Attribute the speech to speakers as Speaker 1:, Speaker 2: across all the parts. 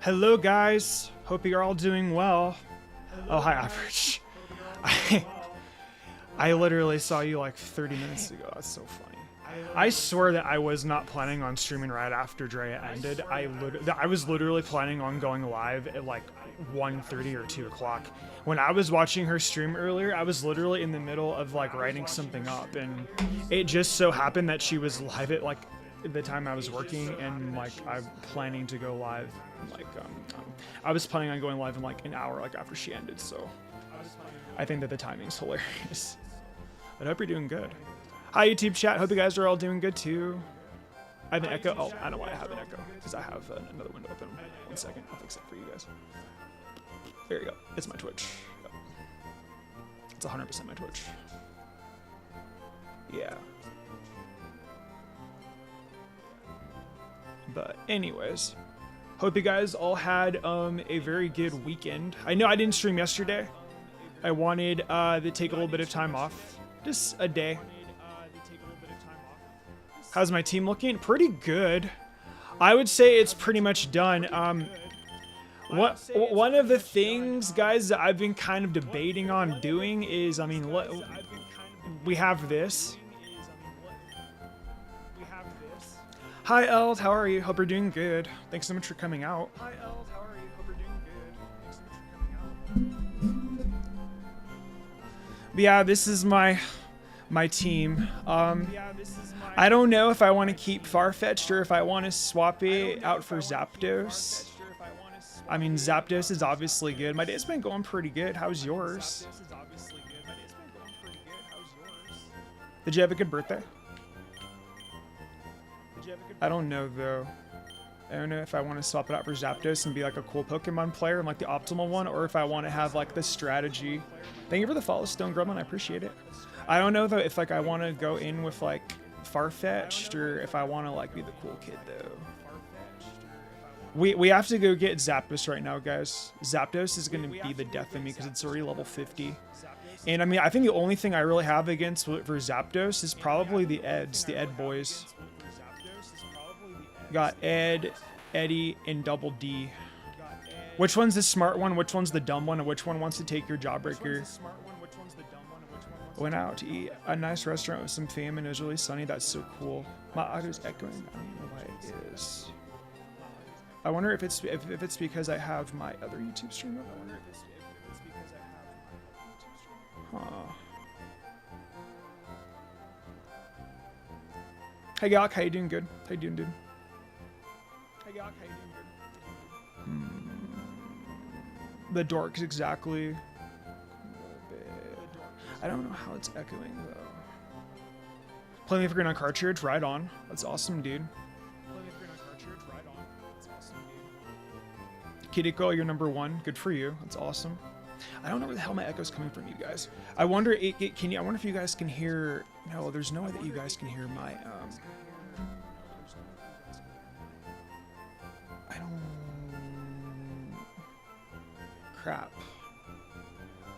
Speaker 1: Hello guys, hope you're all doing well. Oh, hi Average. I, I literally saw you like 30 minutes ago. That's so funny. I swear that I was not planning on streaming right after Drea ended. I was literally planning on going live at like 1:30 or 2 o'clock. When I was watching her stream earlier, I was literally in the middle of like writing something up, and it just so happened that she was live at like the time I was working, and like I'm planning to go live like I was planning on going live in like an hour like after she ended, so I think that the timing's hilarious. I hope you're doing good. Hi YouTube chat, hope you guys are all doing good too. I have an echo. Oh, I know why I have an echo, because I have another window open. 1 second, I'll fix it for you guys. There you go, it's my Twitch. Yep. It's 100% my Twitch. Yeah. But anyways, hope you guys all had a very good weekend. I know I didn't stream yesterday. I wanted to take a little bit of time off, just a day. How's my team looking? Pretty good. I would say it's pretty much done. One of the things, guys, that I've been kind of debating on doing is, I mean, we have this. Hi, Eld. How are you? Hope you're doing good. Thanks so much for coming out. Hi, Eld. How are you? Hope you're doing good. Thanks so much for coming out. But yeah, this is my team. I don't know if I want to keep Farfetch'd or if I want to swap it out for Zapdos. I mean, Zapdos is obviously good. My day's been going pretty good. How's yours? Did you have a good birthday? I don't know though. I don't know if I want to swap it out for Zapdos and be like a cool Pokemon player and like the optimal one, or if I want to have like the strategy. Thank you for the follow, Stone Gremlin. I appreciate it. I don't know though if like I want to go in with like Farfetch'd or if I want to like be the cool kid though. We have to go get Zapdos right now, guys. Zapdos is going to be the death of me because it's already level 50. And I mean, I think the only thing I really have against for Zapdos is probably the Eds, the Ed boys. Got Ed, Eddie, and Double D. Which one's the smart one? Which one's the dumb one? And which one wants to take your jawbreaker? Went out to eat a nice restaurant with some fam and it was really sunny. That's so cool. My audio's echoing. I don't know why it is. I wonder if it's because I have my other YouTube stream up. Huh. Hey Gok, how you doing? Good. How you doing, dude? The dorks, exactly. A little bit. I don't know how it's echoing though. Playing Leafgreen on cartridge, right on. That's awesome, dude. Kiriko, you're number 1. Good for you. That's awesome. I don't know where the hell my echo's coming from, you guys. I wonder, I wonder if you guys can hear. No, there's no way that you guys can hear my I don't. Crap.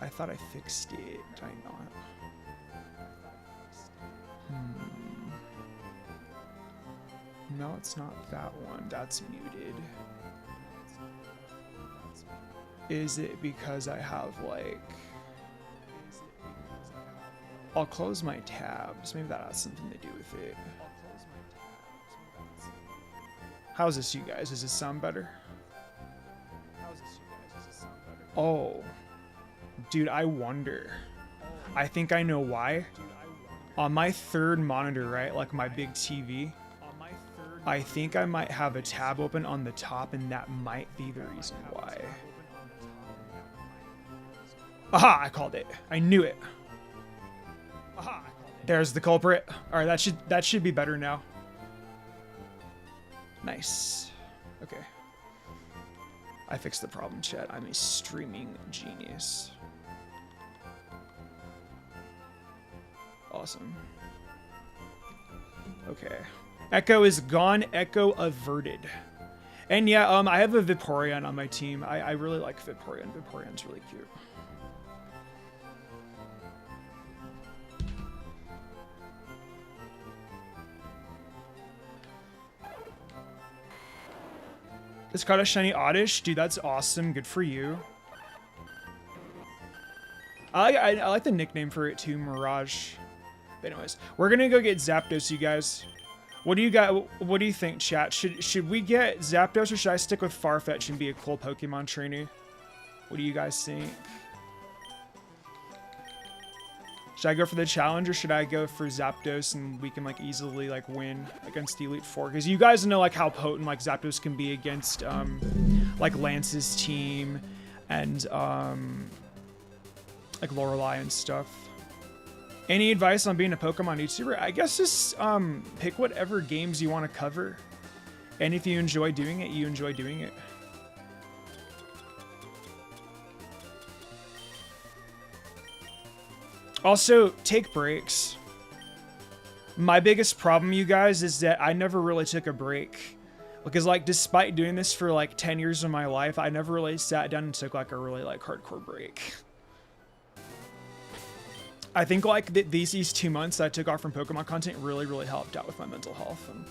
Speaker 1: I thought I fixed it. Did I not? No, it's not that one. That's muted. Is it because I have like... I'll close my tabs. Maybe that has something to do with it. How's this, you guys? Does this sound better? Oh. Dude, I wonder. I think I know why. On my third monitor, right? Like my big TV. I think I might have a tab open on the top, and that might be the reason why. Aha! I called it. I knew it. There's the culprit. All right, that should be better now. Nice. Okay. I fixed the problem, chat. I'm a streaming genius. Awesome. Okay. Echo is gone. Echo averted. And yeah, I have a Vaporeon on my team. I really like Vaporeon. Vaporeon's really cute. It's called a shiny Oddish. Dude, that's awesome. Good for you. I like the nickname for it too, Mirage. But anyways, we're gonna go get Zapdos, you guys. What do you got? What do you think, chat? Should we get Zapdos or should I stick with Farfetch and be a cool Pokemon trainer? What do you guys think? Should I go for the challenge or should I go for Zapdos and we can like easily like win against the Elite Four? Because you guys know like how potent like Zapdos can be against like Lance's team and like Lorelei and stuff. Any advice on being a Pokemon YouTuber? I guess just pick whatever games you want to cover. And if you enjoy doing it, you enjoy doing it. Also, take breaks. My biggest problem, you guys, is that I never really took a break. Because, like, despite doing this for, like, 10 years of my life, I never really sat down and took, like, a really, like, hardcore break. I think, like, these 2 months that I took off from Pokemon content really helped out with my mental health. And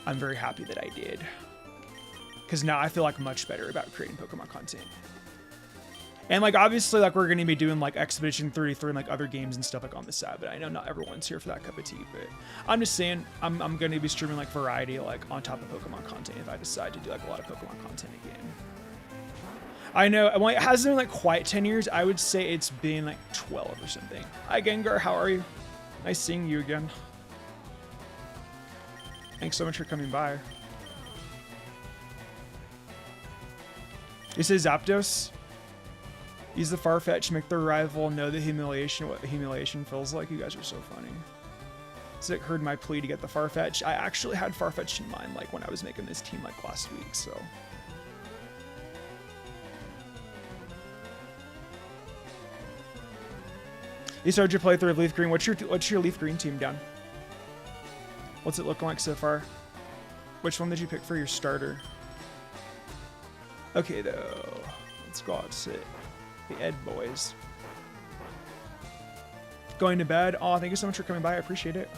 Speaker 1: I'm very happy that I did. Because now I feel, like, much better about creating Pokemon content. And, like, obviously, like, we're going to be doing, like, Expedition 33 and, like, other games and stuff, like, on the side. But I know not everyone's here for that cup of tea. But I'm just saying, I'm going to be streaming, like, variety, like, on top of Pokemon content if I decide to do, like, a lot of Pokemon content again. I know, well, it hasn't been, like, quite 10 years. I would say it's been, like, 12 or something. Hi, Gengar. How are you? Nice seeing you again. Thanks so much for coming by. You say Zapdos? Use the Farfetch, make their rival know the humiliation, what humiliation feels like. You guys are so funny. Zick heard my plea to get the Farfetch. I actually had Farfetch in mind, like, when I was making this team, like, last week, so. You started your playthrough of Leafgreen. What's your Leafgreen team done? What's it looking like so far? Which one did you pick for your starter? Okay, though. Let's go out sit. The Ed boys. Going to bed. Oh, thank you so much for coming by. I appreciate it.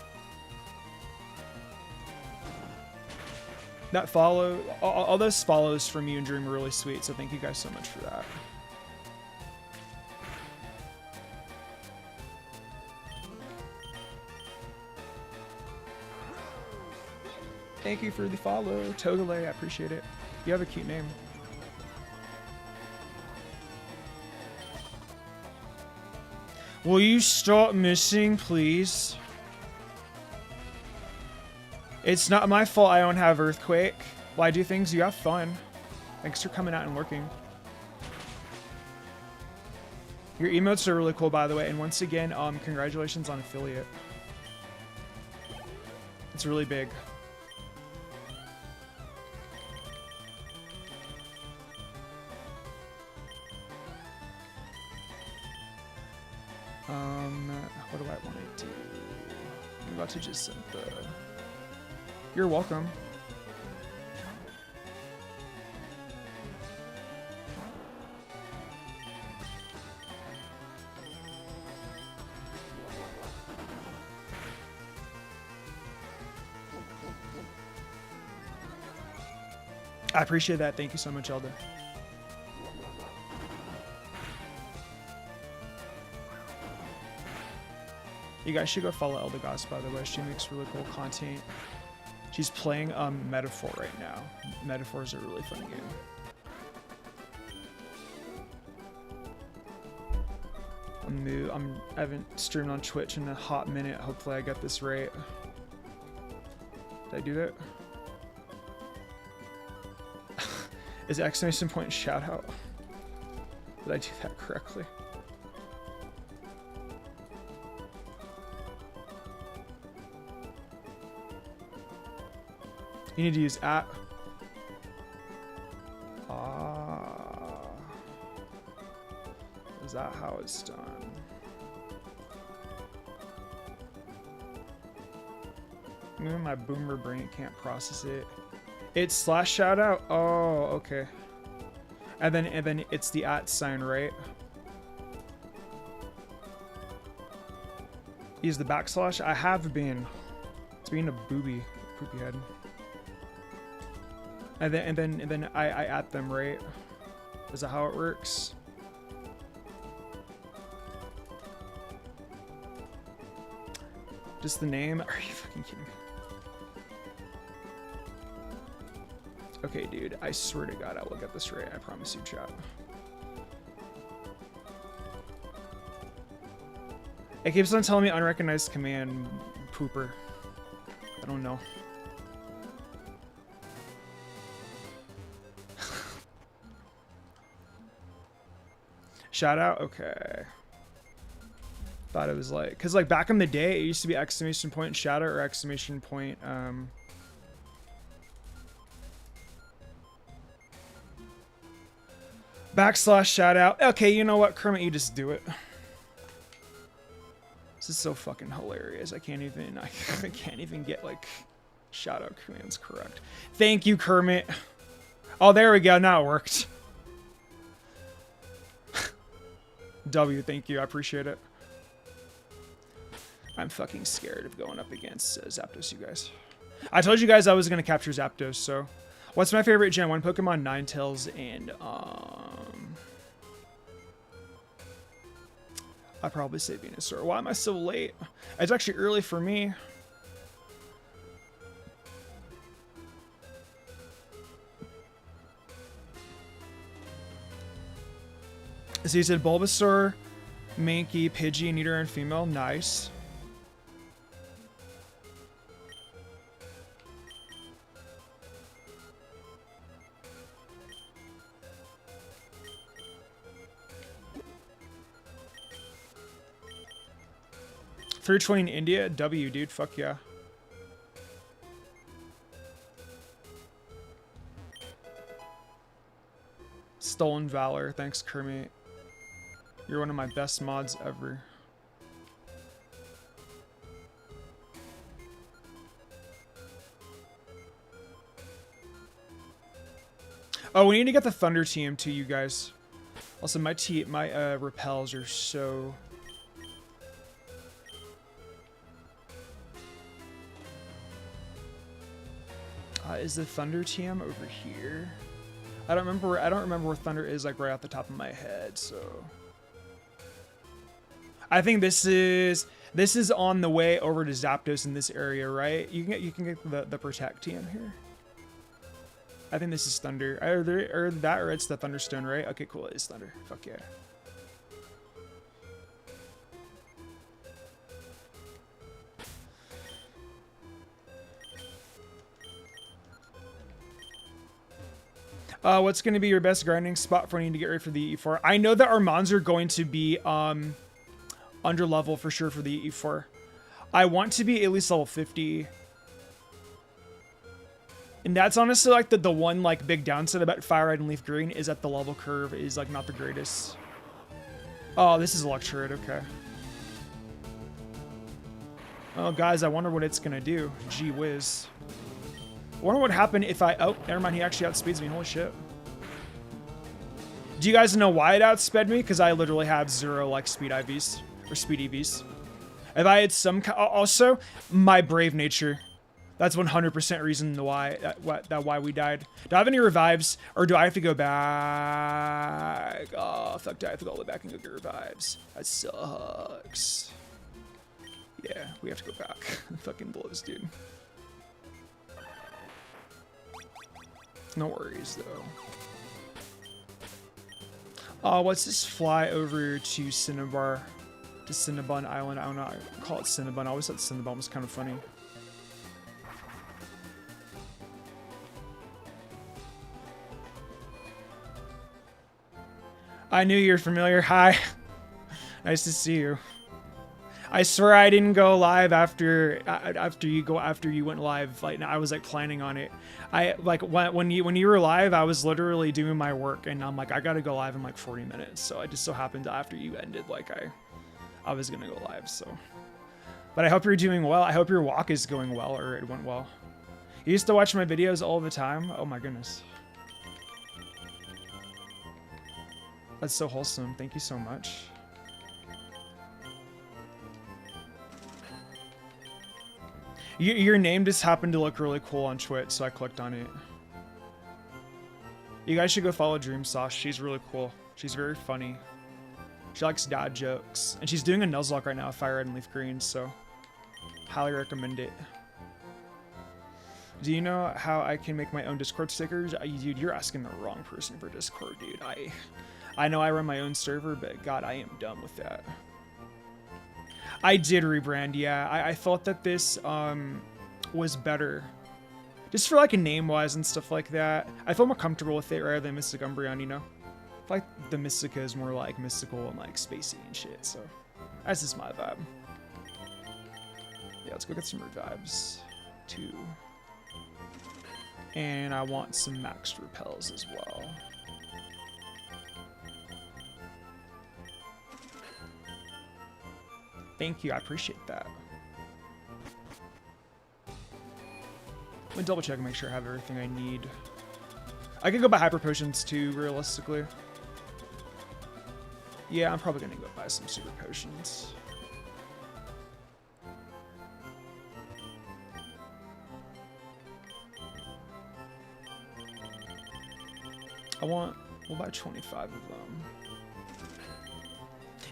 Speaker 1: That follow, all those follows from you and Dream were really sweet, so thank you guys so much for that. Thank you for the follow, Togole. I appreciate it. You have a cute name. Will you stop missing, please? It's not my fault I don't have Earthquake. Well, I do things, you have fun. Thanks for coming out and working. Your emotes are really cool, by the way. And once again, congratulations on affiliate. It's really big. What do I want to do? I'm about to just send the... You're welcome. I appreciate that. Thank you so much, Elder. You guys should go follow Elder Goss, by the way. She makes really cool content. She's playing Metaphor right now. Metaphor is a really fun game. I haven't streamed on Twitch in a hot minute. Hopefully I get this right. Did I do that? Is exclamation point shout out? Did I do that correctly? You need to use @ Is that how it's done? Maybe my boomer brain can't process it. It's / shout out. Oh, okay. And then it's the @ sign, right? Use the \. I have been. It's being a poopy head. And then I at them, right? Is that how it works? Just the name? Are you fucking kidding me? Okay, dude, I swear to God, I will get this right. I promise you, chat. It keeps on telling me unrecognized command, pooper. I don't know. Shout out? Okay. Thought it was like, because like back in the day, it used to be exclamation point shout out or exclamation point, backslash shout out. Okay, you know what, Kermit, you just do it. This is so fucking hilarious. I can't even get like shout out commands correct. Thank you, Kermit. Oh, there we go. Now it worked. W, thank you. I appreciate it. I'm fucking scared of going up against Zapdos, you guys. I told you guys I was gonna capture Zapdos, so. What's my favorite Gen 1 Pokemon? Ninetales and I'd probably say Venusaur. Why am I so late? It's actually early for me. So you said Bulbasaur, Mankey, Pidgey, Nidoran female. Nice. $320 in India? W, dude. Fuck yeah. Stolen Valor. Thanks, Kermit. You're one of my best mods ever. Oh, we need to get the Thunder team too, you guys. Also, my repels are so... is the Thunder TM over here? I don't remember where Thunder is, like right off the top of my head, so I think this is on the way over to Zapdos in this area, right? You can get the Protect TM here. I think this is Thunder. Or it's the Thunderstone, right? Okay, cool, it is Thunder. Fuck yeah. What's going to be your best grinding spot for needing to get ready for the E4? I know that our mons are going to be under level for sure for the E4. I want to be at least level 50. And that's honestly like the one like big downside about Fire Red and Leafgreen is that the level curve is like not the greatest. Oh, this is Electrode, okay. Oh, guys, I wonder what it's going to do. Gee whiz. I wonder what happened if I... Oh, never mind. He actually outspeeds me. Holy shit. Do you guys know why it outsped me? Because I literally have 0, like, speed IVs. Or speed EVs. If I had some... Also, my brave nature. That's 100% reason why we died. Do I have any revives? Or do I have to go back? Oh, fuck. Do I have to go all the way back and go get revives? That sucks. Yeah, we have to go back. Fucking blows, dude. No worries, though. What's this fly over to Cinnabar? To Cinnabon Island? I don't know. I call it Cinnabon. I always thought Cinnabon was kind of funny. I knew you were familiar. Hi. Nice to see you. I swear I didn't go live after you went live. Like I was like planning on it. I like when you were live, I was literally doing my work, and I'm like I gotta go live in like 40 minutes. So I just so happened to, after you ended, like I was gonna go live. So, but I hope you're doing well. I hope your walk is going well, or it went well. You used to watch my videos all the time. Oh my goodness. That's so wholesome. Thank you so much. Your name just happened to look really cool on Twitch, so I clicked on it. You guys should go follow Dream Sauce. She's really cool. She's very funny. She likes dad jokes. And she's doing a Nuzlocke right now, Fire Red and Leaf Green, so highly recommend it. Do you know how I can make my own Discord stickers? Dude, you're asking the wrong person for Discord, dude. I know I run my own server, but God, I am done with that. I did rebrand, yeah. I thought that this was better. Just for like a name-wise and stuff like that. I feel more comfortable with it rather than Mystic Umbreon, you know? I feel like the Mystica is more like mystical and like spacey and shit, so that's just my vibe. Yeah, let's go get some revives. 2. And I want some maxed repels as well. Thank you, I appreciate that. Let me double check and make sure I have everything I need. I could go buy hyper potions too, realistically. Yeah, I'm probably gonna go buy some super potions. We'll buy 25 of them.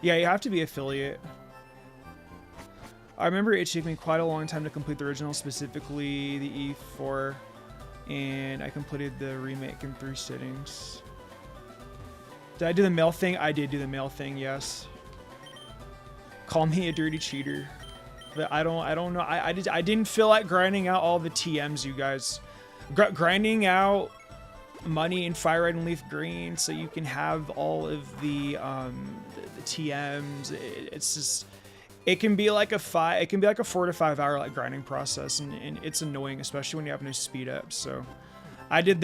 Speaker 1: Yeah, you have to be affiliate. I remember it took me quite a long time to complete the original, specifically the E4, and I completed the remake in 3 sittings. Did I do the mail thing? I did do the mail thing, yes. Call me a dirty cheater. But I don't know. I didn't feel like grinding out all the TMs, you guys. Grinding out money in Fire Red and Leaf Green so you can have all of the TMs. It's just, it can be like a 4 to 5 hour like grinding process, and it's annoying, especially when you have no speed up. So I did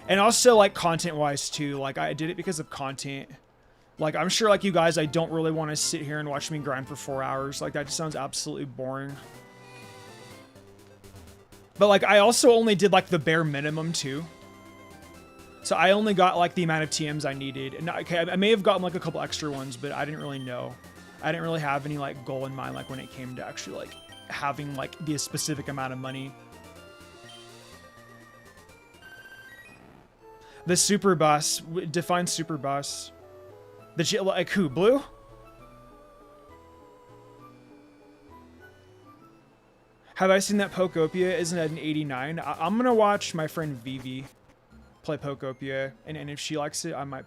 Speaker 1: and also like content wise too, like I did it because of content. Like I'm sure like you guys, I don't really want to sit here and watch me grind for 4 hours. Like that just sounds absolutely boring. But like I also only did like the bare minimum too. So I only got like the amount of TMs I needed. And okay, I may have gotten like a couple extra ones, but I didn't really know. I didn't really have any like goal in mind, like when it came to actually like having like the specific amount of money. The super bus, define super bus. Like who, Blue? Have I seen that Pokopia isn't at an 89? I'm gonna watch my friend Vivi play Pokopia, and if she likes it, I might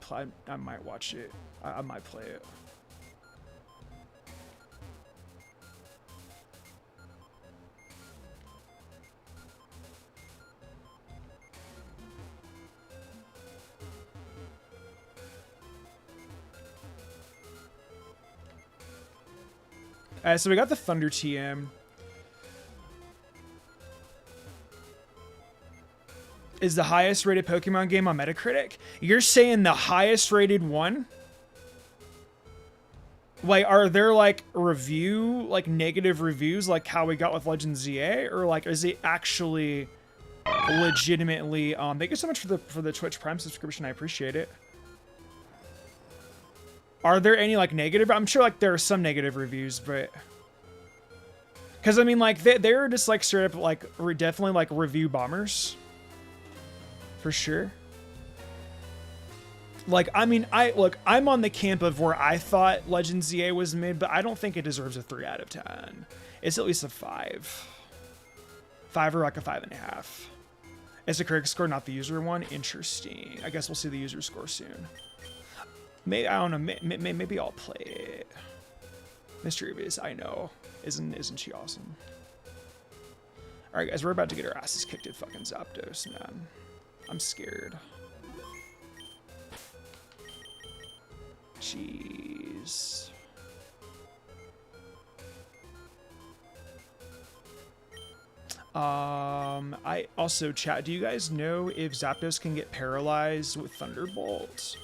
Speaker 1: watch it. I might play it. So we got the Thunder TM. Is the highest rated Pokemon game on Metacritic? You're saying the highest rated one? Like, are there like negative reviews like how we got with Legend ZA? Or like, is it actually legitimately, thank you so much for the Twitch Prime subscription. I appreciate it. Are there any like negative? I'm sure like there are some negative reviews, but because I mean like they're just like straight up like definitely like review bombers for sure. Like I mean I'm on the camp of where I thought Legend ZA was mid, but I don't think it deserves a 3 out of 10. It's at least a 5 or like a 5.5. It's a critic score, not the user one. Interesting. I guess we'll see the user score soon. Maybe, I don't know, maybe I'll play it. Mystery Biz, I know. Isn't she awesome? Alright guys, we're about to get our asses kicked at fucking Zapdos, man. I'm scared. Jeez. I also, chat, do you guys know if Zapdos can get paralyzed with Thunderbolt?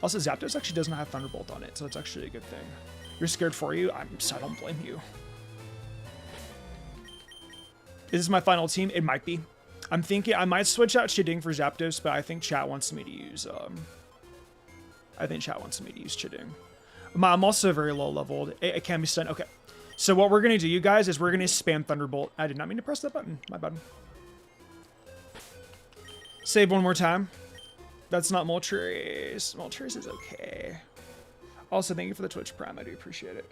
Speaker 1: Also, Zapdos actually does not have Thunderbolt on it, so it's actually a good thing. You're scared for you? I don't blame you. Is this my final team? It might be. I'm thinking I might switch out Chiding for Zapdos, but I think chat wants me to use Chiding. I'm also very low leveled. It can be stunned. Okay. So what we're gonna do, you guys, is we're gonna spam Thunderbolt. I did not mean to press that button. My bad. Save one more time. That's not Moltres. Moltres is okay. Also, thank you for the Twitch Prime. I do appreciate it.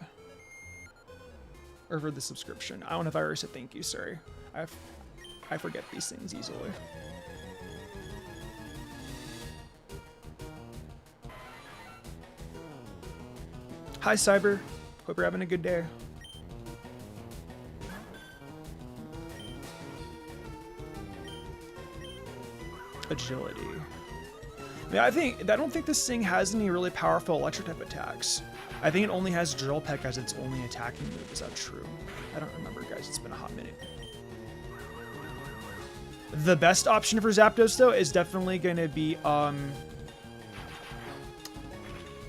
Speaker 1: Or for the subscription. I don't know if I already said thank you. Sorry. I forget these things easily. Hi, Cyber. Hope you're having a good day. Agility. Yeah, I don't think this thing has any really powerful electric type attacks. I think it only has Drill Peck as its only attacking move. Is that true? I don't remember, guys. It's been a hot minute. The best option for Zapdos, though, is definitely going to be,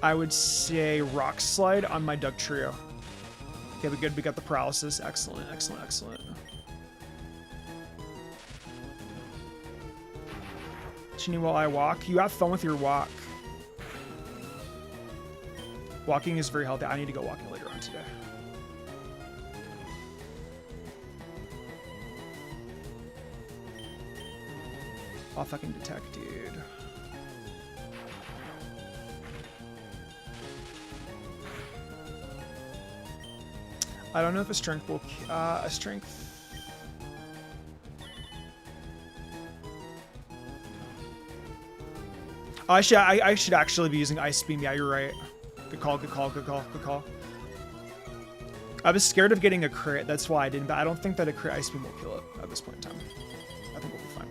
Speaker 1: I would say Rock Slide on my Duck Trio. Okay, we good. We got the Paralysis. Excellent, excellent, excellent. Chini, while I walk. You have fun with your walk. Walking is very healthy. I need to go walking later on today. I'll fucking detect, dude. I don't know if a strength will... a strength... I should actually be using Ice Beam. Yeah, you're right. Good call, good call, good call, good call. I was scared of getting a crit. That's why I didn't. But I don't think that a crit Ice Beam will kill it at this point in time. I think we'll be fine.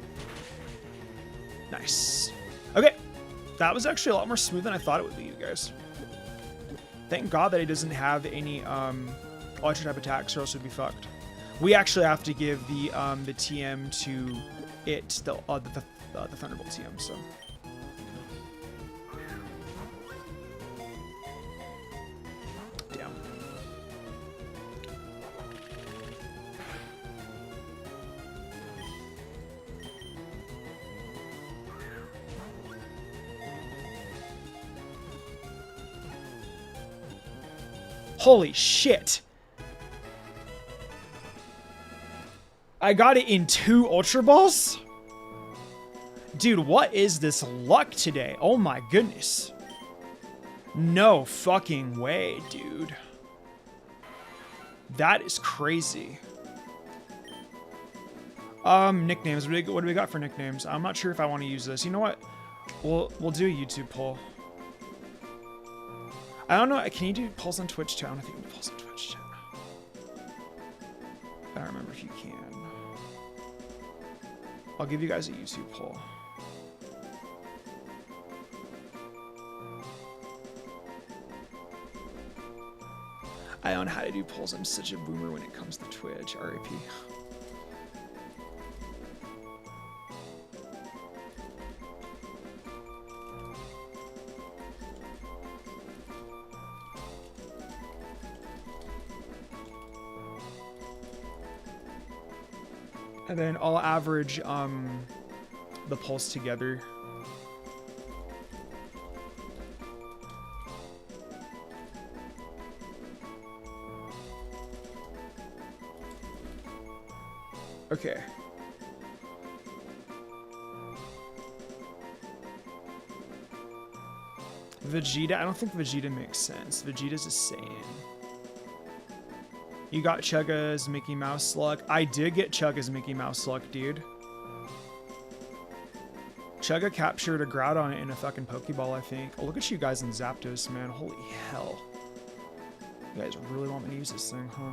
Speaker 1: Nice. Okay. That was actually a lot more smooth than I thought it would be, you guys. Thank God that he doesn't have any electric type attacks, or else we'd be fucked. We actually have to give the TM to it, the Thunderbolt TM. So. Damn. Holy shit. I got it in 2 Ultra Balls? Dude, what is this luck today? Oh my goodness. No fucking way, dude. That is crazy. Nicknames. What do we got for nicknames? I'm not sure if I want to use this. You know what? We'll do a YouTube poll. I don't know. Can you do polls on Twitch too? I don't think you can do polls on Twitch too. I don't remember if you can. I'll give you guys a YouTube poll. I don't know how to do polls. I'm such a boomer when it comes to Twitch. RIP. And then I'll average the pulse together. Okay. Vegeta, I don't think Vegeta makes sense. Vegeta's a Saiyan. You got Chugga's Mickey Mouse luck. I did get Chugga's Mickey Mouse luck, dude. Chugga captured a Groudon in a fucking Pokeball, I think. Oh, look at you guys in Zapdos, man. Holy hell. You guys really want me to use this thing, huh?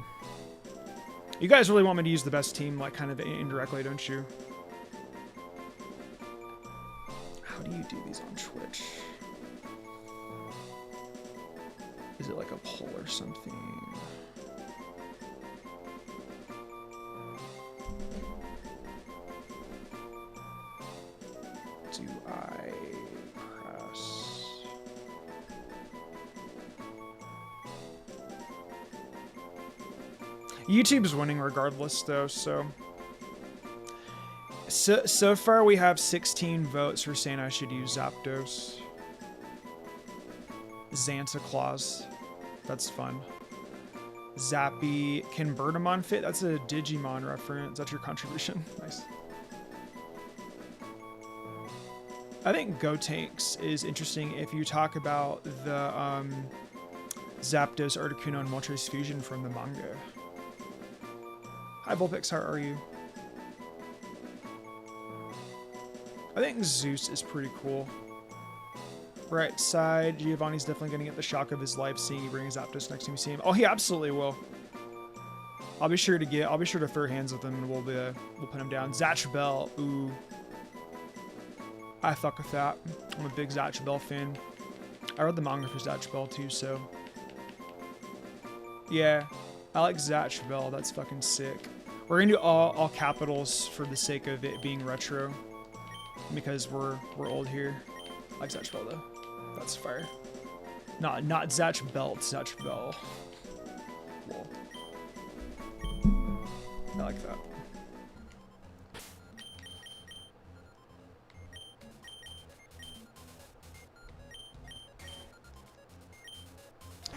Speaker 1: You guys really want me to use the best team, like, kind of indirectly, don't you? How do you do these on Twitch? Is it like a poll or something? Do I press? YouTube's winning regardless, though, so far we have 16 votes for saying I should use Zapdos. Santa Claus. That's fun. Zappy. Can Birdamon fit? That's a Digimon reference. That's your contribution. Nice. I think Gotenks is interesting if you talk about the Zapdos, Articuno, and Moltres fusion from the manga. Hi Vulpix, how are you? I think Zeus is pretty cool. Right side, Giovanni's definitely gonna get the shock of his life seeing he brings Zapdos next time you see him. Oh, he absolutely will. I'll be sure to throw hands with him and we'll put him down. Zatch Bell, ooh. I fuck with that. I'm a big Zatch Bell fan. I read the manga for Zatch Bell too, so. Yeah, I like Zatch Bell, that's fucking sick. We're gonna do all capitals for the sake of it being retro. Because we're old here. I like Zatch Bell though. That's fire. Not Zatch Belt, Zatch Bell. Whoa. I like that.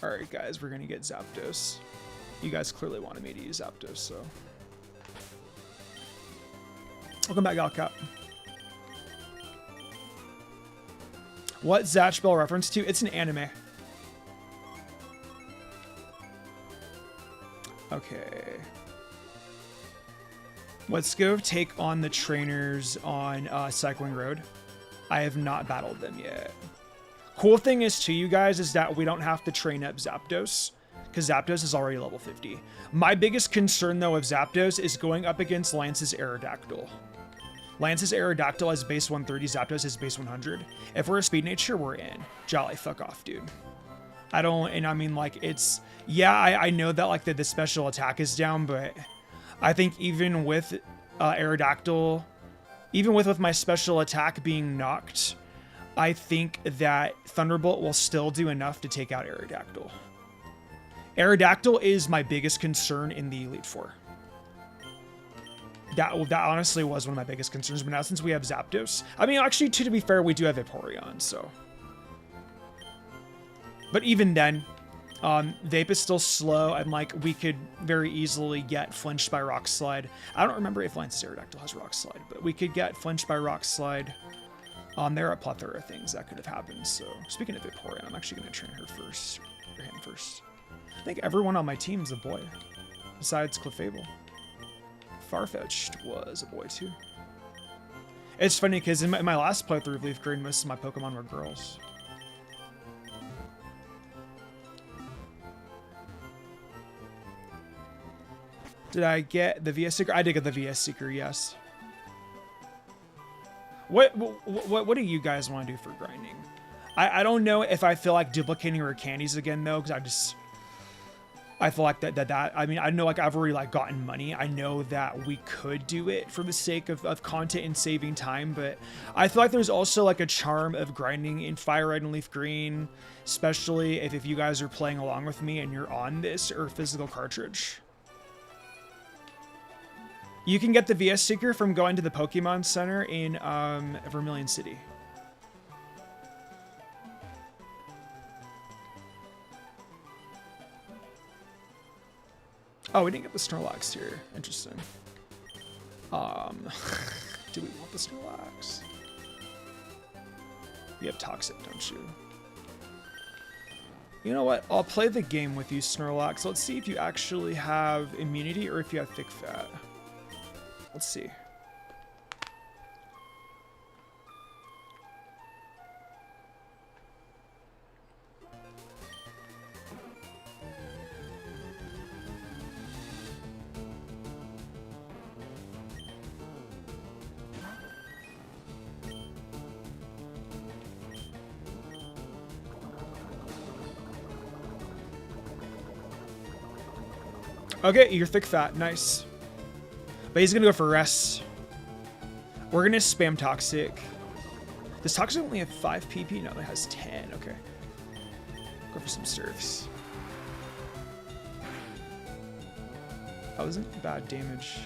Speaker 1: Alright guys, we're gonna get Zapdos. You guys clearly wanted me to use Zapdos, so. Welcome back, Galcat. What Zatch Bell reference to? It's an anime. Okay. Let's go take on the trainers on Cycling Road. I have not battled them yet. Cool thing is too, you guys, is that we don't have to train up Zapdos because Zapdos is already level 50. My biggest concern though of Zapdos is going up against Lance's Aerodactyl. Lance's Aerodactyl is base 130, Zapdos is base 100. If we're a speed nature, we're in. Jolly, fuck off, dude. I mean, like, it's, yeah, I know that, like, the special attack is down, but I think even with Aerodactyl, even with my special attack being knocked, I think that Thunderbolt will still do enough to take out Aerodactyl. Aerodactyl is my biggest concern in the Elite Four. That honestly was one of my biggest concerns, but now since we have Zapdos, I mean, actually, to be fair, we do have Vaporeon, so. But even then, Vape is still slow, and like we could very easily get flinched by Rock Slide. I don't remember if Lance's Aerodactyl has Rock Slide, but we could get flinched by Rock Slide. There are a plethora of things that could have happened. So speaking of Vaporeon, I'm actually going to train her first, or him first. I think everyone on my team is a boy, besides Clefable. Farfetch'd was a boy too. It's funny because in my last playthrough of Leafgreen, most of my Pokemon were girls. Did I get the VS Seeker? I did get the VS Seeker, yes. What do you guys want to do for grinding? I don't know if I feel like duplicating her candies again though, because I feel like that I mean, I know like I've already like gotten money. I know that we could do it for the sake of content and saving time, but I feel like there's also like a charm of grinding in Fire Red and Leaf Green, especially if you guys are playing along with me and you're on this or physical cartridge. You can get the VS Seeker from going to the Pokemon Center in Vermilion City. Oh, we didn't get the Snorlax here. Interesting. Do we want the Snorlax? You have Toxic, don't you? You know what? I'll play the game with you, Snorlax. Let's see if you actually have immunity or if you have thick fat. Let's see. Okay, you're thick fat. Nice. But he's gonna go for rest. We're gonna spam Toxic. Does Toxic only have 5 PP? No, it has 10. Okay. Go for some surfs. That wasn't bad damage.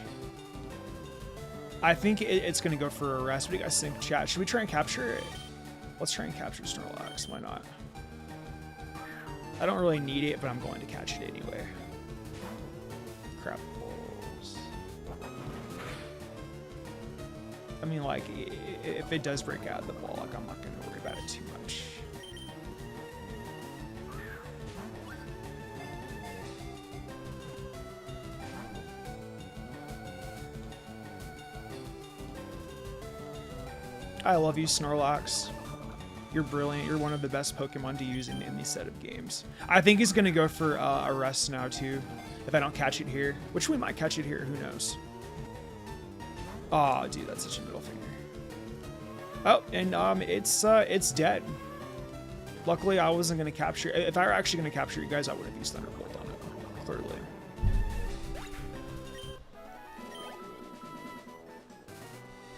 Speaker 1: I think it's gonna go for a rest. What do you guys think, chat? Should we try and capture it? Let's try and capture Snorlax. Why not? I don't really need it, but I'm going to catch it anyway. Crap balls. I mean, like, if it does break out of the ball, like, I'm not going to worry about it too much. I love you, Snorlax. You're brilliant. You're one of the best Pokemon to use in any set of games. I think he's going to go for a rest now, too, if I don't catch it here. Which we might catch it here. Who knows? Oh, dude, that's such a middle finger. Oh, and it's dead. Luckily, I wasn't going to capture... If I were actually going to capture you guys, I would have used Thunderbolt on it, clearly.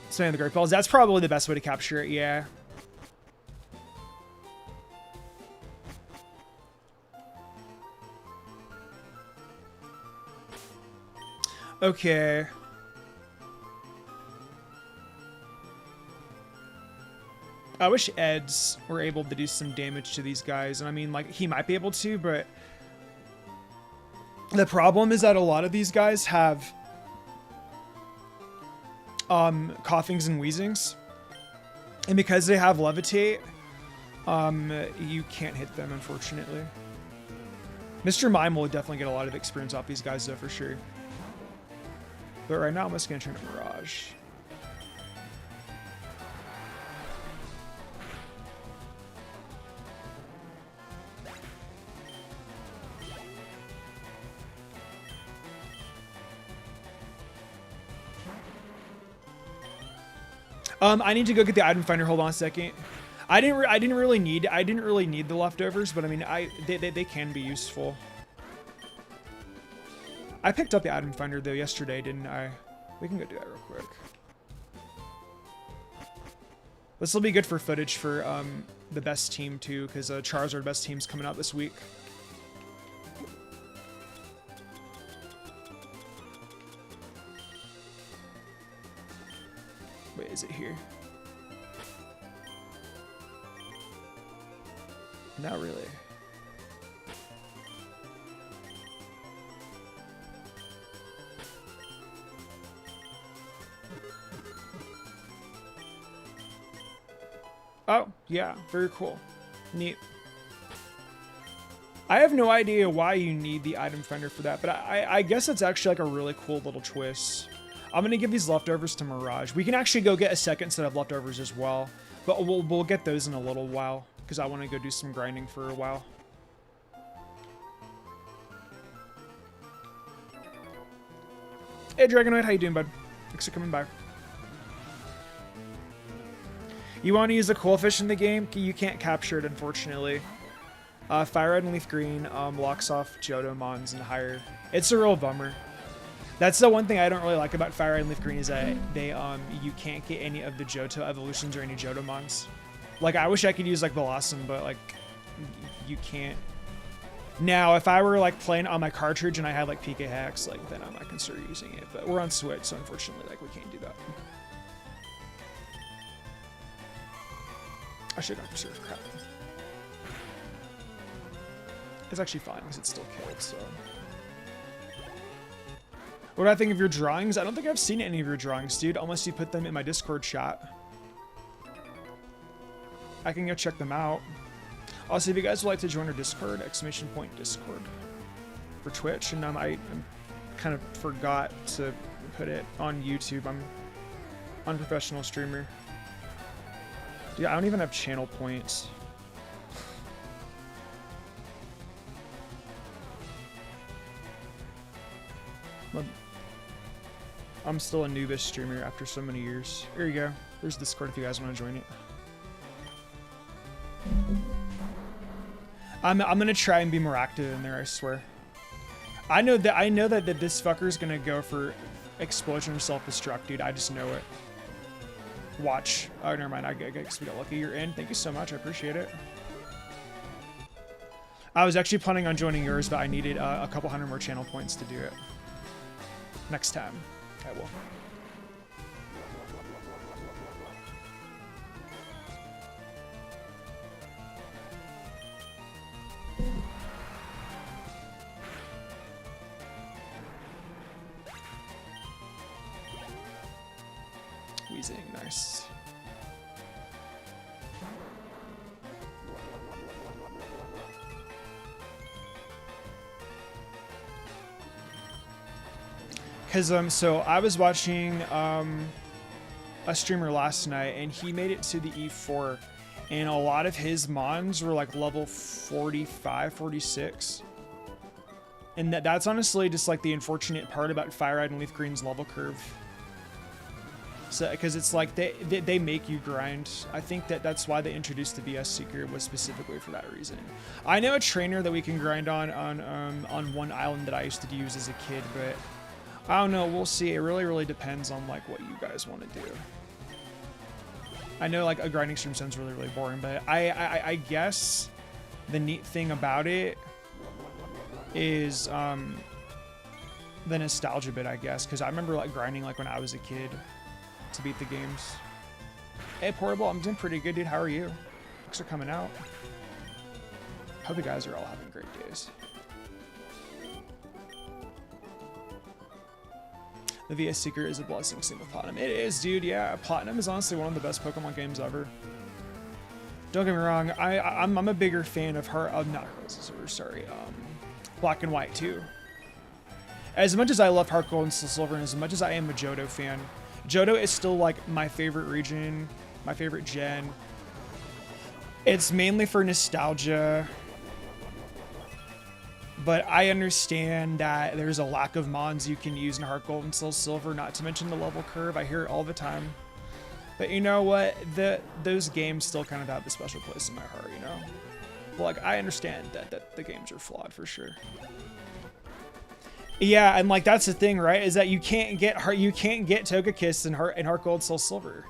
Speaker 1: Slaying the Great Balls. That's probably the best way to capture it, yeah. Okay. I wish Eds were able to do some damage to these guys. And I mean, like, he might be able to, but the problem is that a lot of these guys have coughings and wheezings. And because they have Levitate, you can't hit them, unfortunately. Mr. Mime will definitely get a lot of experience off these guys, though, for sure. But right now, I'm just going to turn to Mirage. I need to go get the item finder. Hold on a second. I didn't really need the leftovers, but I mean, they can be useful. I picked up the item finder though yesterday, didn't I? We can go do that real quick. This will be good for footage for the best team too, because Charizard best team's coming out this week. Wait, is it here? Not really. Oh, yeah, very cool. Neat. I have no idea why you need the item finder for that, but I guess it's actually like a really cool little twist. I'm going to give these leftovers to Mirage. We can actually go get a second set of leftovers as well, but we'll get those in a little while because I want to go do some grinding for a while. Hey, Dragonoid, how you doing, bud? Thanks for coming by. You want to use a cool fish in the game? You can't capture it, unfortunately. Fire Red and Leaf Green locks off Johto Mons and higher. It's a real bummer. That's the one thing I don't really like about Fire Red and Leaf Green is that they you can't get any of the Johto evolutions or any Johto Mons. Like, I wish I could use like Blossom, but like you can't. Now, if I were like playing on my cartridge and I had like PK hacks, like then I might consider using it. But we're on Switch, so unfortunately, like we can't do that. I should have preserved crap. It's actually fine because it's still killed, so. What do I think of your drawings? I don't think I've seen any of your drawings, dude, unless you put them in my Discord chat. I can go check them out. Also, if you guys would like to join our Discord, !Discord for Twitch, and I kind of forgot to put it on YouTube. I'm an unprofessional streamer. Yeah, I don't even have channel points. I'm still a noobish streamer after so many years. Here you go. There's Discord if you guys want to join it. I'm gonna try and be more active in there, I swear. I know that this fucker's gonna go for explosion or self-destruct, dude. I just know it. Watch. Oh, never mind. I guess we got lucky. You're in. Thank you so much. I appreciate it. I was actually planning on joining yours, but I needed a couple hundred more channel points to do it. Next time, I will. squeezing. Nice. Cause so I was watching a streamer last night, and he made it to the E4, and a lot of his mons were like level 45, 46. And that's honestly just like the unfortunate part about Fire Red and Leafgreen's level curve. So, because it's like they make you grind. I think that's why they introduced the VS Seeker, was specifically for that reason. I know a trainer that we can grind on one island that I used to use as a kid, but I don't know. We'll see. It really depends on like what you guys want to do. I know like a grinding stream sounds really boring, but I guess the neat thing about it is the nostalgia bit, I guess, because I remember like grinding like when I was a kid to beat the games. Hey Portable, I'm doing pretty good, dude. How are you? Books are coming out. Hope you guys are all having great days. The VS Seeker is a blessing, same with Platinum. It is, dude. Yeah, Platinum is honestly one of the best Pokemon games ever. Don't get me wrong. I'm a bigger fan of Black and White too. As much as I love Heart Gold and Soul Silver, and as much as I am a Johto fan, Johto is still like my favorite region, my favorite gen. It's mainly for nostalgia, but I understand that there's a lack of mons you can use in Heart Gold and Soul Silver, not to mention the level curve. I hear it all the time. But you know what? Those games still kind of have a special place in my heart, you know? But like, I understand that the games are flawed for sure. Yeah, and like that's the thing, right? Is that you can't get Togekiss in Heart Gold Soul Silver.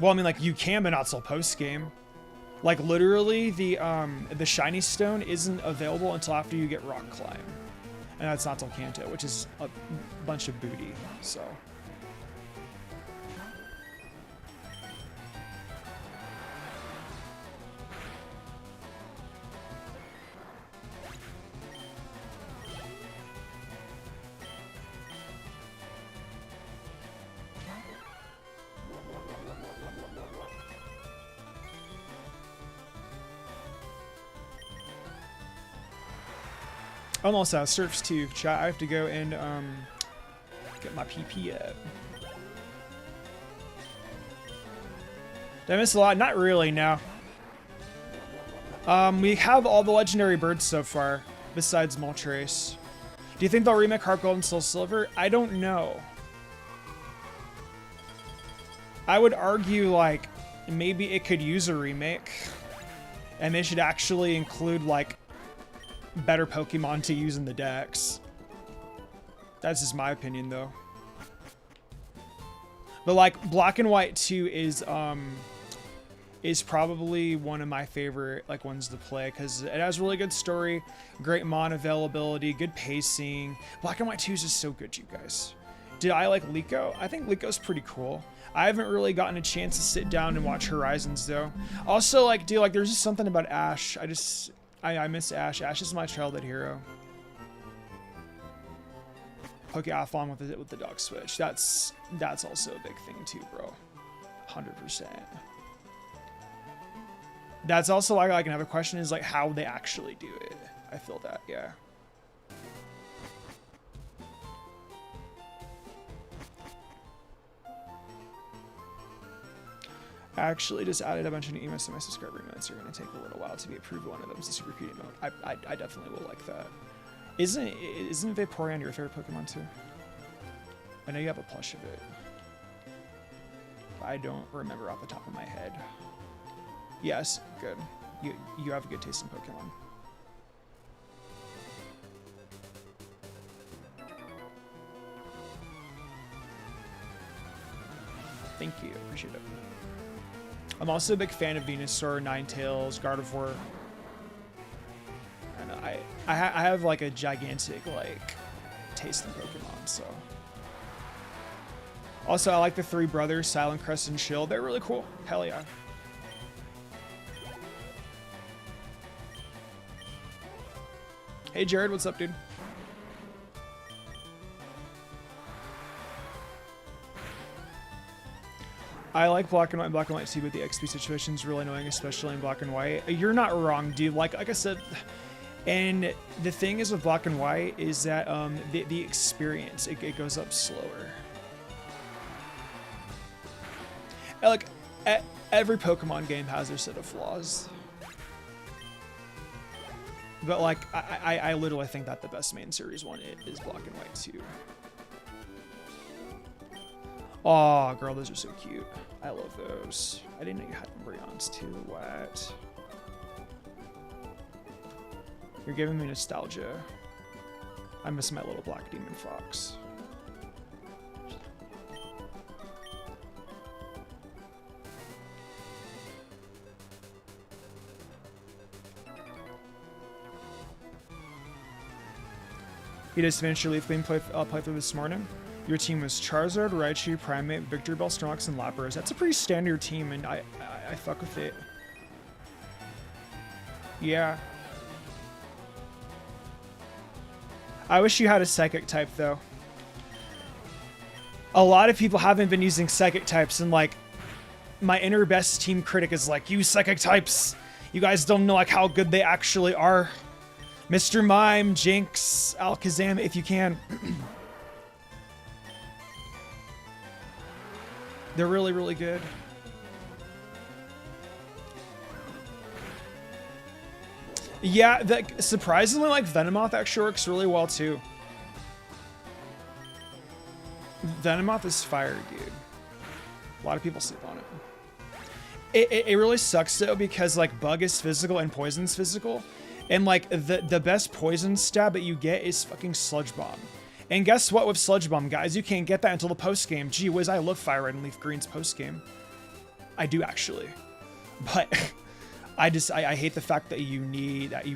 Speaker 1: Well, I mean, like you can, but not till post game. Like literally, the shiny stone isn't available until after you get Rock Climb, and that's not till Kanto, which is a bunch of booty. So. Almost out. Surfs too. Chat. I have to go and get my PP up. Did I miss a lot? Not really. No. We have all the legendary birds so far, besides Moltres. Do you think they'll remake Heart Gold and Soul Silver? I don't know. I would argue like maybe it could use a remake, and they should actually include like better Pokemon to use in the decks. That's just my opinion though. But like Black and White 2 is probably one of my favorite like ones to play because it has really good story, great mon availability, good pacing. Black and White 2 is just so good, you guys. Did I like Liko? I think Liko's pretty cool. I haven't really gotten a chance to sit down and watch Horizons though. Also like, dude, like there's just something about Ash. I miss Ash. Ash is my childhood hero. Pokeathlon with the dog switch. That's also a big thing too, bro. 100%. That's also why I can have a question is like how they actually do it. I feel that, yeah. I actually just added a bunch of new emails to my subscriber emotes. They're going to take a little while to be approved. One of them is the super cute emote. I definitely will like that. Isn't Vaporeon your favorite Pokemon too? I know you have a plush of it. I don't remember off the top of my head. Yes, good. You have a good taste in Pokemon. Thank you, appreciate it. I'm also a big fan of Venusaur, Ninetales, Gardevoir. And I have like a gigantic like taste in Pokemon, so. Also, I like the three brothers, Silent Crest and Shield. They're really cool. Hell yeah. Hey Jared, what's up, dude? I like black and white too, but the XP situation is really annoying, especially in black and white. You're not wrong, dude. Like I said, and the thing is with black and white is that the experience, it goes up slower. Like every Pokemon game has their set of flaws. But like I literally think that the best main series one is black and white too. Oh, girl, those are so cute. I love those. I didn't know you had Vaporeons too. What? You're giving me nostalgia. I miss my little black demon fox. You just finished your Leafgreen playthrough this morning. Your team was Charizard, Raichu, Primeape, Victor Bell, Snorlax, and Lapras. That's a pretty standard team, and I fuck with it. Yeah. I wish you had a Psychic type, though. A lot of people haven't been using Psychic types, and like, my inner best team critic is like, use Psychic types. You guys don't know like how good they actually are. Mr. Mime, Jinx, Alakazam, if you can. They're really, really good. Yeah, surprisingly, like, Venomoth actually works really well, too. Venomoth is fire, dude. A lot of people sleep on it. It really sucks, though, because, like, Bug is physical and Poison's physical. And, like, the best Poison stab that you get is fucking Sludge Bomb. And guess what with Sludge Bomb, guys? You can't get that until the post-game. Gee whiz, I love Fire Red and Leaf Green's post-game. I do, actually. But I hate the fact that you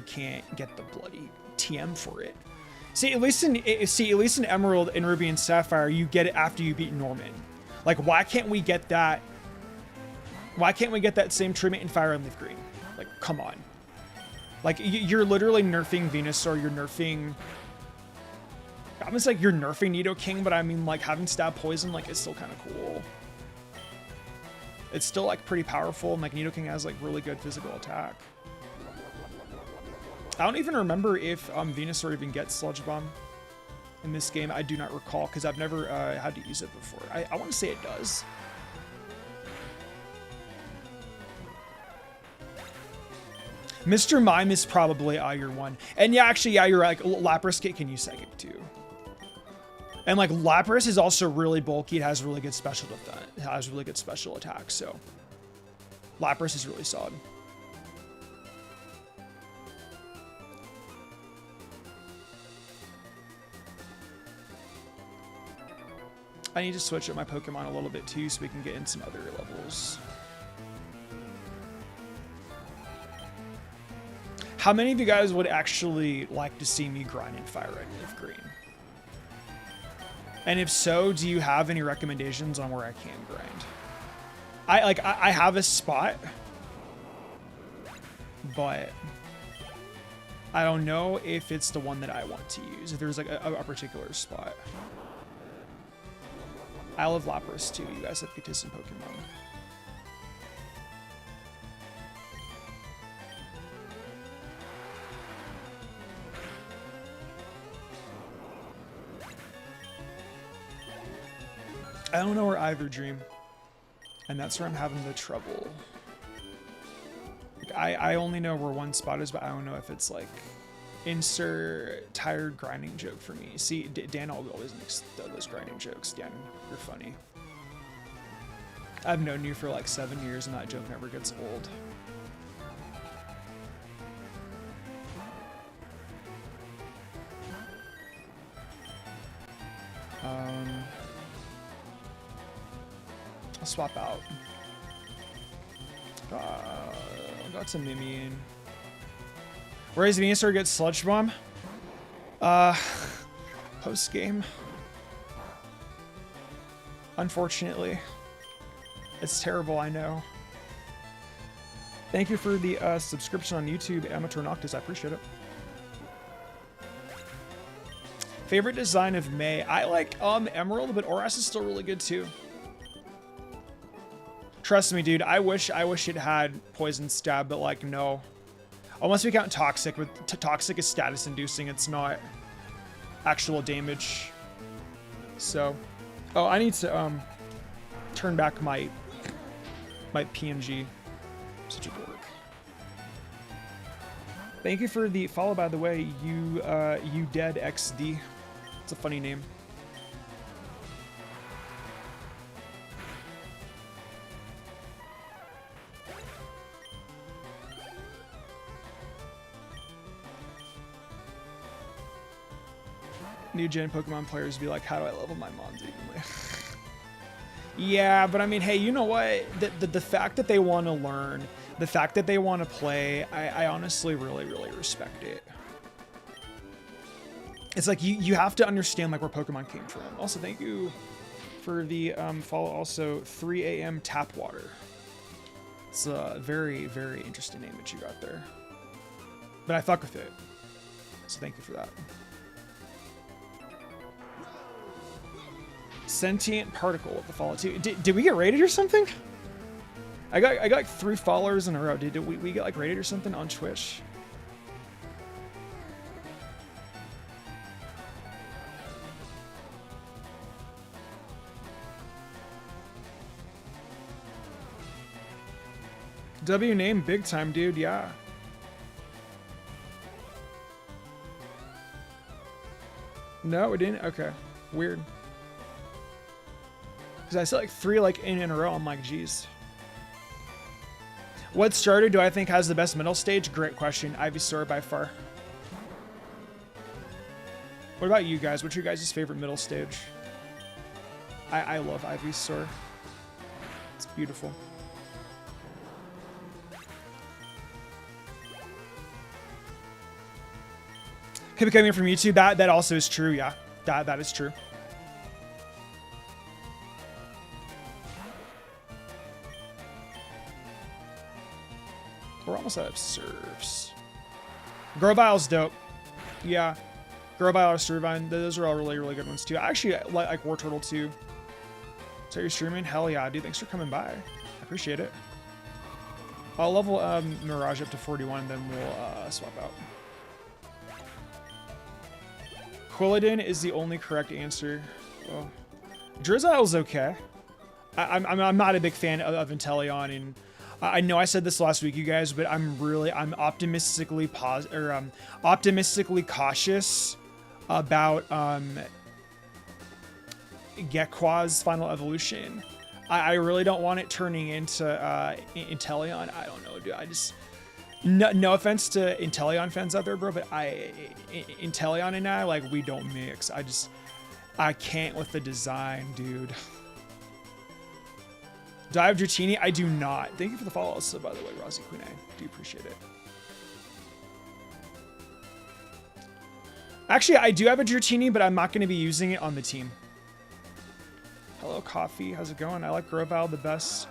Speaker 1: can't get the bloody TM for it. See, at least in Emerald and Ruby and Sapphire, you get it after you beat Norman. Like, why can't we get that? Why can't we get that same treatment in Fire and Leaf Green? Like, come on. Like, you're literally nerfing Venusaur, you're nerfing... I was like, you're nerfing Nidoking, but I mean, like, having Stab Poison, like, is still kind of cool. It's still, like, pretty powerful, and, like, Nidoking has, like, really good physical attack. I don't even remember if Venusaur even gets Sludge Bomb in this game. I do not recall, because I've never had to use it before. I want to say it does. Mr. Mime is probably your one. And yeah, actually, yeah, you're right. Like, Lapras can use Psychic, too. And, like, Lapras is also really bulky. It has really good special defense. It has really good special attack, so... Lapras is really solid. I need to switch up my Pokemon a little bit, too, so we can get in some other levels. How many of you guys would actually like to see me grind in Fire Red and Leaf Green? And if so, do you have any recommendations on where I can grind? I have a spot, but I don't know if it's the one that I want to use. If there's like a particular spot. I love Lapras too. You guys have to get to some Pokemon. I don't know where either Dream, and that's where I'm having the trouble. Like, I only know where one spot is, but I don't know if it's like insert tired grinding joke for me. See, Dan always makes those grinding jokes. Dan, you're funny. I've known you for like 7 years, and that joke never gets old. I'll swap out. Got some Mimian. Whereas Venusaur gets Sludge Bomb? Post game. Unfortunately. It's terrible, I know. Thank you for the subscription on YouTube, Amateur Noctis. I appreciate it. Favorite design of May? I like Emerald, but Oras is still really good too. Trust me, dude. I wish it had poison stab, but like no. Unless we count toxic, but toxic is status inducing. It's not actual damage. So, oh, I need to turn back my PNG. Such a dork. Thank you for the follow, by the way. You dead XD. It's a funny name. New gen Pokemon players be like, how do I level my mons evenly? Yeah, but I mean, hey, you know what? The fact that they want to learn, the fact that they want to play, I honestly really respect it. It's like you have to understand like where Pokemon came from. Also, thank you for the follow. Also, 3 a.m. tap water. It's a very interesting name that you got there. But I fuck with it. So thank you for that. Sentient particle with the follow too. Did we get rated or something? I got like 3 followers in a row. Did we get like rated or something on Twitch? W name big time, dude. Yeah. No, it didn't. Okay, weird. Because I saw like 3 like in a row. I'm like, geez. What starter do I think has the best middle stage? Great question. Ivysaur by far. What about you guys? What's your guys' favorite middle stage? I love Ivysaur. It's beautiful. Could be coming from YouTube. That also is true. Yeah, that is true. We're almost out of serves. Grovile's dope. Yeah. Grovile or Servine, those are all really good ones too. I actually like War Turtle too. So you're streaming? Hell yeah, dude. Thanks for coming by. I appreciate it. I'll level Mirage up to 41 and then we'll swap out. Quilladin is the only correct answer. Well, Drizzile's okay. I'm not a big fan of Inteleon, and I know I said this last week, you guys, but I'm optimistically optimistically cautious about Gekwa's final evolution. I really don't want it turning into Inteleon. I don't know, dude. I just no offense to Inteleon fans out there, bro, but Inteleon and I, like, we don't mix. I can't with the design, dude. Do I have Dratini? I do not. Thank you for the follow, so by the way, Rozzy Queen. I do appreciate it. Actually, I do have a Dratini, but I'm not going to be using it on the team. Hello, Coffee. How's it going? I like Grovile the best.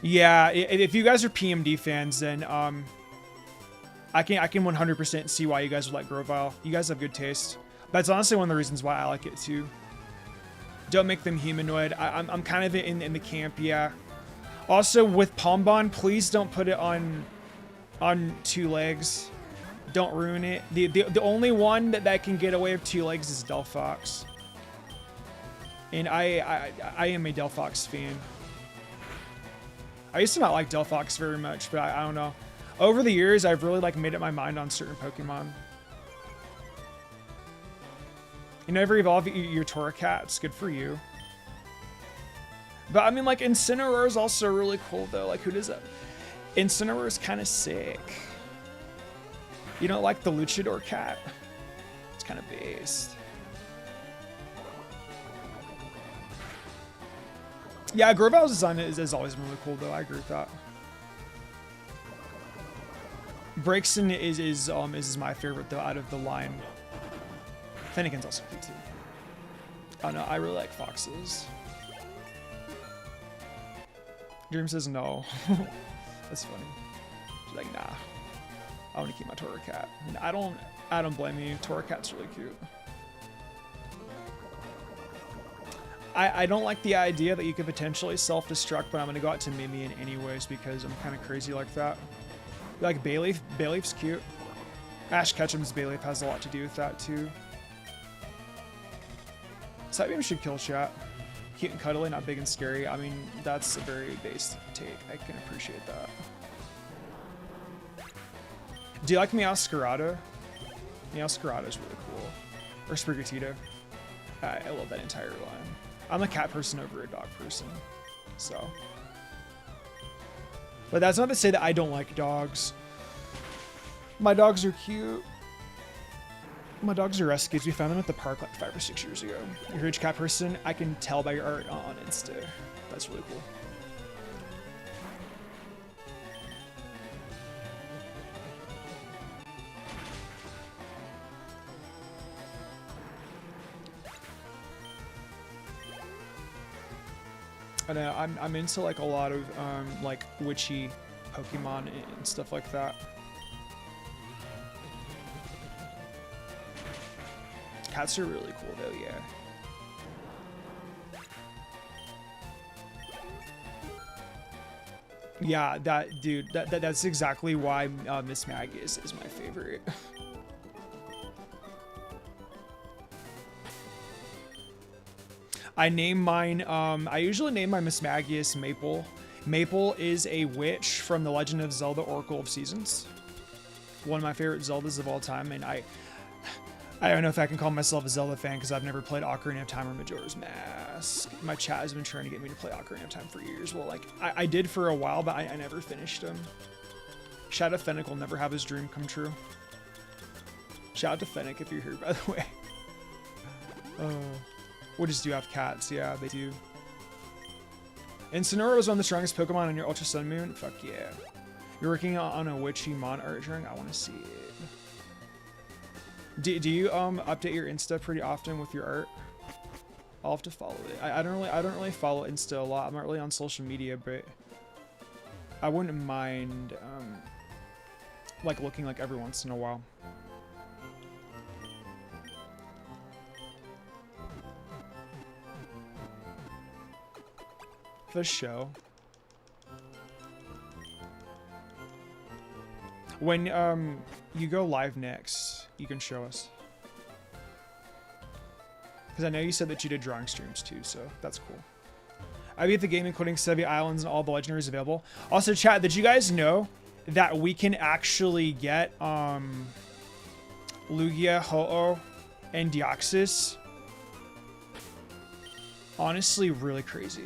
Speaker 1: Yeah, if you guys are PMD fans, then I can 100% see why you guys would like Grovile. You guys have good taste. That's honestly one of the reasons why I like it too. Don't make them humanoid. I'm kind of in the camp, yeah. Also, with Pombon, please don't put it on 2 legs. Don't ruin it. The only one that can get away with 2 legs is Delphox. And I am a Delphox fan. I used to not like Delphox very much, but I don't know. Over the years, I've really like made up my mind on certain Pokemon. You never evolve your Torracats. Good for you. But I mean, like, Incineroar is also really cool, though. Like, who does that? Incineroar is kind of sick. You don't like the Luchador cat? It's kind of based. Yeah, Grovile's design is always been really cool, though. I agree with that. Braixen is my favorite, though, out of the line. Finnegan's also cute too. Oh no, I really like foxes. Dream says no. That's funny. She's like, nah. I want to keep my Torracat. And I don't blame you. Torracat's really cute. I don't like the idea that you could potentially self-destruct, but I'm gonna go out to Mimian anyways because I'm kind of crazy like that. Like Bayleaf. Bayleaf's cute. Ash Ketchum's Bayleaf has a lot to do with that too. Psybeam should kill chat. Cute and cuddly, not big and scary. I mean, that's a very base take. I can appreciate that. Do you like Meowscarada? Meowscarada is really cool. Or Sprigatito. I love that entire line. I'm a cat person over a dog person. So. But that's not to say that I don't like dogs. My dogs are cute. My dogs are rescues. We found them at the park like 5 or 6 years ago. You're a huge cat person. I can tell by your art on Insta. That's really cool. I know, I'm into like a lot of like witchy Pokemon and stuff like that. Cats are really cool though, yeah. Yeah, that dude, that's exactly why Miss Maggie is my favorite. I name mine, I usually name my Miss Magius Maple. Maple is a witch from The Legend of Zelda Oracle of Seasons. One of my favorite Zeldas of all time, and I don't know if I can call myself a Zelda fan because I've never played Ocarina of Time or Majora's Mask. My chat has been trying to get me to play Ocarina of Time for years. Well, like, I did for a while, but I never finished them. Shout out to Fennec will never have his dream come true. Shout out to Fennec if you're here, by the way. Witches do have cats, yeah, they do. And Sonora was one of the strongest Pokemon on your Ultra Sun Moon? Fuck yeah. You're working on a witchy Mon art drawing? I want to see it. Do you update your Insta pretty often with your art? I'll have to follow it. I don't really follow Insta a lot. I'm not really on social media, but I wouldn't mind like looking like every once in a while. The show. When you go live next, you can show us. Because I know you said that you did drawing streams too, so that's cool. I beat the game including Sevia Islands and all the legendaries available. Also, chat, did you guys know that we can actually get Lugia, Ho-Oh, and Deoxys? Honestly, really crazy.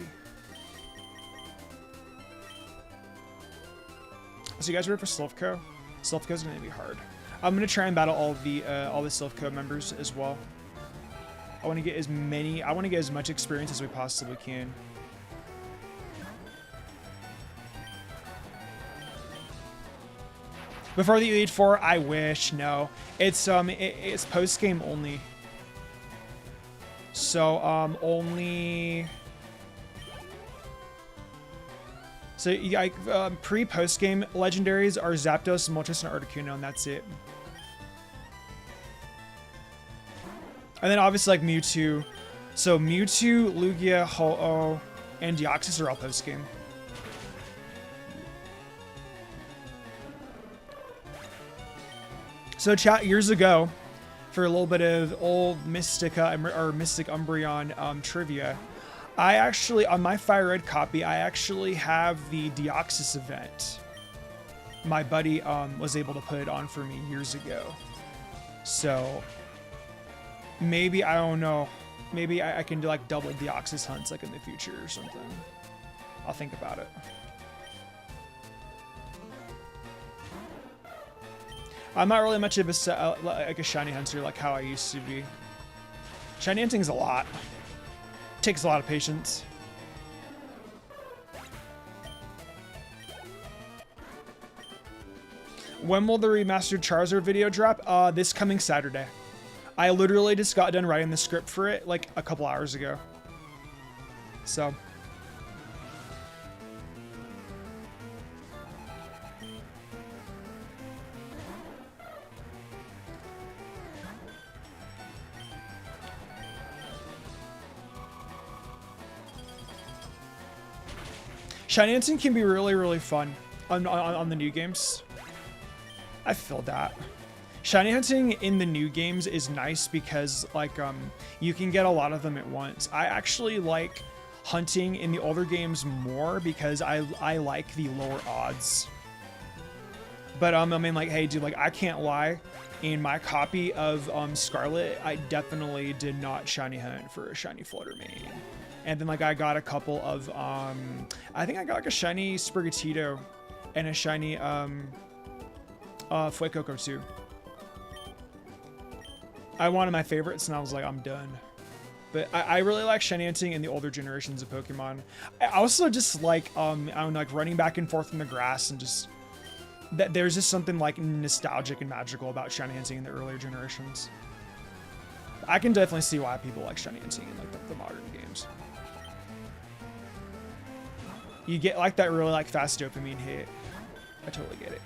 Speaker 1: So you guys ready for Silphco? Silphco's gonna be hard. I'm gonna try and battle all the Silphco members as well. I want to get as much experience as we possibly can. Before the Elite Four, I wish. No, it's post game only. So only. So pre-post game legendaries are Zapdos, Moltres, and Articuno, and that's it. And then obviously like Mewtwo. So Mewtwo, Lugia, Ho-Oh, and Deoxys are all post game. So chat, years ago, for a little bit of old Mystica or Mystic Umbreon trivia, I actually, on my Fire Red copy, I actually have the Deoxys event. My buddy was able to put it on for me years ago. So maybe, I don't know, maybe I can do like double Deoxys hunts like in the future or something. I'll think about it. I'm not really much of a shiny hunter like how I used to be. Shiny hunting's a lot. Takes a lot of patience. When will the remastered Charizard video drop? This coming Saturday. I literally just got done writing the script for it like a couple hours ago. So. Shiny hunting can be really, really fun on the new games. I feel that. Shiny hunting in the new games is nice because like you can get a lot of them at once. I actually like hunting in the older games more because I like the lower odds. But I mean, like, hey dude, like I can't lie, in my copy of Scarlet, I definitely did not shiny hunt for a shiny Flutter Mane. And then like I got a couple of I think I got like a shiny Sprigatito and a shiny Fuecoco too. I wanted my favorites and I was like, I'm done. But I really like shiny hunting in the older generations of Pokemon. I also just like I'm like running back and forth in the grass and just there's just something like nostalgic and magical about shiny hunting in the earlier generations. I can definitely see why people like shiny hunting in like the modern games. You get like that really like fast dopamine hit. I totally get it.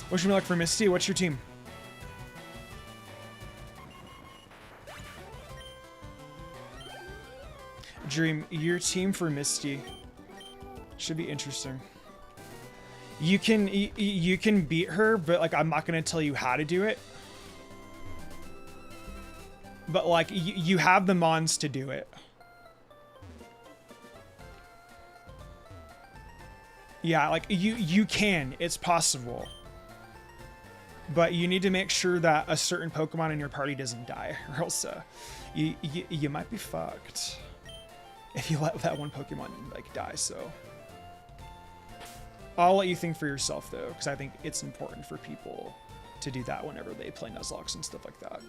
Speaker 1: Wish me luck for Misty. What's your team? Dream, your team for Misty should be interesting. You can beat her, but like I'm not gonna tell you how to do it. But like you have the mons to do it. Yeah, like you can. It's possible. But you need to make sure that a certain Pokemon in your party doesn't die, or else you might be fucked if you let that one Pokemon like die. So I'll let you think for yourself though, because I think it's important for people to do that whenever they play Nuzlocke and stuff like that.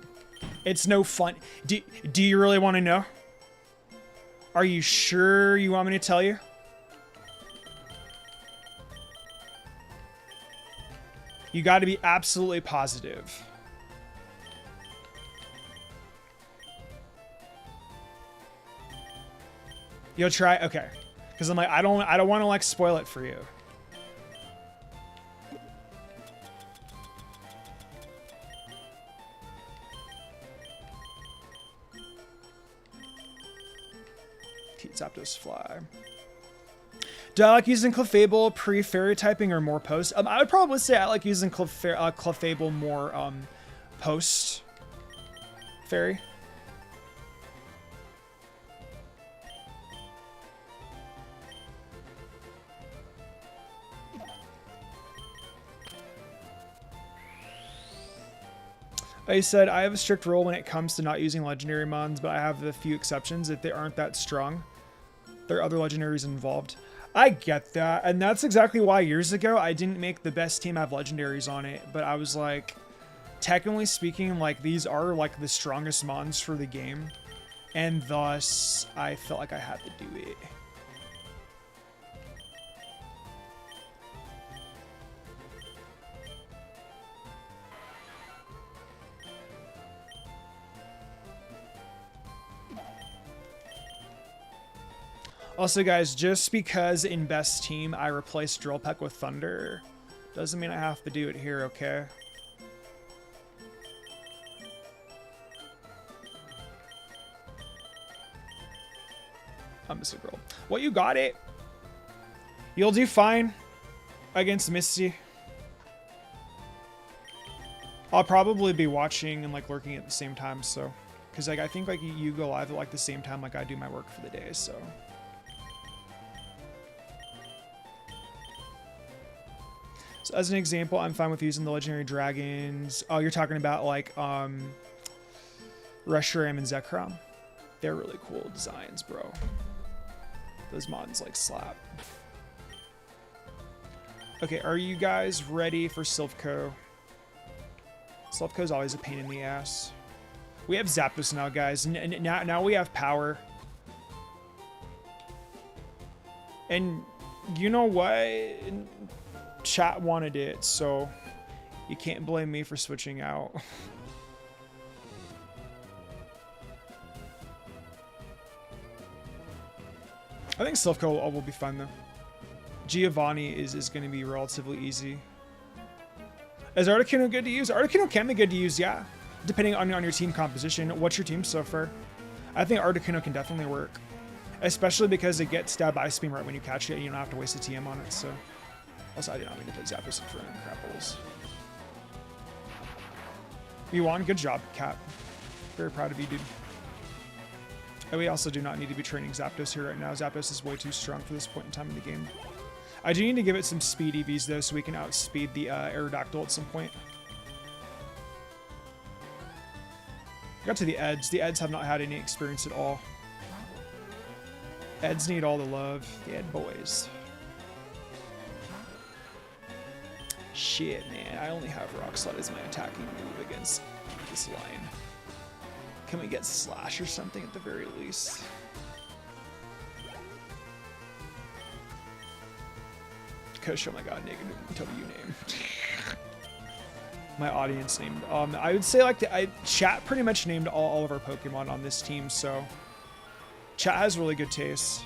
Speaker 1: It's no fun. Do you really want to know? Are you sure you want me to tell you? You got to be absolutely positive. You'll try? Okay. Because I'm like, I don't want to like spoil it for you. Zapdos fly. Do I like using Clefable pre-fairy typing or more post? I would probably say I like using Clefable more post fairy. I said I have a strict rule when it comes to not using legendary mons, but I have a few exceptions if they aren't that strong. There are other legendaries involved. I get that, and that's exactly why years ago I didn't make the best team have legendaries on it, but I was like, technically speaking, like these are like the strongest mons for the game, and thus I felt like I had to do it. Also, guys, just because in best team I replaced Drill Peck with Thunder doesn't mean I have to do it here, okay? I'm Mr. Girl. Well, you got it. You'll do fine against Misty. I'll probably be watching and like lurking at the same time, so because like I think like you go live at like the same time like I do my work for the day, so. So as an example, I'm fine with using the legendary dragons. Oh, you're talking about like Reshiram and Zekrom. They're really cool designs, bro. Those mods like slap. Okay, are you guys ready for Silphco? Silphco's always a pain in the ass. We have Zapdos now, guys. Now we have power. And you know what? Chat wanted it, so you can't blame me for switching out. I think Silphco will be fun though. Giovanni is going to be relatively easy. Is Articuno good to use? Articuno can be good to use, yeah. depending on your team composition. What's your team so far? I think Articuno can definitely work, especially because it gets stabbed by Ice Beam right when you catch it, and you don't have to waste a TM on it. So, also I did not mean to put Zapdos in front of Crapples. You won. Good job, Cap. Very proud of you, dude. And we also do not need to be training Zapdos here right now. Zapdos is way too strong for this point in time in the game. I do need to give it some speed EVs though, so we can outspeed the Aerodactyl at some point. Got to the Eds. The Eds have not had any experience at all. Eds need all the love. The Ed boys. Shit, man. I only have Rock Slide as my attacking move against this line. Can we get Slash or something at the very least? Kush, oh my god, negative W name. My audience named. I would say like chat pretty much named all of our Pokemon on this team, so chat has really good taste.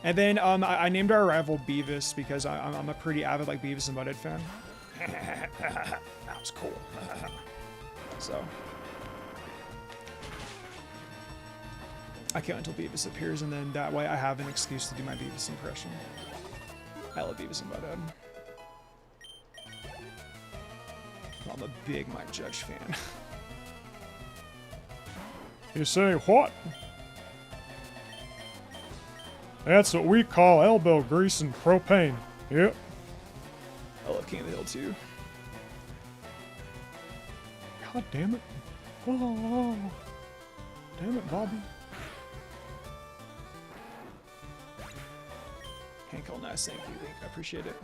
Speaker 1: And then I named our rival Beavis because I'm a pretty avid like Beavis and Butthead fan. That was cool. So I can't wait until Beavis appears, and then that way I have an excuse to do my Beavis impression. I love Beavis and Butthead. I'm a big Mike Judge fan. You say what? That's what we call elbow grease and propane. Yep. I love King of the Hill too. God damn it. Oh, damn it, Bobby. Hank, nice. Thank you, Link. I appreciate it.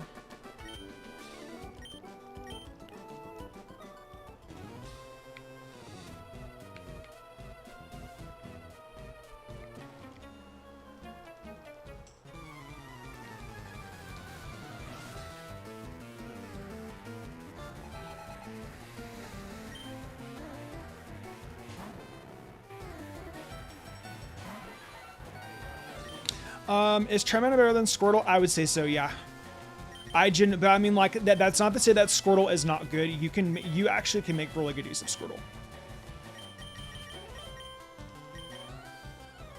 Speaker 1: Is Charmander better than Squirtle? I would say so, yeah. But I mean, like, that's not to say that Squirtle is not good. You actually can make really good use of Squirtle.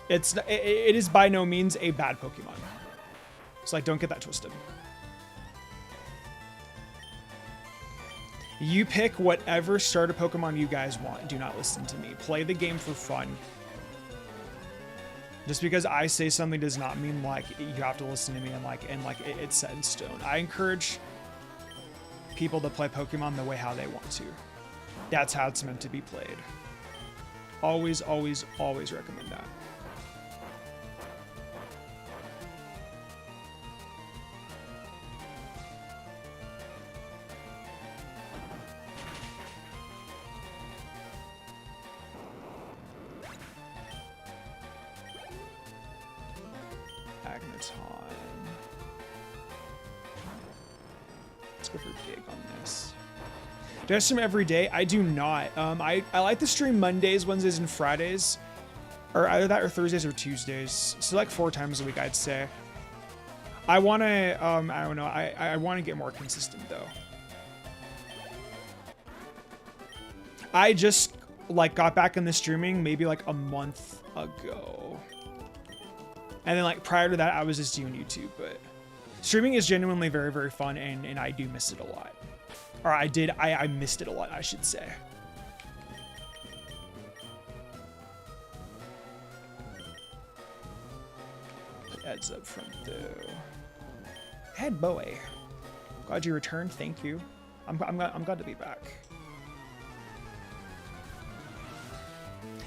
Speaker 1: It is by no means a bad Pokemon. So, like, don't get that twisted. You pick whatever starter Pokemon you guys want. Do not listen to me. Play the game for fun. Just because I say something does not mean like you have to listen to me and it's set in stone. I encourage people to play Pokemon the way how they want to. That's how it's meant to be played. Always, always, always recommend that. Do I stream every day? I do not. I like to stream Mondays, Wednesdays, and Fridays. Or either that or Thursdays or Tuesdays. So like 4 times a week, I'd say. I want to, I don't know. I want to get more consistent, though. I just, like, got back in the streaming maybe, like, a month ago. And then, like, prior to that, I was just doing YouTube. But streaming is genuinely very, very fun, and I do miss it a lot. Or I missed it a lot, I should say. Heads up front, though. Head boy. Glad you returned, thank you. I'm glad to be back.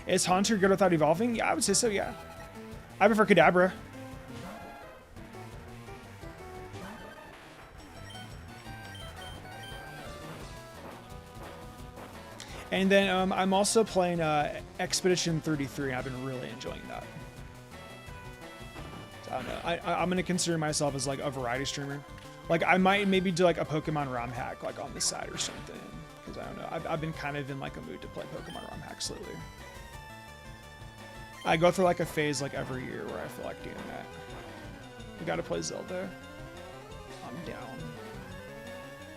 Speaker 1: Is Haunter good without evolving? Yeah, I would say so, yeah. I prefer Kadabra. And then I'm also playing Expedition 33. I've been really enjoying that. So, I don't know. I'm going to consider myself as like a variety streamer. Like I might maybe do like a Pokemon ROM hack like on the side or something. Because I don't know. I've been kind of in like a mood to play Pokemon ROM hacks lately. I go through like a phase like every year where I feel like doing that. We got to play Zelda. I'm down.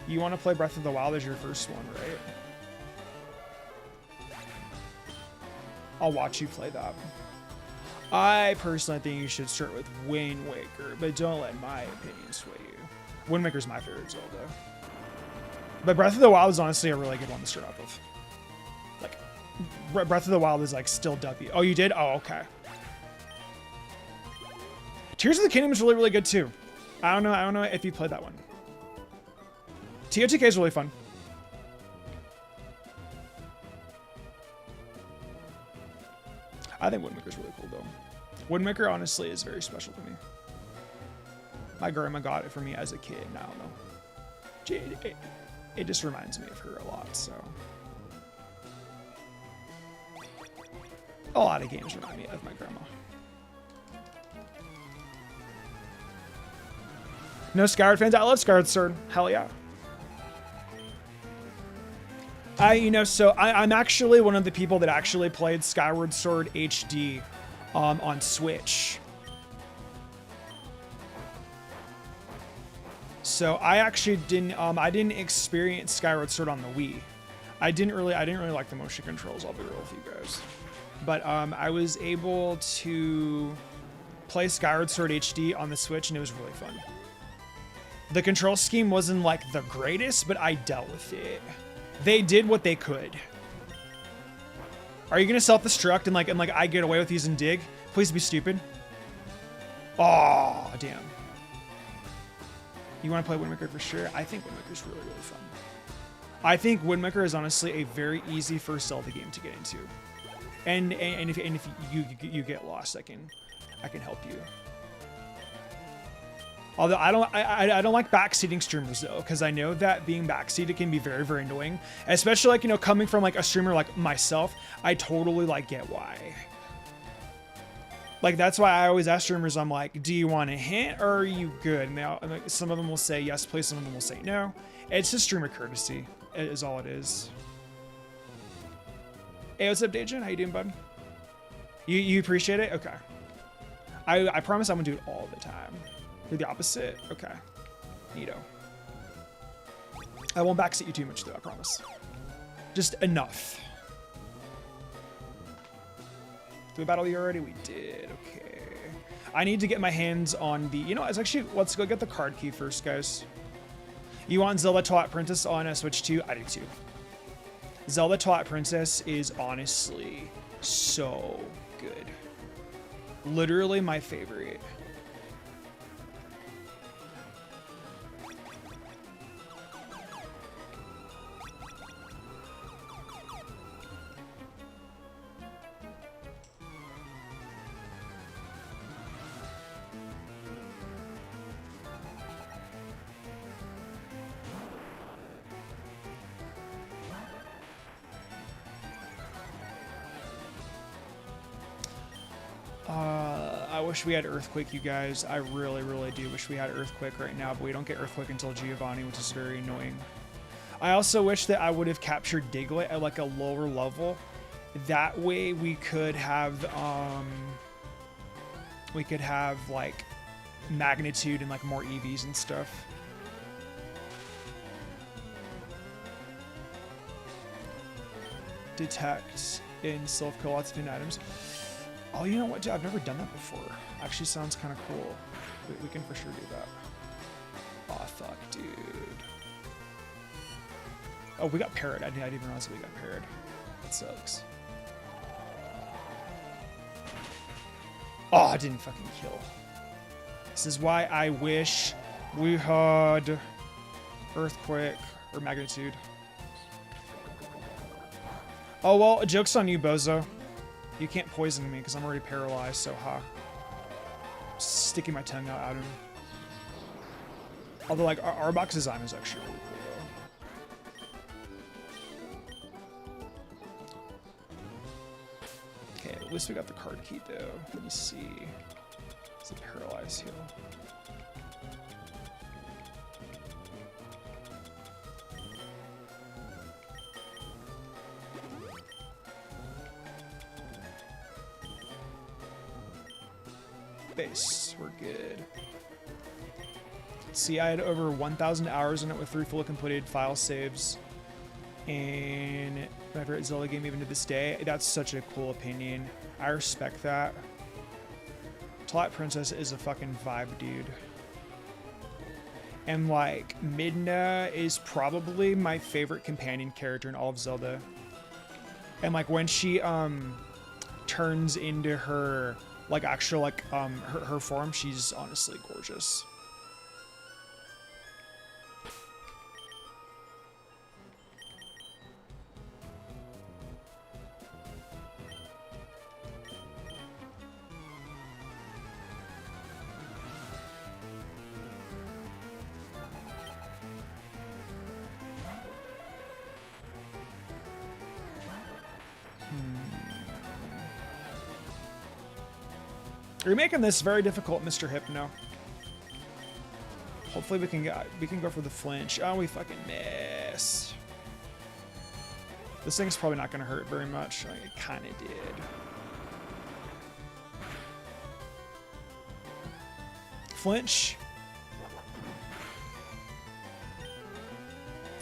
Speaker 1: You want to play Breath of the Wild as your first one, right? I'll watch you play that. I personally think you should start with Wind Waker, but don't let my opinion sway you. Wind Waker's my favorite Zelda. But Breath of the Wild is honestly a really good one to start off with. Like, Breath of the Wild is like still W. Oh, you did? Oh, okay. Tears of the Kingdom is really, really good too. I don't know if you played that one. TOTK is really fun. I think Wind Waker's really cool though. Wind Waker honestly is very special to me. My grandma got it for me as a kid, and I don't know. It just reminds me of her a lot, so. A lot of games remind me of my grandma. No Skyward fans? I love Skyward Sword. Hell yeah. I'm actually one of the people that actually played Skyward Sword HD on Switch. So I actually didn't experience Skyward Sword on the Wii. I didn't really like the motion controls, I'll be real with you guys. But I was able to play Skyward Sword HD on the Switch, and it was really fun. The control scheme wasn't like the greatest, but I dealt with it. They did what they could. Are you gonna self-destruct and like I get away with using dig? Please be stupid. Oh damn. You want to play Wind Waker for sure? I think Wind Waker's really, really fun. I think Wind Waker is honestly a very easy first Zelda game to get into. And if you get lost, I can help you. Although I don't like backseating streamers though, because I know that being backseated can be very, very annoying. Especially like, you know, coming from like a streamer like myself, I totally like get why. Like that's why I always ask streamers, I'm like, do you want a hint or are you good? And like, some of them will say yes, please. Some of them will say no. It's just streamer courtesy is all it is. Hey, what's up, Dajan? How you doing, bud? You appreciate it? Okay. I promise I'm gonna do it all the time. Do the opposite? Okay. Neato. I won't backseat you too much though, I promise. Just enough. Did we battle you already? We did, okay. I need to get my hands on the, you know, let's go get the card key first, guys. You want Zelda Twilight Princess on Switch 2? I do too. Zelda Twilight Princess is honestly so good. Literally my favorite. I wish we had Earthquake, you guys. I really, really do wish we had Earthquake right now, but we don't get Earthquake until Giovanni, which is very annoying. I also wish that I would have captured Diglett at like a lower level. That way we could have like magnitude and like more EVs and stuff. Detect and self-kill lots of hidden items. Oh, you know what, dude? I've never done that before. Actually sounds kind of cool. We can for sure do that. Oh, fuck, dude. Oh, we got parried. I didn't even realize we got parried. That sucks. Oh, I didn't fucking kill. This is why I wish we had Earthquake or Magnitude. Oh, well, joke's on you, bozo. You can't poison me because I'm already paralyzed, so ha. Sticking my tongue out at him. Although, like, Arbok's design is actually really cool, though. Okay, at least we got the card key, though. Let me see. It's a paralyzed heal. Base, we're good. See, I had over 1,000 hours in it with 3 fully completed file saves. And my favorite Zelda game even to this day. That's such a cool opinion. I respect that. Twilight Princess is a fucking vibe, dude. And like, Midna is probably my favorite companion character in all of Zelda. And like when she turns into her like actual like her form, she's honestly gorgeous. You're making this very difficult, Mr. Hypno. Hopefully we can go for the flinch. Oh, we fucking missed. This thing's probably not gonna hurt very much. Like, it kind of did. Flinch.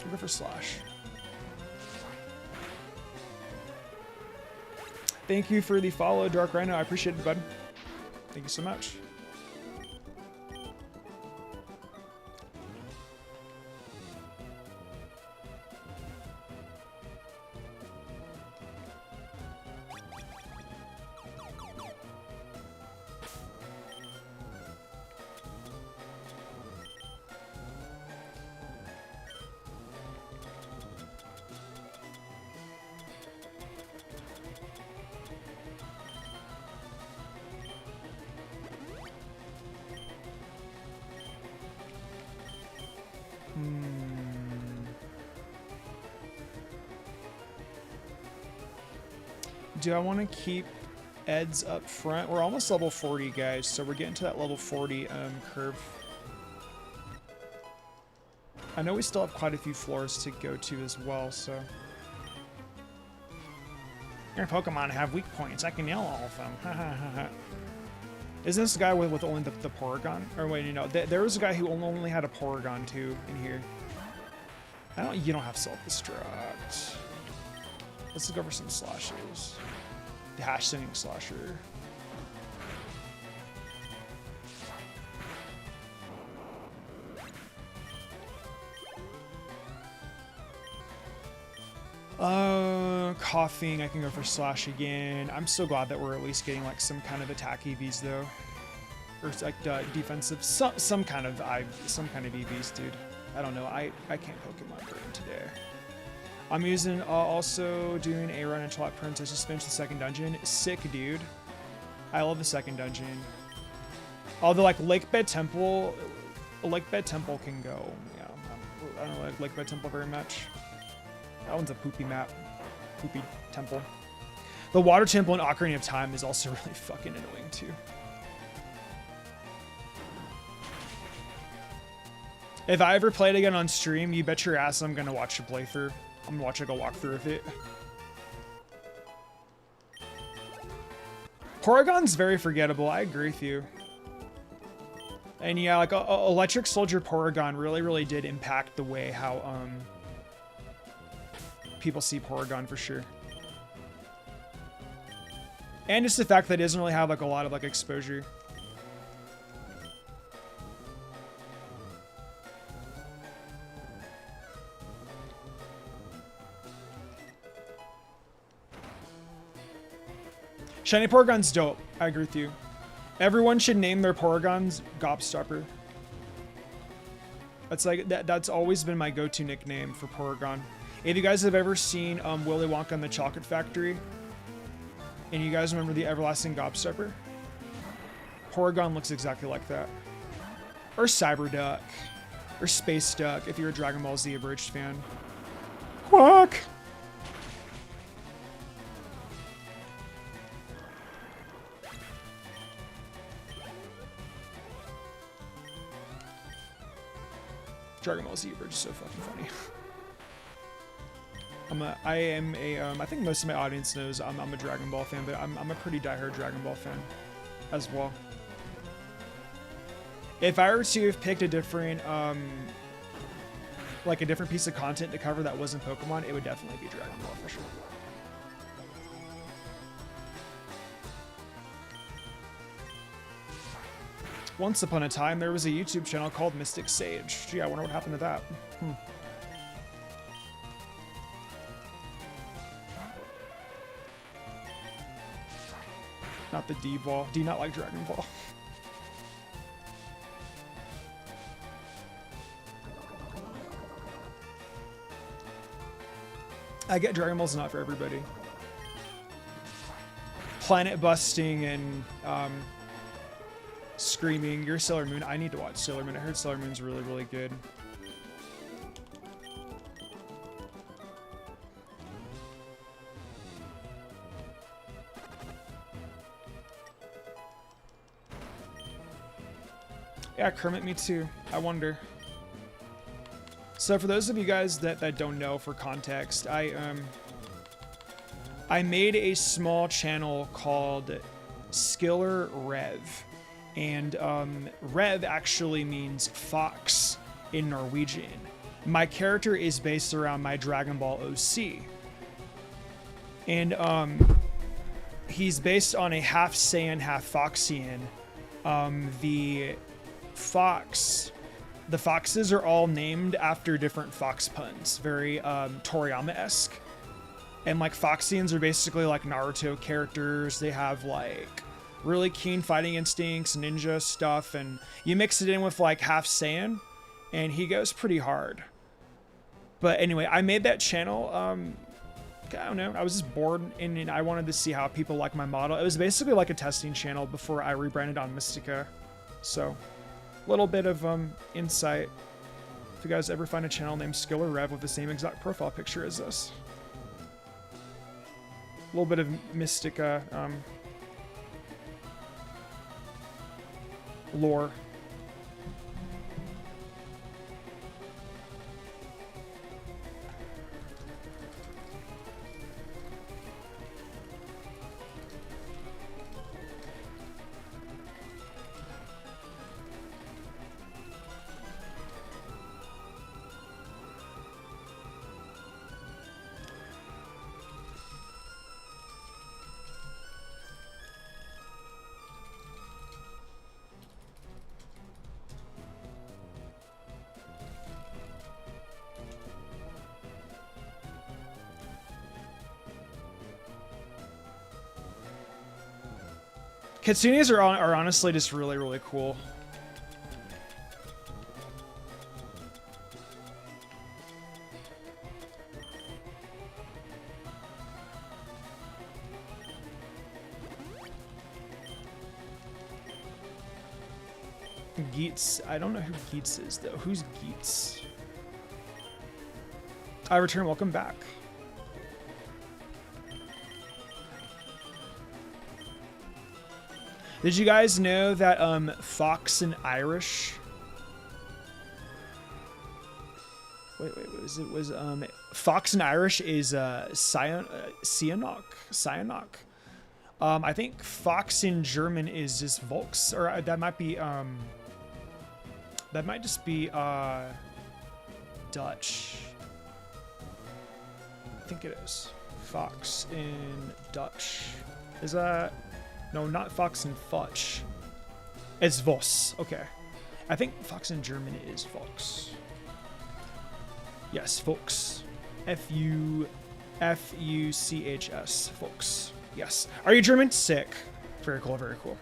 Speaker 1: We'll go for slash. Thank you for the follow, Dark Rhino. I appreciate it, bud. Thank you so much. Do I want to keep Eds up front? We're almost level 40, guys, so we're getting to that level 40 curve. I know we still have quite a few floors to go to as well, so... Your Pokemon have weak points. I can nail all of them. Ha ha ha ha. Isn't this the guy with only the Porygon? Or wait, you know, there was a guy who only had a Porygon too in here. You don't have self-destruct. Let's go for some slashes. The hash singing slasher. Coughing, I can go for slash again. I'm so glad that we're at least getting like some kind of attack EVs though. Or like defensive, some kind of EVs, dude. I don't know, I can't Pokemon brain today. I'm using, also doing a run in Twilight Princess. Just finished the second dungeon. Sick, dude. I love the second dungeon. Although, like, Lakebed Temple can go. Yeah, I don't like Lakebed Temple very much. That one's a poopy map. Poopy temple. The Water Temple in Ocarina of Time is also really fucking annoying, too. If I ever play it again on stream, you bet your ass I'm gonna watch a playthrough. I'm gonna watch like a walkthrough of it. Porygon's very forgettable. I agree with you. And yeah, like Electric Soldier Porygon really did impact the way how people see Porygon for sure. And just the fact that it doesn't really have like a lot of like exposure. Shiny Porygon's dope. I agree with you. Everyone should name their Porygons Gobstopper. That's like that's always been my go-to nickname for Porygon. If you guys have ever seen Willy Wonka and the Chocolate Factory, and you guys remember the everlasting Gobstopper, Porygon looks exactly like that. Or Cyberduck, or Space Duck if you're a Dragon Ball Z abridged fan. Quack. Dragon Ball Z Bridge is so fucking funny. I think most of my audience knows I'm a Dragon Ball fan, but I'm a pretty diehard Dragon Ball fan as well. If I were to have picked a different, like a different piece of content to cover that wasn't Pokemon, it would definitely be Dragon Ball for sure. Once upon a time, there was a YouTube channel called Mystic Sage. Gee, I wonder what happened to that. Not the D-Ball. Do you not like Dragon Ball? I get Dragon Ball's not for everybody. Planet busting and screaming. You're Sailor Moon. I need to watch Sailor Moon. I heard Sailor Moon's really, really good. Yeah, Kermit, me too. I wonder. So for those of you guys that don't know, for context, I made a small channel called Skiller Rev. And Rev actually means fox in Norwegian. My character is based around my Dragon Ball OC. And he's based on a half Saiyan, half Foxian. The foxes are all named after different fox puns, very Toriyama-esque. And like Foxians are basically like Naruto characters. They have like really keen fighting instincts, ninja stuff, and you mix it in with like half Saiyan, and he goes pretty hard. But anyway, I made that channel. I don't know. I was just bored, and I wanted to see how people like my model. It was basically like a testing channel before I rebranded on Mystica. So, a little bit of insight. If you guys ever find a channel named Skiller Rev with the same exact profile picture as this. A little bit of Mystica lore. Kitsunes are honestly just really, really cool. Geets. I don't know who Geets is, though. Who's Geets? I return. Welcome back. Did you guys know that Fox in Irish? Wait, was Fox in Irish is Sionok. I think Fox in German is just Volks, or that might be that might just be Dutch. I think it is. Fox in Dutch. Is that? No, not Fox and Futch. It's Voss. Okay. I think Fox in German is Fox. Yes, Fox. F-U-C-H-S. Fox. Yes. Are you German? Sick. Very cool, very cool.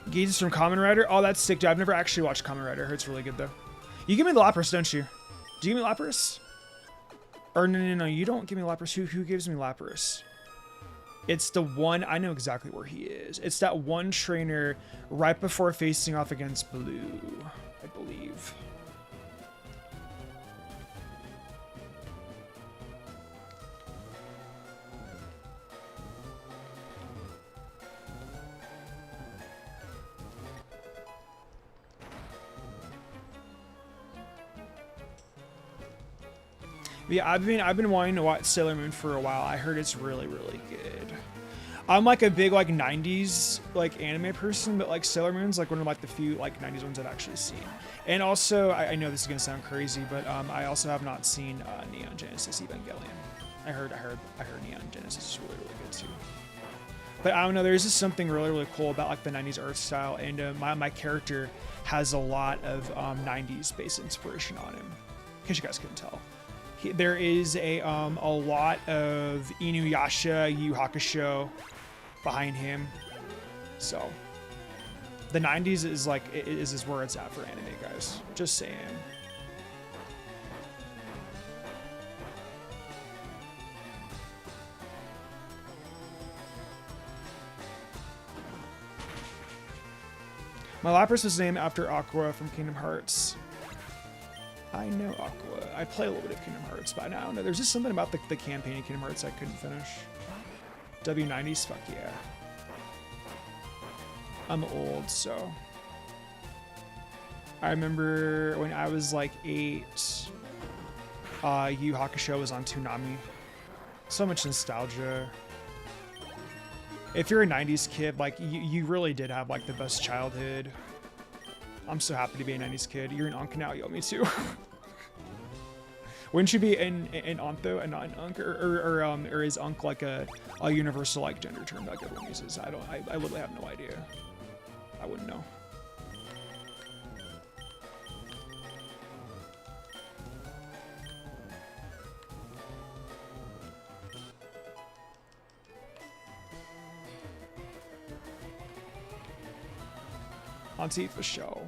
Speaker 1: Geese from Kamen Rider. Oh, that's sick, dude. I've never actually watched Kamen Rider. I heard it's really good, though. You give me the Lapras, don't you? Do you give me Lapras? Or no, you don't give me Lapras. Who gives me Lapras? It's the one... I know exactly where he is. It's that one trainer right before facing off against Blue, I believe. Yeah, I've been wanting to watch Sailor Moon for a while. I heard it's really, really good. I'm like a big like 90s like anime person, but like Sailor Moon's like one of like the few like 90s ones I've actually seen. And also, I know this is gonna sound crazy, but I also have not seen Neon Genesis Evangelion. I heard Neon Genesis is really, really good too. But I don't know, there's just something really, really cool about like the 90s art style, and my character has a lot of 90s based inspiration on him. In case you guys couldn't tell. There is a lot of Inuyasha, Yu Hakusho behind him. So the 90s is like is where it's at for anime, guys. Just saying. My Lapras was named after Aqua from Kingdom Hearts. I know Aqua. I play a little bit of Kingdom Hearts, but I don't know. There's just something about the campaign in Kingdom Hearts I couldn't finish. W90s? Fuck yeah. I'm old, so. I remember when I was like 8, Yu Hakusho was on Toonami. So much nostalgia. If you're a 90s kid, like, you really did have like the best childhood. I'm so happy to be a 90s kid. You're an Unk now, yo, me too. Wouldn't you be an Aunt though, and not an Unk, or is Unk like a universal like gender term that everyone uses? I literally have no idea. I wouldn't know. Auntie for show.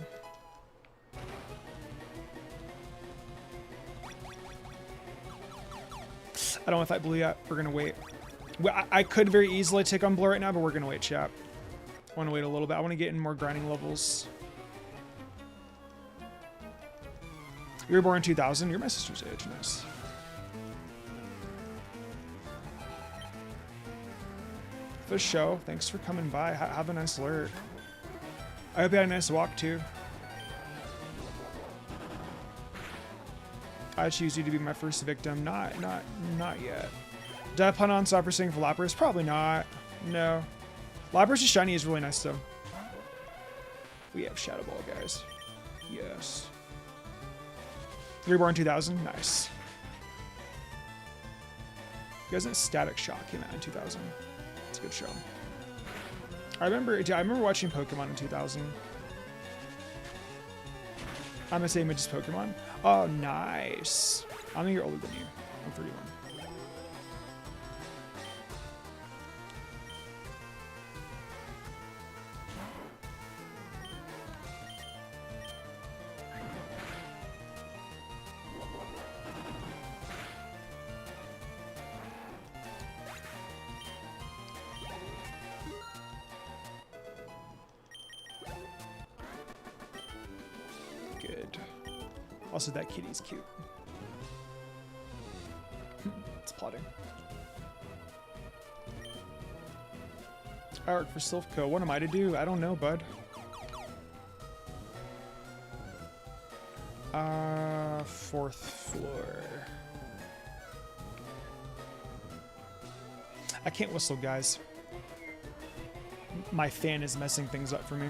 Speaker 1: I don't know if I blue yet. We're gonna wait. I could very easily take on blue right now, but we're gonna wait, chat. I want to wait a little bit. I want to get in more grinding levels. You were born in 2000. You're my sister's age. Nice. For show. Thanks for coming by. Have a nice lurk. I hope you had a nice walk too. I choose you to be my first victim. Not yet. Did I plan on Stopper Singing for Lapras? Probably not. No. Lapras' shiny is really nice though. We have Shadow Ball, guys. Yes. You were born in 2000? Nice. You guys, Static Shock came out in 2000. It's a good show. I remember watching Pokemon in 2000. I'm the same age as Pokemon. Oh, nice. I'm a year older than you. I'm 31. Also, that kitty's cute. It's plotting. Arc for Silphco. What am I to do? I don't know, bud. Fourth floor. I can't whistle, guys. My fan is messing things up for me.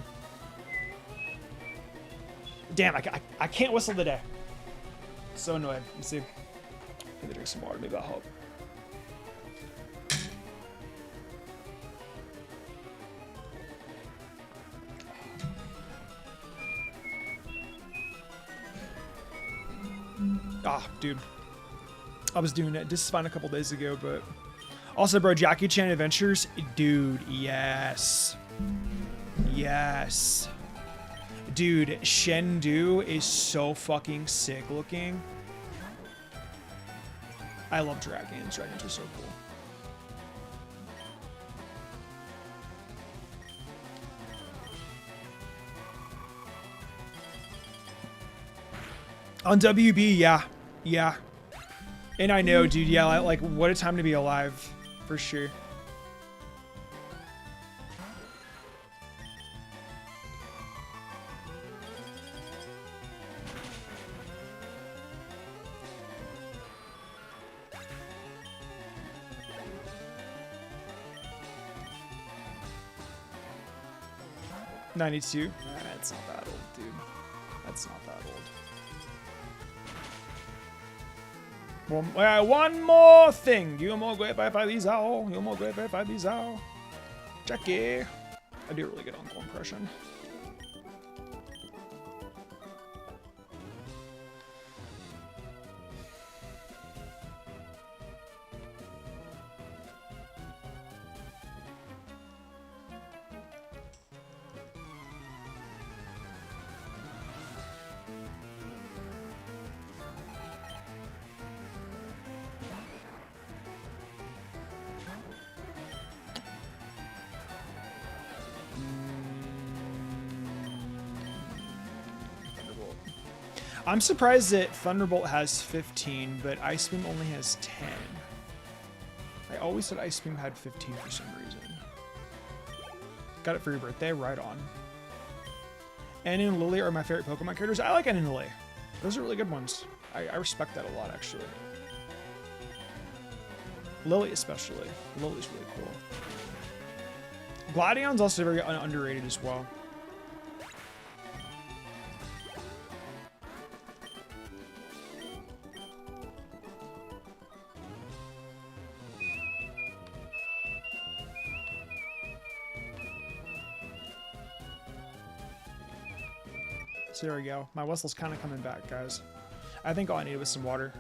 Speaker 1: Damn, I can't whistle today. So annoyed. Let's see. Let me drink some water. Maybe that'll help. Ah, dude. I was doing it just fine a couple days ago, but also, bro, Jackie Chan Adventures, dude. Yes. Yes. Dude, Shendu is so fucking sick looking. I love dragons. Dragons are so cool. On WB, yeah. Yeah. And I know, dude, yeah, like, what a time to be alive. For sure. 92. That's not that old, dude. That's not that old. One more thing. You more great by these out. You more great by these out. Jackie. I do a really good uncle impression. I'm surprised that Thunderbolt has 15, but Ice Beam only has 10. I always said Ice Beam had 15 for some reason. Got it for your birthday? Right on. Annie and Lily are my favorite Pokemon characters. I like Annie and Lily. Those are really good ones. I respect that a lot, actually. Lily especially. Lily's really cool. Gladiion's also very underrated as well. So there we go. My whistle's kind of coming back, guys. I think all I needed was some water.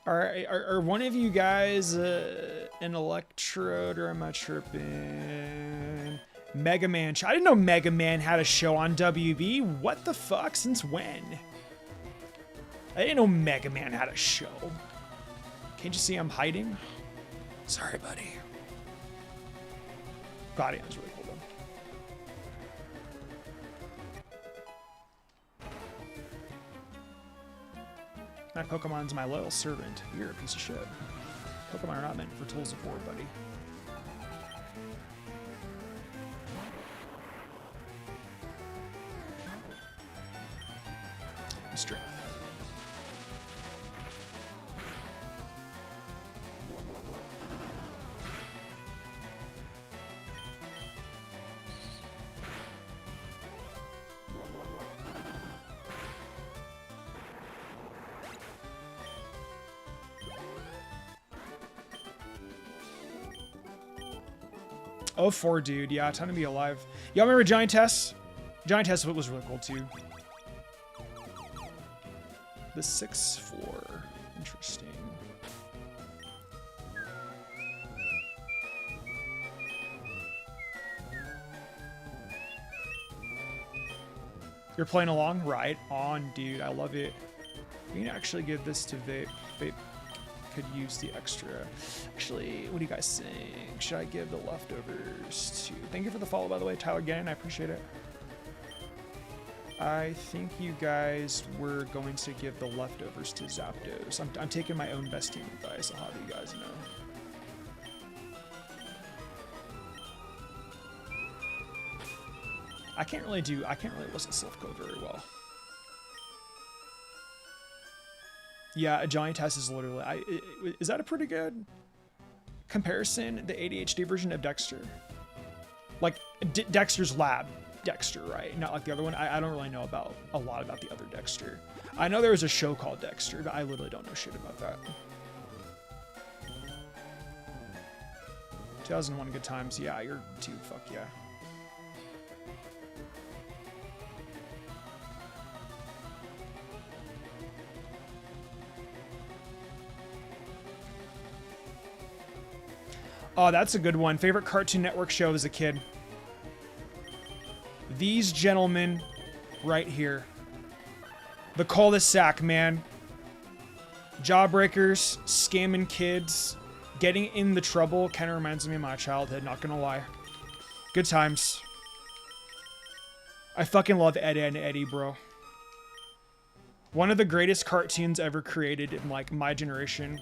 Speaker 1: Are one of you guys an Electrode, or am I tripping? Mega Man. I didn't know Mega Man had a show on WB. What the fuck? Since when? I didn't know Mega Man had a show. Can't you see I'm hiding? Sorry, buddy. Gladiion's really cool, though. My Pokemon's my loyal servant. You're a piece of shit. Pokemon are not meant for tools of war, buddy. Strength. Oh, 4, dude. Yeah, time to be alive. Y'all remember Giant Test? Giant Test was really cool, too. The 6-4. Interesting. You're playing along? Right on, dude. I love it. You can actually give this to Vape. Vape could use the extra. Actually, what do you guys think? Should I give the leftovers to... Thank you for the follow, by the way, Tyler Gannon. I appreciate it. I think you guys were going to give the leftovers to Zapdos. I'm taking my own best team advice. I'll have you guys know. I can't really whistle Silphco very well. Yeah, a Giant Test is literally... is that a pretty good comparison? The ADHD version of Dexter? Like, Dexter's Lab Dexter, right? Not like the other one. I don't really know about a lot about the other Dexter. I know there was a show called Dexter, but I literally don't know shit about that. 2001 Good Times. Yeah, you're too. Fuck yeah. Oh, that's a good one. Favorite Cartoon Network show as a kid? These gentlemen right here. The cul-de-sac, man. Jawbreakers, scamming kids, getting in the trouble. Kind of reminds me of my childhood, not gonna lie. Good times. I fucking love Ed, Edd and Eddy, bro. One of the greatest cartoons ever created in, like, my generation.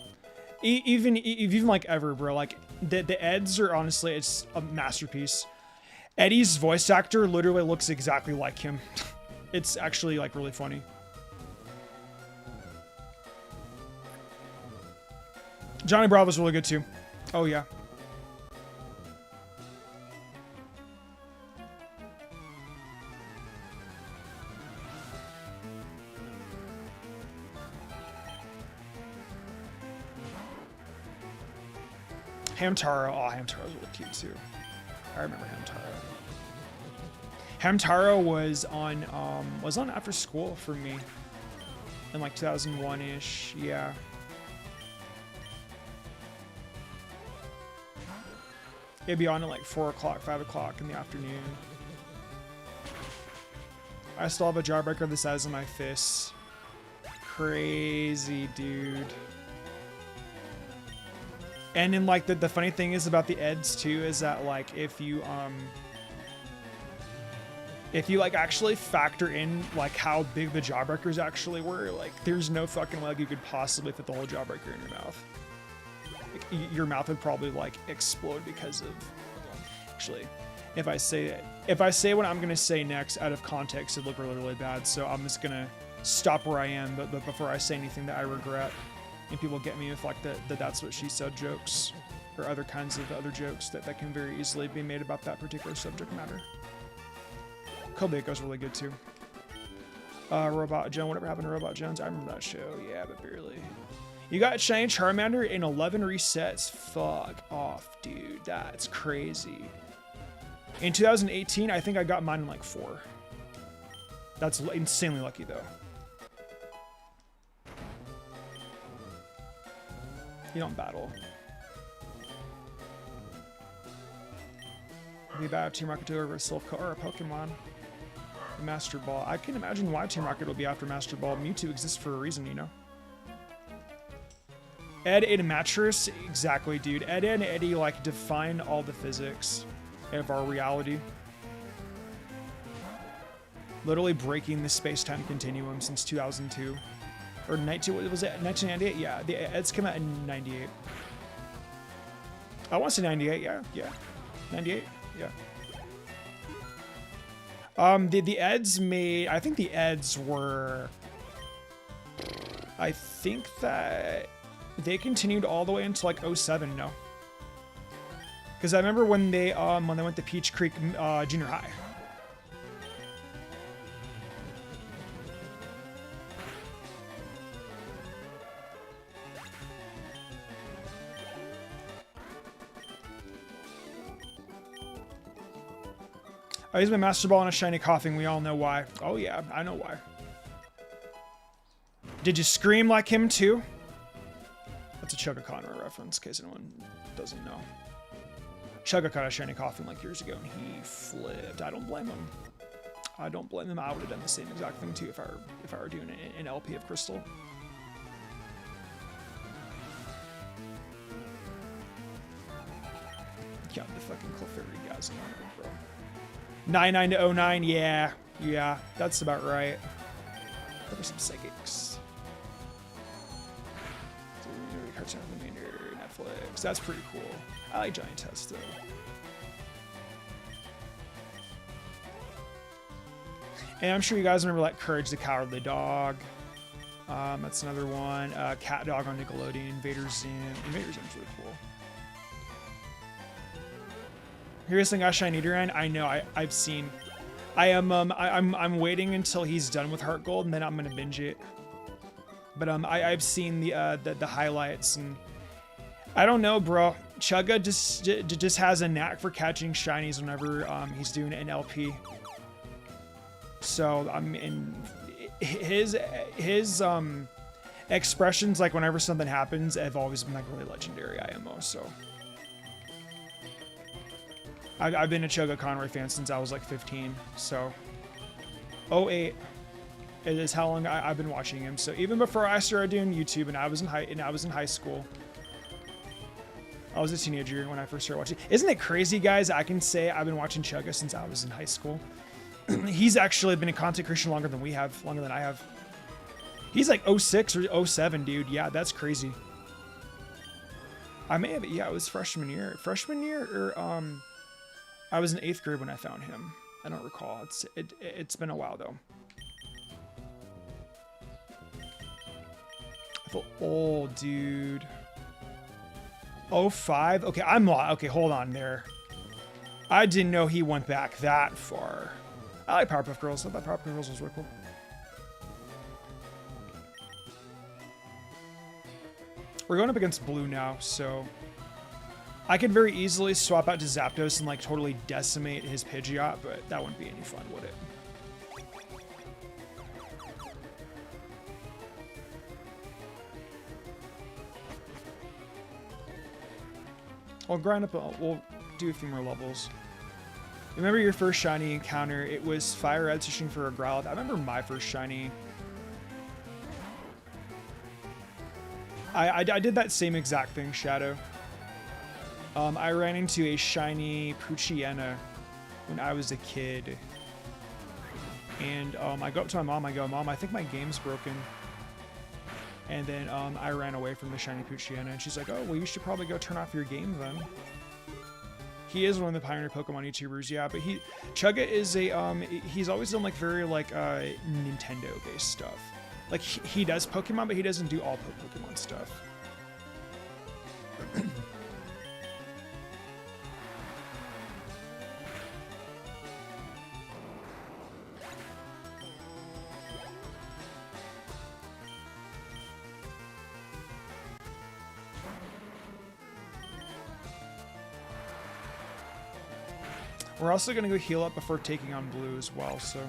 Speaker 1: Even like ever, bro. Like, the Eds are honestly, it's a masterpiece. Eddie's voice actor literally looks exactly like him. It's actually, like, really funny. Johnny Bravo's really good too. Oh yeah. Hamtaro. Oh, Hamtaro was really cute too. I remember Hamtaro. Hamtaro was on after school for me in like 2001-ish. Yeah. It'd be on at like 4 o'clock, 5 o'clock in the afternoon. I still have a jawbreaker the size of my fist. Crazy, dude. And then like the funny thing is about the eds too is that like if you like actually factor in like how big the jawbreakers actually were, like there's no fucking way like, you could possibly fit the whole jawbreaker in your mouth. Like, your mouth would probably like explode because of. Actually, if I say what I'm gonna say next out of context, it'd look really, really bad. So I'm just gonna stop where I am, but before I say anything that I regret, and people get me with like that's what she said jokes or other kinds of other jokes that can very easily be made about that particular subject matter. Kobeiko's really good too. Robot Jones, whatever happened to Robot Jones? I remember that show, yeah, but barely. You got Shiny Charmander in 11 resets. Fuck off, dude. That's crazy. In 2018, I think I got mine in like 4. That's insanely lucky though. You don't battle. Be bad Team Rocket over a Silph or a Pokemon. Master Ball. I can imagine why Team Rocket will be after Master Ball. Mewtwo exists for a reason, you know. Ed ate a mattress? Exactly, dude. Ed and Eddie like define all the physics of our reality. Literally breaking the space-time continuum since 2002. Or 19, was it 1998? Yeah, the Eds came out in 98. I want to say 98, yeah. 98, yeah. The Eds made, I think the Eds were, I think that they continued all the way into like 07, no? Because I remember when they went to Peach Creek Junior High. I used my Master Ball on a shiny coughing. We all know why. Oh yeah, I know why. Did you scream like him too? That's a Chugga reference, in case anyone doesn't know. Chugga caught a shiny coughing like years ago, and he flipped. I don't blame him. I don't blame him. I would have done the same exact thing too if I were doing an LP of Crystal. Got the fucking Clefairy guys on it, bro. 99 to 09, yeah, that's about right. There were some psychics. Cartoon Remainder, Netflix. That's pretty cool. I like Giant Test though. And I'm sure you guys remember like Courage the Cowardly Dog. That's another one. Cat Dog on Nickelodeon. Invader Zim. Invader Zim's really cool. Here's the thing, Shiny Nidoran. I know. I've seen. I'm waiting until he's done with Heart Gold, and then I'm gonna binge it. But I've seen the highlights, and I don't know, bro. Chugga just has a knack for catching shinies whenever he's doing an LP. So his expressions, like whenever something happens, have always been like really legendary. IMO. So I've been a Chugga Conroy fan since I was like 15. So 08. It is how long I've been watching him. So even before I started doing YouTube, and I was in high school, I was a teenager when I first started watching. Isn't it crazy, guys? I can say I've been watching Chugga since I was in high school. He's actually been a content creation longer than I have. He's like 06 or 07, dude. Yeah, that's crazy. I may have, yeah, it was freshman year, or I was in 8th grade when I found him. I don't recall. It's been a while though. I feel old, dude. 05? Okay, okay, hold on there. I didn't know he went back that far. I like Powerpuff Girls. I thought Powerpuff Girls was really cool. We're going up against Blue now, so I could very easily swap out to Zapdos and like totally decimate his Pidgeot, but that wouldn't be any fun, would it? I'll grind up, we'll do a few more levels. Remember your first shiny encounter? It was Fire Red searching for a Growlithe. I remember my first shiny. I did that same exact thing, Shadow. I ran into a shiny Poochyena when I was a kid. And I go up to my mom, I go, Mom, I think my game's broken. And then I ran away from the shiny Poochyena, and she's like, oh, well, you should probably go turn off your game then. He is one of the pioneer Pokemon YouTubers, yeah, but Chugga is a, he's always done like very like Nintendo-based stuff. Like he does Pokemon, but he doesn't do all Pokemon stuff. We're also going to go heal up before taking on Blue as well, so...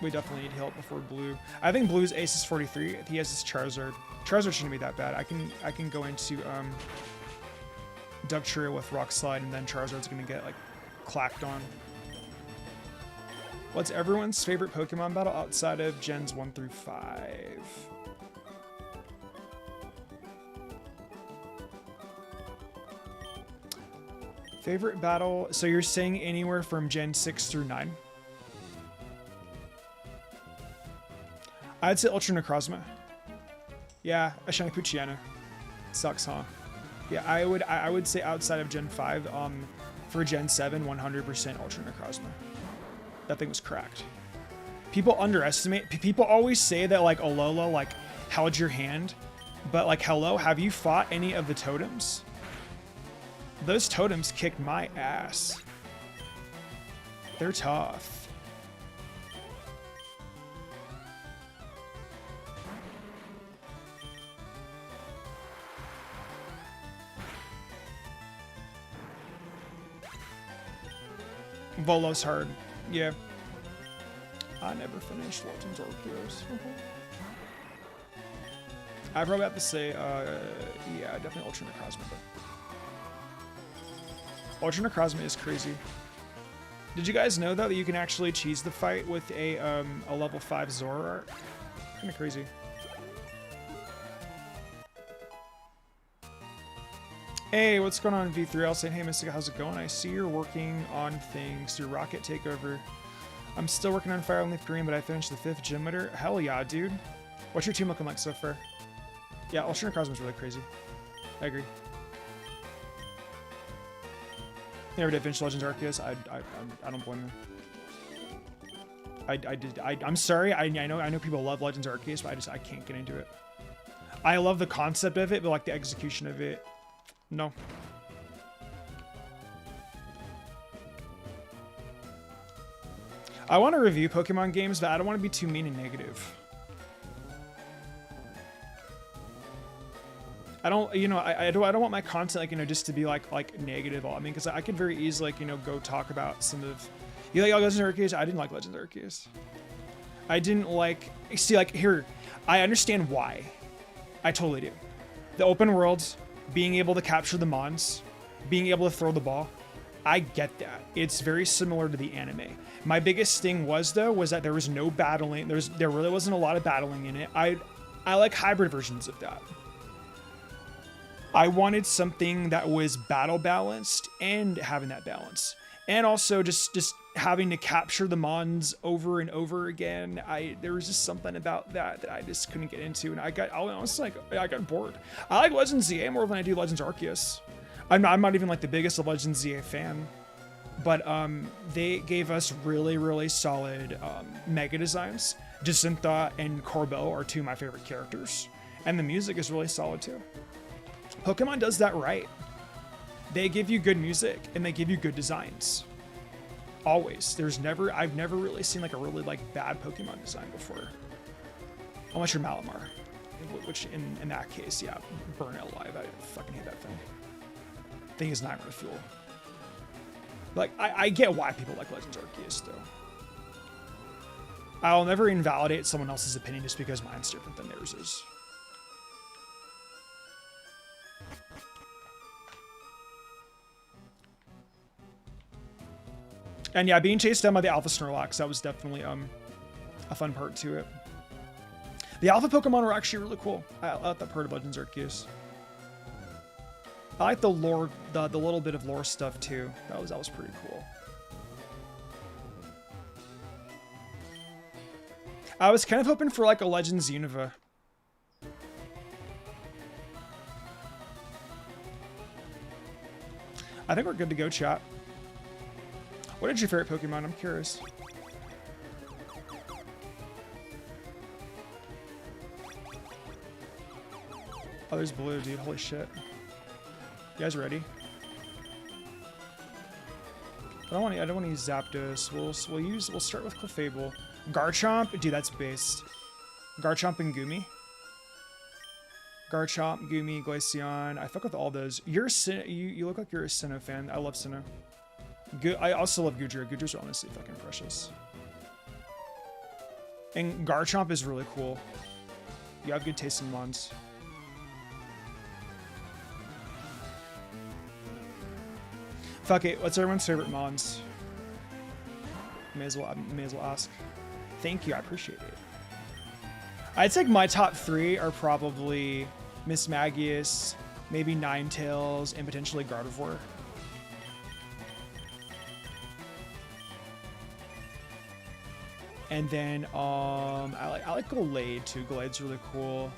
Speaker 1: We definitely need heal up before Blue. I think Blue's ace is 43. He has his Charizard. Charizard shouldn't be that bad. I can go into Dugtrio with Rock Slide, and then Charizard's going to get, like, clacked on. What's everyone's favorite Pokemon battle outside of Gens 1 through 5? Favorite battle, so you're saying anywhere from Gen 6 through 9? I'd say Ultra Necrozma. Yeah, a shiny Poochyena. Sucks, huh? Yeah, I would say outside of Gen 5, for Gen 7, 100% Ultra Necrozma. That thing was cracked. People underestimate, people always say that like Alola like held your hand, but like hello, have you fought any of the totems? Those totems kicked my ass. They're tough. Volo's hard. Yeah. I never finished Legends Arceus. I probably have to say, yeah, definitely Ultra Necrozma, but Ultra Necrozma is crazy. Did you guys know though that you can actually cheese the fight with a level 5 Zoroark? Kind of crazy. Hey, what's going on, V3? I'll say, hey, Mystica, how's it going? I see you're working on things through Rocket Takeover. I'm still working on Fire and Leafgreen, but I finished the 5th gym leader. Hell yeah, dude. What's your team looking like so far? Yeah, Ultra Necrozma is really crazy. I agree. Never did finish Legends Arceus. I don't blame you. I'm sorry. I know people love Legends Arceus, but I can't get into it. I love the concept of it, but like the execution of it, no. I want to review Pokemon games, but I don't want to be too mean and negative. I don't, you know, I don't want my content, like, you know, just to be like negative. I mean, because I could very easily, like, you know, go talk about some of, you like Legends Arceus? I didn't like Legends Arceus. I didn't like, see, like, here, I understand why. I totally do. The open worlds, being able to capture the mons, being able to throw the ball, I get that. It's very similar to the anime. My biggest thing was that there was no battling. There really wasn't a lot of battling in it. I like hybrid versions of that. I wanted something that was battle balanced and having that balance. And also just having to capture the mons over and over again. There was just something about that I just couldn't get into. And I got bored. I like Legends ZA more than I do Legends Arceus. I'm not even like the biggest of Legends ZA fan. But they gave us really, really solid mega designs. Jacinta and Corbel are two of my favorite characters. And the music is really solid too. Pokemon does that right. They give you good music and they give you good designs. Always. I've never really seen like a really like bad Pokemon design before. Unless you're Malamar. Which, in that case, yeah, burn it alive. I fucking hate that thing. Thing is Nightmare Fuel. Like, I get why people like Legends Arceus, though. I'll never invalidate someone else's opinion just because mine's different than theirs is. And yeah, being chased down by the Alpha Snorlax, that was definitely a fun part to it. The Alpha Pokemon were actually really cool. I like that part of Legends Arceus. I like the lore, the little bit of lore stuff too. That was pretty cool. I was kind of hoping for like a Legends Unova. I think we're good to go, chat. What is your favorite Pokemon? I'm curious. Oh, there's blue, dude. Holy shit. You guys ready? I don't want to use Zapdos. We'll start with Clefable. Garchomp, dude, that's based. Garchomp and Goomy. Garchomp, Goomy, Glaceon. I fuck with all those. You look like you're a Sinnoh fan. I love Sinnoh. I also love Goodra. Goodra's honestly fucking precious. And Garchomp is really cool. You have good taste in Mons. Fuck it. What's everyone's favorite Mons? May as well ask. Thank you. I appreciate it. I'd say my top 3 are probably Miss Magius, maybe Ninetales, and potentially Gardevoir. And then I like Gallade too. Gallade's really cool.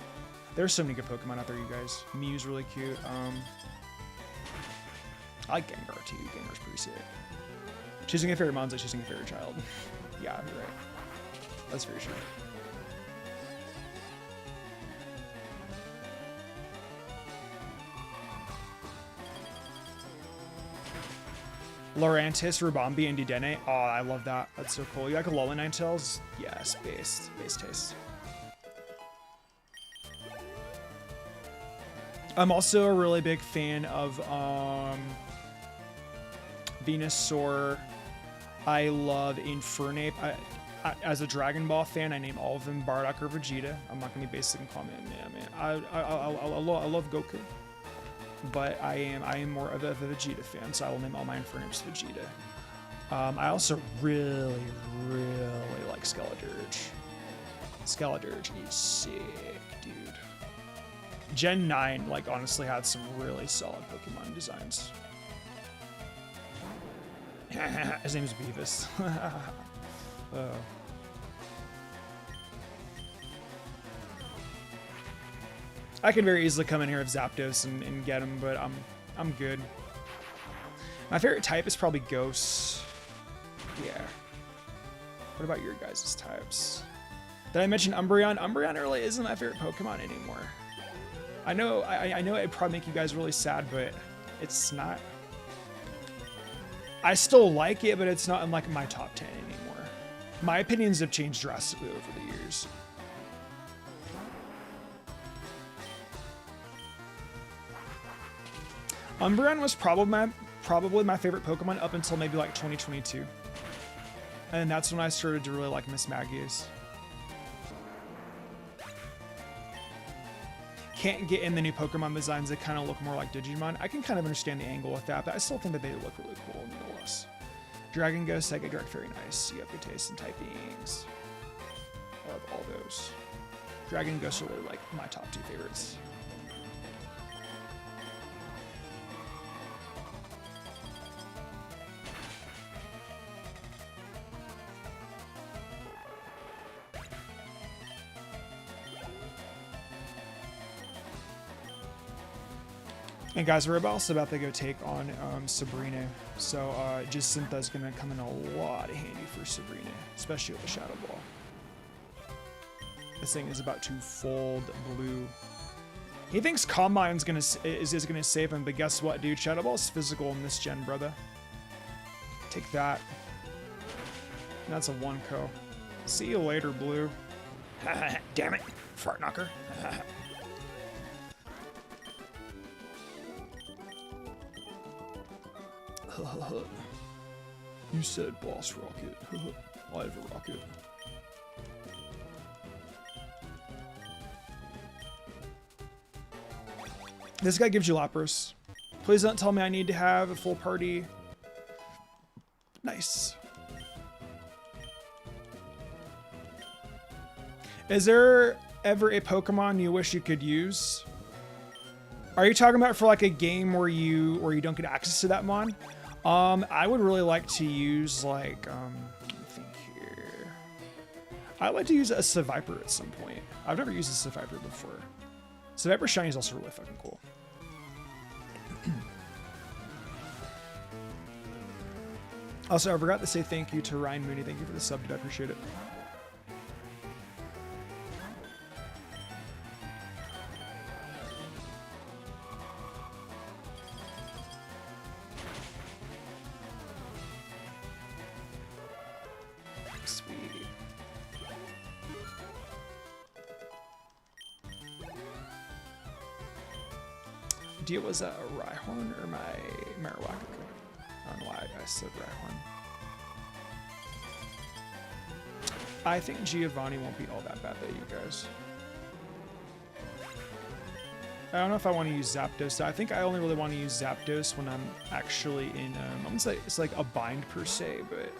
Speaker 1: There's so many good Pokemon out there, you guys. Mew's really cute. I like Gengar too. Gengar's pretty sick. Choosing a favorite Mons like choosing a favorite child. Yeah, you're right. That's very true. Lurantis, Rubambi, and Dedenne. Oh, I love that. That's so cool. You like a Alolan Ninetales? Yes, base taste. I'm also a really big fan of Venusaur. I love Infernape. As a Dragon Ball fan, I name all of them Bardock or Vegeta. I'm not gonna be basic and comment. Yeah, man. I love Goku, but I am more of a Vegeta fan, so I will name all my Infernapes Vegeta. I also really like Skeledirge. Skeledirge is sick, dude. Gen 9, like, honestly had some really solid Pokemon designs. His name is Beavis. I can very easily come in here with Zapdos and get him, but I'm good. My favorite type is probably Ghost. Yeah. What about your guys' types? Did I mention Umbreon? Umbreon really isn't my favorite Pokemon anymore. I know it'd probably make you guys really sad, but it's not. I still like it, but it's not in like my top 10 anymore. My opinions have changed drastically over the years. Umbreon was probably my favorite Pokemon up until maybe like 2022. And that's when I started to really like Miss Magius. Can't get in the new Pokemon designs that kind of look more like Digimon. I can kind of understand the angle with that, but I still think that they look really cool nonetheless. Dragon Ghost, Psychic Dark, very nice. You have good taste in typings. I love all those. Dragon Ghost are really like my top 2 favorites. And guys, we're also about to go take on Sabrina. So Jacintha's gonna come in a lot of handy for Sabrina, especially with the Shadow Ball. This thing is about to fold blue. He thinks Calm Mind's is gonna save him, but guess what, dude? Shadow Ball's physical in this gen, brother. Take that. And that's a 1-co. See you later, blue. Damn it, fart knocker. You said boss rocket. I have a rocket. This guy gives you Lapras. Please don't tell me I need to have a full party. Nice. Is there ever a Pokemon you wish you could use? Are you talking about for like a game where you don't get access to that mon? I would really like to use like let me think here. I'd like to use a Seviper at some point. I've never used a Seviper before. Seviper Shiny is also really fucking cool. Also, I forgot to say thank you to Ryan Mooney. Thank you for the sub, dude. I appreciate it. Sweet. Dia, was that a Rhyhorn or my Marowak? I don't know why I said Rhyhorn. I think Giovanni won't be all that bad though, you guys. I don't know if I want to use Zapdos. I think I only really want to use Zapdos when I'm actually in, I'm gonna say it's like a bind per se, but...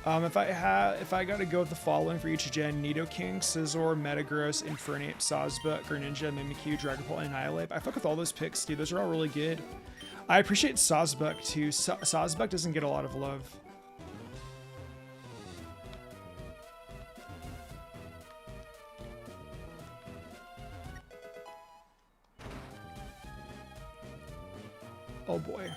Speaker 1: if I gotta go with the following for each gen: Nidoking, Scizor, Metagross, Infernape, Sawsbuck, Greninja, Mimikyu, Dragapult, and Annihilate. I fuck with all those picks, dude. Those are all really good. I appreciate Sawsbuck too. Sawsbuck doesn't get a lot of love. Oh boy.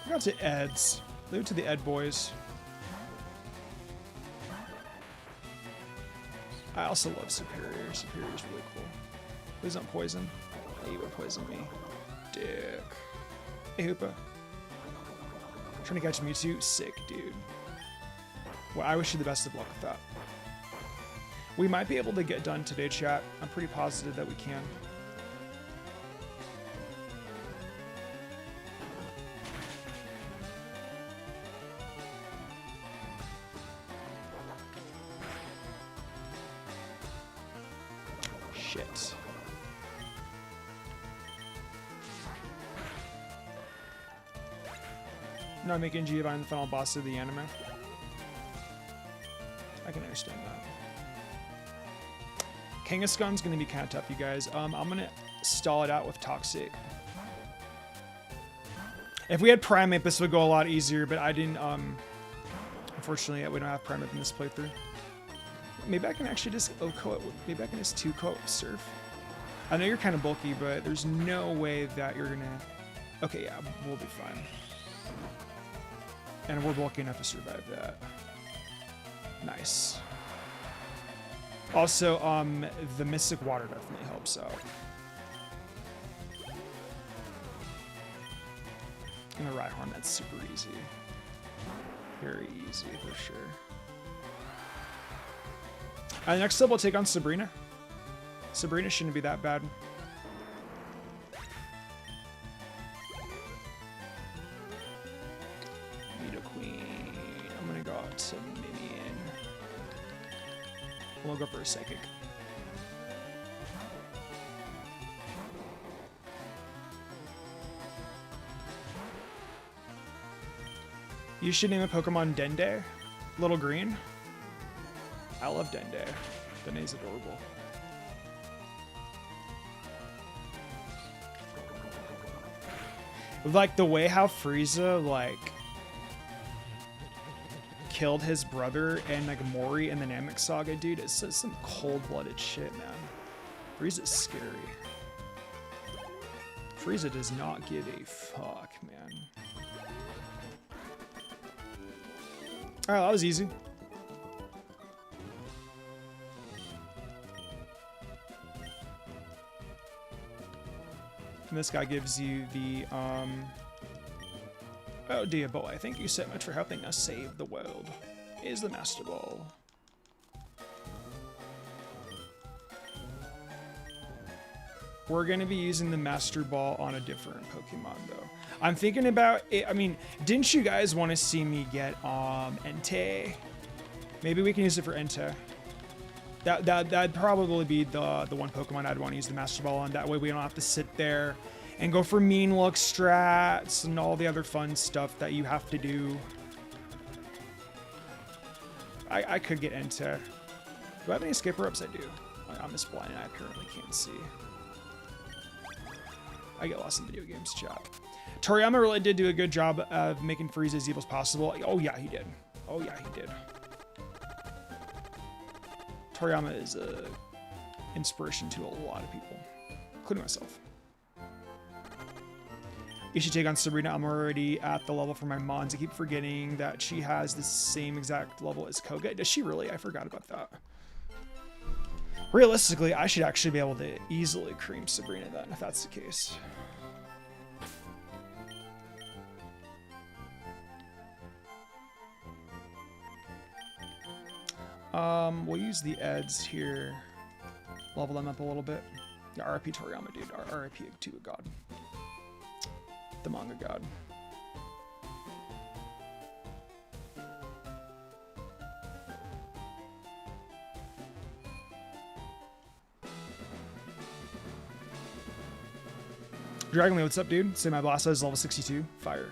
Speaker 1: Got to Eds. Leave it to the Ed boys. I also love Superior. Superior's really cool. Please don't poison. Yeah, you would poison me. Dick. Hey, Hoopa. Trying to catch Mewtwo? Sick, dude. Well, I wish you the best of luck with that. We might be able to get done today, chat. I'm pretty positive that we can. Shit. Not making Giovanni the final boss of the anime. I can understand that. Kangaskhan's gonna be kind of tough, you guys. I'm gonna stall it out with Toxic. If we had Primeape, this would go a lot easier, but I didn't, unfortunately, we don't have Primeape in this playthrough. Maybe I can actually just maybe I can just 2-coat Surf. I know you're kind of bulky, but there's no way that you're gonna... Okay, yeah, we'll be fine. And we're bulky enough to survive that. Nice. Also, the Mystic Water definitely helps out. And the Rhyhorn, that's super easy. Very easy, for sure. Next up, we'll take on Sabrina. Sabrina shouldn't be that bad. Nidoqueen. I'm gonna go out to Minion. We'll go for a Psychic. You should name a Pokemon Dende. Little Green. I love Dende. Dende's adorable. Like the way how Frieza like killed his brother and like Mori in the Namek Saga, dude. It's some cold-blooded shit, man. Frieza's scary. Frieza does not give a fuck, man. Alright, that was easy. And this guy gives you the, oh dear boy, thank you so much for helping us save the world. Here's the Master Ball. We're going to be using the Master Ball on a different Pokemon, though. I'm thinking about it. I mean, didn't you guys want to see me get Entei? Maybe we can use it for Entei. That'd probably be the one Pokemon I'd want to use the Master Ball on. That way we don't have to sit there and go for mean look strats and all the other fun stuff that you have to do. I could get Entei. Do I have any skipper ups? I do. I'm just blind and I currently can't see. I get lost in video games, chat. Toriyama really did do a good job of making Frieza as evil as possible. Oh yeah, he did. Oh yeah, he did. Toriyama is an inspiration to a lot of people, including myself. You should take on Sabrina. I'm already at the level for my Mons. I keep forgetting that she has the same exact level as Koga. Does she really? I forgot about that. Realistically, I should actually be able to easily cream Sabrina then, if that's the case. We'll use the Eds here. Level them up a little bit. Yeah, RIP Toriyama, dude. RIP to a god. The manga god. Dragonly, what's up, dude? Say my blast is level 62. Fire.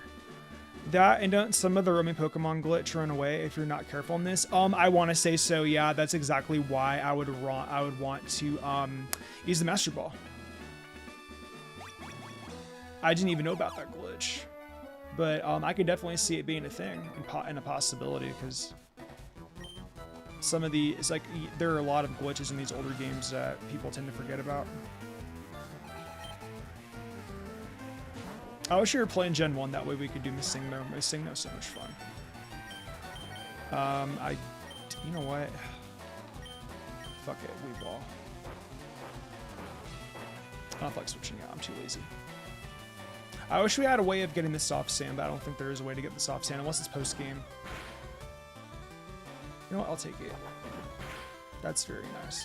Speaker 1: That and don't some of the roaming Pokemon glitch run away if you're not careful in this? I want to say so. Yeah, that's exactly why I would want to use the Master Ball. I didn't even know about that glitch, but I could definitely see it being a thing and a possibility because some of the it's like there are a lot of glitches in these older games that people tend to forget about. I wish we were playing Gen 1, that way we could do Missingno. Missingno's so much fun. You know what? Fuck it, we ball. I don't feel like switching out, I'm too lazy. I wish we had a way of getting the soft sand, but I don't think there is a way to get the soft sand unless it's post-game. You know what, I'll take it. That's very nice.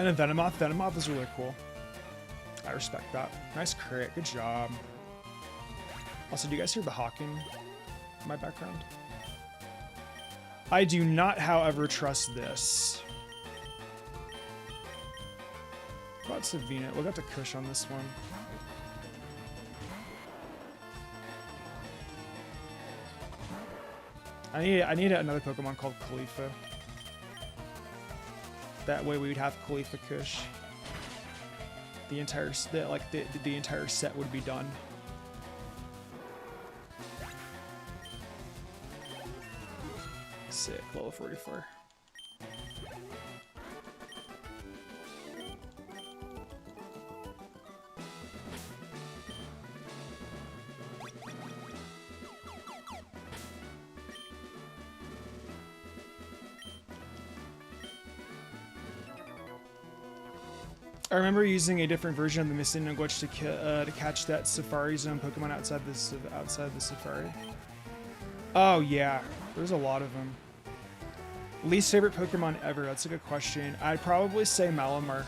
Speaker 1: And then Venomoth. Venomoth is really cool. I respect that. Nice crit. Good job. Also, do you guys hear the hawking in my background? I do not, however, trust this. What about Savina? We'll get to Kush on this one. I need another Pokemon called Khalifa. That way we would have Khalifa Kush. The entire the entire set would be done. Sick, level 44. I remember using a different version of the Missing glitch to catch that Safari Zone Pokemon outside the Safari. Oh yeah, there's a lot of them. Least favorite Pokemon ever? That's a good question. I'd probably say Malamar.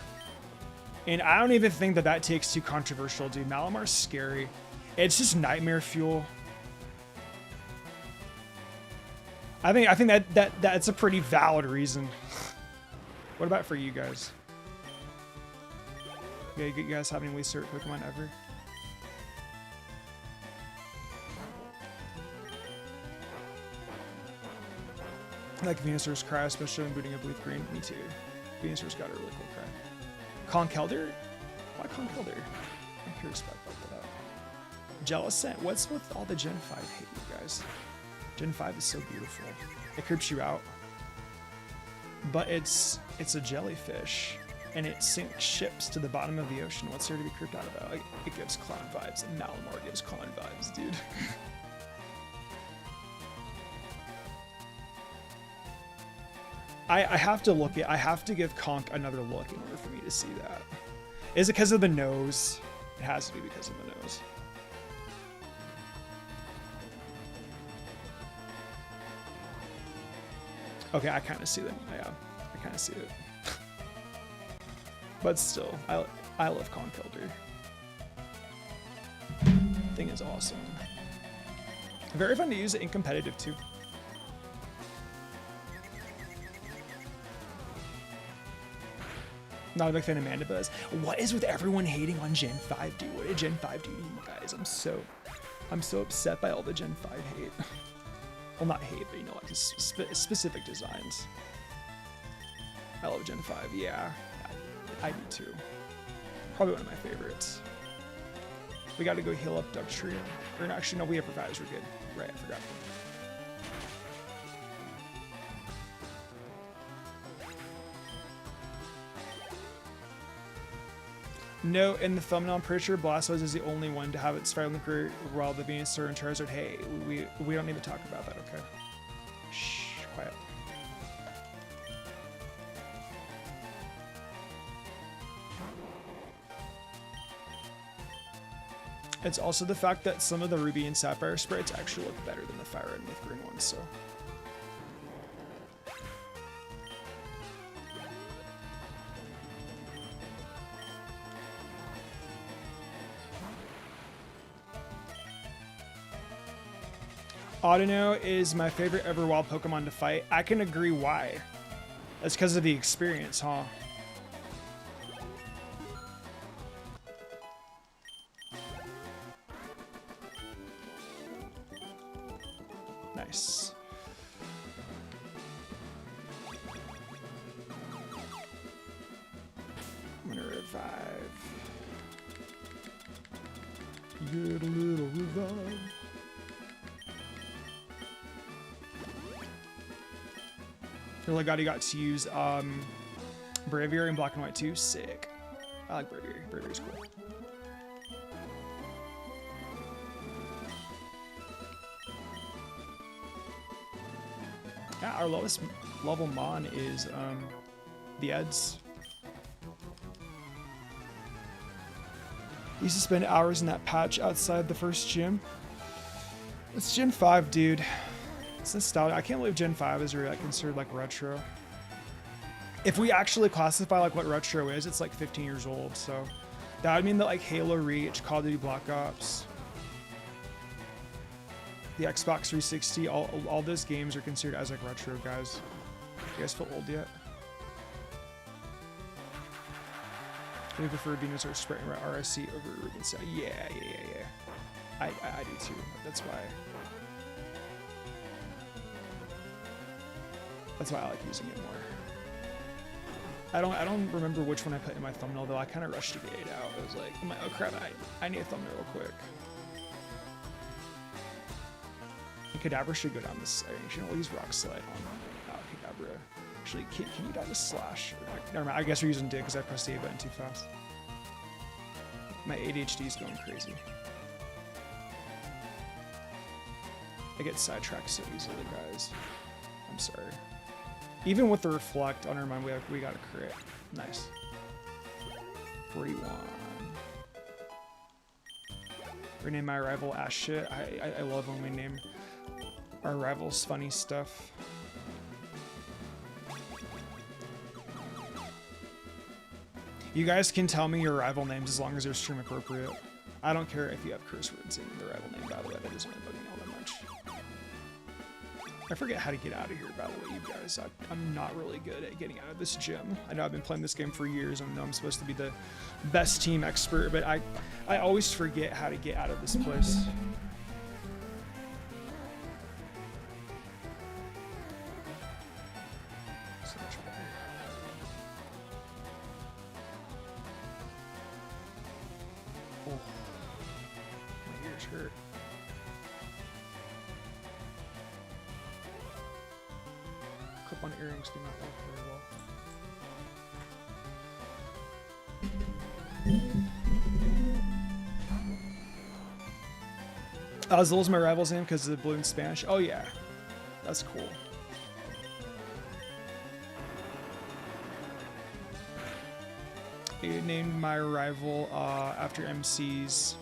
Speaker 1: And I don't even think that takes too controversial, dude. Malamar's scary. It's just nightmare fuel. I think that's a pretty valid reason. What about for you guys? Yeah, you guys have any least favorite Pokemon ever? Like Venusaur's cry, especially when booting up Leafgreen. Me too. Venusaur's got a really cool cry. Conkeldurr? Why Conkeldurr? I'm curious about that. Jellicent? What's with all the Gen 5 hate, you guys? Gen 5 is so beautiful. It creeps you out. But it's a jellyfish, and it sinks ships to the bottom of the ocean. What's there to be creeped out about? Like, it gives clown vibes, and Malamar gives clown vibes, dude. I have to give Conk another look in order for me to see that. Is it because of the nose? It has to be because of the nose. Okay, I kind of see them. Yeah, I kind of see it. But still, I love Conkeldurr. Thing is awesome. Very fun to use it in competitive too. Not a big fan of Mandibuzz. What is with everyone hating on Gen 5, dude? What did Gen 5 do to you guys? I'm so upset by all the Gen 5 hate. Well, not hate, but you know, like specific designs. I love Gen 5. Yeah, I do too. Probably one of my favorites. We got to go heal up Dugtrio. Or no, actually, no, we have Providers. We're good. Right, I forgot. No, in the thumbnail, I'm pretty sure Blastoise is the only one to have its Fire Linker while the Venusaur and Charizard. Hey, we don't need to talk about that, okay? Shh, quiet. It's also the fact that some of the Ruby and Sapphire sprites actually look better than the Fire and Leafgreen ones, so. Audino is my favorite ever wild Pokemon to fight. I can agree why. That's because of the experience, huh? Nice. I'm gonna revive. Get a little revive. Really glad you got to use Braviary in Black and White too. Sick. I like Braviary. Braviary's cool. Yeah, our lowest level Mon is the Eds. Used to spend hours in that patch outside the first gym. It's Gen 5, dude. It's nostalgia. I can't believe Gen 5 is really like considered like retro. If we actually classify like what retro is, it's like 15 years old. So that would mean that like Halo Reach, Call of Duty Black Ops, the Xbox 360, all those games are considered as like retro, guys. You guys feel old yet? Do you prefer Venusaur Sprite and RSC over Ruby? Yeah. I do too. That's why I like using it more. I don't remember which one I put in my thumbnail though. I kind of rushed to get it out. I was like, oh crap, I need a thumbnail real quick. And Kadabra should go down this. You should use Rock Slide on Kadabra. Actually, can you die to Slash? Never mind. I guess we're using Dig because I pressed the A button too fast. My ADHD is going crazy. I get sidetracked so easily, guys. I'm sorry. Even with the Reflect on our mind, we got a crit. Nice. 41. Rename my rival ass shit. I love when we name our rivals funny stuff. You guys can tell me your rival names as long as they're stream appropriate. I don't care if you have curse words in the rival name, by the way. That doesn't really bug me all that much. I forget how to get out of here, by the way, you guys. I'm not really good at getting out of this gym. I know I've been playing this game for years, and I know I'm supposed to be the best team expert, but I always forget how to get out of this place. much hurt. Clip-on earrings do not work very well. As little as my rival's name because of the blue in Spanish. Oh yeah, that's cool. I named my rival after MCs.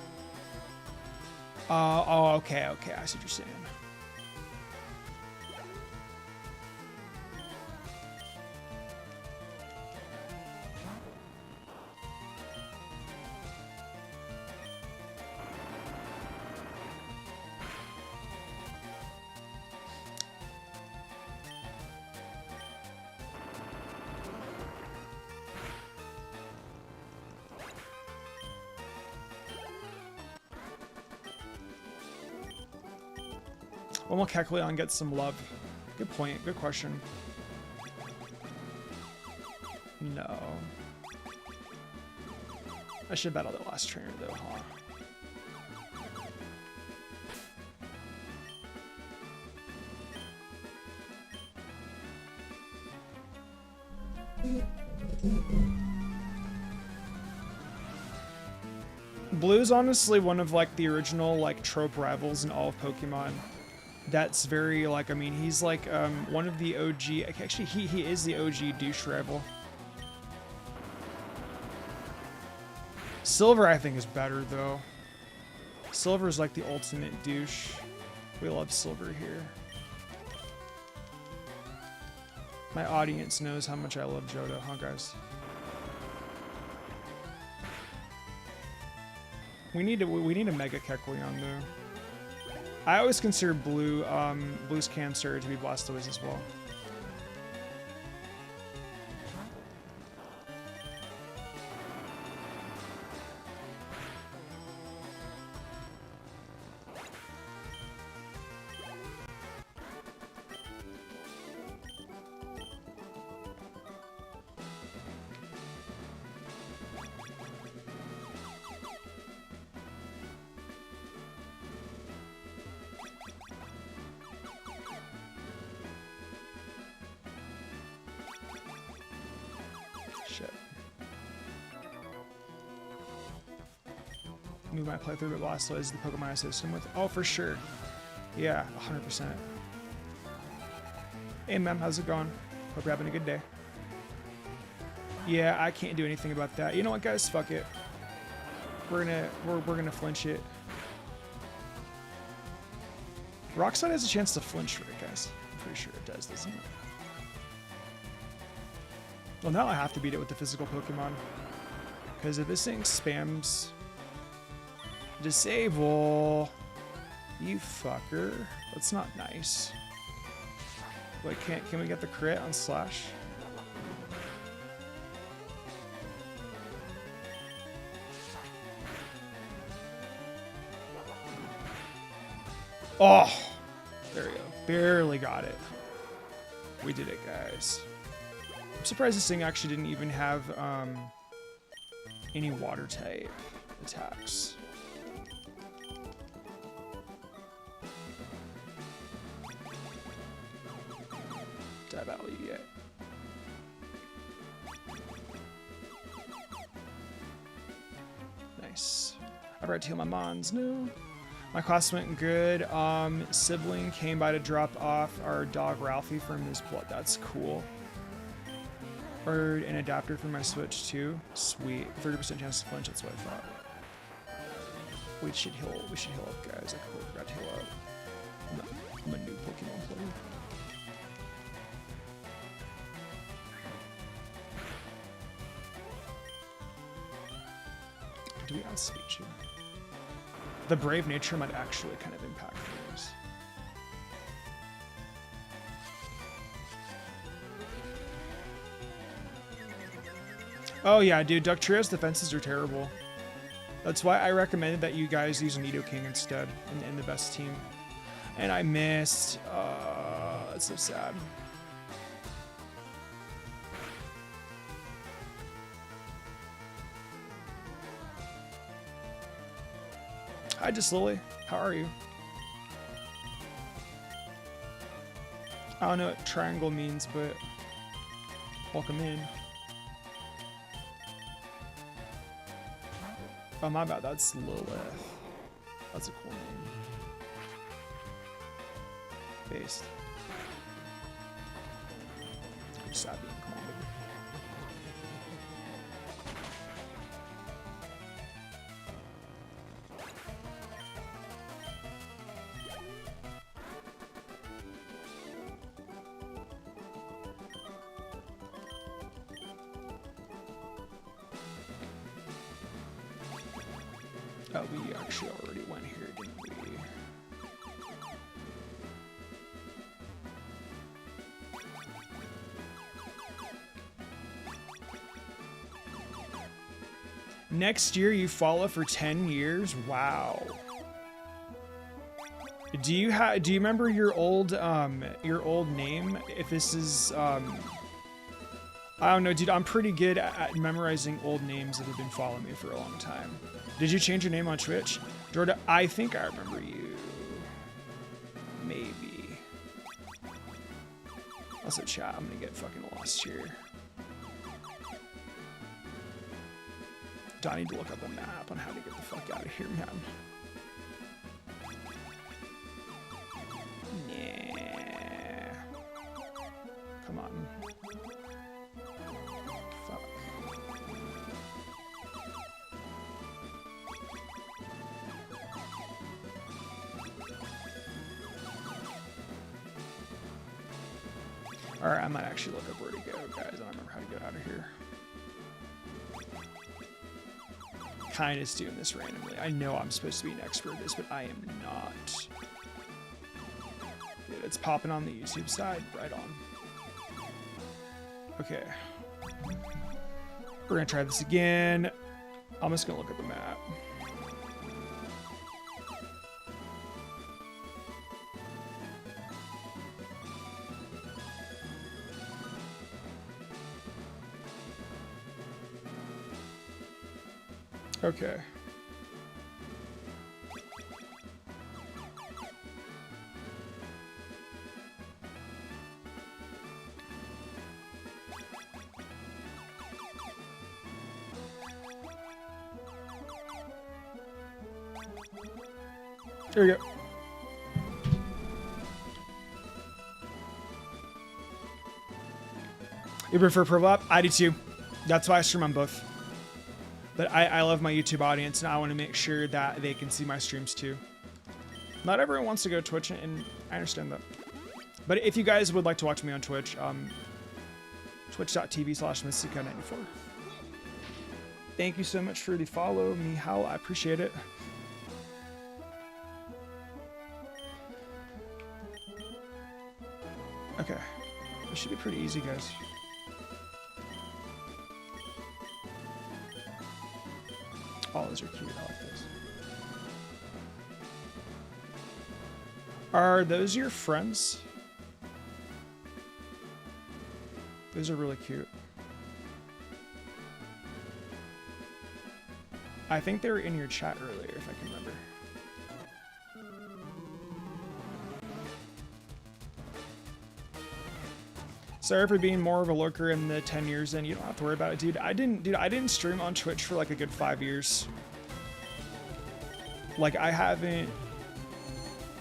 Speaker 1: Oh, okay, I see what you're saying. When will Kecleon get some love? Good point. Good question. No. I should battle the last trainer though, huh? Blue's honestly one of like the original like trope rivals in all of Pokemon. That's very like, I mean, he's like one of the OG, actually he is the OG douche rival. Silver I think is better though. Silver is like the ultimate douche. We love Silver here. My audience knows how much I love Johto, huh guys? We need a Mega Kecleon though. I always consider Blue's Cancer to be Blastoise as well. Move my playthrough with Blastoise is the Pokemon I associate with. Oh, for sure. Yeah, 100%. Hey, Mem, how's it going? Hope you're having a good day. Yeah, I can't do anything about that. You know what, guys? Fuck it. We're gonna flinch it. Rockslide has a chance to flinch for it, guys. I'm pretty sure it does, doesn't it? Well, now I have to beat it with the physical Pokemon. Because if this thing spams... Disable. You fucker. That's not nice. Wait, can we get the crit on Slash? Oh! There we go. Barely got it. We did it, guys. I'm surprised this thing actually didn't even have any water type attacks. Did I battle you yet? Nice. I tried to heal my mons. No. My class went good. Sibling came by to drop off our dog Ralphie from his blood. That's cool. Ordered an adapter for my Switch too. Sweet. 30% chance to flinch. That's what I thought. We should heal up, guys. I completely forgot to heal up. I'm a new Pokemon player. Do we outspeed you? The brave nature might actually kind of impact things. Oh yeah, dude, Ductrio's defenses are terrible. That's why I recommended that you guys use Nidoking instead in the best team. And I missed. That's so sad. Hi, just Lily. How are you? I don't know what triangle means, but welcome in. Oh, my bad. That's Lilith. That's a cool name. Based. Sad being commanded. Oh, we actually already went here, didn't we? Next year you follow for 10 years? Wow. Do you remember your old name? If this is I don't know, dude, I'm pretty good at memorizing old names that have been following me for a long time. Did you change your name on Twitch? Jordan, I think I remember you. Maybe. Also, chat, I'm gonna get fucking lost here. Do I need to look up a map on how to get the fuck out of here, man? Nah. Come on. Fuck. Alright, I might actually look up where to go, guys. I don't remember how to get out of here. Kind of doing this randomly. I know I'm supposed to be an expert at this, but I am not. Dude, it's popping on the YouTube side. Right on. Okay. We're gonna try this again. I'm just gonna look at the map. Okay. There we go. You prefer Purple App? I do too. That's why I stream on both. But I love my YouTube audience, and I want to make sure that they can see my streams too. Not everyone wants to go to Twitch, and I understand that. But if you guys would like to watch me on Twitch, twitch.tv/Mystica94. Thank you so much for the follow, Mihal. I appreciate it. Okay. This should be pretty easy, guys. Oh, those are cute. I like those. Are those your friends? Those are really cute. I think they were in your chat earlier, if I can remember. Sorry for being more of a lurker in the 10 years in. You don't have to worry about it, dude. I didn't stream on Twitch for like a good 5 years. Like I haven't.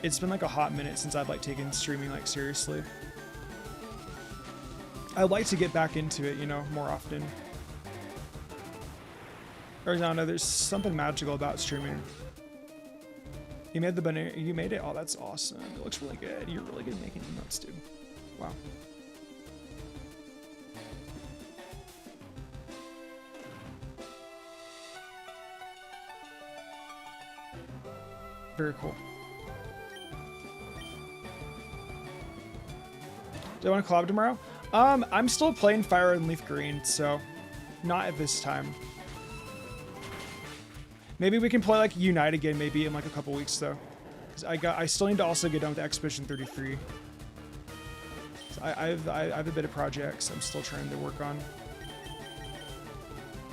Speaker 1: It's been like a hot minute since I've like taken streaming like seriously. I'd like to get back into it, you know, more often. Or I don't know. There's something magical about streaming. You made the banana. You made it. Oh, that's awesome. It looks really good. You're really good at making emotes, dude. Wow. Very cool. Do I want to collab tomorrow? I'm still playing Fire and Leafgreen, so not at this time. Maybe we can play like Unite again, maybe in like a couple weeks though. Cause I still need to also get done with Expedition 33. So I have a bit of projects I'm still trying to work on.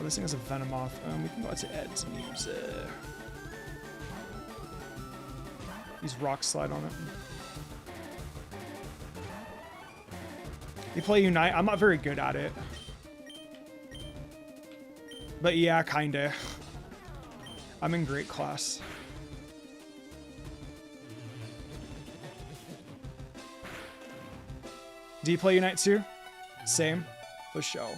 Speaker 1: Oh, this thing has a Venomoth. We can go out to Ed's Muse. Use Rock Slide on it. You play Unite? I'm not very good at it. But yeah, kinda. I'm in great class. Do you play Unite too? Same. For sure.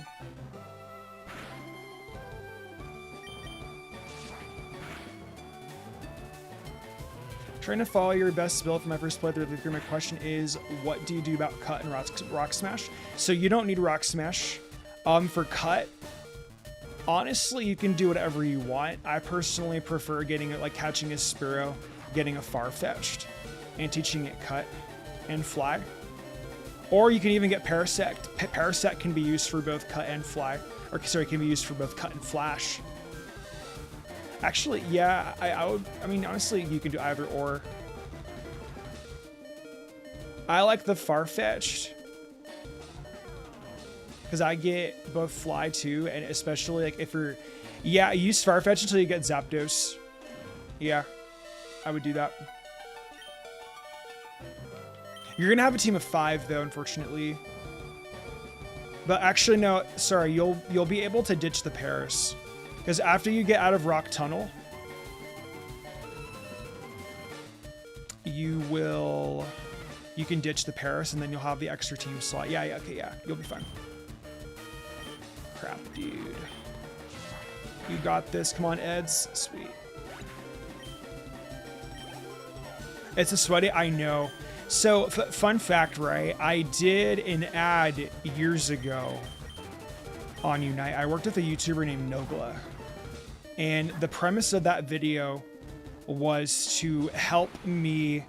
Speaker 1: Trying to follow your best build for my first playthrough of Leafgreen. My question is, what do you do about cut and rock smash? So you don't need rock smash. For cut, honestly, you can do whatever you want. I personally prefer getting it, like catching a Spearow, getting a Farfetch'd, and teaching it cut and fly. Or you can even get Parasect. Parasect can be used for both cut and fly. Or sorry, can be used for both cut and flash. Actually, yeah, I mean, honestly, you can do either or. I like the Farfetch'd because I get both fly too, and especially like if you're, yeah, use Farfetch'd until you get Zapdos. Yeah, I would do that. You're gonna have a team of 5 though, unfortunately. But actually, no, sorry, you'll be able to ditch the Paris. Because after you get out of Rock Tunnel, you can ditch the Paris and then you'll have the extra team slot. Yeah, okay, yeah, you'll be fine. Crap, dude. You got this. Come on, Eds. Sweet. It's a sweaty, I know. So, fun fact, right? I did an ad years ago on Unite. I worked with a YouTuber named Nogla. And the premise of that video was to help me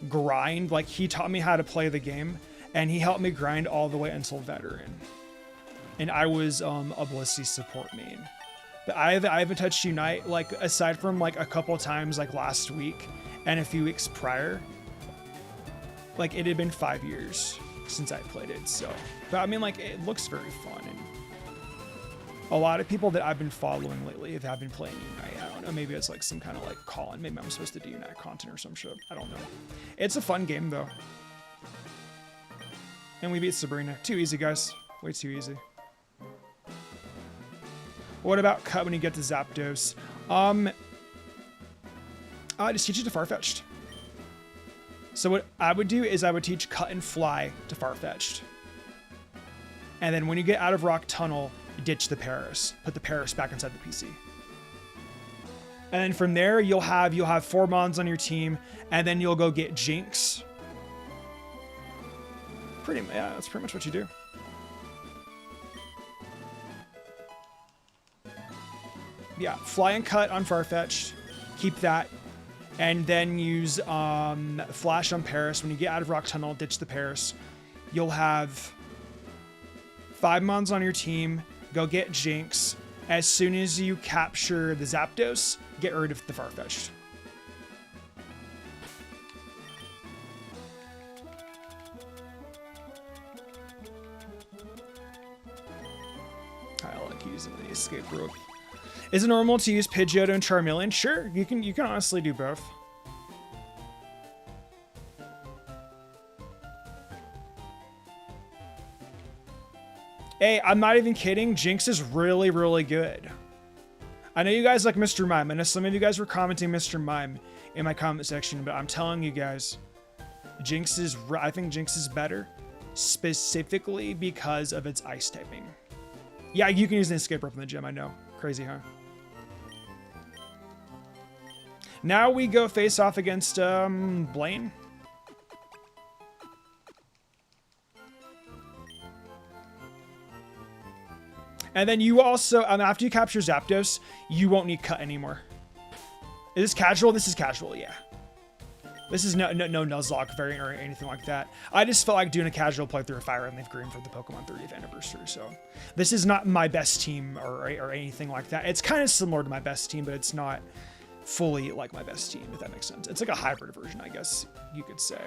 Speaker 1: grind. Like, he taught me how to play the game, and he helped me grind all the way until veteran. And I was a Blissey support main. But I haven't touched Unite, like, aside from like a couple times like last week and a few weeks prior. Like, it had been 5 years since I played it, so. But I mean, like, it looks very fun. And a lot of people that I've been following lately have been playing Unite. I don't know, maybe it's like some kind of like call-in. Maybe I'm supposed to do Unite content or some shit. I don't know. It's a fun game though. And we beat Sabrina. Too easy, guys. Way too easy. What about cut when you get to Zapdos? Just teach it to Farfetch'd. So what I would do is I would teach cut and fly to Farfetch'd. And then when you get out of Rock Tunnel, ditch the Paris. Put the Paris back inside the PC. And then from there, you'll have 4 mons on your team, and then you'll go get Jinx. Yeah, that's pretty much what you do. Yeah, fly and cut on Farfetch'd. Keep that. And then use Flash on Paris. When you get out of Rock Tunnel, ditch the Paris. You'll have 5 mons on your team. Go get Jinx. As soon as you capture the Zapdos, get rid of the Farfetch'd. I like using the escape rope. Is it normal to use Pidgeotto and Charmeleon? Sure, you can honestly do both. Hey, I'm not even kidding. Jinx is really, really good. I know you guys like Mr. Mime. I know some of you guys were commenting Mr. Mime in my comment section, but I'm telling you guys, I think Jinx is better, specifically because of its ice typing. Yeah, you can use an escape rope in the gym, I know. Crazy, huh? Now we go face off against Blaine. And then you also, after you capture Zapdos, you won't need cut anymore. Is this casual? This is casual, yeah. This is no Nuzlocke variant or anything like that. I just felt like doing a casual playthrough of Fire and Leafgreen for the Pokemon 30th anniversary, so. This is not my best team or anything like that. It's kind of similar to my best team, but it's not fully like my best team, if that makes sense. It's like a hybrid version, I guess you could say.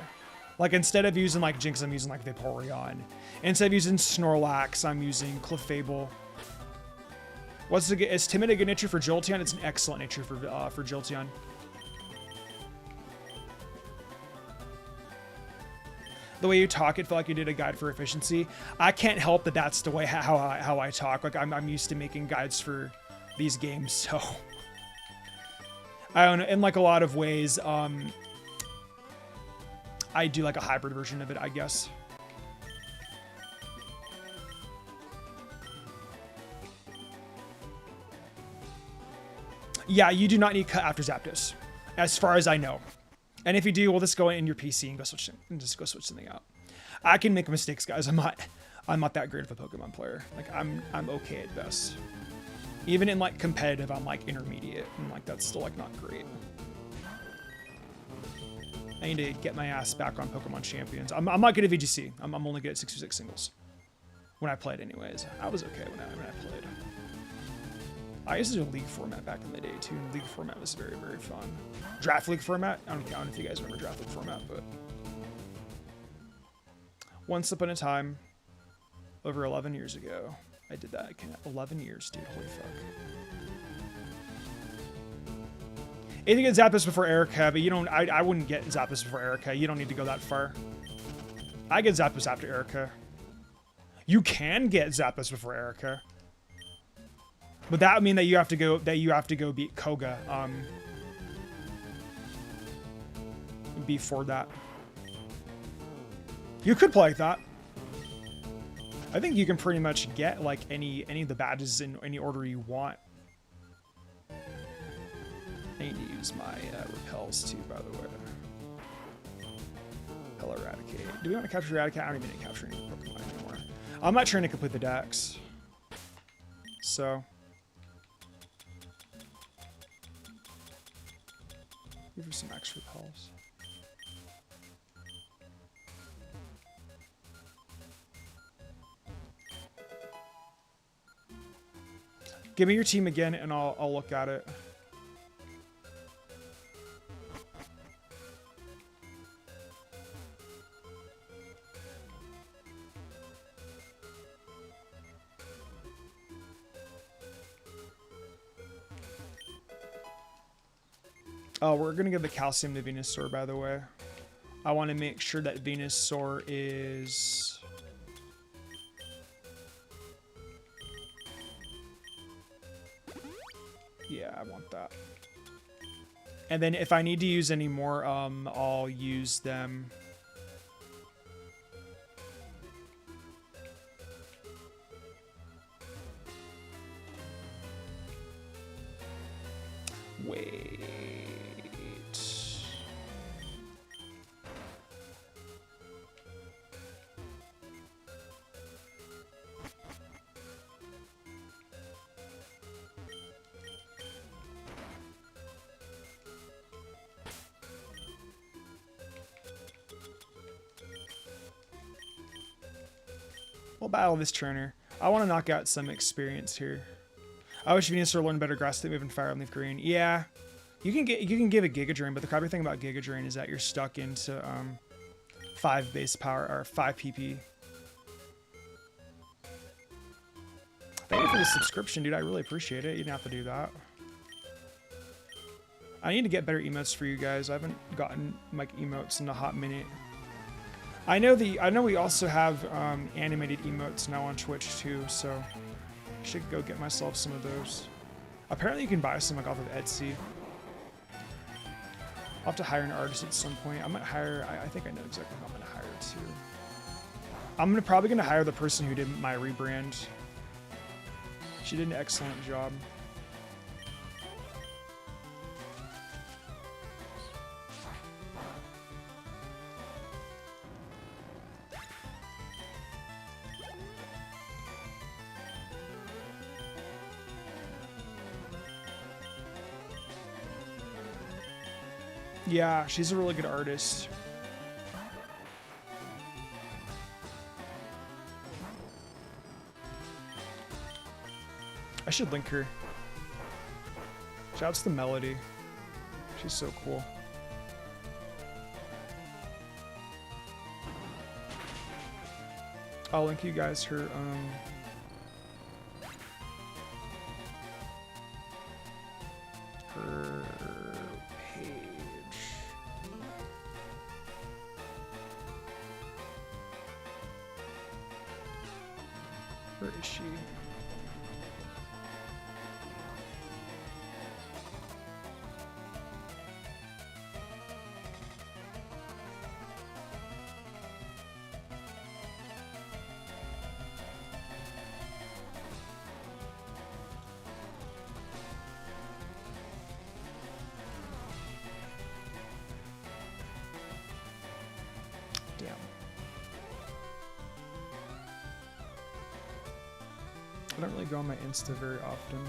Speaker 1: Like, instead of using like Jinx, I'm using like Vaporeon. Instead of using Snorlax, I'm using Clefable. Is Timid a good nature for Jolteon? It's an excellent nature for Jolteon. The way you talk, it felt like you did a guide for efficiency. I can't help that that's the way how I talk. Like I'm used to making guides for these games, so I don't know. In like a lot of ways, I do like a hybrid version of it, I guess. Yeah, you do not need cut after Zapdos, as far as I know. And if you do, we'll just go in your PC and go switch something out. I can make mistakes, guys. I'm not that great of a Pokemon player. Like I'm okay at best. Even in like competitive, I'm like intermediate, and like that's still like not great. I need to get my ass back on Pokemon Champions. I'm not good at VGC. I'm only good at 6v6 singles. When I played, anyways. I was okay when I played. I used to do a league format back in the day too. League format was very, very fun. Draft league format. I don't know if you guys remember draft league format, but once upon a time, over 11 years ago, I did that. 11 years, dude. Holy fuck. If you get Zapdos before Erica, but you don't. I wouldn't get Zapdos before Erica. You don't need to go that far. I get Zapdos after Erica. You can get Zapdos before Erica. But that would mean that you have to go beat Koga before that. You could play like that. I think you can pretty much get like any of the badges in any order you want. I need to use my repels too, by the way. Hell, Eradicate. Do we want to capture Eradicate? I don't even need to capture any Pokemon anymore. I'm not trying to complete the dex. So. Give her some extra repels. Give me your team again, and I'll look at it. Oh, we're gonna give the calcium to Venusaur, by the way. I want to make sure that Venusaur is... Yeah, I want that. And then if I need to use any more, I'll use them. Wait. We'll battle this trainer. I want to knock out some experience here. I wish Venusaur learned better grass type move and fire on Leafgreen. Yeah, you can give a Giga Drain, but the crappy thing about Giga Drain is that you're stuck into 5 base power or 5 PP. Thank you for the subscription, dude. I really appreciate it. You didn't have to do that. I need to get better emotes for you guys. I haven't gotten like emotes in a hot minute. I know we also have animated emotes now on Twitch too, so I should go get myself some of those. Apparently you can buy some like off of Etsy. I'll have to hire an artist at some point. I might hire, I think I know exactly who I'm gonna hire too. I'm probably gonna hire the person who did my rebrand. She did an excellent job. Yeah, she's a really good artist. I should link her. Shouts to Melody. She's so cool. I'll link you guys her page. Where is she? I don't really go on my Insta very often.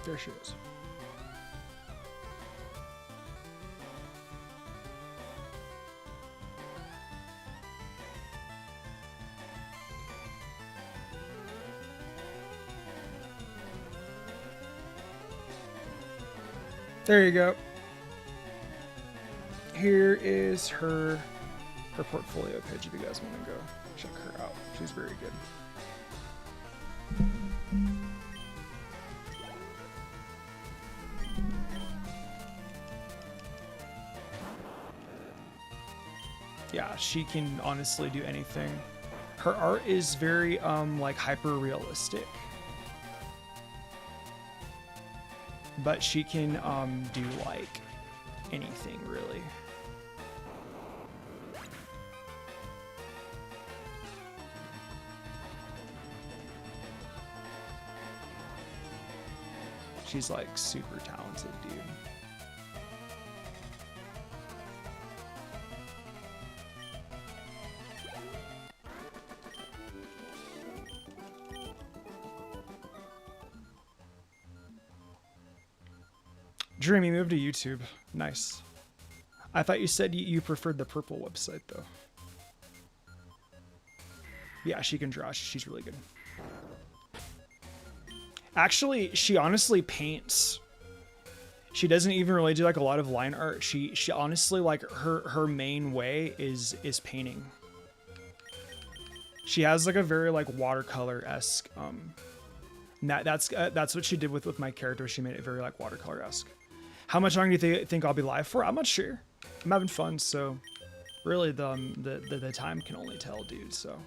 Speaker 1: There she is. There you go. Here is her portfolio page if you guys want to go check her out. She's very good. Yeah, she can honestly do anything. Her art is very like hyper realistic. But she can do like anything really. She's like super talented, dude. Dream, you moved to YouTube. Nice. I thought you said you preferred the purple website, though. Yeah, she can draw. She's really good. Actually, she honestly paints. She doesn't even really do like a lot of line art. She honestly like her main way is painting. She has like a very like watercolor-esque that's what she did with my character. She made it very like watercolor-esque. How much longer do you think I'll be live for? I'm not sure. I'm having fun, so really the time can only tell, dude. So.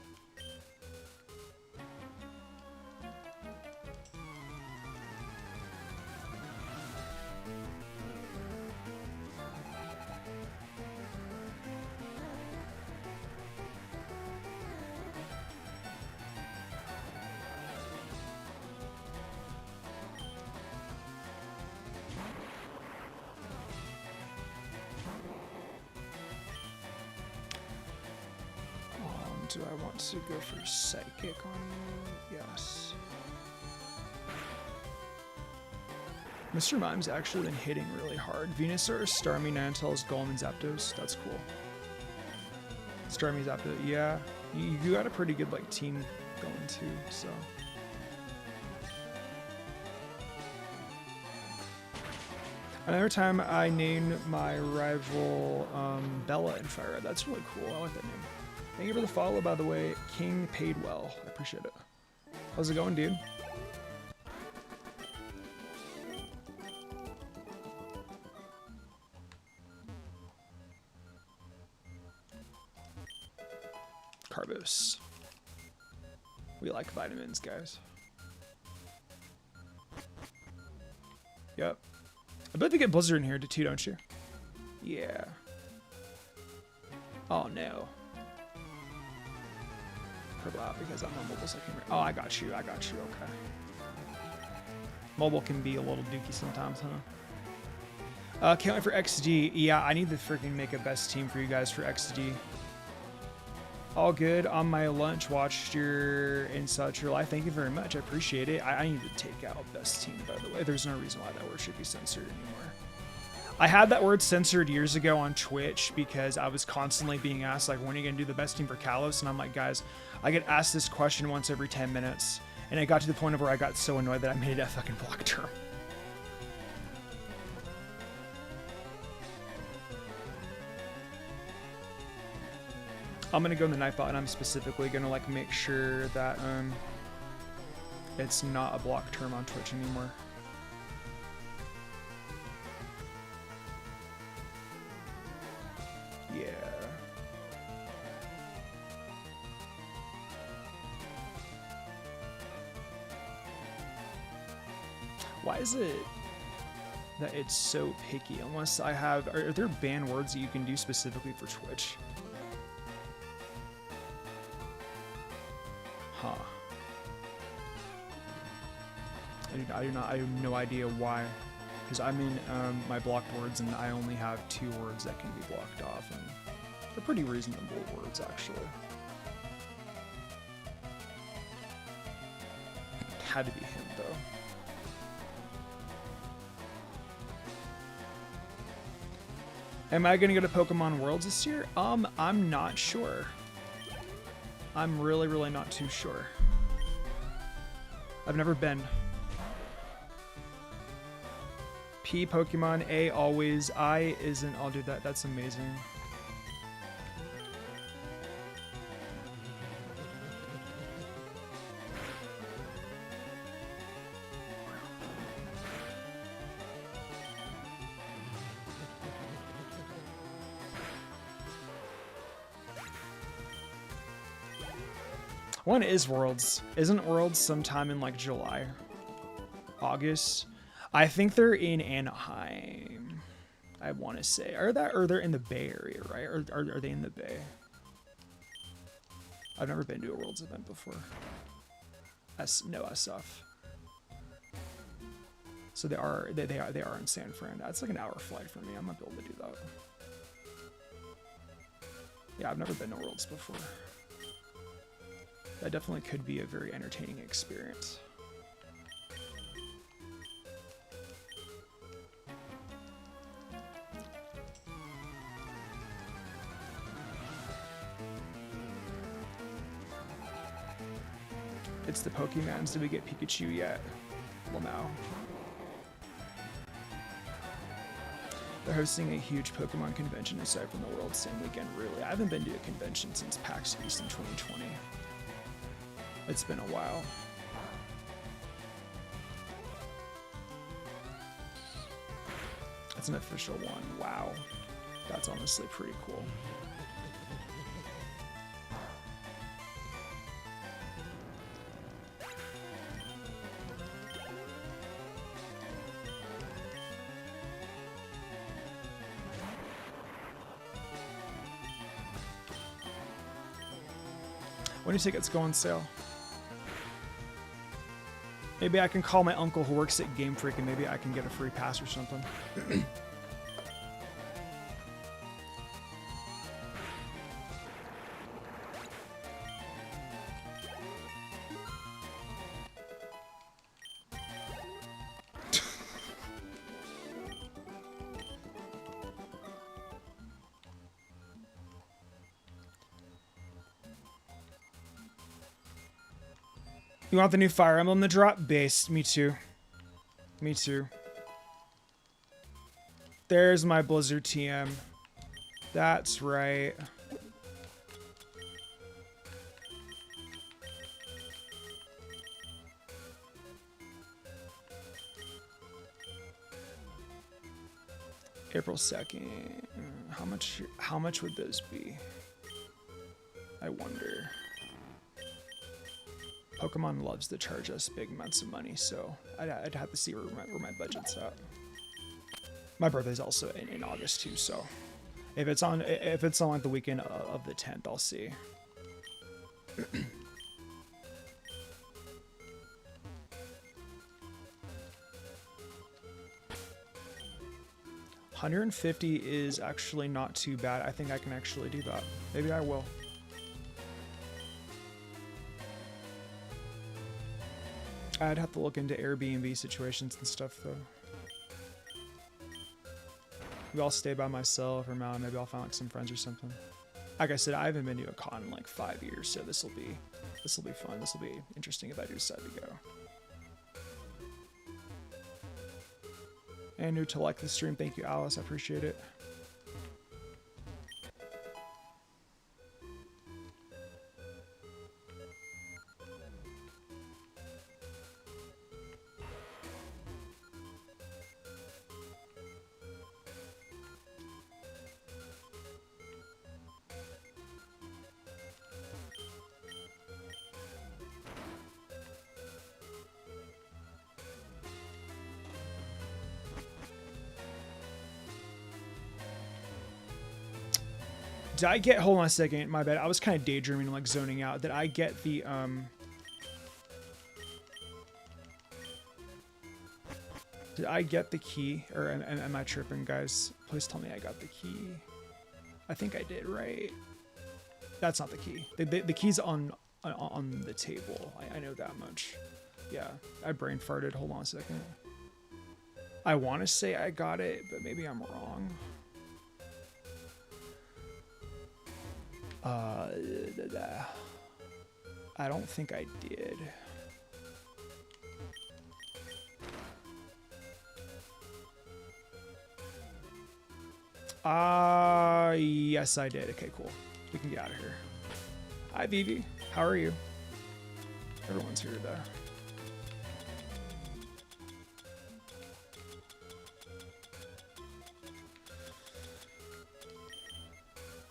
Speaker 1: Do I want to go for Psychic on you? Yes. Mr. Mime's actually been hitting really hard. Venusaur, Starmie, Ninetales, Golem, and Zapdos. That's cool. Starmie, Zapdos. Yeah. You got a pretty good like team going too, so. Another time I named my rival Bella in Fire Red. That's really cool. I like that name. Thank you for the follow, by the way. King paid well. I appreciate it. How's it going, dude? Carbos. We like vitamins, guys. Yep. I bet they get Blizzard in here too, don't you? Yeah. Oh no. Because I'm on mobile, so I can. Oh, I got you. I got you. Okay. Mobile can be a little dookie sometimes, huh? Can't wait for XD. Yeah, I need to freaking make a best team for you guys for XD. All good. On my lunch, watched your and such your life. Thank you very much. I appreciate it. I need to take out best team, by the way. There's no reason why that word should be censored anymore. I had that word censored years ago on Twitch because I was constantly being asked, like, when are you going to do the best team for Kalos? And I'm like, guys, I get asked this question once every 10 minutes. And it got to the point of where I got so annoyed that I made it a fucking block term. I'm going to go in the Nightbot, and I'm specifically going to, like, make sure that it's not a block term on Twitch anymore. Yeah. Why is it that it's so picky? Unless I have... Are there ban words that you can do specifically for Twitch? Huh. I have no idea why. Because I'm in my blocked words and I only have 2 words that can be blocked off. And they're pretty reasonable words, actually. Had to be him, though. Am I gonna go to Pokemon Worlds this year? I'm not sure. I'm really not too sure. I've never been. P Pokemon, A always, I isn't. I'll do that. That's amazing. When is Worlds? Isn't Worlds sometime in like July? August? I think they're in Anaheim. I want to say. Or they're in the Bay Area, right? Or are they in the Bay? I've never been to a Worlds event before. No SF. So they are in San Fran. That's like an hour flight for me. I'm not able to do that. Yeah, I've never been to Worlds before. That definitely could be a very entertaining experience. It's the Pokemons. Did we get Pikachu yet? Lamau. They're hosting a huge Pokemon convention aside from the World same weekend. Really, I haven't been to a convention since PAX East in 2020. It's been a while. It's an official one. Wow. That's honestly pretty cool. When do tickets go on sale? Maybe I can call my uncle who works at Game Freak and maybe I can get a free pass or something. You want the new Fire Emblem to drop? Based. Me too. Me too. There's my Blizzard TM. That's right. April 2nd. How much would those be? I wonder. Pokemon loves to charge us big amounts of money, so I'd have to see where my budget's at. My birthday's also in August too, so if it's on like the weekend of the 10th, I'll see. 150 is actually not too bad. I think I can actually do that. Maybe I will. I'd have to look into Airbnb situations and stuff though. Maybe I'll stay by myself, or maybe I'll find like some friends or something. Like I said, I haven't been to a con in like 5 years, so this will be fun. This will be interesting if I do decide to go. And new to like the stream. Thank you, Alice. I appreciate it. Did I get, hold on a second, my bad. I was kind of daydreaming and like zoning out. Did I get the, did I get the key? Or am I tripping, guys? Please tell me I got the key. I think I did, right? That's not the key. The key's on the table. I know that much. Yeah, I brain farted. Hold on a second. I want to say I got it, but maybe I'm wrong. I don't think I did. Yes, I did. Okay, cool. We can get out of here. Hi, Vivi. How are you? Everyone's here today.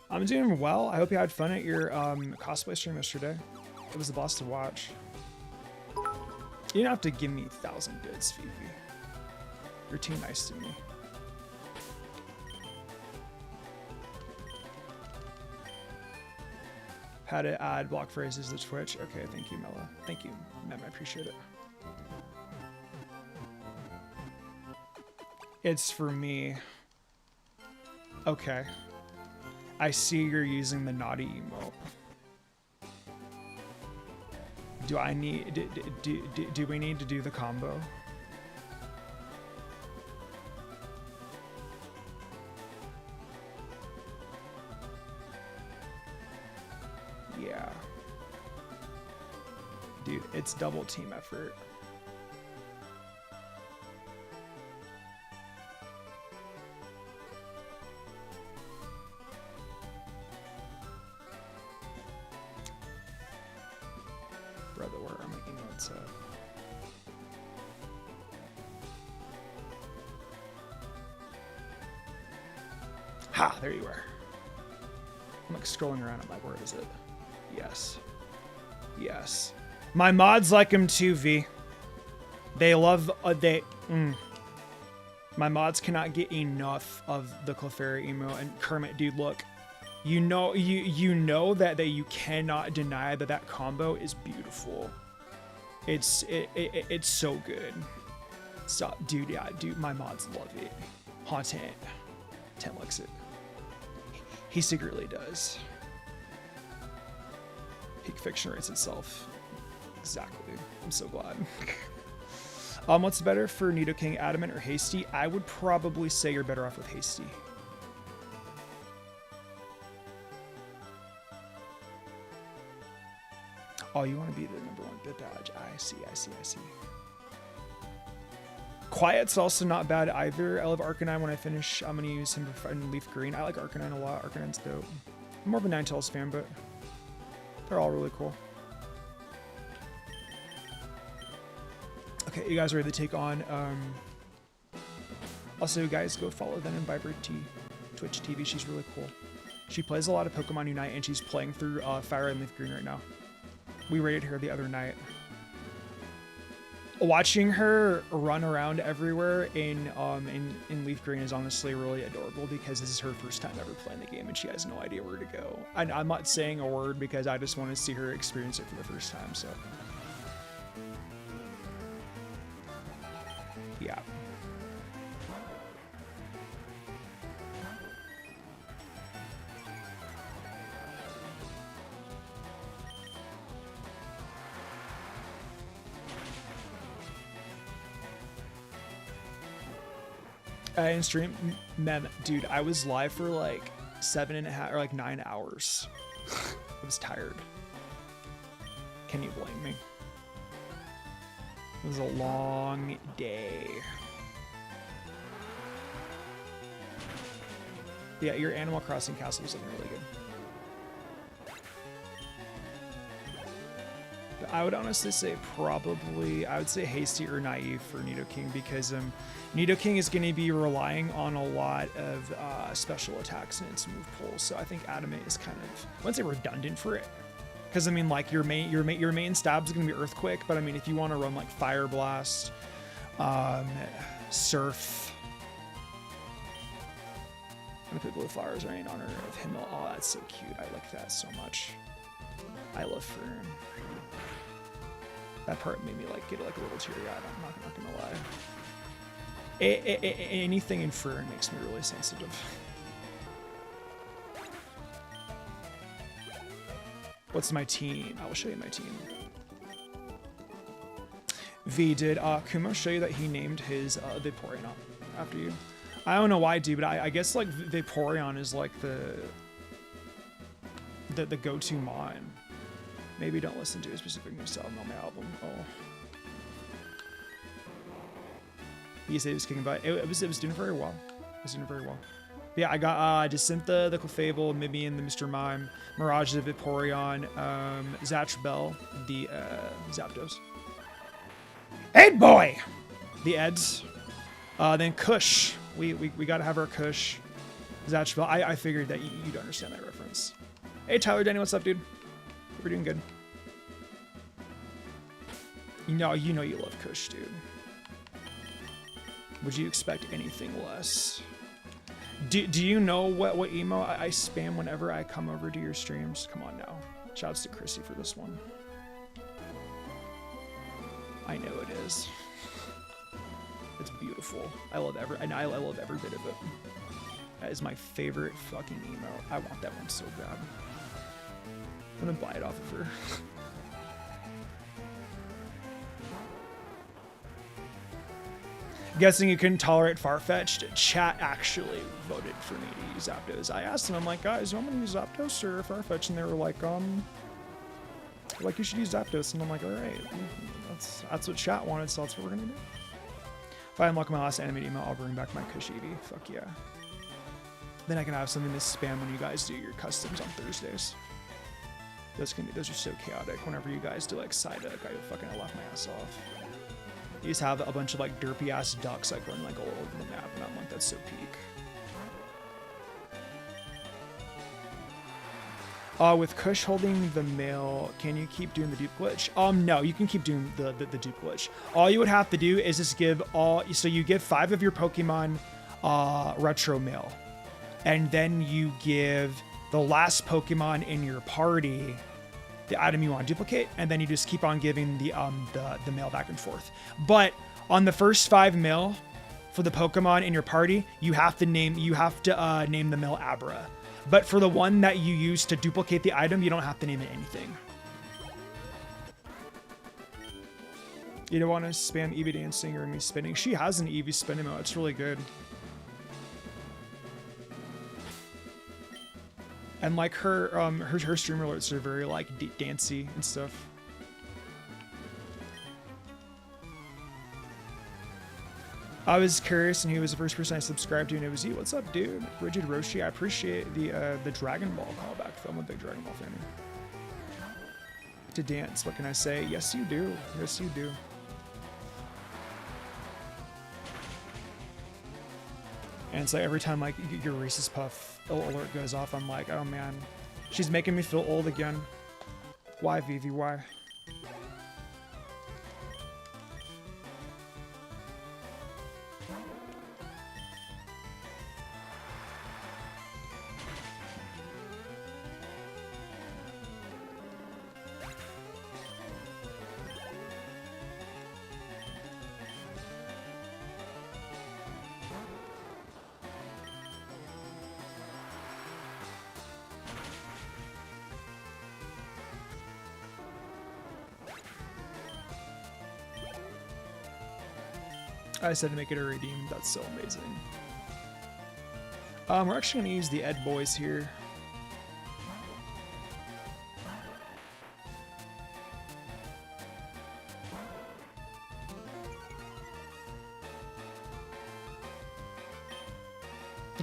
Speaker 1: I'm doing well. I hope you had fun at your cosplay stream yesterday. It was a blast to watch. You didn't have to give me 1,000 bits, Fifi. You're too nice to me. How to add block phrases to Twitch. Okay, thank you, Mella. Thank you, Mem. I appreciate it. It's for me. Okay. I see you're using the naughty emote. Do I need, do we need to do the combo? Yeah. Dude, it's double team effort. Ha! There you are. I'm like scrolling around. I'm like, where is it? Yes. Yes. My mods like him too, V. They love... My mods cannot get enough of the Clefairy emo. And Kermit, dude, look. You know that you cannot deny that combo is beautiful. It's so good. Stop, dude. Yeah, dude. My mods love it. Haunted. 10 likes it. He secretly does. Peak Fiction rates itself. Exactly. I'm so glad. What's better for Nidoking, Adamant or Hasty? I would probably say you're better off with Hasty. Oh, you want to be the #1 bit badge. I see. Quiet's also not bad either. I love Arcanine. When I finish, I'm going to use him in Leafgreen. I like Arcanine a lot. Arcanine's dope. I'm more of a Ninetales fan, but they're all really cool. Okay, you guys are ready to take on... Also, guys, go follow them in Viber Twitch TV. She's really cool. She plays a lot of Pokemon Unite, and she's playing through Fire and Leafgreen right now. We raided her the other night. watching her run around everywhere in Leafgreen is honestly really adorable because this is her first time ever playing the game and she has no idea where to go. And I'm not saying a word because I just want to see her experience it for the first time. So yeah. In stream, mem, dude, I was live for like 7.5 or like 9 hours. I was tired. Can you blame me? It was a long day. Yeah, your Animal Crossing castle was looking really good. I would honestly say probably, I would say Hasty or Naive for Nidoking because Nidoking is going to be relying on a lot of special attacks in its move pool. So I think Adamant is kind of, I wouldn't say redundant for it. Because I mean, like your main stab is going to be Earthquake, but I mean, if you want to run like Fire Blast, Surf, I'm gonna put Blue Flowers right in honor of Himmel. Oh, that's so cute. I like that so much. I love Fern. That part made me like get like a little teary-eyed. I'm not gonna lie. Anything in Fern makes me really sensitive. What's my team? I will show you my team. V, did Kumo show you that he named his Vaporeon after you? I don't know why, dude, but I guess like Vaporeon is like the go-to mon. Maybe don't listen to a specific new song on my album. Oh. He said he was kicking butt. It was doing very well. It was doing very well. But yeah, I got Jacintha, the Clefable, Mimian, the Mr. Mime, Mirage, the Vaporeon, Zatch Bell, the Zapdos. Hey boy! The Eds. Then Kush. We gotta have our Kush. Zatch Bell. I figured that you'd understand that reference. Hey Tyler Denny, what's up, dude? We're doing good. You know you love Kush, dude. Would you expect anything less? Do you know what emo I spam whenever I come over to your streams? Come on now. Shouts to Chrissy for this one. I know it is. It's beautiful. I love every bit of it. That is my favorite fucking emo. I want that one so bad. I'm gonna buy it off of her. Guessing you couldn't tolerate Farfetch'd. Chat actually voted for me to use Zapdos. I asked them, I'm like, guys, you want me to use Zapdos or Farfetch? And they were like, you should use Zapdos. And I'm like, all right, that's what chat wanted, so that's what we're gonna do. If I unlock my last animated email, I'll bring back my Kush Eevee. Fuck yeah. Then I can have something to spam when you guys do your customs on Thursdays. Those are so chaotic. Whenever you guys do like Psyduck, I laugh my ass off. You just have a bunch of like derpy ass ducks like running like all over the map, and I'm like, that's so peak. With Kush holding the mail, can you keep doing the dupe glitch? No, you can keep doing the dupe glitch. All you would have to do is just give so you give 5 of your Pokemon retro mail, and then you give the last Pokemon in your party the item you want to duplicate, and then you just keep on giving the mail back and forth. But on the first 5 mail for the Pokemon in your party, you have to name the mail Abra. But for the one that you use to duplicate the item, you don't have to name it anything. You don't want to spam Eevee dancing or me spinning. She has an Eevee spin emote. It's really good. And like her stream alerts are very like dancey and stuff. I was curious, and he was the first person I subscribed to, and it was you. What's up, dude? Rigid Roshi. I appreciate the Dragon Ball callback. I'm a big Dragon Ball fan. To dance, what can I say? Yes, you do. Yes, you do. And it's like every time like your Reese's Puff alert goes off, I'm like, oh man, she's making me feel old again. Why, Vivi? Why? I said to make it a redeem. That's so amazing. We're actually gonna use the Ed boys here.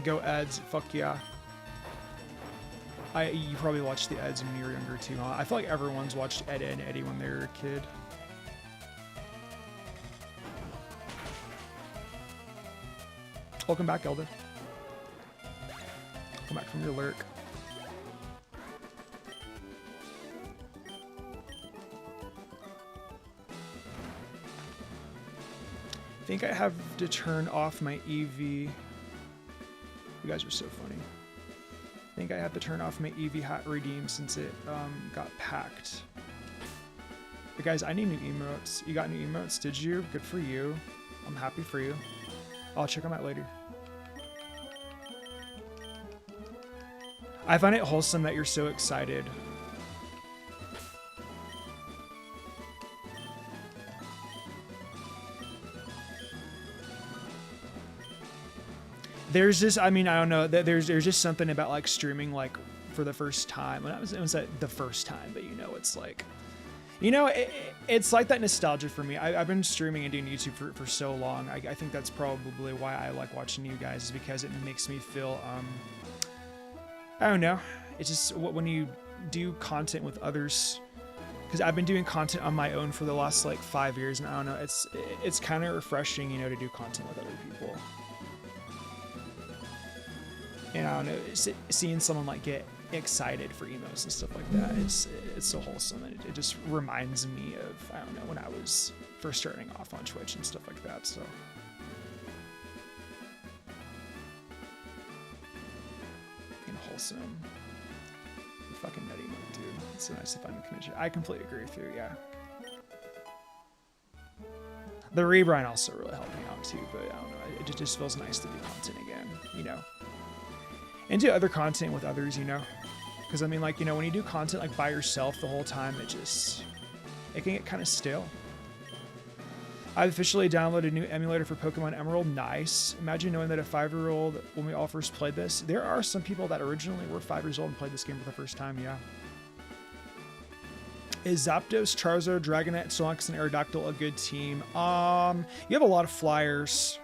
Speaker 1: Go Eds, fuck yeah. You probably watched the Eds when you were younger too, huh? I feel like everyone's watched Ed and Eddie when they were a kid. Welcome back, Elder. Come back from your lurk. I think I have to turn off my EV. You guys are so funny. I think I have to turn off my EV hat redeem since it got packed. But guys, I need new emotes. You got new emotes, did you? Good for you. I'm happy for you. I'll check them out later. I find it wholesome that you're so excited. There's just, I mean, I don't know, there's just something about like streaming like for the first time. When it was the first time, but you know, it's like, you know, it's like that nostalgia for me. I've been streaming and doing YouTube for so long. I think that's probably why I like watching you guys, is because it makes me feel, I don't know. It's just when you do content with others, because I've been doing content on my own for the last like 5 years, and I don't know, it's kind of refreshing, you know, to do content with other people. And I don't know, seeing someone like get excited for emos and stuff like that, it's so wholesome, and it just reminds me of, I don't know, when I was first starting off on Twitch and stuff like that. So wholesome. Fucking nutty emote, dude. It's so nice to find a commission. I completely agree with you, yeah. The rebrand also really helped me out too, but I don't know, it just feels nice to do content again, you know. And do other content with others, you know. Because I mean, like, you know, when you do content like by yourself the whole time, it can get kind of stale. I've officially downloaded a new emulator for Pokemon Emerald. Nice. Imagine knowing that a 5-year-old, when we all first played this, there are some people that originally were 5 years old and played this game for the first time, yeah. Is Zapdos, Charizard, Dragonite, Snorlax, and Aerodactyl a good team? You have a lot of flyers.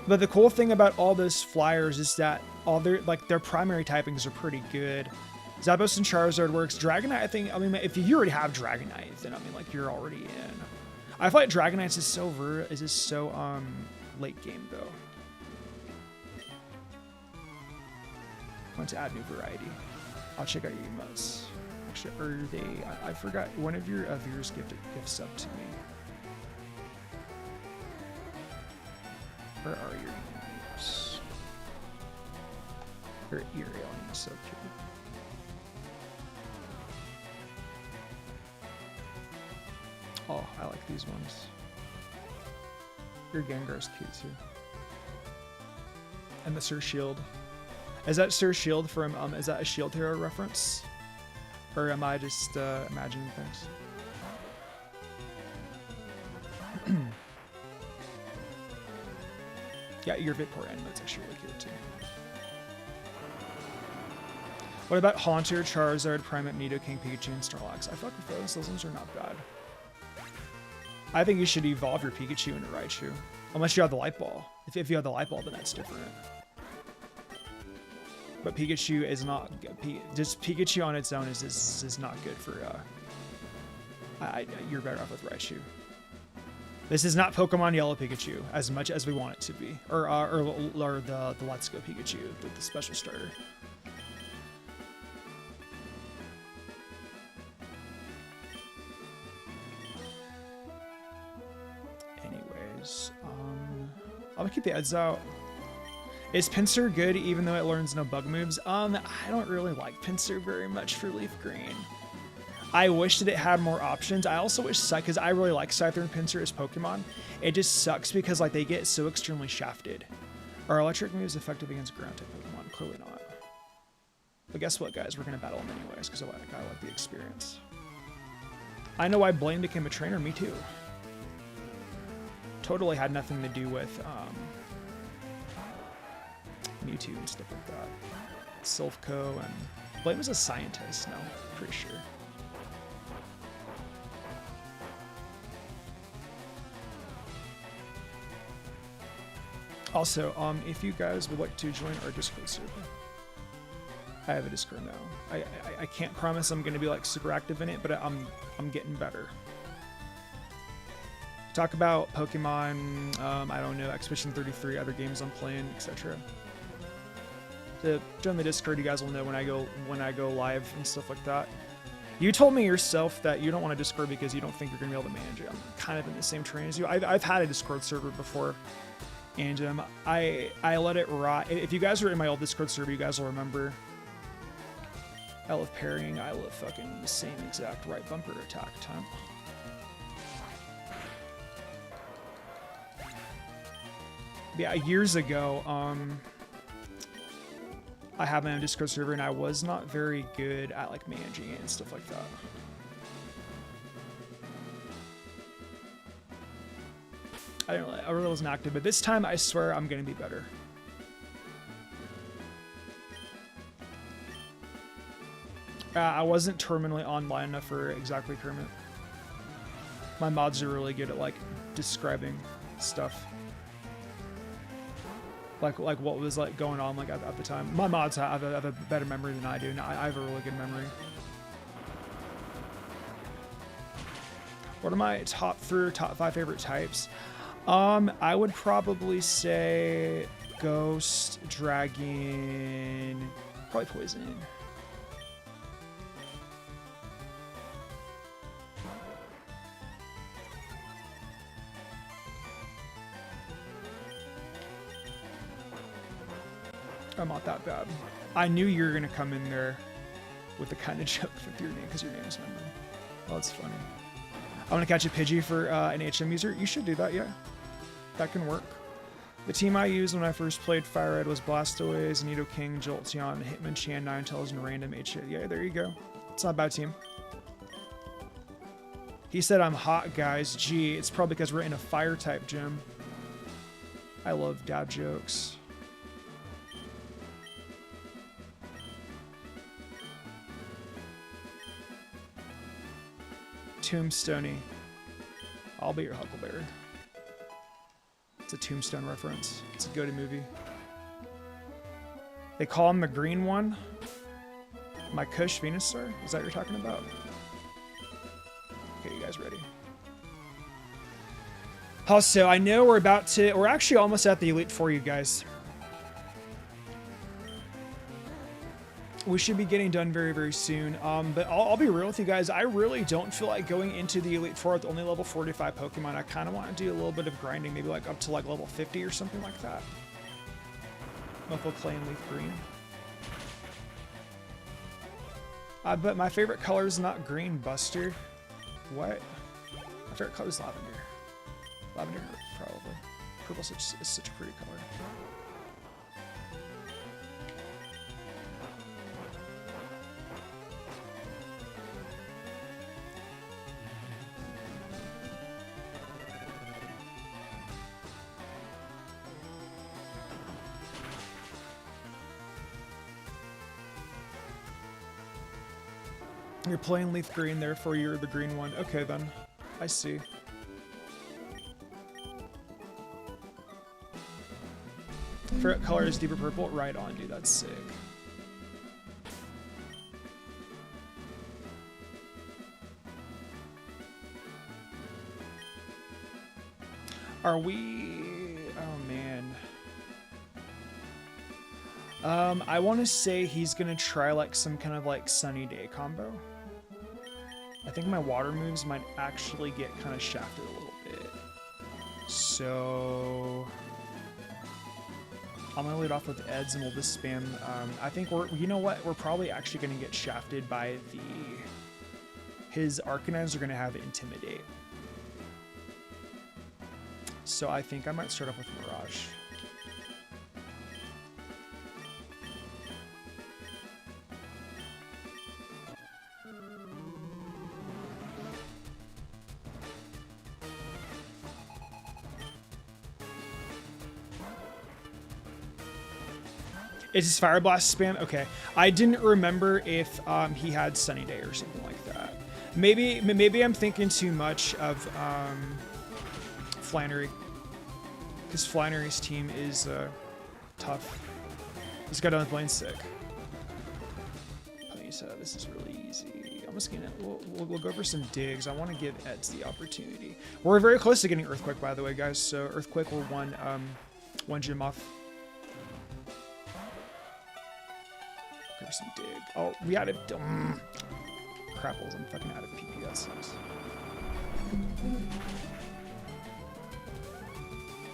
Speaker 1: But the cool thing about all those flyers is that all their primary typings are pretty good. Zapdos and Charizard works. Dragonite, I mean, if you already have Dragonite, then I mean, like, you're already in. I feel like Dragonite is just so late game though. I want to add new variety. I'll check out your emotes. Actually, are they? I forgot. One of your viewers gifted gifts up to me. Where are your emotes? Or your alien is so cute. Oh, I like these ones. Your Gengar's cute too. And the Sir Shield. Is that Sir Shield from, is that a Shield Hero reference? Or am I just imagining things? Yeah, your Vaporeon emote's actually really cute too. What about Haunter, Charizard, Primeape, Nidoking, Pikachu, and Snorlax? I fuck with those. Those ones are not bad. I think you should evolve your Pikachu into Raichu. Unless you have the Light Ball. If you have the Light Ball, then that's different. But Pikachu is not... Just Pikachu on its own is not good for... you're better off with Raichu. This is not Pokemon Yellow Pikachu, as much as we want it to be. Or the Let's Go Pikachu, the special starter. I'm gonna keep the Eds out. Is Pinsir good even though it learns no bug moves? I don't really like Pinsir very much for Leafgreen. I wish that it had more options. I also wish, because I really like Scyther and Pinsir as Pokemon. It just sucks because like they get so extremely shafted. Are electric moves effective against ground type Pokemon? Clearly not. But guess what, guys? We're gonna battle them anyways because I like the experience. I know why Blaine became a trainer. Me too. Totally had nothing to do with Mewtwo and stuff like that. Silphco and Blaine was a scientist. No, pretty sure. Also, if you guys would like to join our Discord server, I have a Discord now. I can't promise I'm going to be like super active in it, but I'm getting better. Talk about Pokemon, I don't know, Expedition 33, other games I'm playing, etc. To join the Discord, you guys will know when I go live and stuff like that. You told me yourself that you don't want a Discord because you don't think you're going to be able to manage it. I'm kind of in the same train as you. I've had a Discord server before, and I let it rot. If you guys were in my old Discord server, you guys will remember. I love parrying. I love fucking the same exact right bumper attack time. Yeah, years ago, I had my own Discord server and I was not very good at like managing it and stuff like that. I really wasn't active, but this time I swear I'm gonna be better. I wasn't terminally online enough for exactly Kermit. My mods are really good at like describing stuff. Like what was like going on like at the time. My mods have a better memory than I do, and I have a really good memory. What are my top 3 or top 5 favorite types? I would probably say Ghost, Dragon, probably Poison. I'm not that bad. I knew you were gonna come in there with the kind of joke with your name because your name is memory. Oh, that's funny. I want to catch a Pidgey for an HM user. You should do that, yeah. That can work. The team I used when I first played Fire Red was Blastoise, Nidoking, Jolteon, Hitmonchan, Ninetales, and random HM. Yeah, there you go. It's not a bad team. He said I'm hot, guys. Gee, it's probably because we're in a fire type gym. I love dad jokes. Tombstoney. I'll be your Huckleberry. It's a Tombstone reference. It's a go-to movie. They call him the green one. My Kush Venusaur? Is that what you're talking about? Okay, you guys ready? Also, I know we're actually almost at the Elite Four, you guys. We should be getting done very, very soon. But I'll be real with you guys. I really don't feel like going into the Elite Four with only level 45 Pokemon. I kind of want to do a little bit of grinding, maybe like up to like level 50 or something like that. Local Clay and Leafgreen. But my favorite color is not green, Buster. What? My favorite color is lavender. Lavender, probably. Purple is such a pretty color. You're playing Leafgreen, therefore you're the green one. Okay then, I see. Favorite color is deeper purple. Right on, dude. That's sick. Are we? Oh man. I want to say he's gonna try like some kind of like sunny day combo. I think my water moves might actually get kind of shafted a little bit. So I'm gonna lead off with Eds and we'll just spam. I think you know what? We're probably actually gonna get shafted by his Arcanines are gonna have Intimidate. So I think I might start off with Mirage. Is his Fire Blast spam? Okay. I didn't remember if he had Sunny Day or something like that. Maybe I'm thinking too much of Flannery. Because Flannery's team is tough. He's got on playing sick. This is really easy. I'm just gonna we'll go for some digs. I want to give Eds the opportunity. We're very close to getting Earthquake, by the way, guys. So Earthquake will one gym off. Go for some dig. Oh, we added crapples. I'm fucking out of PPS.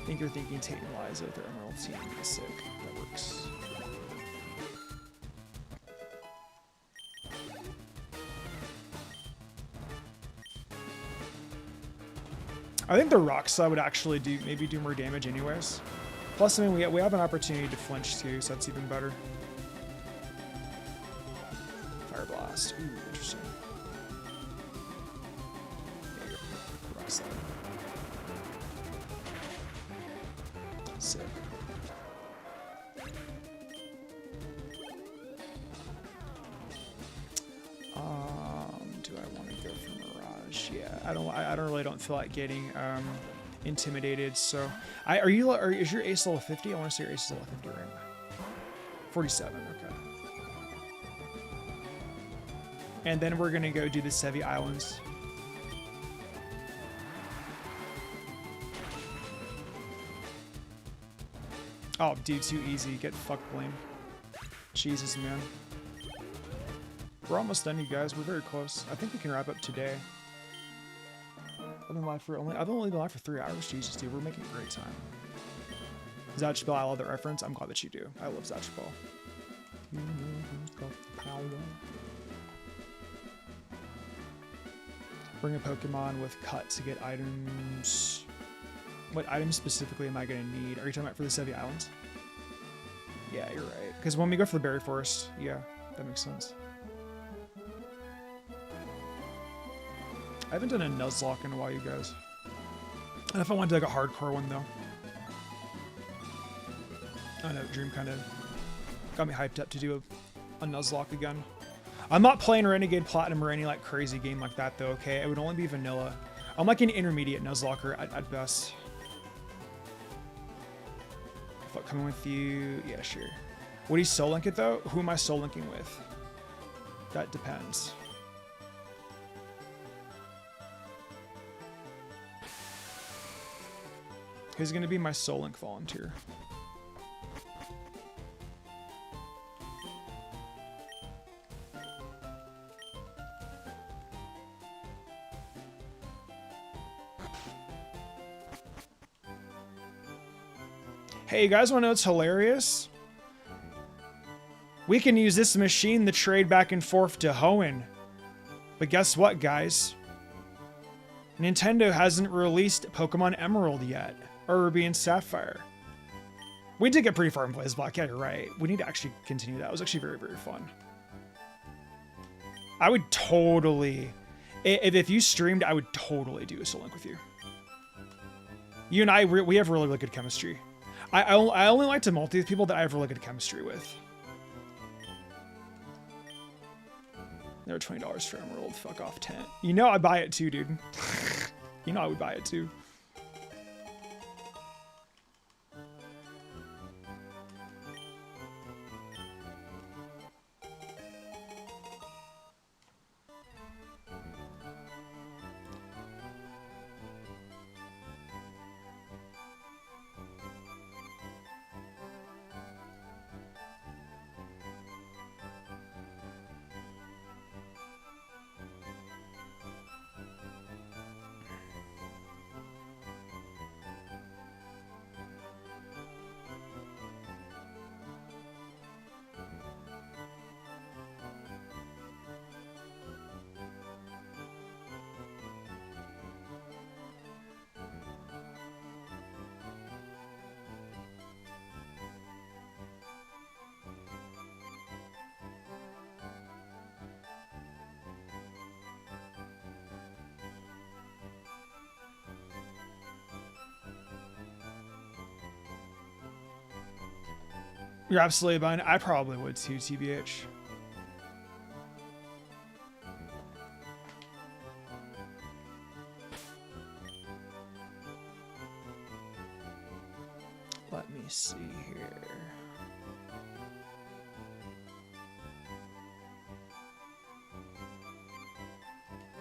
Speaker 1: I think you're thinking Tate and Liza with their Emerald team is sick. That works. I think the Rock Slide would actually maybe do more damage anyways. Plus, I mean, we have an opportunity to flinch too, so that's even better. Fire Blast. Ooh, interesting. There you go. Rock Slide. Sick. Do I want to go for Mirage? Yeah, I don't feel like getting intimidated. So, is your ace level 50? I want to say your ace is level 50 right now. 47. Okay. And then we're gonna go do the Sevi Islands. Oh, dude, too easy. Get fucked, Blame. Jesus, man. We're almost done, you guys. We're very close. I think we can wrap up today. I've only been live for 3 hours. Jesus, dude, we're making great time. Zatchbell, I love that reference. I'm glad that you do. I love Zatchbell. Bring a Pokemon with cut to get items. What items specifically am I going to need? Are you talking about for the Sevi Islands? Yeah, you're right. Because when we go for the Berry Forest, yeah, that makes sense. I haven't done a Nuzlocke in a while, you guys. And if I want to do like a hardcore one, though. I know, Dream kind of got me hyped up to do a Nuzlocke again. I'm not playing Renegade Platinum or any like crazy game like that, though, okay? It would only be vanilla. I'm like an intermediate Nuzlocker at best. What, coming with you? Yeah, sure. Would he soul link it, though? Who am I soul linking with? That depends. Who's going to be my Soul Link volunteer? Hey, you guys want to know what's hilarious? We can use this machine to trade back and forth to Hoenn. But guess what, guys? Nintendo hasn't released Pokemon Emerald yet. Or Ruby and Sapphire. We did get pretty far in Blaze Black, yeah, you're right. We need to actually continue that. It was actually very, very fun. I would totally... If you streamed, I would totally do a Soul Link with you. You and I, we have really, really good chemistry. I only like to multi with people that I have really good chemistry with. They're $20 for Emerald. Fuck off, 10. You know I'd buy it too, dude. You know I would buy it too. You're absolutely fine. I probably would too, TBH. Let me see here.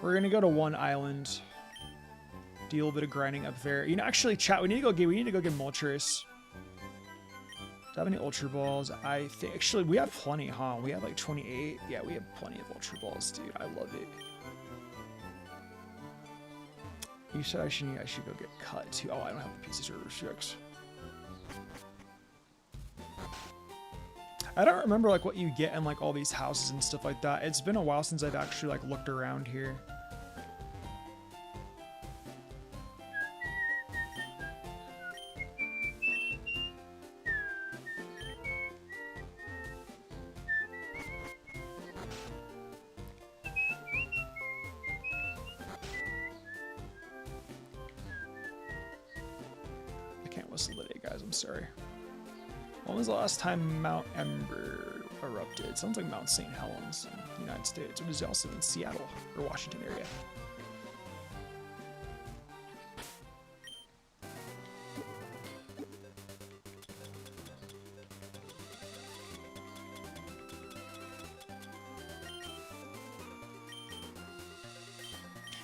Speaker 1: We're gonna go to one island. Do a little bit of grinding up there. You know, actually, chat. We need to go get Moltres. Do I have any Ultra Balls? I think actually we have plenty, huh? We have like 28. Yeah, we have plenty of Ultra Balls, dude. I love it. You said I should go get cut too. Oh, I don't have the pieces or restricts. I don't remember like what you get in like all these houses and stuff like that. It's been a while since I've actually like looked around here. I can't whistle today, guys. I'm sorry. When was the last time Mount Ember erupted? Sounds like Mount St. Helens in the United States. It was also in Seattle or Washington area.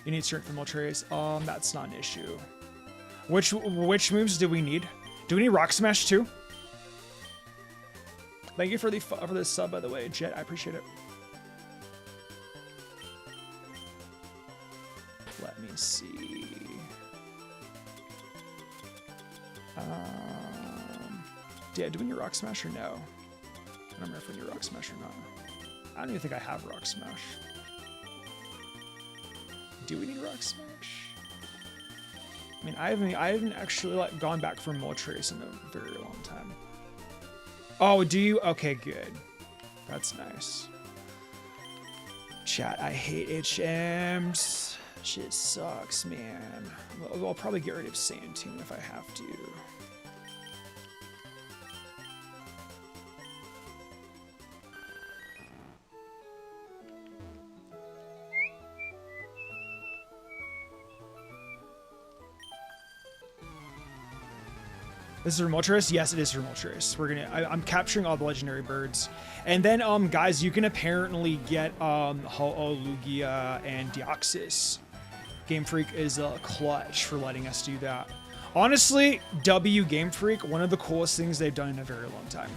Speaker 1: You need strength from Moltres. That's not an issue. Which moves do we need? Do we need Rock Smash too? Thank you for the sub, by the way, Jet. I appreciate it. Let me see. Yeah, do we need Rock Smash or no? I don't remember if we need Rock Smash or not. I don't even think I have Rock Smash. Do we need Rock Smash? I mean, I haven't actually like gone back from Moltres in a very long time. Oh, do you? Okay, good. That's nice. Chat, I hate HMs. Shit sucks, man. I'll probably get rid of Sand Tomb if I have to. This is for Moltres? Yes, it is for Moltres. I'm capturing all the legendary birds. And then, guys, you can apparently get, Ho-Oh, and Deoxys. Game Freak is clutch for letting us do that. Honestly, W Game Freak, one of the coolest things they've done in a very long time.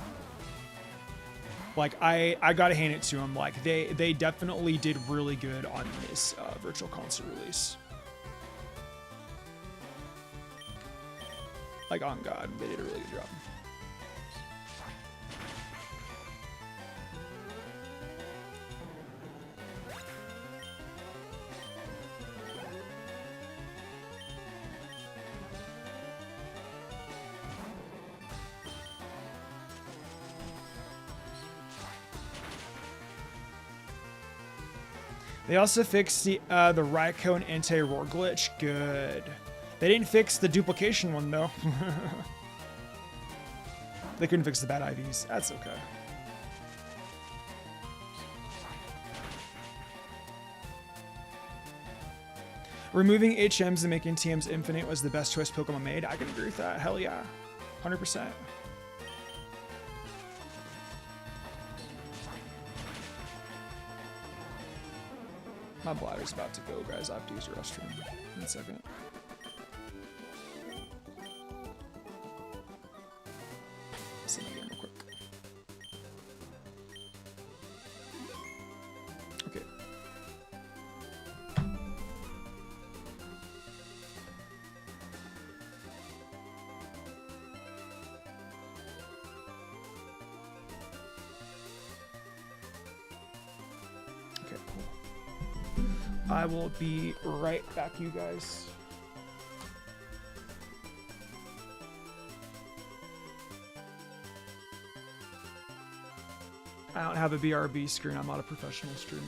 Speaker 1: Like, I gotta hand it to them. Like, they definitely did really good on this, Virtual Console release. Like, on God, they did a really good job. They also fixed the Raikou and anti-roar glitch. Good. They didn't fix the duplication one, though. They couldn't fix the bad IVs. That's okay. Removing HMs and making TMs infinite was the best choice Pokemon made. I can agree with that. Hell yeah. 100%. My bladder's about to go, guys. I have to use the restroom in a second. Listen again real quick. Okay. Okay, cool. I will be right back, you guys. I don't have a BRB screen. I'm not a professional streamer.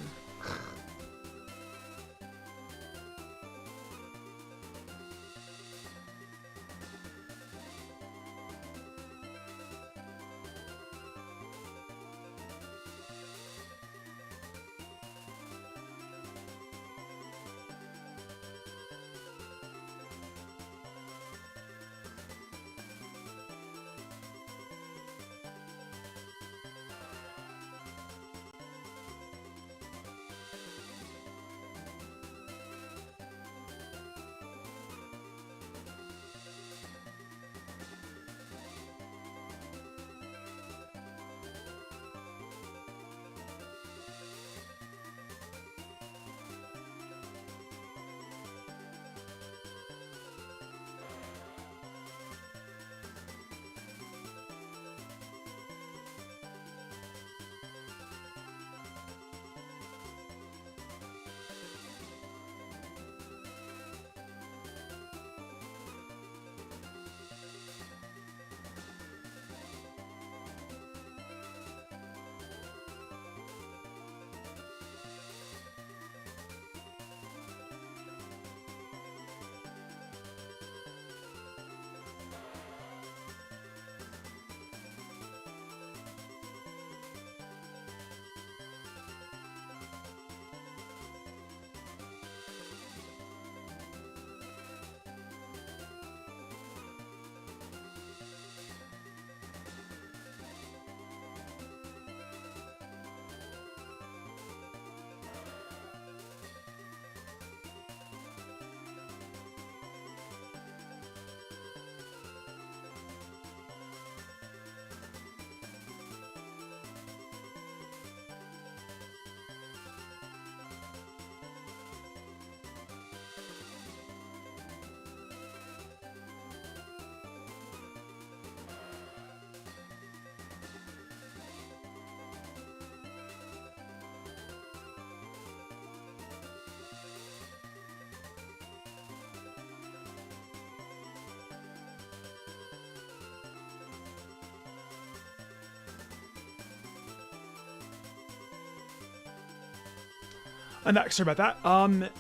Speaker 1: I'm back. Sorry about that.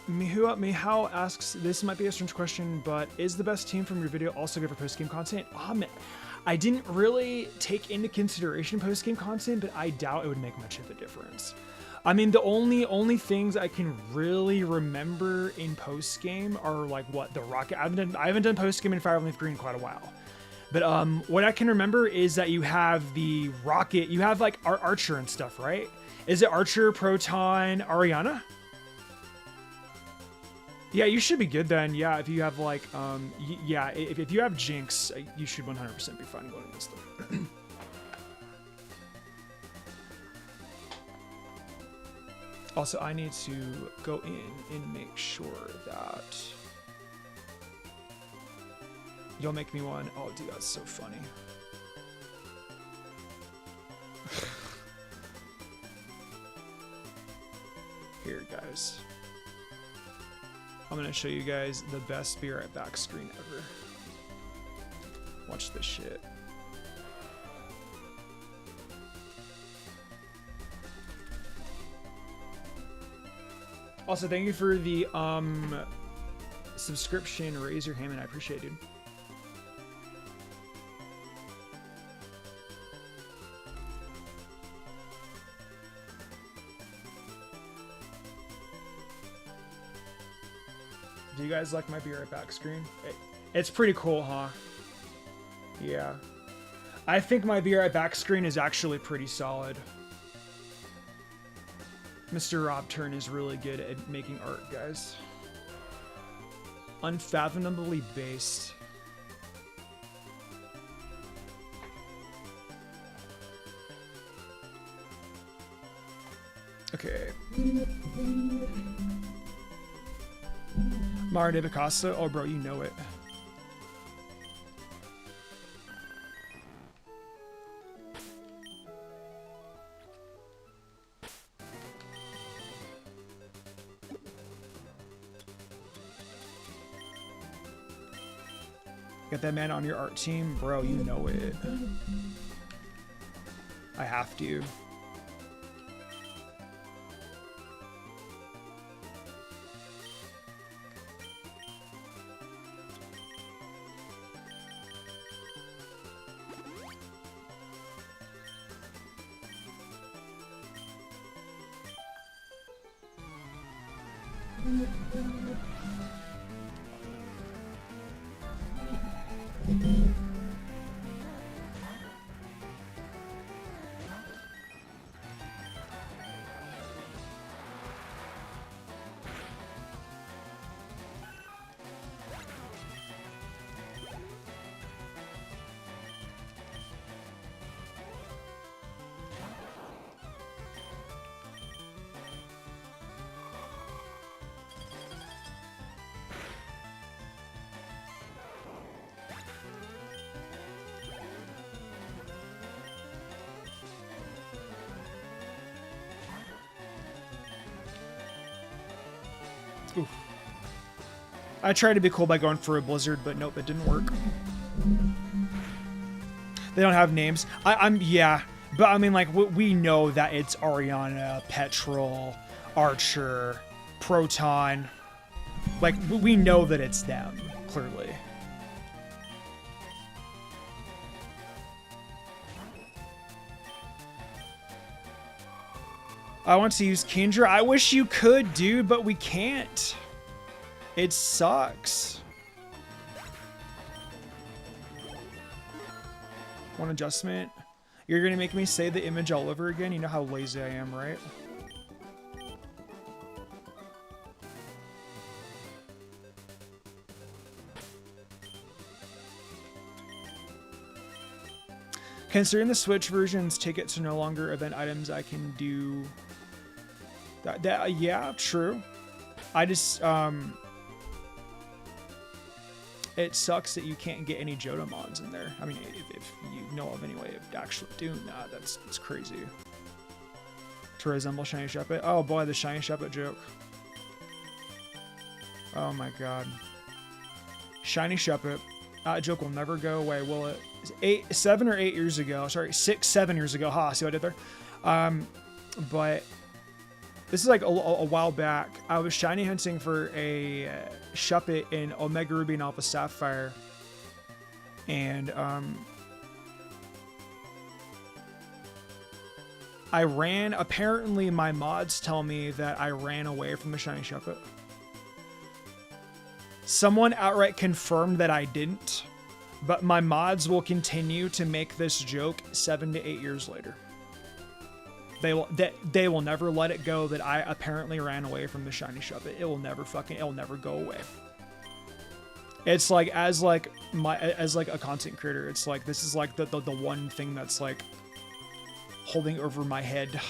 Speaker 1: Mihao asks, this might be a strange question, but is the best team from your video also good for post-game content? I didn't really take into consideration post-game content, but I doubt it would make much of a difference. I mean, the only things I can really remember in post-game are like what the rocket. I haven't done post-game in Fire Emblem Leafgreen in quite a while. But what I can remember is that you have the rocket, you have like Archer and stuff, right? Is it Archer, Proton, Ariana? Yeah, you should be good then. Yeah, if you have like, yeah, if you have Jinx, you should 100% be fine going against them. Also, I need to go in and make sure that you'll make me one. Oh, dude, that's so funny. Here, guys. I'm gonna show you guys the best Be Right Back screen ever. Watch this shit. Also, thank you for the subscription. Raise your hand, and I appreciate it, dude. Do you guys like my Be Right Back screen? It's pretty cool, huh? Yeah. I think my Be Right Back screen is actually pretty solid. Mr. Rob Turn is really good at making art, guys. Unfathomably based. Okay. Mario de Picasso. Oh, bro, you know it. Get that man on your art team, bro. You know it. I have to. Oof. I tried to be cool by going for a blizzard, but nope, it didn't work. They don't have names. Yeah, but I mean, like, we know that it's Ariana, Petrol, Archer, Proton. Like, we know that it's them, clearly. I want to use Kendra. I wish you could, dude, but we can't. It sucks. One adjustment. You're gonna make me say the image all over again? You know how lazy I am, right? Considering the Switch version's tickets are no longer event items, I can do that. Yeah, true. I just it sucks that you can't get any Johto mods in there. I mean, if you know of any way of actually doing that, that's crazy. To resemble Shiny Shuppet. Oh boy, the Shiny Shuppet joke. Oh my god. Shiny Shuppet. That joke will never go away, will it? 7 or 8 years ago. Sorry, 6, 7 years ago. Ha, see what I did there? But This is like a while back. I was shiny hunting for a Shuppet in Omega Ruby and Alpha Sapphire. And I ran, apparently my mods tell me that I ran away from the shiny Shuppet. Someone outright confirmed that I didn't, but my mods will continue to make this joke 7 to 8 years later. They will never let it go that I apparently ran away from the shiny Shuppet. It'll never go away. It's like as like a content creator, it's like this is like the one thing that's like holding over my head.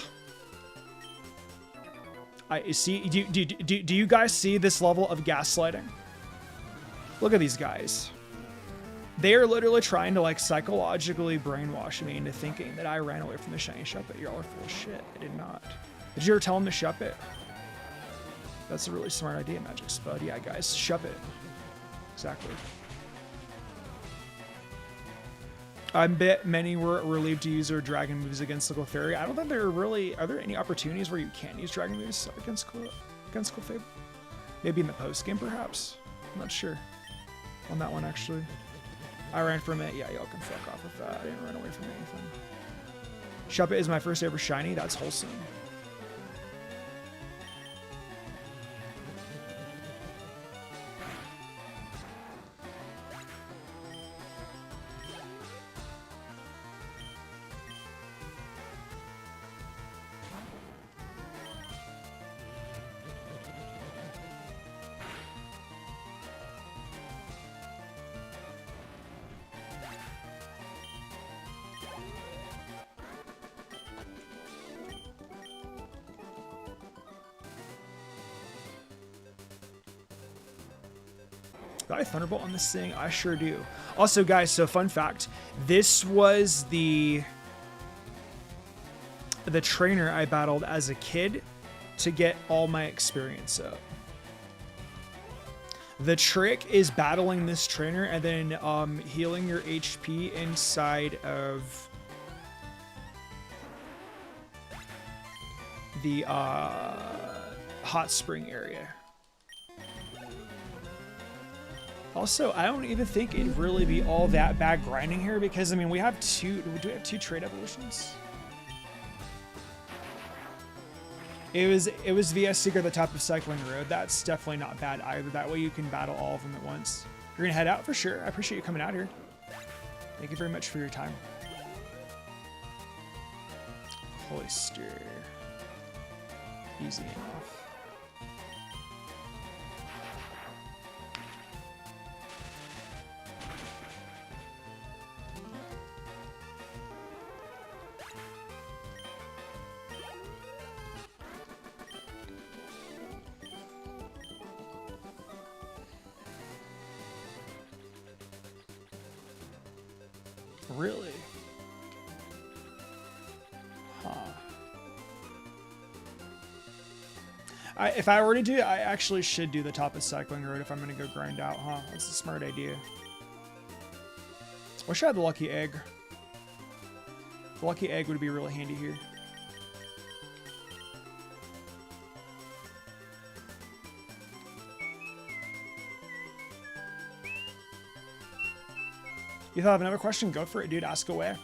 Speaker 1: I see. Do you guys see this level of gaslighting? Look at these guys. They are literally trying to like psychologically brainwash me into thinking that I ran away from the shiny Shuppet. Y'all are full of shit. I did not. Did you ever tell him to Shuppet? That's a really smart idea, Magic Spud. Yeah, guys, Shuppet. Exactly. I bet many were relieved to use their dragon moves against the Clefairy. I don't think there are really... Are there any opportunities where you can't use dragon moves against Clefairy? Maybe in the post-game, perhaps? I'm not sure on that one, actually. I ran from it. Yeah, y'all can fuck off with that. I didn't run away from anything. Shuppet is my first ever shiny. That's wholesome. Got a Thunderbolt on this thing? I sure do. Also, guys, so fun fact. This was the trainer I battled as a kid to get all my experience up. The trick is battling this trainer and then healing your HP inside of the hot spring area. Also, I don't even think it'd really be all that bad grinding here because, I mean, we have two... Do we have 2 trade evolutions? It was via Secret at the top of Cycling Road. That's definitely not bad either. That way you can battle all of them at once. You're going to head out for sure. I appreciate you coming out here. Thank you very much for your time. Cloister. Easy enough. Really? Huh. If I were to do it, I actually should do the top of Cycling Road if I'm going to go grind out, huh? That's a smart idea. Wish I had the lucky egg. The lucky egg would be really handy here. You thought of another question? Go for it, dude. Ask away.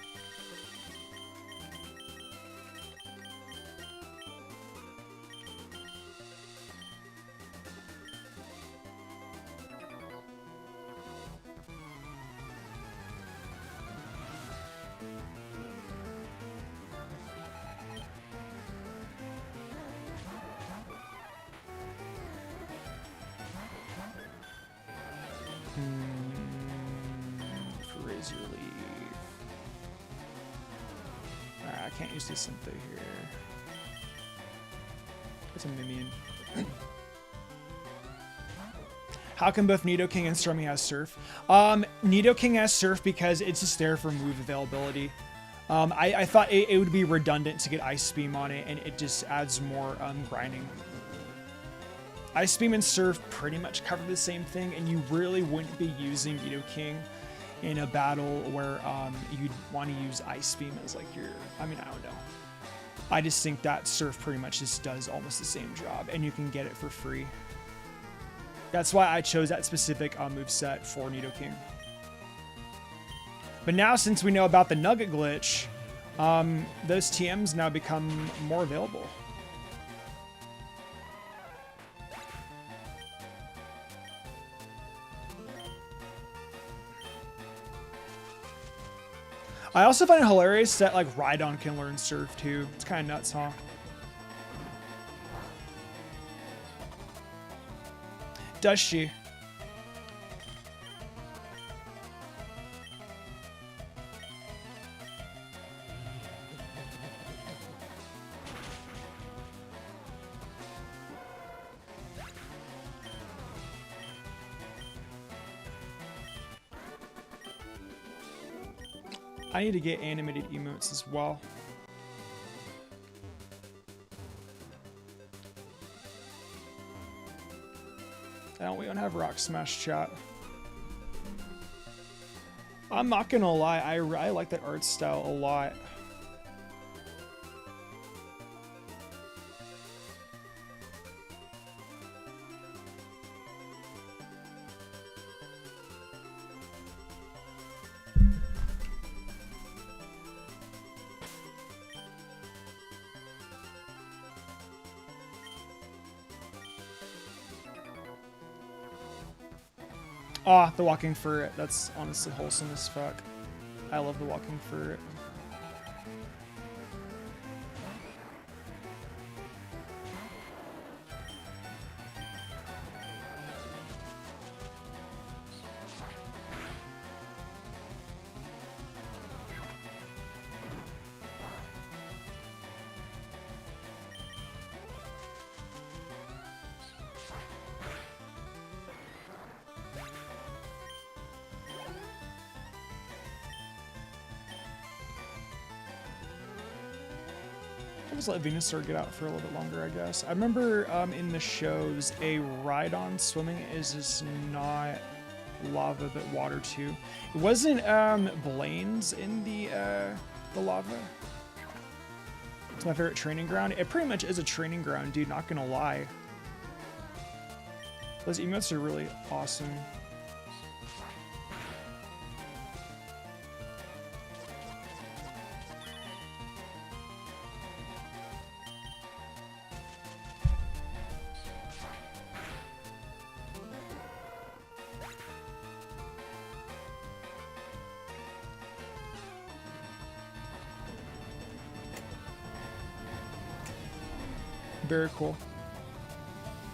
Speaker 1: I can't use this Syntho here. It's a Mimian. How come both Nidoking and Stormy has Surf? Nidoking has Surf because it's just there for move availability. I thought it would be redundant to get Ice Beam on it, and it just adds more grinding. Ice Beam and Surf pretty much cover the same thing, and you really wouldn't be using Nidoking in a battle where you'd want to use Ice Beam as like your... I mean, I don't know. I just think that Surf pretty much just does almost the same job, and you can get it for free. That's why I chose that specific moveset for Nidoking. But now, since we know about the Nugget glitch, those TMs now become more available. I also find it hilarious that like Rhydon can learn Surf too. It's kind of nuts, huh? Does she? I need to get animated emotes as well. We don't have Rock Smash chat. I'm not gonna lie, I like that art style a lot. Ah, the walking ferret. That's honestly wholesome as fuck. I love the walking ferret. Just let Venusaur get out for a little bit longer, I guess. I remember in the shows, a Rhydon swimming is just not lava, but water too. It wasn't Blaine's in the lava. It's my favorite training ground. It pretty much is a training ground, dude, not gonna lie. Those emotes are really awesome. Very cool.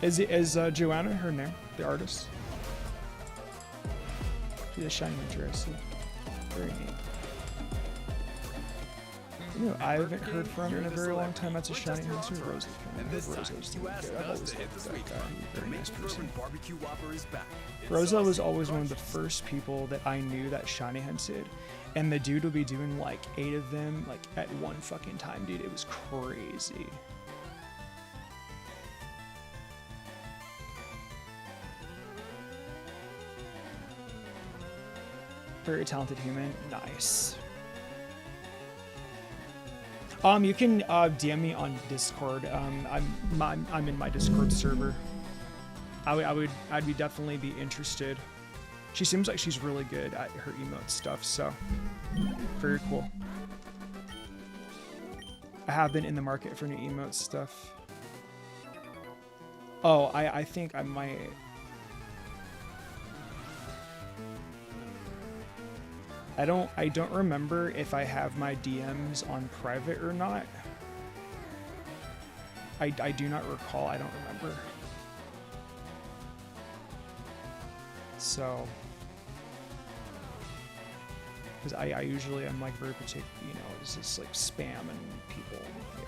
Speaker 1: Is Joanna her name? The artist? She's a shiny dress. Very neat. You know, I haven't heard from in a very long time. That's a shiny hunter. Rosa. Rosa's doing good. I've always loved that guy. He's a very nice person. Rosa was always one of the first people that I knew that shiny hunted, and the dude would be doing like 8 of them like at one fucking time, dude. It was crazy. Very talented human. Nice. You can DM me on Discord. I'm in my Discord server. I'd be definitely be interested. She seems like she's really good at her emote stuff, so very cool. I have been in the market for new emote stuff. Oh, I think I might. I don't remember if I have my DMs on private or not. I do not recall. I don't remember. So, because I usually am like very particular, you know, it's just like spam and people, you know.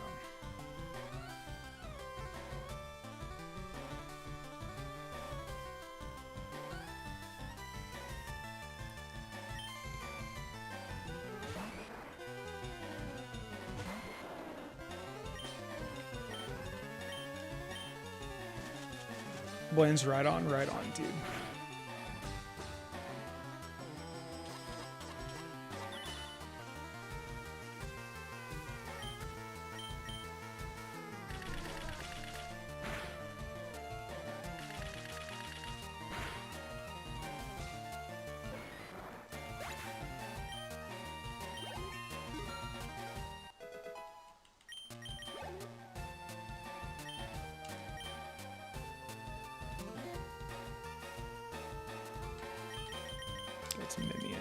Speaker 1: Blaine's right on, dude. its minion.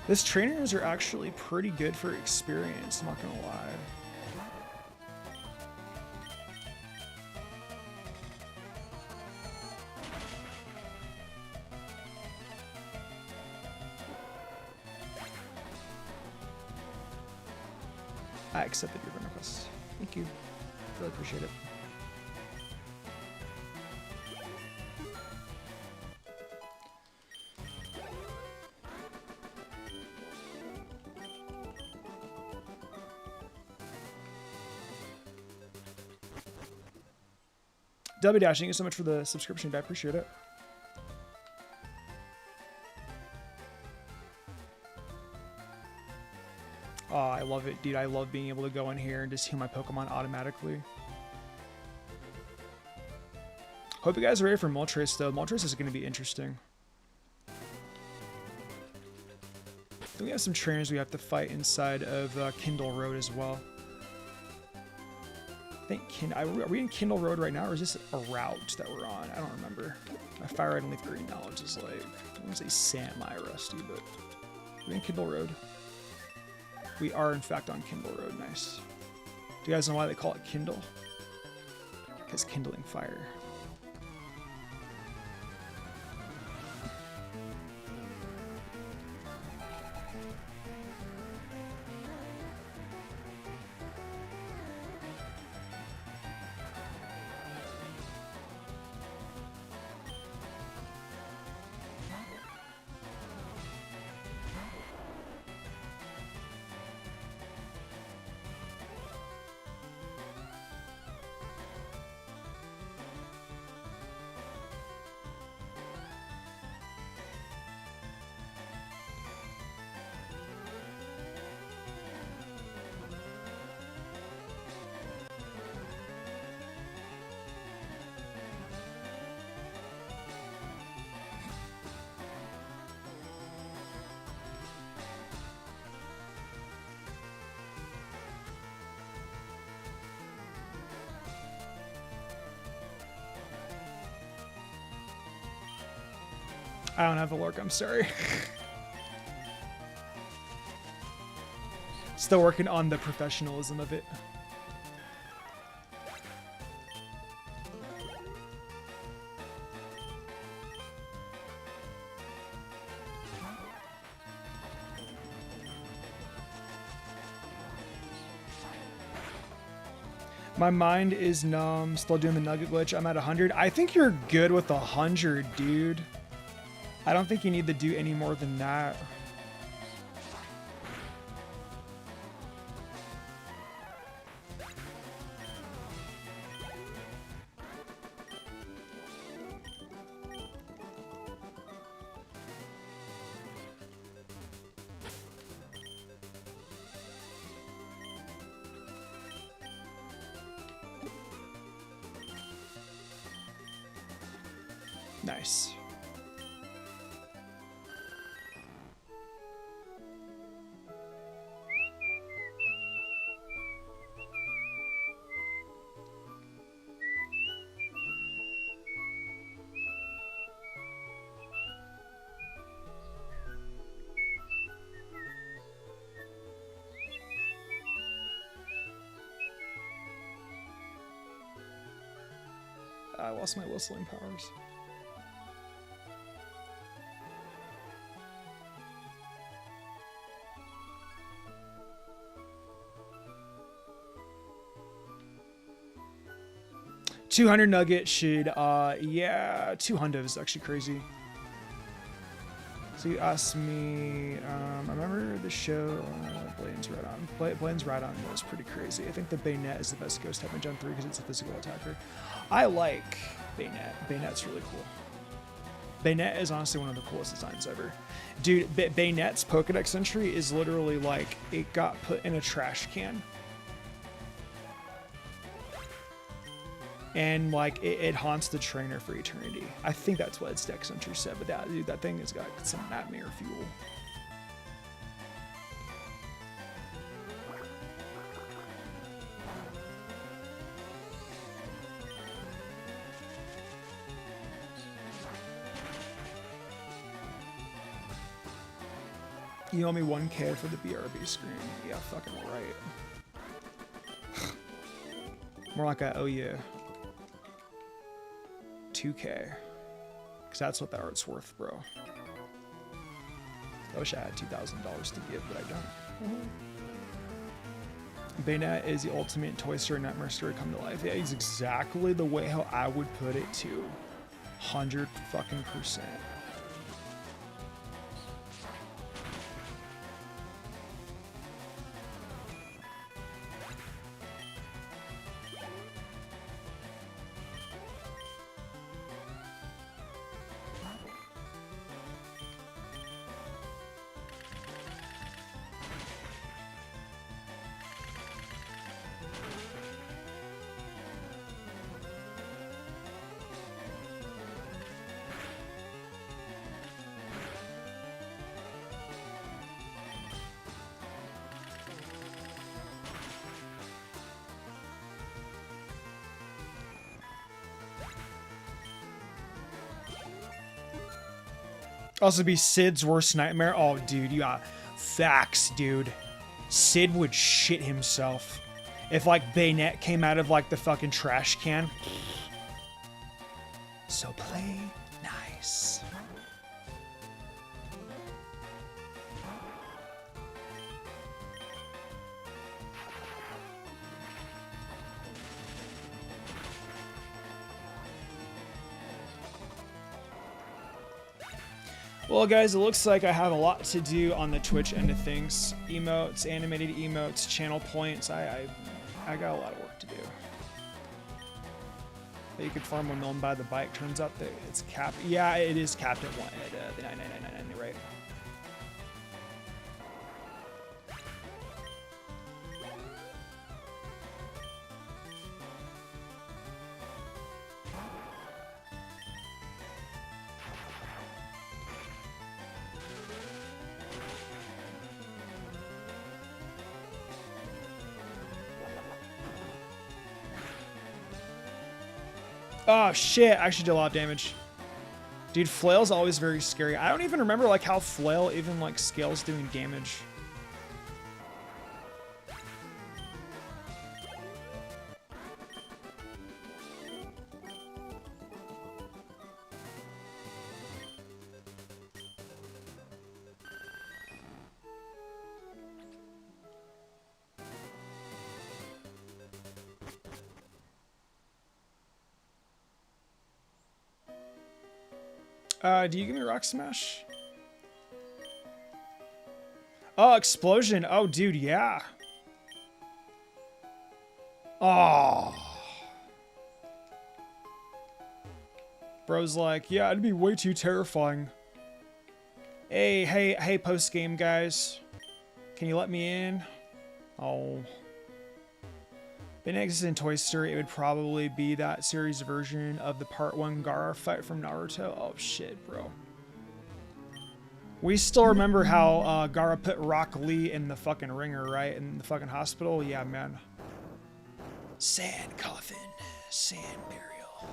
Speaker 1: This trainers are actually pretty good for experience, I'm not gonna lie. I accepted your friend request. Thank you. Really appreciate it. W Dash, thank you so much for the subscription. I appreciate it. Oh, I love it, dude. I love being able to go in here and just heal my Pokemon automatically. Hope you guys are ready for Moltres, though. Moltres is going to be interesting. Then we have some trainers we have to fight inside of Kindle Road as well. I think are we in Kindle Road right now, or is this a route that we're on? I don't remember. My Fire Red and Leafgreen knowledge is like, I want to say semi-rusty, but we're in Kindle Road. We are, in fact, on Kindle Road. Nice. Do you guys know why they call it Kindle? Because kindling fire. I don't have a lurk, I'm sorry. Still working on the professionalism of it. My mind is numb. Still doing the nugget glitch. I'm at 100. I think you're good with 100, dude. I don't think you need to do any more than that. Nice. I lost my whistling powers. $200 nugget should, yeah, 200 is actually crazy. So you asked me, I remember the show, Blaine's Ride-On. Blaine's Ride-On was pretty crazy. I think the Bayonet is the best ghost type in Gen 3 because it's a physical attacker. I like Bayonet. Bayonet's really cool. Bayonet is honestly one of the coolest designs ever. Dude, Bayonet's Pokedex entry is literally like, it got put in a trash can. And like it haunts the trainer for eternity. I think that's what its dex entry said, but that thing has got some nightmare fuel. You owe me 1K for the BRB screen. Yeah, fucking right. More like I owe you 2K. Because that's what that art's worth, bro. I wish I had $2,000 to give, but I don't. Bayonetta is the ultimate Toy Story nightmare story come to life. Yeah, it's exactly the way how I would put it too. 100 fucking %. Also be Sid's worst nightmare. Oh, dude, you got facts, dude. Sid would shit himself if like Bayonetta came out of like the fucking trash can. So play nice. Well, guys, it looks like I have a lot to do on the Twitch end of things. Emotes, animated emotes, channel points. I got a lot of work to do. But you could farm 1 million by the bike. Turns out that it's capped. Yeah, it is capped at one at the 99999, right? Oh shit, I actually did a lot of damage. Dude, Flail's always very scary. I don't even remember like how Flail even like scales doing damage. Do you give me Rock Smash? Oh, Explosion. Oh, dude, yeah. Oh. Bro's like, yeah, it'd be way too terrifying. Hey, post-game guys. Can you let me in? Oh. If it exists in Toy Story, it would probably be that series version of the Part 1 Gaara fight from Naruto. Oh, shit, bro. We still remember how Gaara put Rock Lee in the fucking ringer, right? In the fucking hospital? Yeah, man. Sand coffin. Sand burial.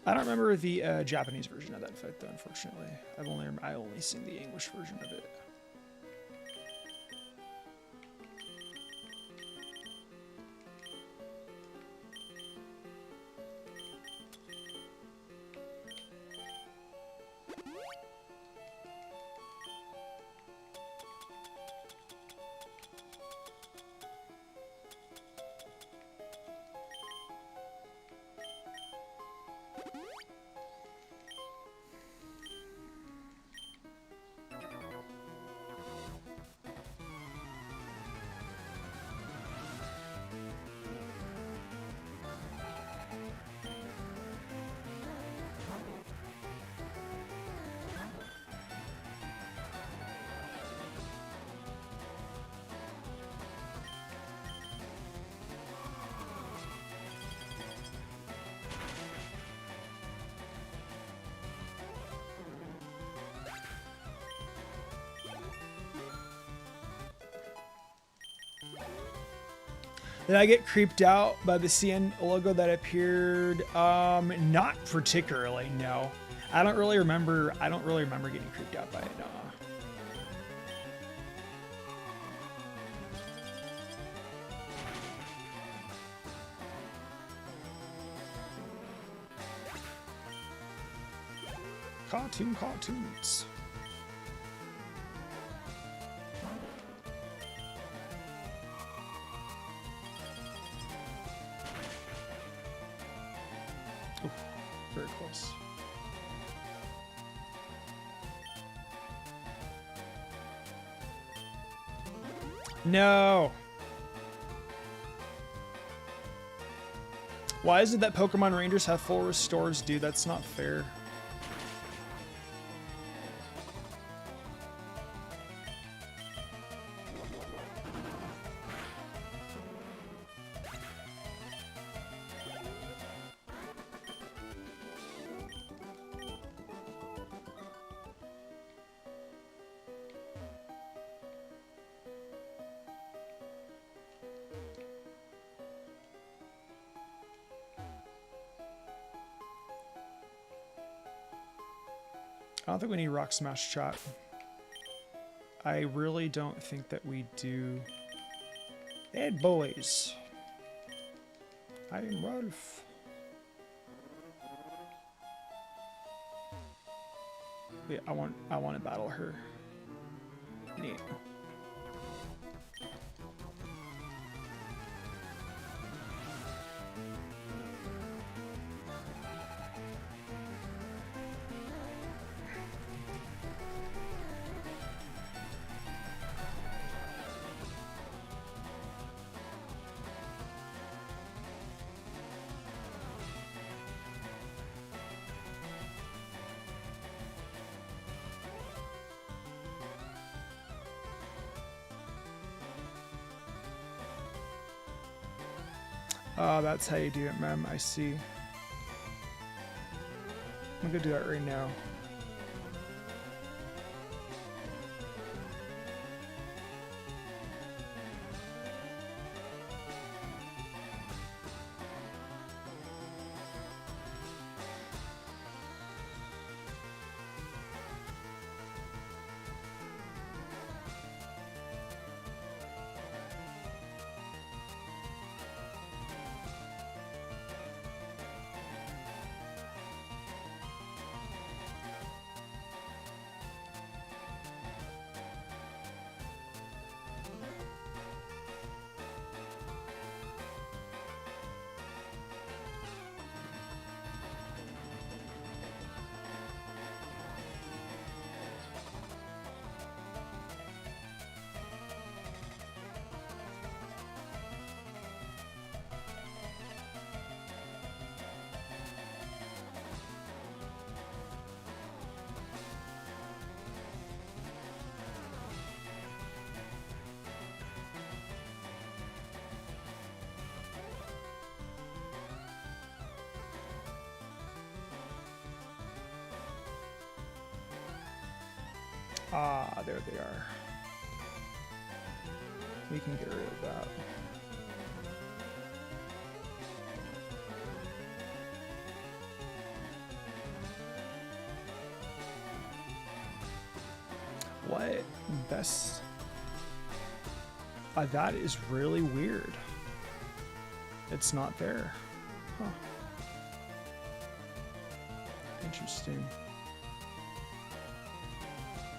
Speaker 1: I don't remember the Japanese version of that fight, though, unfortunately. I only seen the English version of it. Did I get creeped out by the CN logo that appeared? Not particularly, no. I don't really remember getting creeped out by it, no. Cartoons. Ooh, very close. No! Why is it that Pokemon Rangers have full restores, dude? That's not fair. I don't think we need Rock Smash Shot. I really don't think that we do. Hey, boys. I am Rolf. Wait, I want to battle her. Neat. Oh, that's how you do it, ma'am. I see. I'm gonna do that right now. Ah, there they are. We can get rid of that. What? Best? That is really weird. It's not there. Huh. Interesting.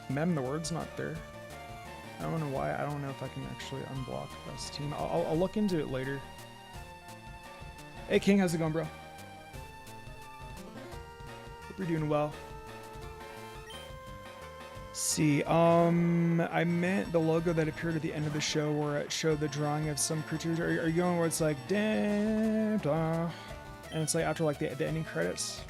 Speaker 1: Mem, the word's not there. I don't know why. I don't know if I can actually unblock best team. I'll look into it later. Hey King, how's it going, bro? Hope you're doing well. See, I meant the logo that appeared at the end of the show where it showed the drawing of some creatures. Are you going where it's like da, da, and it's like after like the ending credits?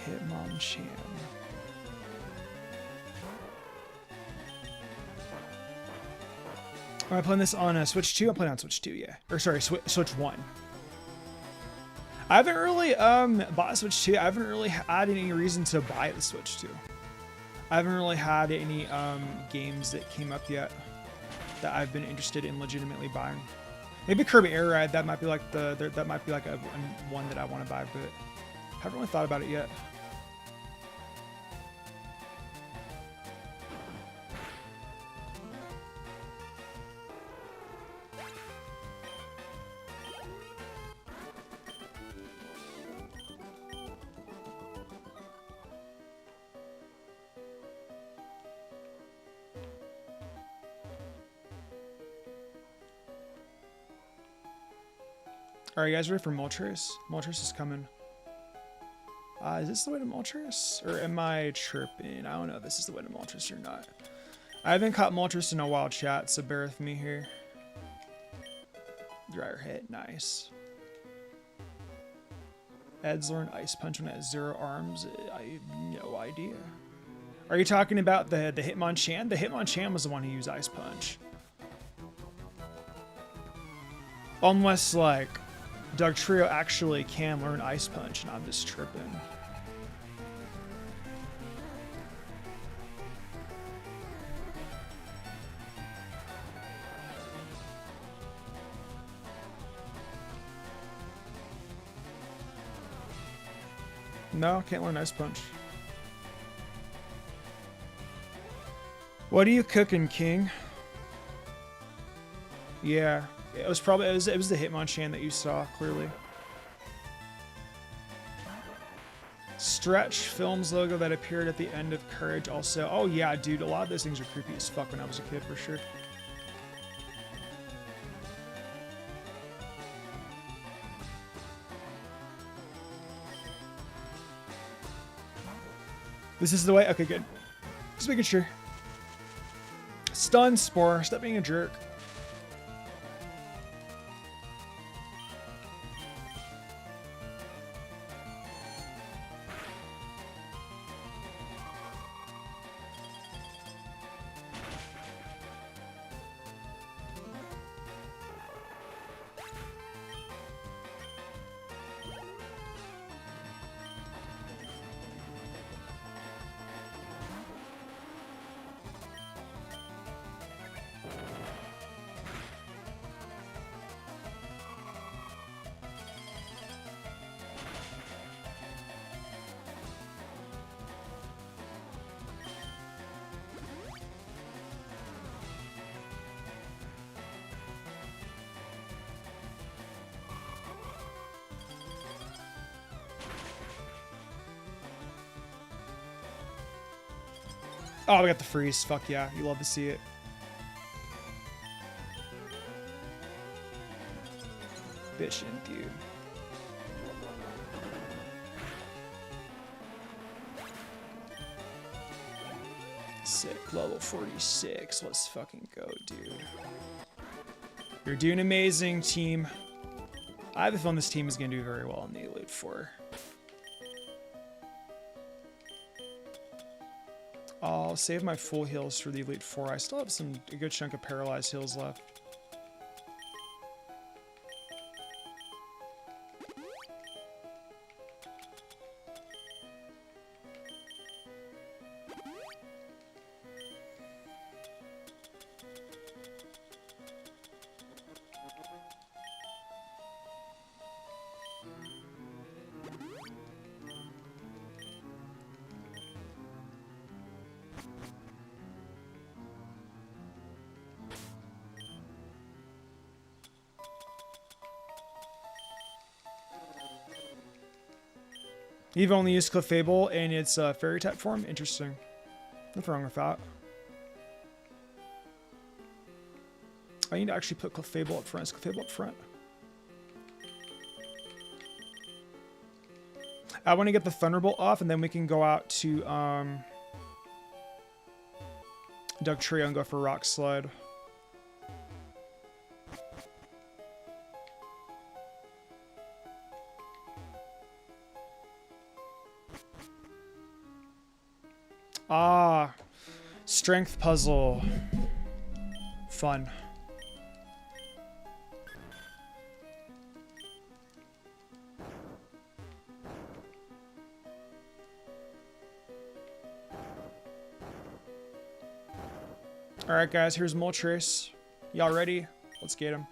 Speaker 1: Hitmonchan. Am I playing this on Switch 2? I'm playing on Switch 2, yeah. Or sorry, Switch 1. I haven't really bought a Switch 2. I haven't really had any reason to buy the Switch 2. I haven't really had any games that came up yet that I've been interested in legitimately buying. Maybe Kirby Air Ride, that might be like that might be like a one that I want to buy, but haven't really thought about it yet. Are you guys ready for Moltres? Moltres is coming. Is this the way to Moltres? Or am I tripping? I don't know if this is the way to Moltres or not. I haven't caught Moltres in a while, chat, so bear with me here. Dryer hit, nice. Ed's learned Ice Punch when it has 0 arms. I have no idea. Are you talking about the Hitmonchan? The Hitmonchan was the one who used Ice Punch. Unless, like, Dugtrio actually can learn Ice Punch, and I'm just tripping. No, can't learn Ice Punch. What are you cooking, King? Yeah. It was probably it was the Hitmonchan that you saw clearly. Stretch Films logo that appeared at the end of Courage also. Oh yeah, dude, a lot of those things are creepy as fuck when I was a kid for sure. This is the way. Okay, good. Just making sure. Stun Spore. Stop being a jerk. Oh, we got the freeze. Fuck yeah. You love to see it. Bitchin', dude. Sick. Level 46. Let's fucking go, dude. You're doing amazing, team. I have a feeling this team is going to do very well in the Elite Four. I'll save my full heals for the Elite Four. I still have a good chunk of paralyzed heals left. You've only used Clefable in its fairy type form? Interesting. Nothing wrong with that. I need to actually put Clefable up front. Is Clefable up front? I want to get the Thunderbolt off, and then we can go out to Dugtrio and go for Rock Slide. Ah, strength puzzle. Fun. Alright guys, here's Moltres. Y'all ready? Let's get him.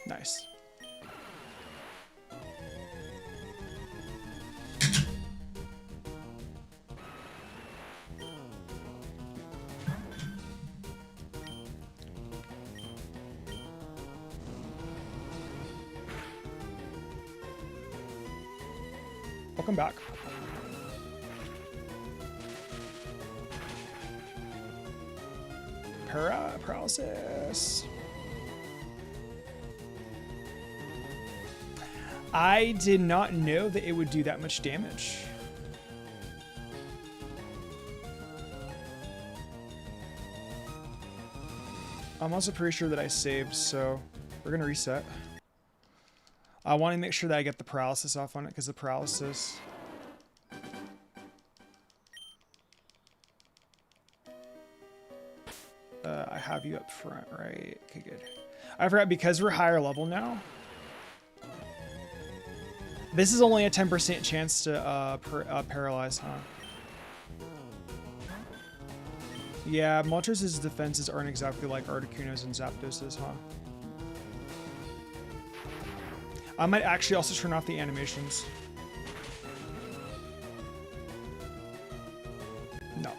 Speaker 1: Nice. Welcome back. Paralysis. I did not know that it would do that much damage. I'm also pretty sure that I saved, so we're gonna reset. I want to make sure that I get the paralysis off on it, because the paralysis... I have you up front, right? Okay, good. I forgot, because we're higher level now, this is only a 10% chance to paralyze, huh? Yeah, Moltres' defenses aren't exactly like Articuno's and Zapdos', huh? I might actually also turn off the animations. No.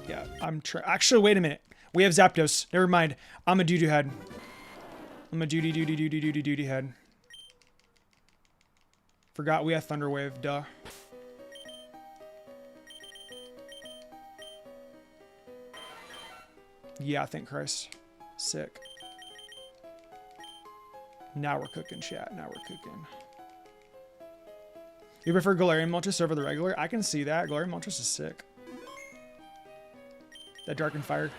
Speaker 1: Yeah, actually, wait a minute. We have Zapdos. Never mind. I'm a doo-doo head. I'm a doo-doo head. Forgot we have Thunder Wave, duh. Yeah, thank Christ. Sick. Now we're cooking, chat. Now we're cooking. You prefer Galarian Moltres over the regular? I can see that. Galarian Moltres is sick. That Dark and Fire.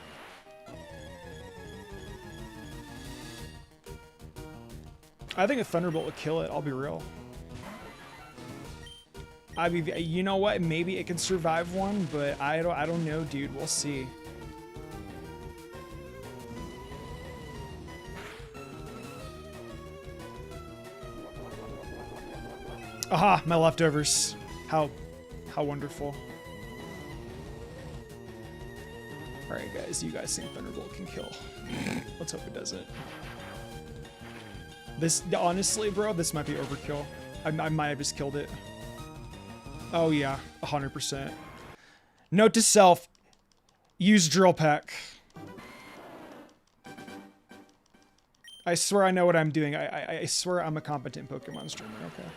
Speaker 1: I think a Thunderbolt would kill it. I'll be real. I mean, you know what? Maybe it can survive one, but I don't know, dude. We'll see. Aha, my leftovers. How wonderful. Alright guys, you guys think Thunderbolt can kill. Let's hope it doesn't. This, honestly bro, this might be overkill. I might have just killed it. Oh yeah, 100%. Note to self, use Drill Peck. I swear I know what I'm doing. I swear I'm a competent Pokemon streamer, okay.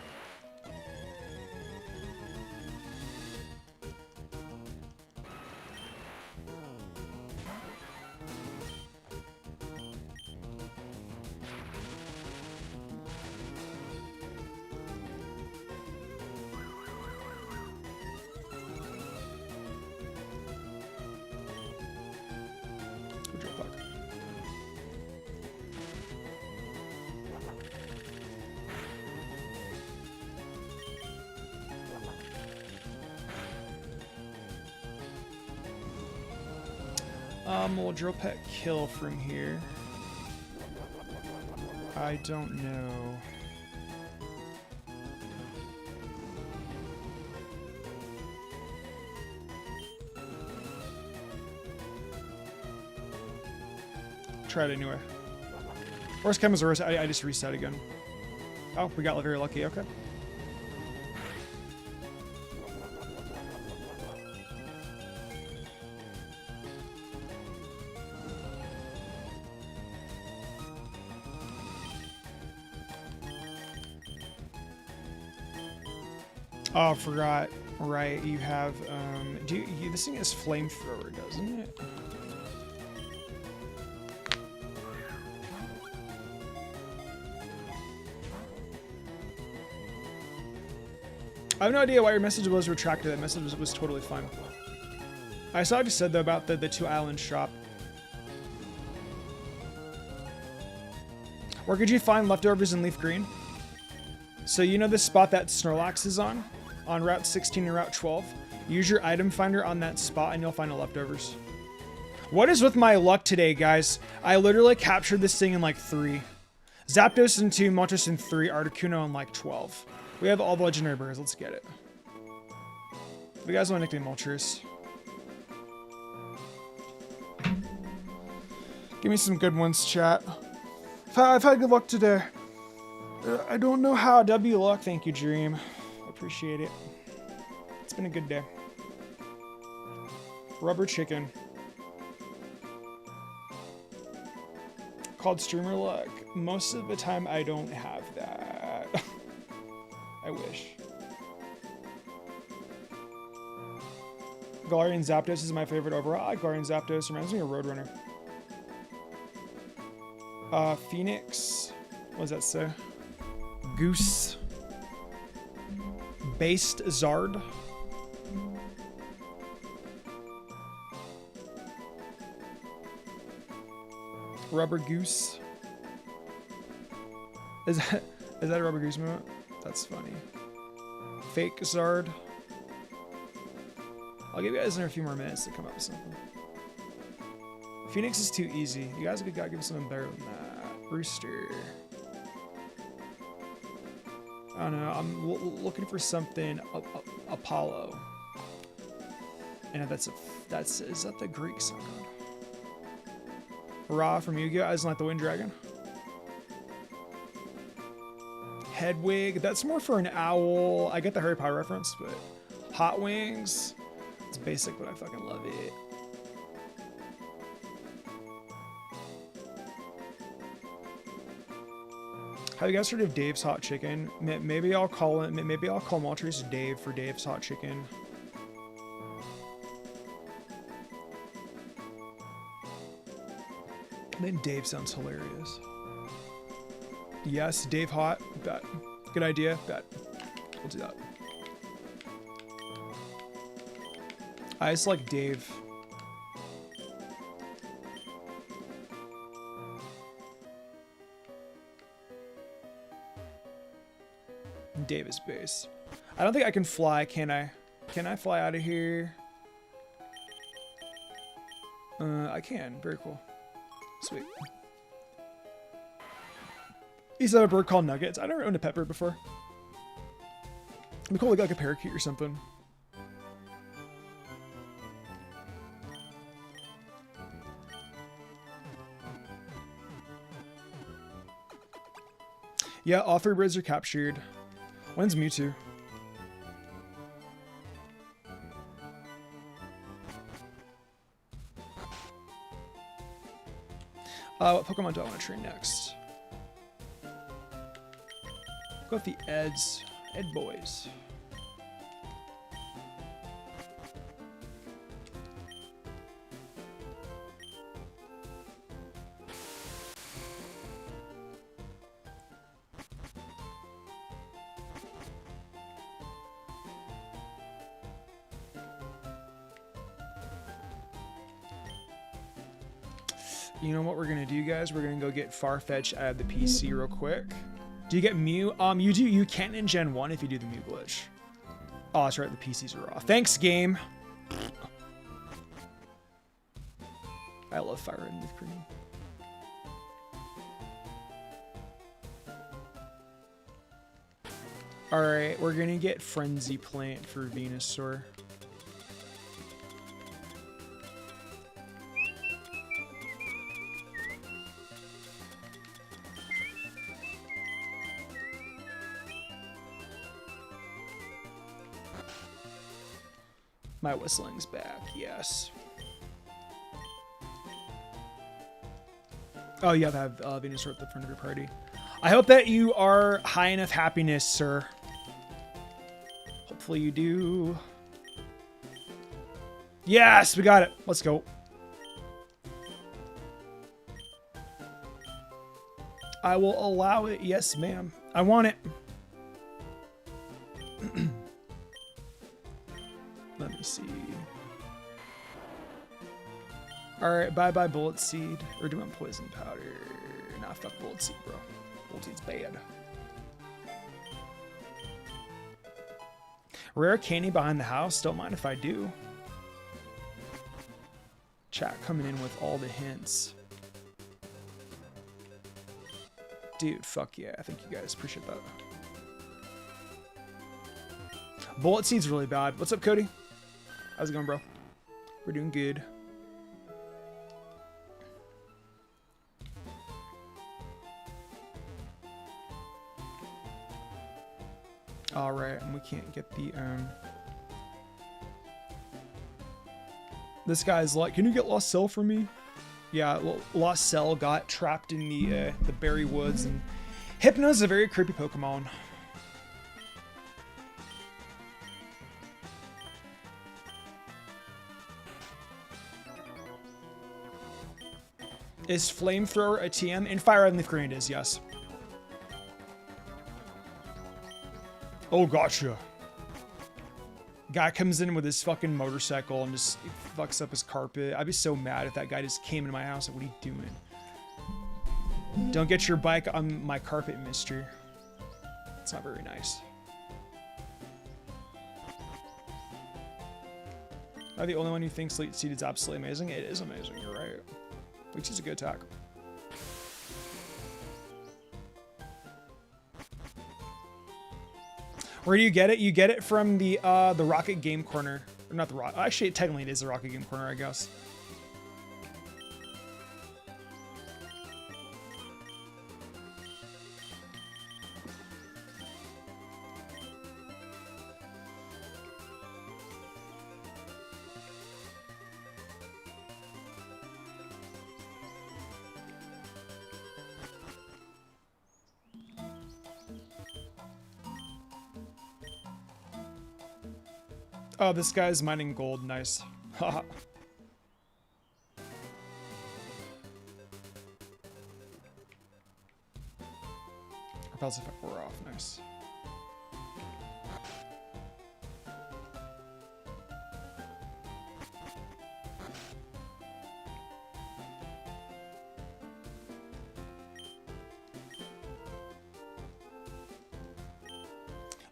Speaker 1: Will Drill Peck kill from here? I don't know. Try it anyway. Worst comes to worst, I just reset again. Oh, we got very lucky, okay. Oh, I forgot. Right, you have, this thing is Flamethrower, doesn't it? I have no idea why your message was retracted. That message was totally fine. I saw what you said, though, about the 2-island shop. Where could you find leftovers in Leafgreen? So you know this spot that Snorlax is on Route 16 and Route 12? Use your item finder on that spot and you'll find the leftovers. What is with my luck today, guys? I literally captured this thing in like 3. Zapdos in 2, Moltres in 3, Articuno in like 12. We have all the legendary birds. Let's get it. If you guys want nickname Moltres, give me some good ones, chat. I've had good luck today. I don't know how. W luck. Thank you, Dream. Appreciate it. It's been a good day. Rubber chicken. Called streamer luck. Most of the time I don't have that. I wish. Galarian Zapdos is my favorite overall. I like Galarian Zapdos. Reminds me of Roadrunner. Phoenix. What does that say? Goose. Based Zard. Rubber Goose. Is that a Rubber Goose moment? That's funny. Fake Zard. I'll give you guys another few more minutes to come up with something. Phoenix is too easy. You guys gotta give me something better than that. Rooster. I don't know. I'm looking for something. Apollo. And is that the Greek sound? Ra from Yu-Gi-Oh! Isn't like the Wind Dragon. Hedwig. That's more for an owl. I get the Harry Potter reference, but Hot Wings. It's basic, but I fucking love it. Have you guys heard of Dave's Hot Chicken? Maybe I'll call it. Maybe I'll call Moltres Dave for Dave's Hot Chicken. Then Dave sounds hilarious. Yes, Dave Hot. Bet. Good idea. Bet. We'll do that. I just like Dave. Dave is base. I don't think I can fly, can I? Can I fly out of here? I can. Very cool. Sweet. He's a bird called Nuggets. I never owned a pet bird before. It'd be cool to get like a parakeet or something. Yeah, all 3 birds are captured. When's Mewtwo? What Pokemon do I want to train next? Go with the Eds. Ed boys. You know what we're gonna do, guys? We're gonna go get Farfetch out of the PC real quick. Do you get Mew? You can in Gen 1 if you do the Mew glitch. Oh, that's right, the PCs are off. Thanks, game. I love Fire Red and Leafgreen. Alright, we're gonna get Frenzy Plant for Venusaur. My whistling's back, yes. Oh, you have to have Venusaur at the front of your party. I hope that you are high enough happiness, sir. Hopefully you do. Yes, we got it. Let's go. I will allow it. Yes, ma'am. I want it. Let me see. Alright, bye-bye Bullet Seed. Or do I want Poison Powder? Nah, fuck Bullet Seed, bro. Bullet Seed's bad. Rare candy behind the house. Don't mind if I do. Chat coming in with all the hints. Dude, fuck yeah. Thank you guys. Appreciate that. Bullet Seed's really bad. What's up, Cody? How's it going, bro? We're doing good. All right, and we can't get the This guy's like, can you get Lost Cell for me? Yeah, Lost Cell got trapped in the berry woods, and Hypno's a very creepy Pokemon. Is Flamethrower a TM? In Fire Red and Leafgreen it is, yes. Oh, gotcha. Guy comes in with his fucking motorcycle and just fucks up his carpet. I'd be so mad if that guy just came into my house. Like, what are you doing? Don't get your bike on my carpet, mister. It's not very nice. Am I the only one who thinks Leech Seed is absolutely amazing? It is amazing, you're right. Leech is a good attack. Where do you get it? You get it from the Rocket Game Corner. Or not the Rocket. Actually, technically it is the Rocket Game Corner, I guess. Oh, this guy's mining gold. Nice. Haha. Repulsive effect wore off. Nice.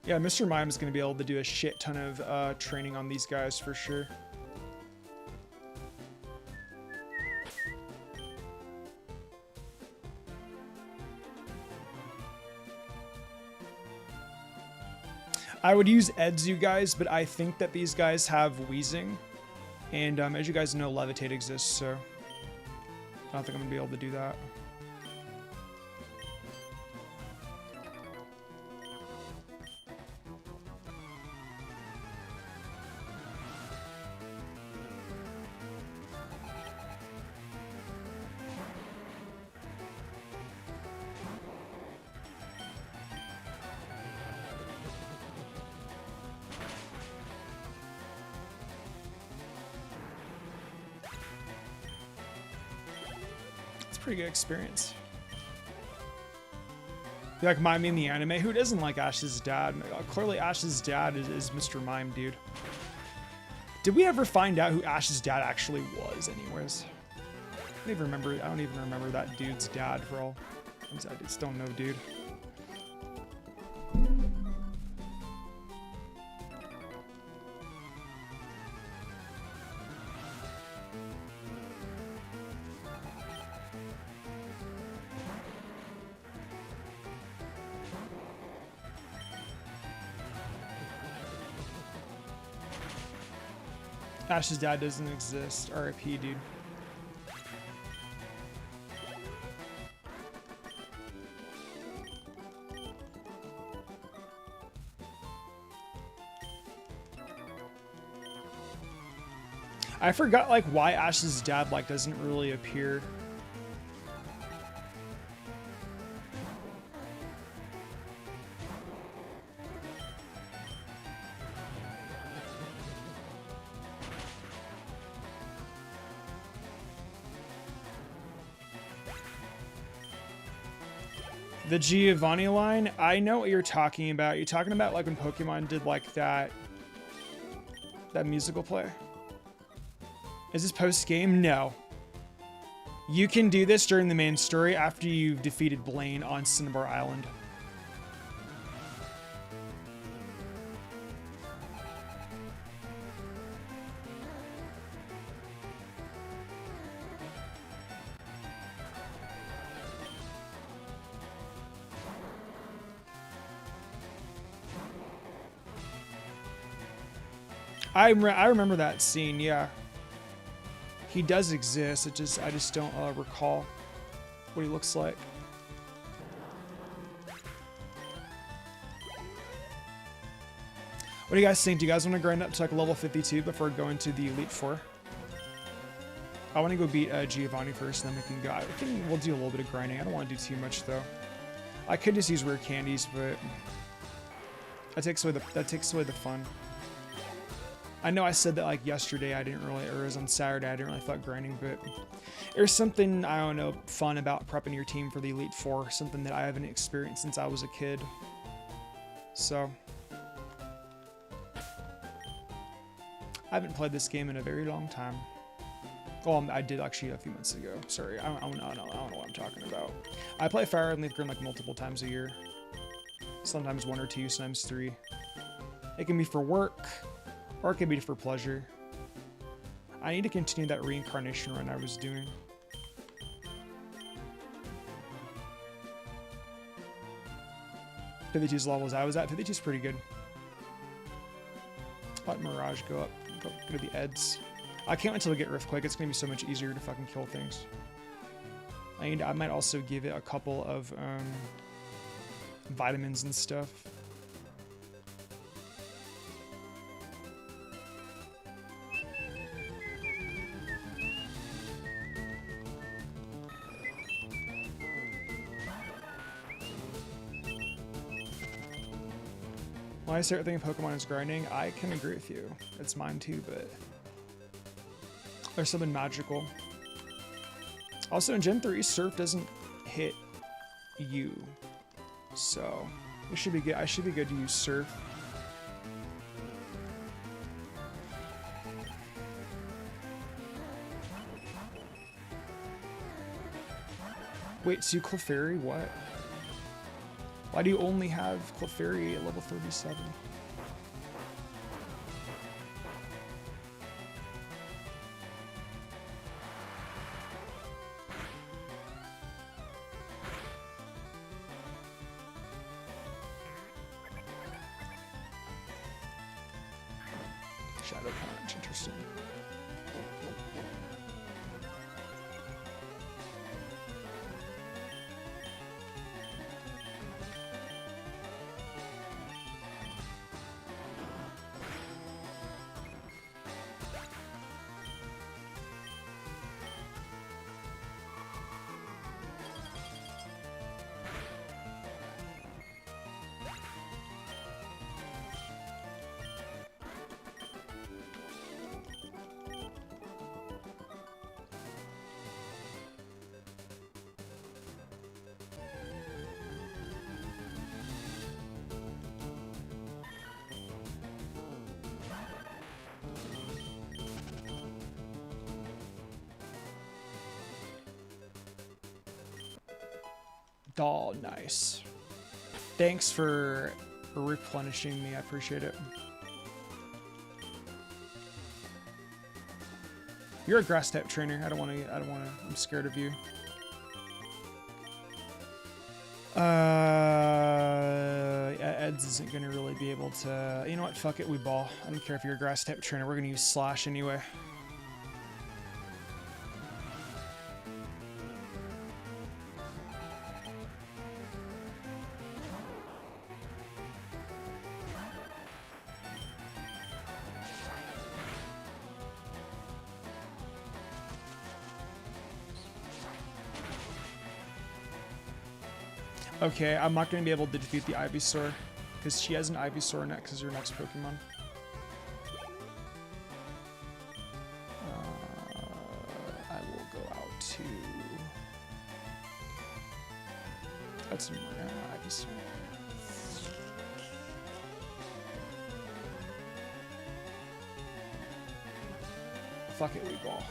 Speaker 1: Yeah, Mr. Mime is going to be able to do a shit ton of training on these guys for sure. I would use Edzu guys, but I think that these guys have Wheezing. And as you guys know, Levitate exists, so I don't think I'm going to be able to do that. Pretty good experience. You like Mime in the anime? Who doesn't like Ash's dad? Clearly Ash's dad is Mr. Mime, dude. Did we ever find out who Ash's dad actually was anyways? I don't even remember that dude's dad for all. I just don't know, dude. Ash's dad doesn't exist. RIP, dude. I forgot like why Ash's dad like doesn't really appear. The Giovanni line, I know what you're talking about. You're talking about like when Pokemon did like that musical play. Is this post-game? No. You can do this during the main story after you've defeated Blaine on Cinnabar Island. I remember that scene. Yeah, he does exist. I just don't recall what he looks like. What do you guys think? Do you guys want to grind up to like level 52 before going to the Elite Four? I want to go beat Giovanni first, and then we can go. We'll do a little bit of grinding. I don't want to do too much though. I could just use rare candies, but that takes away the fun. I know I said that like yesterday. Or it was on Saturday. I didn't really feel like grinding, but there's something, I don't know, fun about prepping your team for the Elite Four. Something that I haven't experienced since I was a kid. So I haven't played this game in a very long time. Well, I did actually a few months ago. Sorry, I don't know what I'm talking about. I play Fire and Leafgreen like multiple times a year. Sometimes 1 or 2, sometimes 3. It can be for work, or it can be for pleasure. I need to continue that reincarnation run I was doing. .52's levels I was at. 52's pretty good. Let Mirage go up. Go to the Eds. I can't wait until we get Earthquake. It's gonna be so much easier to fucking kill things. I might also give it a couple of vitamins and stuff. When I start thinking Pokemon is grinding, I can agree with you. It's mine too, but there's something magical. Also in Gen 3, Surf doesn't hit you. So it should be good. I should be good to use Surf. Wait, so you Clefairy? What? Why do you only have Clefairy at level 37? Shadow Punch, interesting. Oh, nice. Thanks for replenishing me. I appreciate it. You're a grass type trainer. I don't want to. I'm scared of you. Eds isn't gonna really be able to. You know what? Fuck it. We ball. I don't care if you're a grass type trainer. We're gonna use Slash anyway. Okay, I'm not going to be able to defeat the Ivysaur, because she has an Ivysaur next as her next Pokemon. I will go out to... That's some Ivysaur. Fuck it, we ball.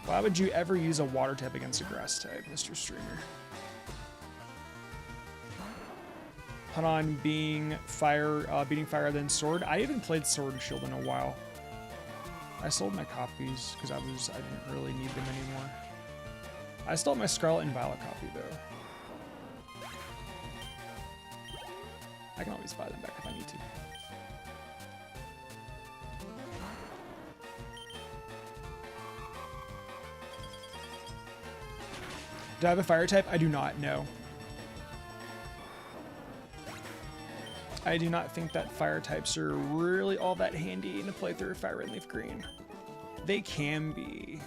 Speaker 1: Why would you ever use a water type against a grass type, Mr. Streamer? On being beating fire then sword. I haven't played Sword and Shield in a while. I sold my copies because I didn't really need them anymore. I still have my Scarlet and Violet copy though. I can always buy them back if I need to. Do I have a fire type? I do not, no. I do not think that fire types are really all that handy in a playthrough of Fire and Leaf Green. They can be,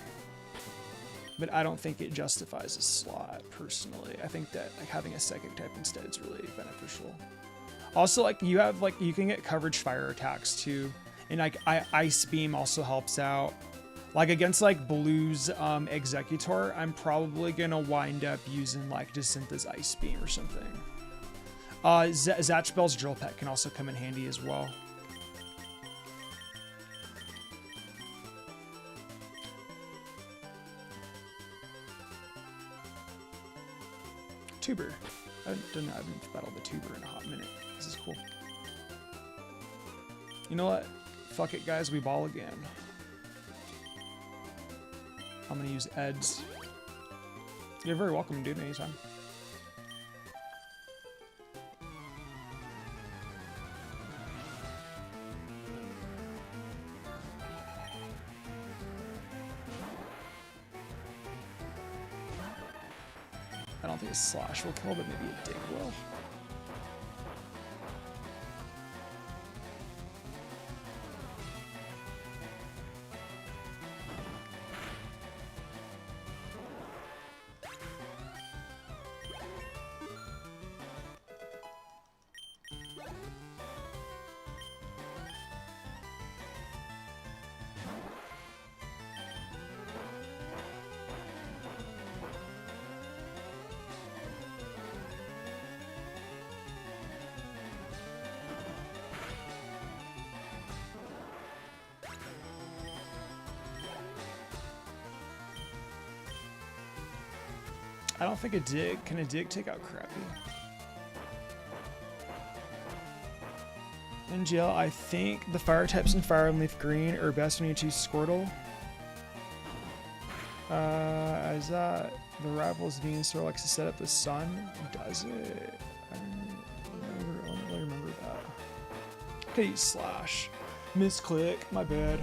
Speaker 1: but I don't think it justifies a slot, personally. I think that like having a psychic type instead is really beneficial. Also, like you have like you can get coverage fire attacks too, and like Ice Beam also helps out. Like against like Blue's Executor, I'm probably gonna wind up using like Jacinta's Ice Beam or something. Zatchbell's Drill Pet can also come in handy as well. Tuber. I haven't battled the Tuber in a hot minute. This is cool. You know what? Fuck it, guys. We ball again. I'm gonna use Eds. You're very welcome, dude. Anytime. I don't think a Slash will kill, but maybe a Dig will. I don't think a Dig. Can a Dig take out Crappy? NGL, I think the fire types in Fire and Leaf Green are best when you choose Squirtle. As that the Rivals Venusaur likes to set up the sun. Does it? I don't really remember that. Okay, use Slash. Misclick, my bad.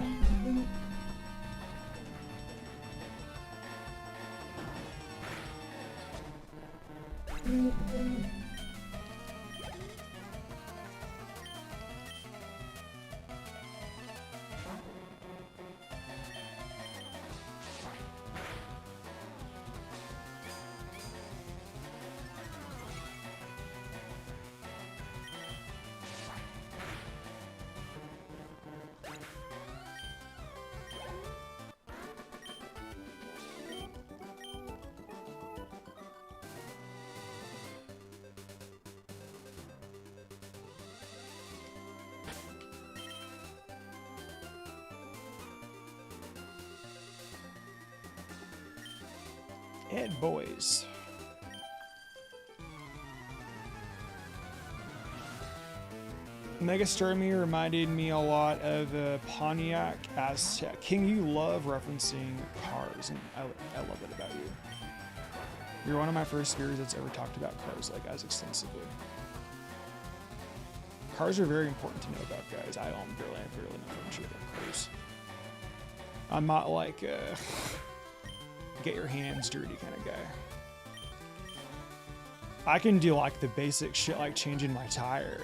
Speaker 1: And boys. Mega Starmie reminded me a lot of Pontiac Aztec. King, you love referencing cars, and I love it about you. You're one of my first viewers that's ever talked about cars like as extensively. Cars are very important to know about, guys. I don't really know shit about cars. I'm not like get your hands dirty kind of guy. I can do like the basic shit like changing my tire.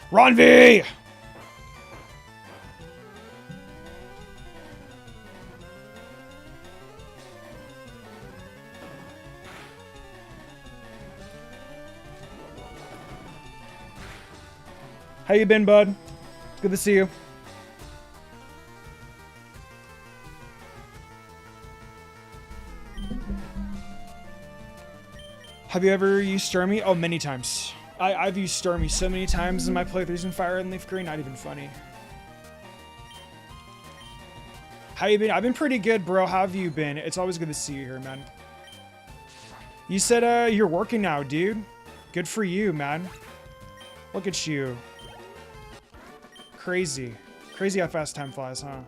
Speaker 1: Ron V! How you been, bud? Good to see you. Have you ever used Starmie? Oh, many times. I've used Starmie so many times in my playthroughs in Fire and Leaf Green, not even funny. How you been? I've been pretty good, bro. How have you been? It's always good to see you here, man. You said you're working now, dude. Good for you, man. Look at you. Crazy. Crazy how fast time flies, huh?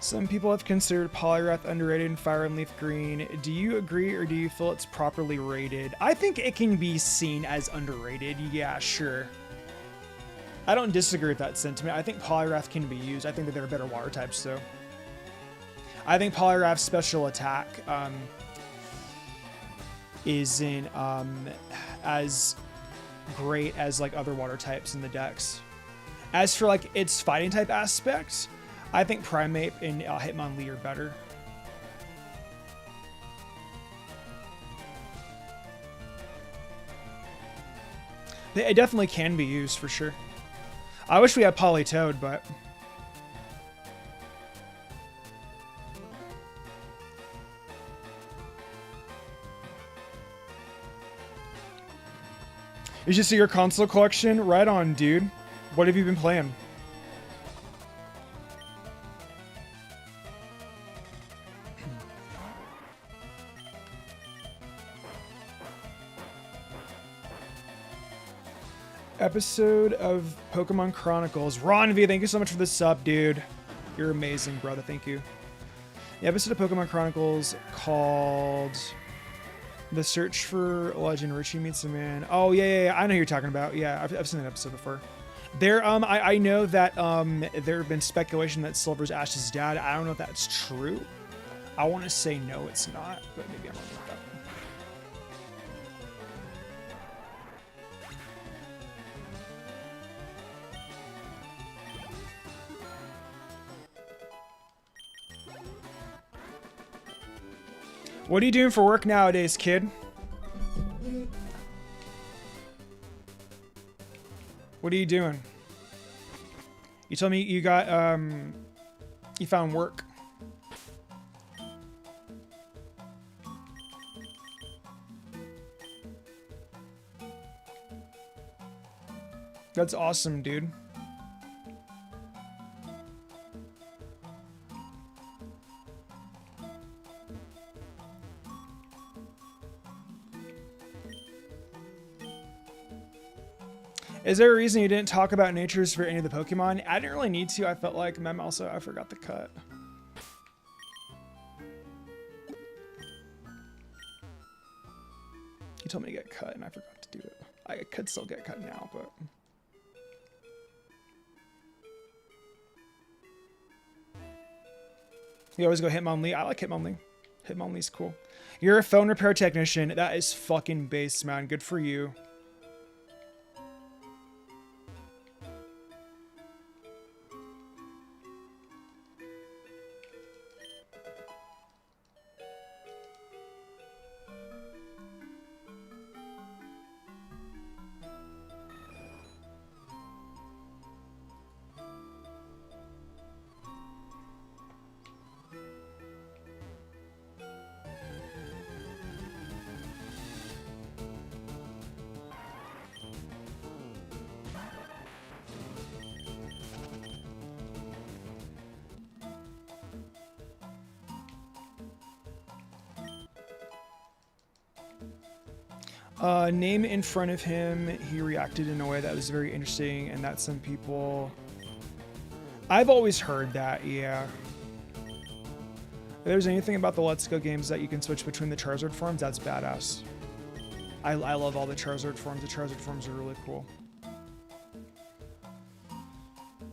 Speaker 1: Some people have considered Poliwrath underrated in Fire and Leaf Green. Do you agree, or do you feel it's properly rated? I think it can be seen as underrated. Yeah, sure. I don't disagree with that sentiment. I think Poliwrath can be used. I think that there are better water types, though. I think Poliwrath's special attack isn't as great as like other water types in the decks. As for like its fighting type aspects, I think Primeape and Hitmonlee are better. It definitely can be used for sure. I wish we had Politoed, but you should see your console collection. Right on, dude. What have you been playing? Episode of Pokemon Chronicles. Ron V, thank you so much for the sub, dude. You're amazing, brother. Thank you. The episode of Pokemon Chronicles called The Search for Legend. Richie meets a man. Oh, yeah. I know who you're talking about. Yeah, I've seen that episode before. There, I know that there have been speculation that Silver's Ash's dad. I don't know if that's true. I want to say no, it's not, but maybe I'm wrong with that. What are you doing for work nowadays, kid? What are you doing? You told me you got, you found work. That's awesome, dude. Is there a reason you didn't talk about natures for any of the Pokemon? I didn't really need to. I felt like Mem also, I forgot the cut. He told me to get cut and I forgot to do it. I could still get cut now, but... You always go Hitmonlee. I like Hitmonlee. Hitmonlee's cool. You're a phone repair technician. That is fucking base, man. Good for you. Name in front of him, he reacted in a way that was very interesting, and that some people... I've always heard that, yeah. If there's anything about the Let's Go games that you can switch between the Charizard forms, that's badass. I love all the Charizard forms. The Charizard forms are really cool.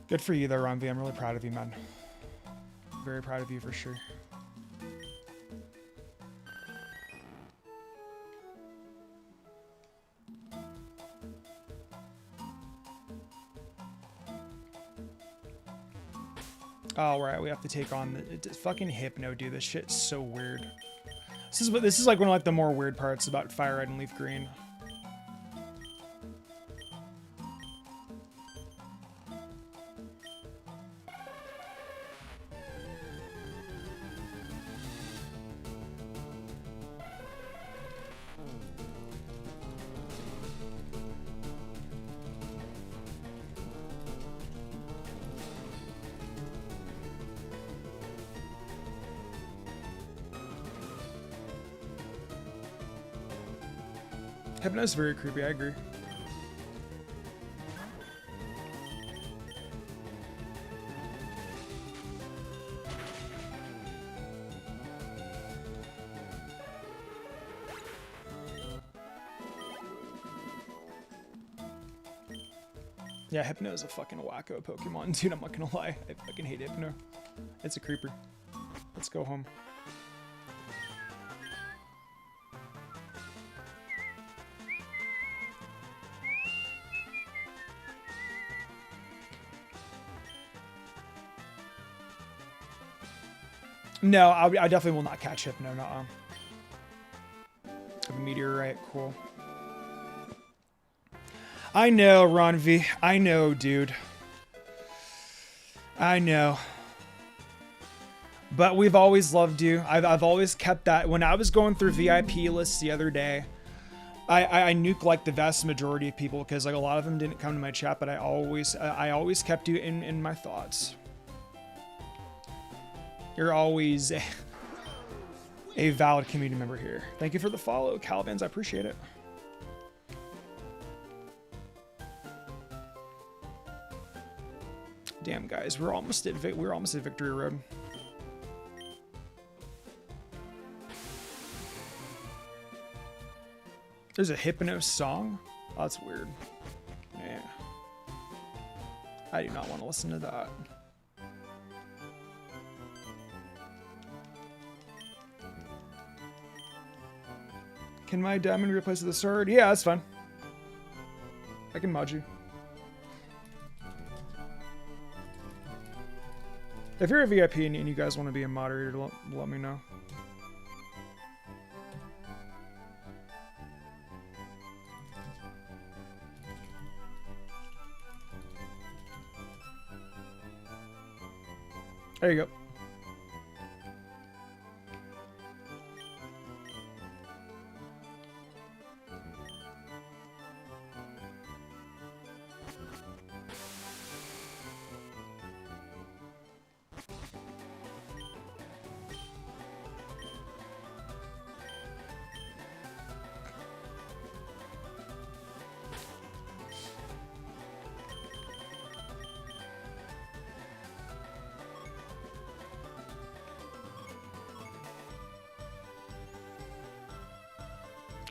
Speaker 1: Good for you there, Ron V. I'm really proud of you, man. Very proud of you for sure. Oh, right, we have to take on the fucking Hypno, dude. This shit's so weird. This is like one of like the more weird parts about Fire Red and Leaf Green. Hypno's very creepy, I agree. Yeah, Hypno is a fucking wacko Pokemon, dude. I'm not gonna lie. I fucking hate Hypno. It's a creeper. Let's go home. No, I definitely will not catch Hypno. Nuh-uh. A meteorite, cool. I know, Ron V. I know, dude. I know. But we've always loved you. I've always kept that. When I was going through VIP lists the other day, I nuked like the vast majority of people because like a lot of them didn't come to my chat, but I always kept you in my thoughts. You're always a valid community member here. Thank you for the follow, Calvins. I appreciate it. Damn, guys, we're almost at Victory Road. There's a Hypno song? Oh, that's weird. Yeah. I do not want to listen to that. Can my diamond replace the sword? Yeah, that's fine. I can mod you. If you're a VIP and you guys want to be a moderator, let me know. There you go.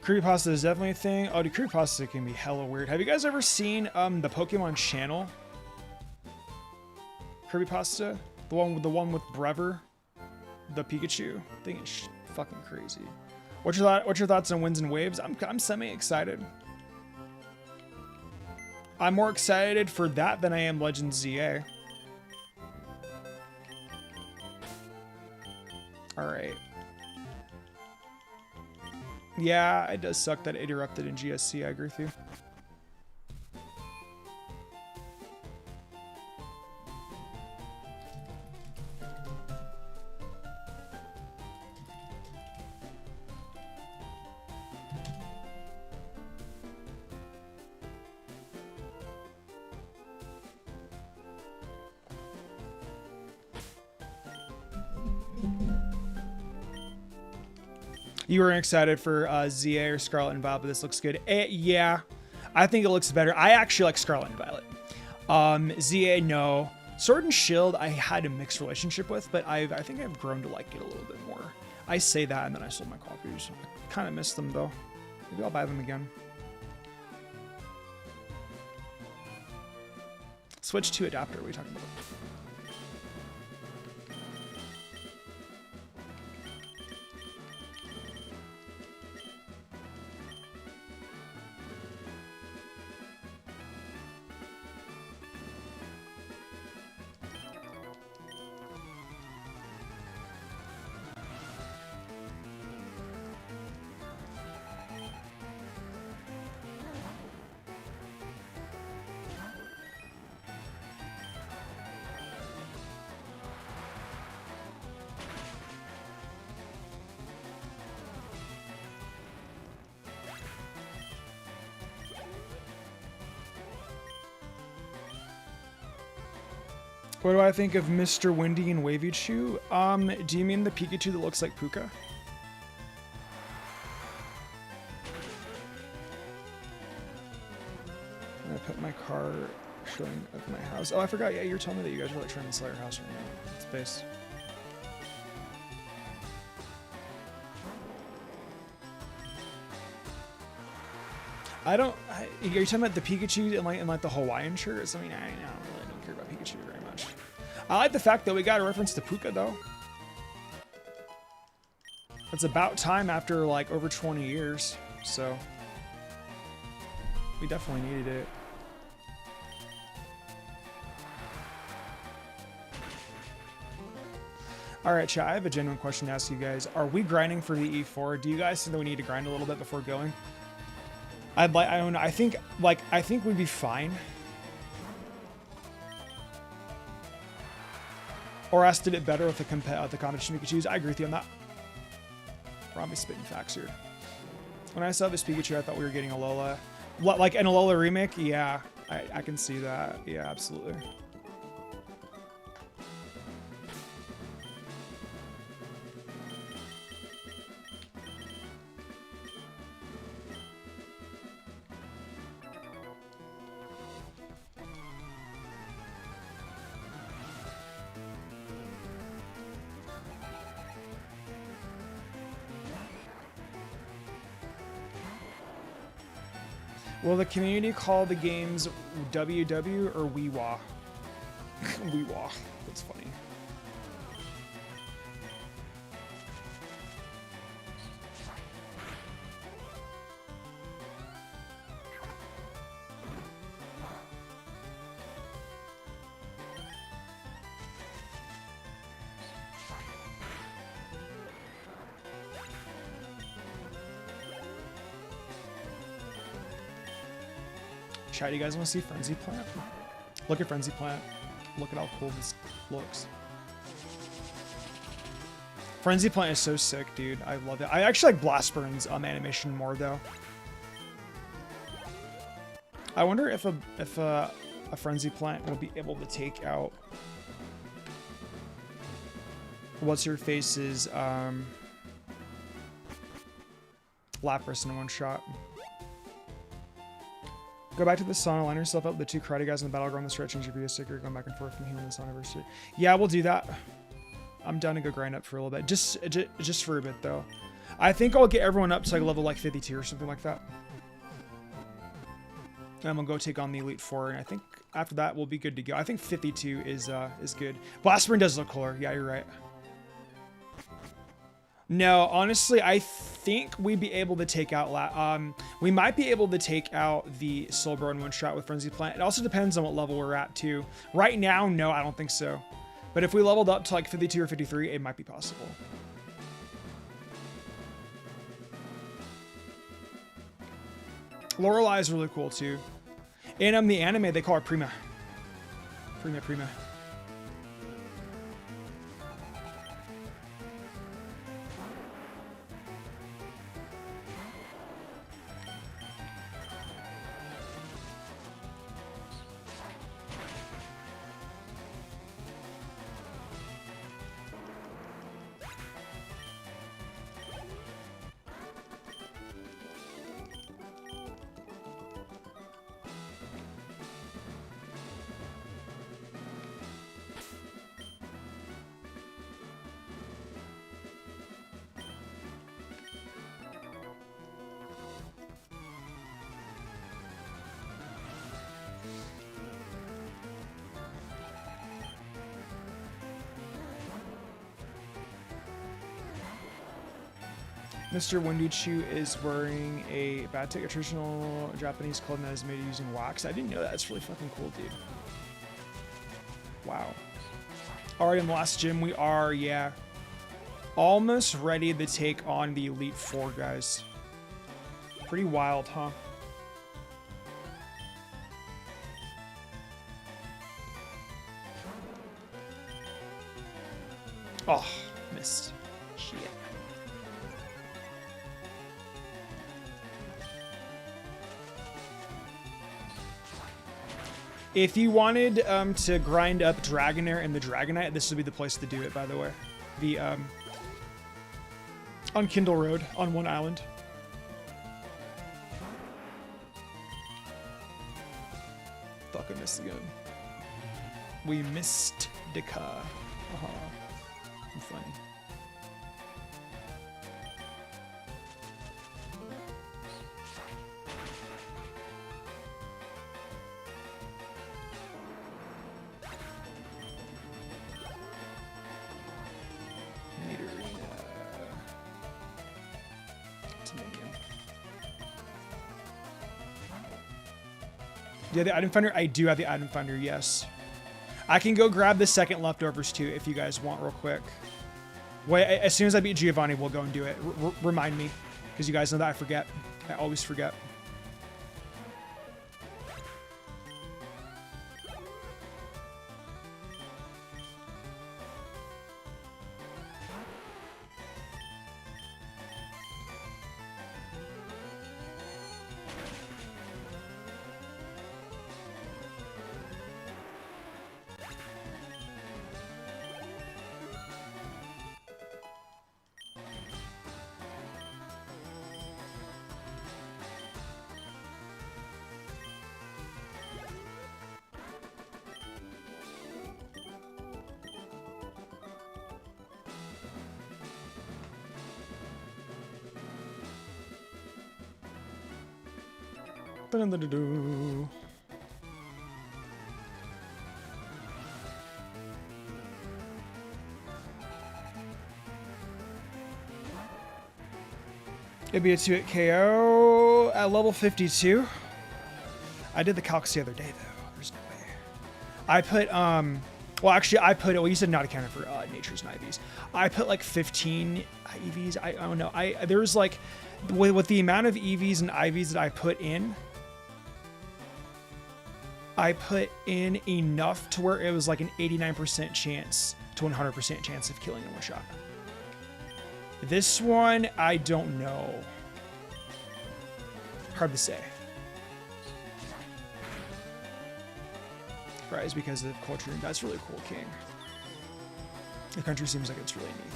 Speaker 1: Creepypasta is definitely a thing. Oh, dude, creepypasta can be hella weird. Have you guys ever seen the Pokemon channel? Creepypasta? The one with Brever? The Pikachu? I think it's fucking crazy. What's your thoughts on Winds and Waves? I'm semi-excited. I'm more excited for that than I am Legends ZA. Alright. Yeah, it does suck that it erupted in GSC. I agree with you. You were excited for ZA or Scarlet and Violet, but this looks good. Yeah, I think it looks better. I actually like Scarlet and Violet. ZA, no. Sword and Shield, I had a mixed relationship with, but I think I've grown to like it a little bit more. I say that, and then I sold my copies. I kind of miss them, though. Maybe I'll buy them again. Switch to adapter. What are you talking about? What do I think of Mr. Windy and Wavy Chew? Do you mean the Pikachu that looks like Puka? I'm gonna put my car showing of my house. Oh, I forgot. Yeah, you were telling me that you guys were like trying to sell your house right now. Space. Are you talking about the Pikachu in like the Hawaiian shirts? I mean, I really don't care about Pikachu very much. I like the fact that we got a reference to Puka though. It's about time after like over 20 years, so we definitely needed it. All right, chat, I have a genuine question to ask you guys. Are we grinding for the E4? Do you guys think that we need to grind a little bit before going? I think we'd be fine. Or us did it better with the competition Pikachus. I agree with you on that. Probably spitting facts here. When I saw this Pikachu, I thought we were getting a Alola. Like an Alola remake? Yeah, I can see that. Yeah, absolutely. Will the community call the games WW or Weewa? Weewa. That's funny. Chat, you guys want to see Frenzy Plant? Look at Frenzy Plant. Look at how cool this looks. Frenzy Plant is so sick, dude. I love it. I actually like Blastburn's animation more, though. I wonder if a Frenzy Plant will be able to take out what's your face's Lapras in one shot. Go back to the sauna, line yourself up with the two karate guys in the battleground, the stretch and your sticker, going back and forth from healing the sauna anniversary. Yeah, we'll do that. I'm down to go grind up for a little bit. Just for a bit, though. I think I'll get everyone up to like level like 52 or something like that. And we'll go take on the Elite Four, and I think after that we'll be good to go. I think 52 is good. Blastburn does look cooler. Yeah, you're right. No, honestly, I think we'd be able to take out... we might be able to take out the Silbro in one shot with Frenzy Plant. It also depends on what level we're at, too. Right now, no, I don't think so. But if we leveled up to like 52 or 53, it might be possible. Lorelei is really cool, too. In the anime, they call her Prima. Prima. Mr. Wendichu is wearing a batik, a traditional Japanese clothing that is made using wax. I didn't know that. It's really fucking cool, dude. Wow. Alright, in the last gym, we are, yeah, almost ready to take on the Elite Four, guys. Pretty wild, huh? Oh, missed. Shit. If you wanted to grind up Dragonair and the Dragonite, this would be the place to do it, by the way. The, on Kindle Road, on one island. Fuck, I missed again. We missed Dika. I'm funny. Do you have the item finder? I do have the item finder, yes. I can go grab the second leftovers too if you guys want real quick. Wait, as soon as I beat Giovanni, we'll go and do it. Remind me, because you guys know that I forget. I always forget. Dun-dun-dun-dun-dun. It'd be a 2-hit KO at level 52. I did the calcs the other day though. There's no way. I put well actually I put, well you said not accounted for natures and IVs. I put like 15 EVs. I don't know. There was like with the amount of EVs and IVs that I put in enough to where it was like an 89% chance to 100% chance of killing in one shot. This one, I don't know. Hard to say. Fries because of culture. That's really cool, King. The country seems like it's really neat.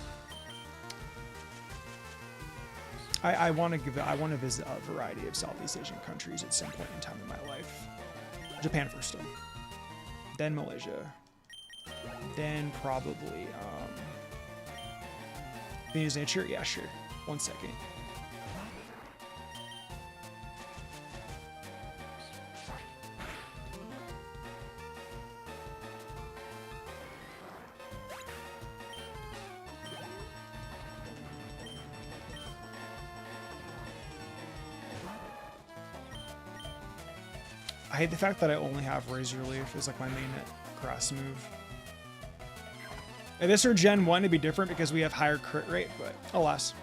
Speaker 1: I want to visit a variety of Southeast Asian countries at some point in time in my life. Japan first, though. Then Malaysia. Then probably Venus Nature. Yeah, sure. 1 second. I hate the fact that I only have Razor Leaf as like my main grass move. If this were Gen 1, it'd be different because we have higher crit rate, but alas.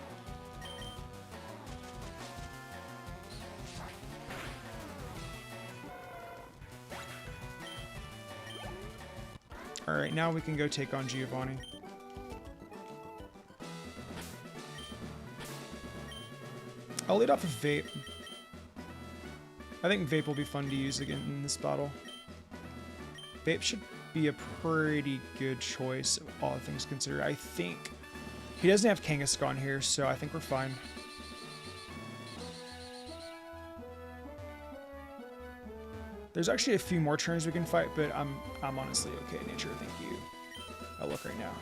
Speaker 1: Alright, now we can go take on Giovanni. I'll lead off with Vape. I think Vape will be fun to use again in this battle. Vape should be a pretty good choice, all things considered. I think he doesn't have Kangaskhan here, so I think we're fine. There's actually a few more turns we can fight, but I'm honestly okay, Nature. Thank you. I'll look right now.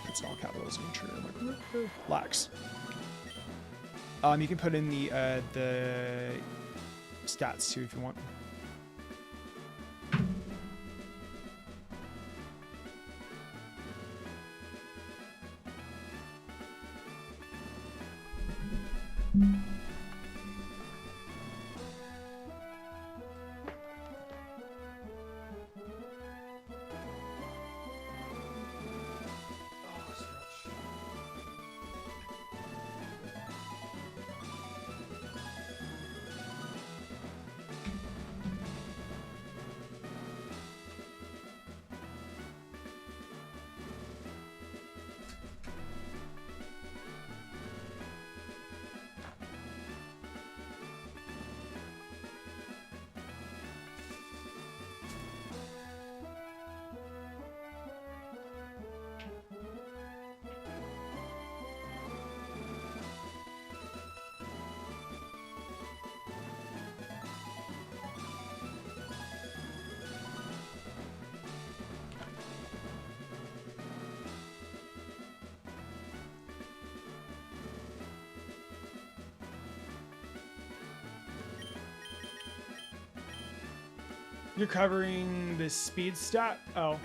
Speaker 1: It's all capitals, Nature. I'm like, lax. You can put in the stats too if you want. You're covering the speed stat? Oh.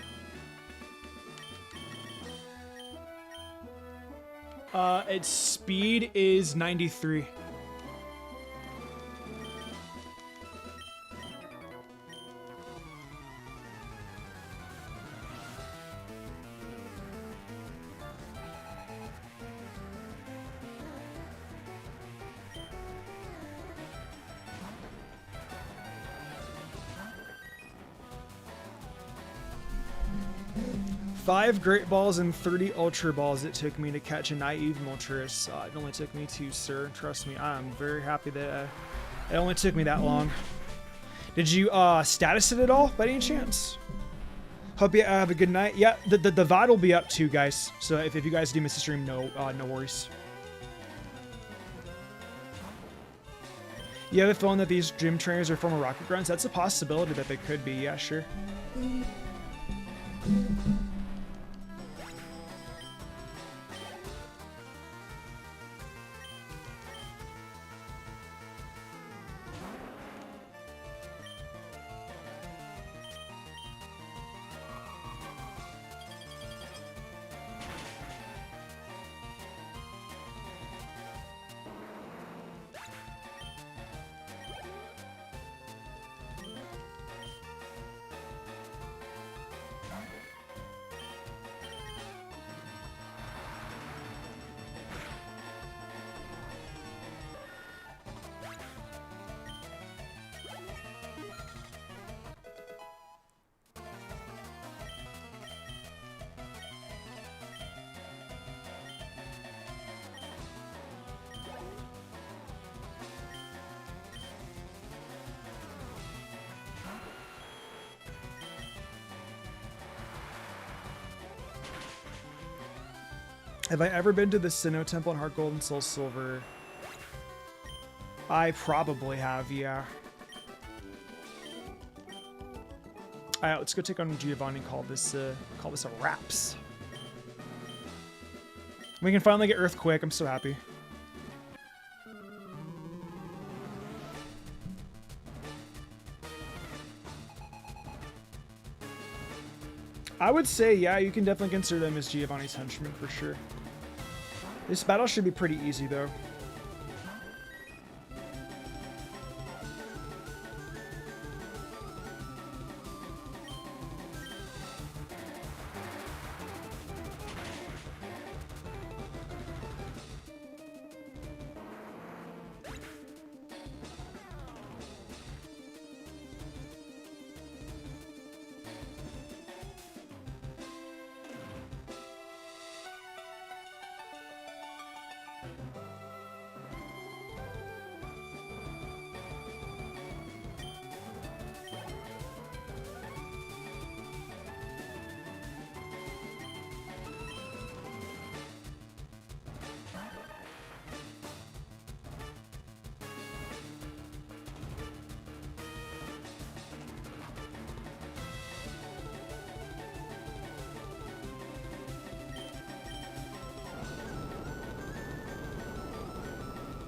Speaker 1: Its speed is 93. 5 Great Balls and 30 Ultra Balls it took me to catch a Naive Moltres. It only took me 2, sir. Trust me, I'm very happy that it only took me that long. Did you status it at all by any chance? Hope you have a good night. Yeah, the VOD will be up too, guys. So if you guys do miss the stream, no worries. You have a feeling that these gym trainers are former rocket grunts? That's a possibility that they could be. Yeah, sure. Have I ever been to the Sinnoh Temple in Heart Gold and Soul Silver? I probably have, yeah. Alright, let's go take on Giovanni and call this a wraps. We can finally get Earthquake, I'm so happy. I would say, yeah, you can definitely consider them as Giovanni's henchmen for sure. This battle should be pretty easy, though.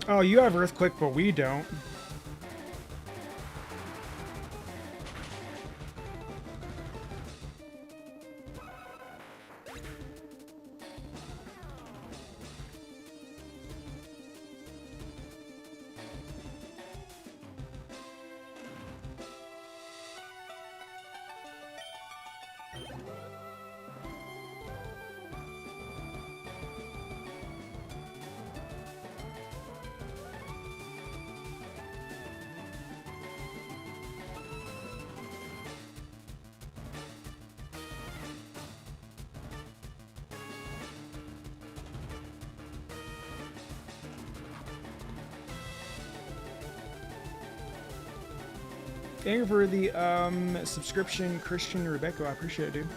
Speaker 1: Oh, you have Earthquake, but we don't. Thank you for the subscription, Christian Rebecca. I appreciate it, dude.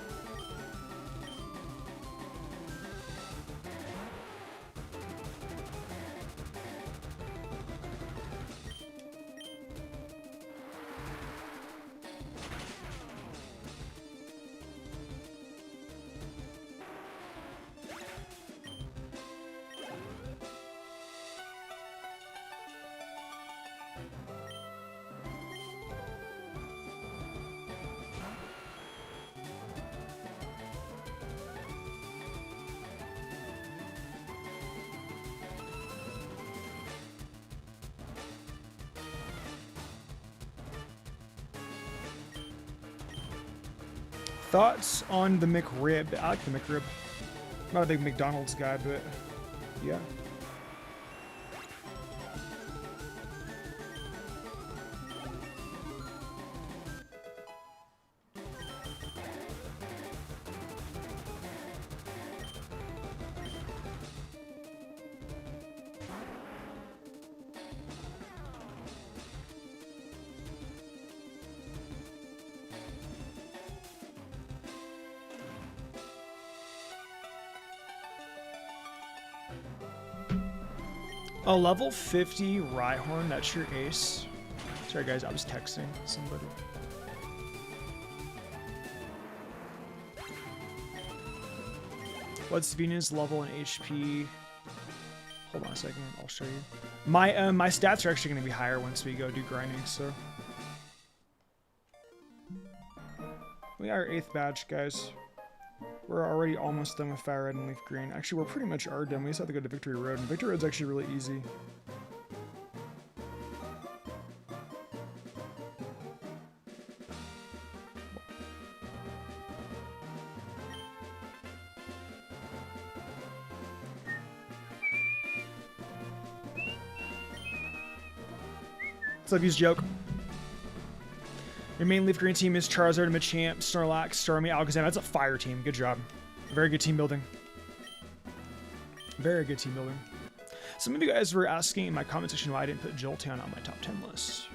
Speaker 1: Thoughts on the McRib? I like the McRib. I'm not a big McDonald's guy, but yeah. A level 50 Rhyhorn, that's your ace. Sorry guys, I was texting somebody. What's Venus level and HP? Hold on a second, I'll show you. My stats are actually going to be higher once we go do grinding, so. We got our 8th badge, guys. We're already almost done with Fire Red and Leaf Green. Actually, we're pretty much are done. We just have to go to Victory Road, and Victory Road's actually really easy. What's up, use joke? Your main Leaf Green team is Charizard, Machamp, Snorlax, Starmie, Alakazam. That's a fire team. Good job. Very good team building. Very good team building. Some of you guys were asking in my comment section why I didn't put Jolteon on my top 10 list.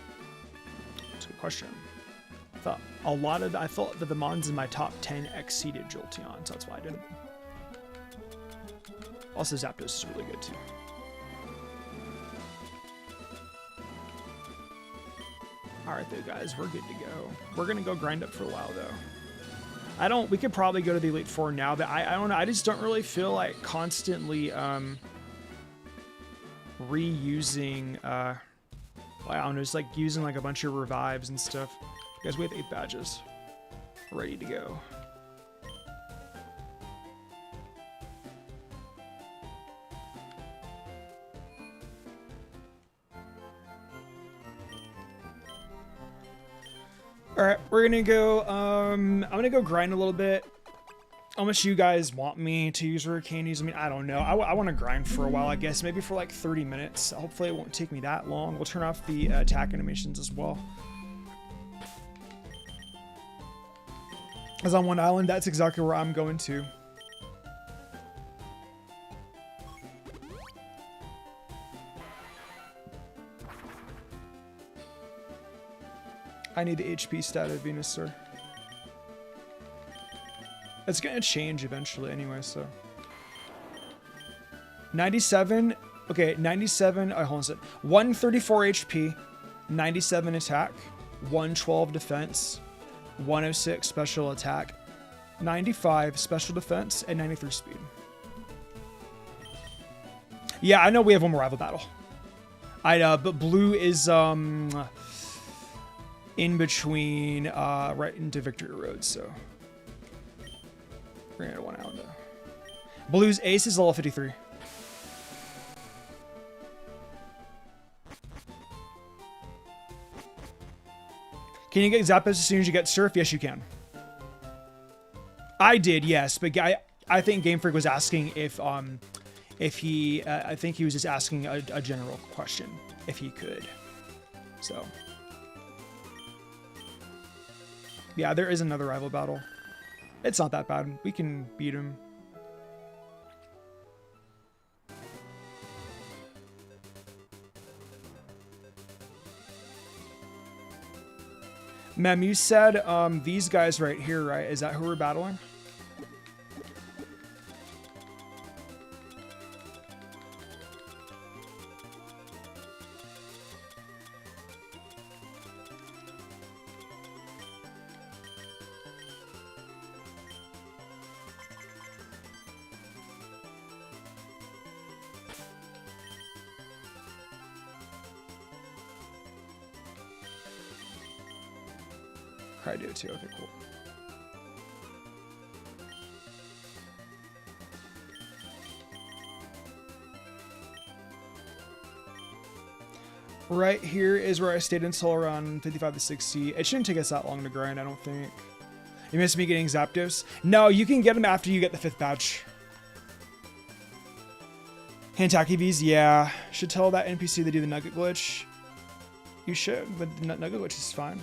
Speaker 1: That's a good question. I thought that the mons in my top 10 exceeded Jolteon, so that's why I did it. Also, Zapdos is really good too. Alright though, guys, we're good to go. We're gonna go grind up for a while though. We could probably go to the Elite Four now, but I don't know, I just don't really feel like constantly reusing I don't know, just like using like a bunch of revives and stuff. Guys, we have 8 badges. Ready to go. Alright, we're gonna go, I'm gonna go grind a little bit. How much you guys want me to use rare candies? I mean, I don't know. I want to grind for a while, I guess. Maybe for like 30 minutes. Hopefully it won't take me that long. We'll turn off the attack animations as well. As on one island, that's exactly where I'm going to. I need the HP stat of Venusaur. It's gonna change eventually anyway, so. 97, okay, 97, hold on a second. 134 HP, 97 attack, 112 defense, 106 special attack, 95 special defense, and 93 speed. Yeah, I know we have one more rival battle. I know, but blue is, in between, right into Victory Road, so. We're gonna get one out though. Blue's ace is level 53. Can you get Zapdos as soon as you get Surf? Yes, you can. I did, yes, but I think Game Freak was asking if he, I think he was just asking a general question, if he could. So. Yeah, there is another rival battle. It's not that bad. We can beat him. Mem, you said these guys right here, right? Is that who we're battling? I do too. Okay, cool. Right here is where I stayed until around 55 to 60. It shouldn't take us that long to grind, I don't think. You missed me getting Zapdos? No, you can get him after you get the 5th badge. Hantaki V's, yeah. Should tell that NPC to do the Nugget glitch. You should, but the Nugget glitch is fine.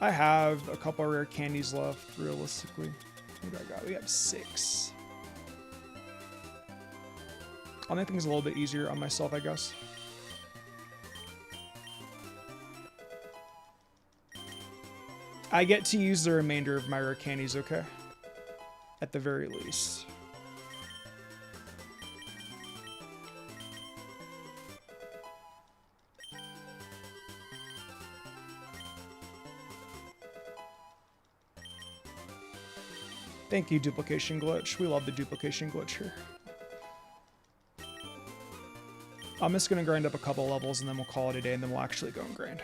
Speaker 1: I have a couple of rare candies left, realistically. What do I got? We have 6. I'll make things a little bit easier on myself, I guess. I get to use the remainder of my rare candies, okay? At the very least. Thank you, duplication glitch. We love the duplication glitch here. I'm just going to grind up a couple levels and then we'll call it a day and then we'll actually go and grind.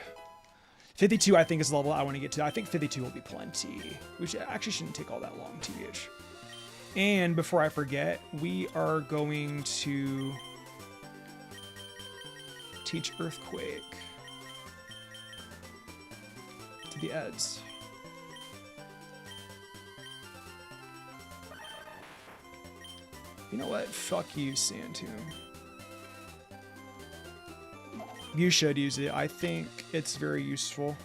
Speaker 1: 52, I think, is the level I want to get to. I think 52 will be plenty. We actually shouldn't take all that long, TBH. And before I forget, we are going to teach Earthquake to the Eds. You know what? Fuck you, Sandtomb. You should use it. I think it's very useful.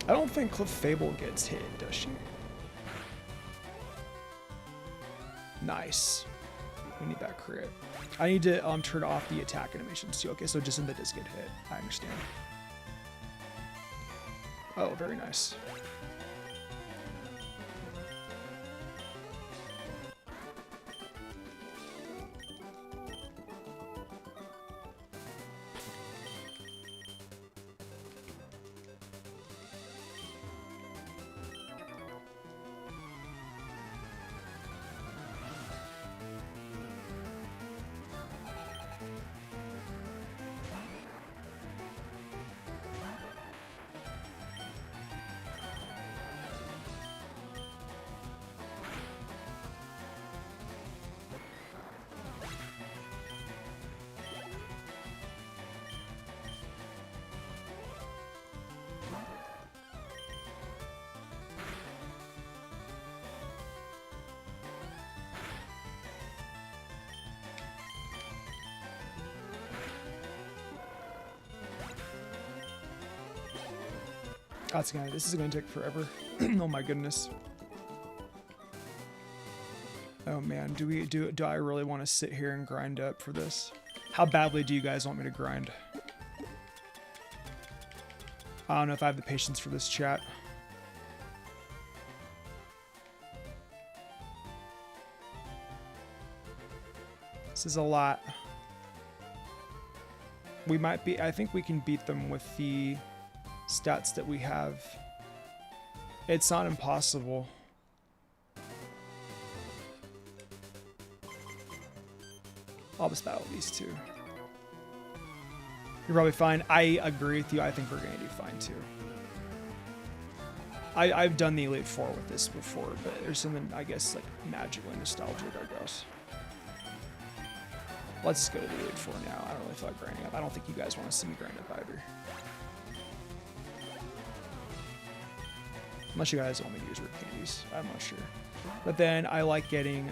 Speaker 1: I don't think Clefable gets hit, does she? Nice. We need that crit. I need to turn off the attack animations too. Okay, so just in the does get hit. I understand. Oh, very nice. This is gonna take forever. Oh my goodness. Oh man, do I really want to sit here and grind up for this? How badly do you guys want me to grind? I don't know if I have the patience for this, chat. This is a lot. We might be, I think we can beat them with the stats that we have. It's not impossible. I'll just battle these two. You're probably fine. I agree with you. I think we're gonna do fine too. I've done the Elite Four with this before, but there's something, I guess, like magically nostalgic, I guess. Let's just go to the Elite Four now. I don't really feel like grinding up. I don't think you guys want to see me grind up either. Unless you guys want me to use root candies. I'm not sure. But then I like getting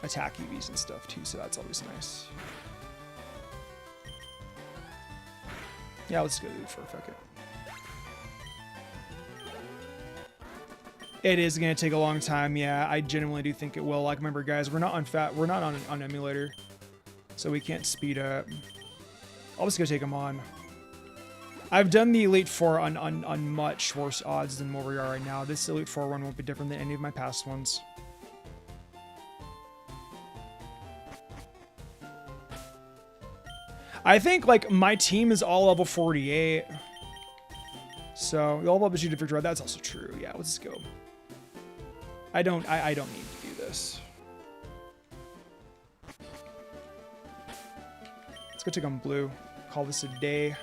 Speaker 1: attack EVs and stuff too, so that's always nice. Yeah, let's go do it for a second. It is gonna take a long time. Yeah, I genuinely do think it will. Like, remember, guys, we're not on emulator, so we can't speed up. I'll just go take them on. I've done the Elite Four on much worse odds than where we are right now. This Elite Four run won't be different than any of my past ones. I think, like, my team is all level 48. So, you all level shoot victory. That's also true. Yeah, let's go. I don't need to do this. Let's go take on blue. Call this a day.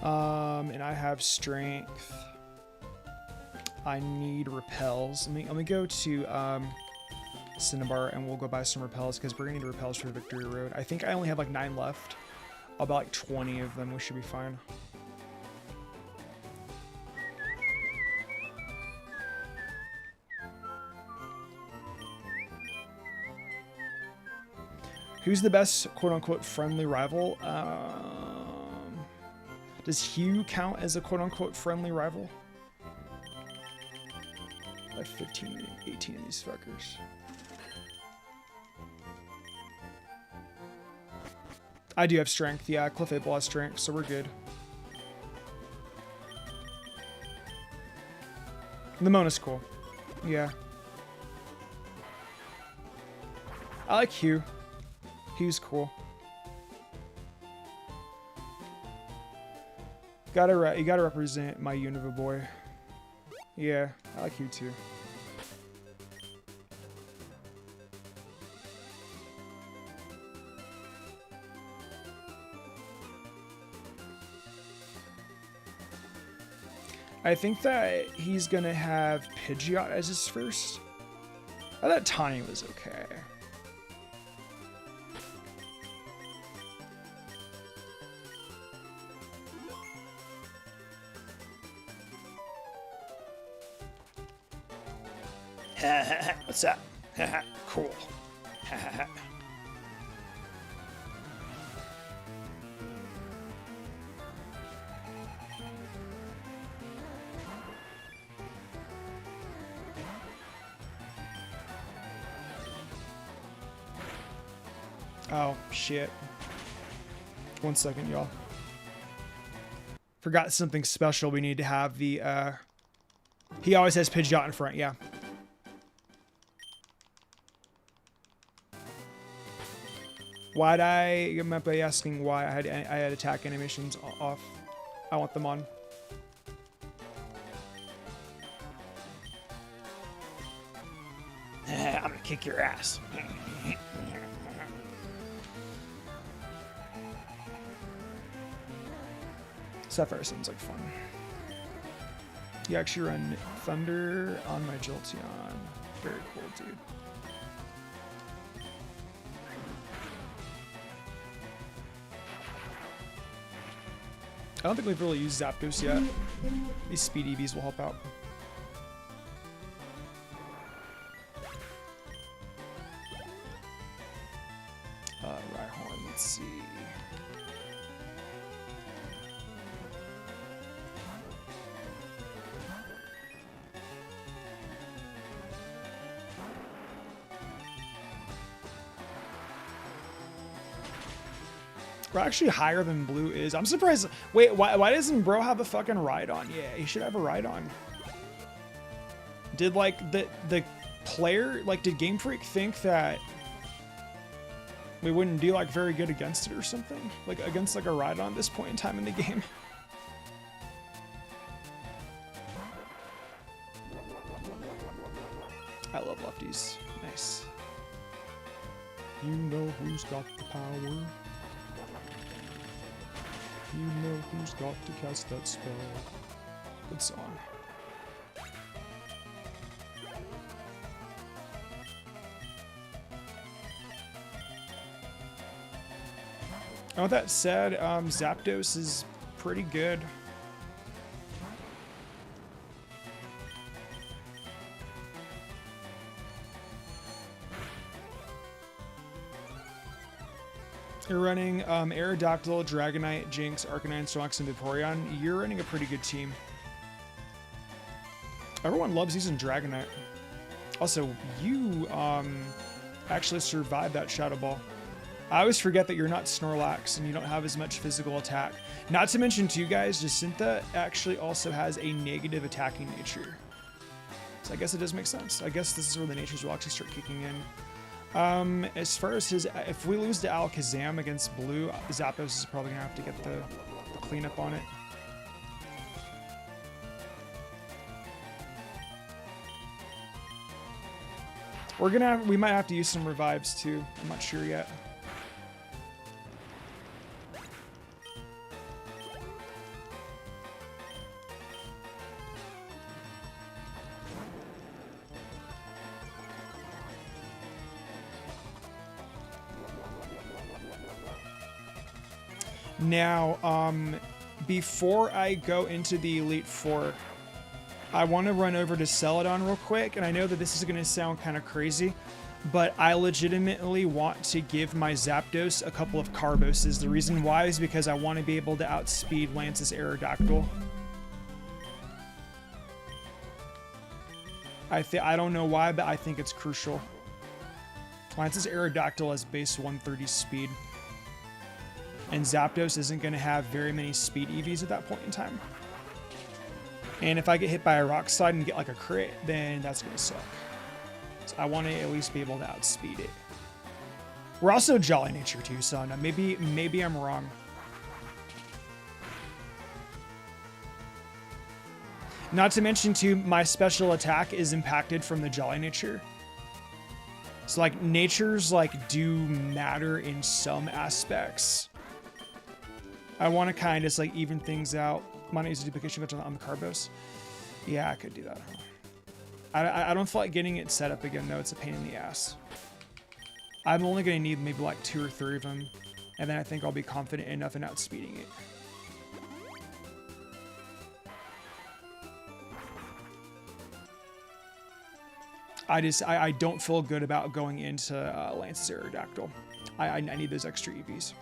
Speaker 1: And I have strength. I need repels. Let me go to Cinnabar and we'll go buy some repels because we're gonna need repels for Victory Road. I think I only have like 9 left. About like 20 of them. We should be fine. Who's the best quote-unquote friendly rival? Does Hugh count as a quote-unquote friendly rival? I have 15, 18 of these fuckers. I do have strength. Yeah, Clefable has strength, so we're good. The Mona's cool. Yeah. I like Hugh. Hugh's cool. You gotta represent my Unova boy. Yeah, I like Hugh too. I think that he's gonna have Pidgeot as his first. I thought Tawny was okay. What's that? Cool. Oh, shit. 1 second, y'all. Forgot something special. We need to have the, he always has Pidgeot in front, yeah. You might be asking why I had attack animations off. I want them on. I'm gonna kick your ass. Sapphire seems like fun. You actually run Thunder on my Jolteon. Very cool, dude. I don't think we've really used Zapdos yet. These speed EVs will help out. Rhyhorn, let's see. We're actually higher than Blue is. I'm surprised. Wait, why doesn't Bro have a fucking Rhydon? Yeah, he should have a Rhydon. Did like the player, like did Game Freak think that we wouldn't do like very good against it or something? Like against like a Rhydon at this point in time in the game? I love lefties. Nice. You know who's got the power. You know who's got to cast that spell. Good song. And with that said, Zapdos is pretty good. You're running Aerodactyl, Dragonite, Jinx, Arcanine, Snorlax, and Vaporeon. You're running a pretty good team. Everyone loves using Dragonite. Also, you actually survived that Shadow Ball. I always forget that you're not Snorlax and you don't have as much physical attack. Not to mention, too, guys, Jacinta actually also has a negative attacking nature. So I guess it does make sense. I guess this is where the natures will actually start kicking in. As far as his, if we lose to Alakazam against Blue, Zapdos is probably gonna have to get the cleanup on it. We might have to use some revives too. I'm not sure yet. Now, before I go into the Elite Four, I want to run over to Celadon real quick, and I know that this is going to sound kind of crazy, but I legitimately want to give my Zapdos a couple of Carboses. The reason why is because I want to be able to outspeed Lance's Aerodactyl. I don't know why, but I think it's crucial. Lance's Aerodactyl has base 130 speed. And Zapdos isn't going to have very many speed EVs at that point in time. And if I get hit by a Rock Slide and get like a crit, then that's going to suck. So I want to at least be able to outspeed it. We're also Jolly Nature too, so maybe I'm wrong. Not to mention too, my special attack is impacted from the Jolly Nature. So like natures like do matter in some aspects. I want to kind of just like even things out. Money is a duplication on the Carbos. Yeah, I could do that. I don't feel like getting it set up again though. It's a pain in the ass. I'm only going to need maybe like 2 or 3 of them. And then I think I'll be confident enough in outspeeding it. I don't feel good about going into Lance's Aerodactyl. I need those extra EVs.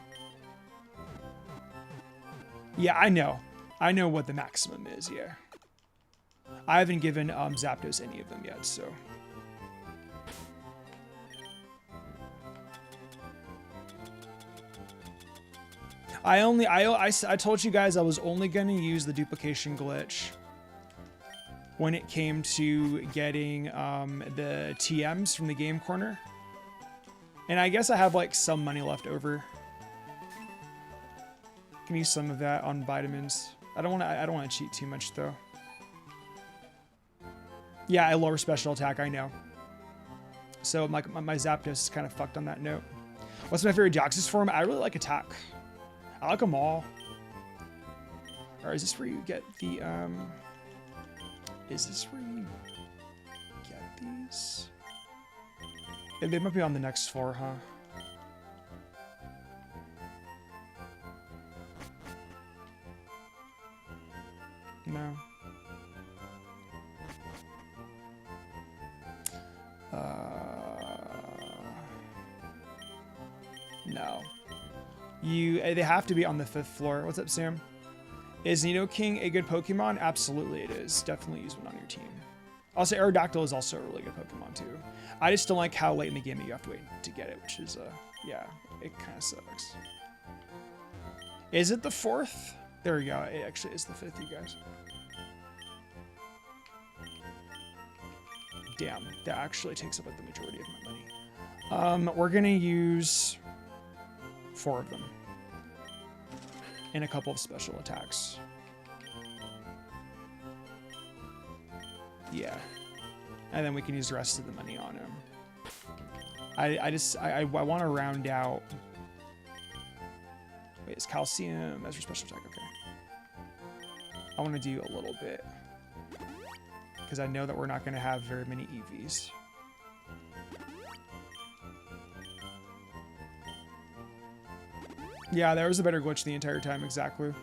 Speaker 1: Yeah, I know. I know what the maximum is, yeah. I haven't given Zapdos any of them yet, so. I told you guys I was only going to use the duplication glitch when it came to getting the TMs from the game corner. And I guess I have like some money left over. Can use some of that on vitamins. I don't want to cheat too much though. Yeah, I lower special attack, I know. So my Zapdos is kind of fucked on that note. What's my favorite Deoxys form? I really like attack. I like them all. Or is this where you get the is this where you get these? They might be on the next floor, huh? No. No. They have to be on the 5th floor. What's up, Sam? Is Nidoking a good Pokemon? Absolutely it is. Definitely use one on your team. Also, Aerodactyl is also a really good Pokemon too. I just don't like how late in the game that you have to wait to get it, which is, yeah, it kind of sucks. Is it the 4th? There we go. It actually is the 5th, you guys. Damn, that actually takes up like the majority of my money. We're gonna use 4 of them. And a couple of special attacks. Yeah. And then we can use the rest of the money on him. I want to round out. Wait, it's calcium. That's your special attack. Okay. I want to do a little bit. Because I know that we're not going to have very many EVs. Yeah, there was a better glitch the entire time, exactly.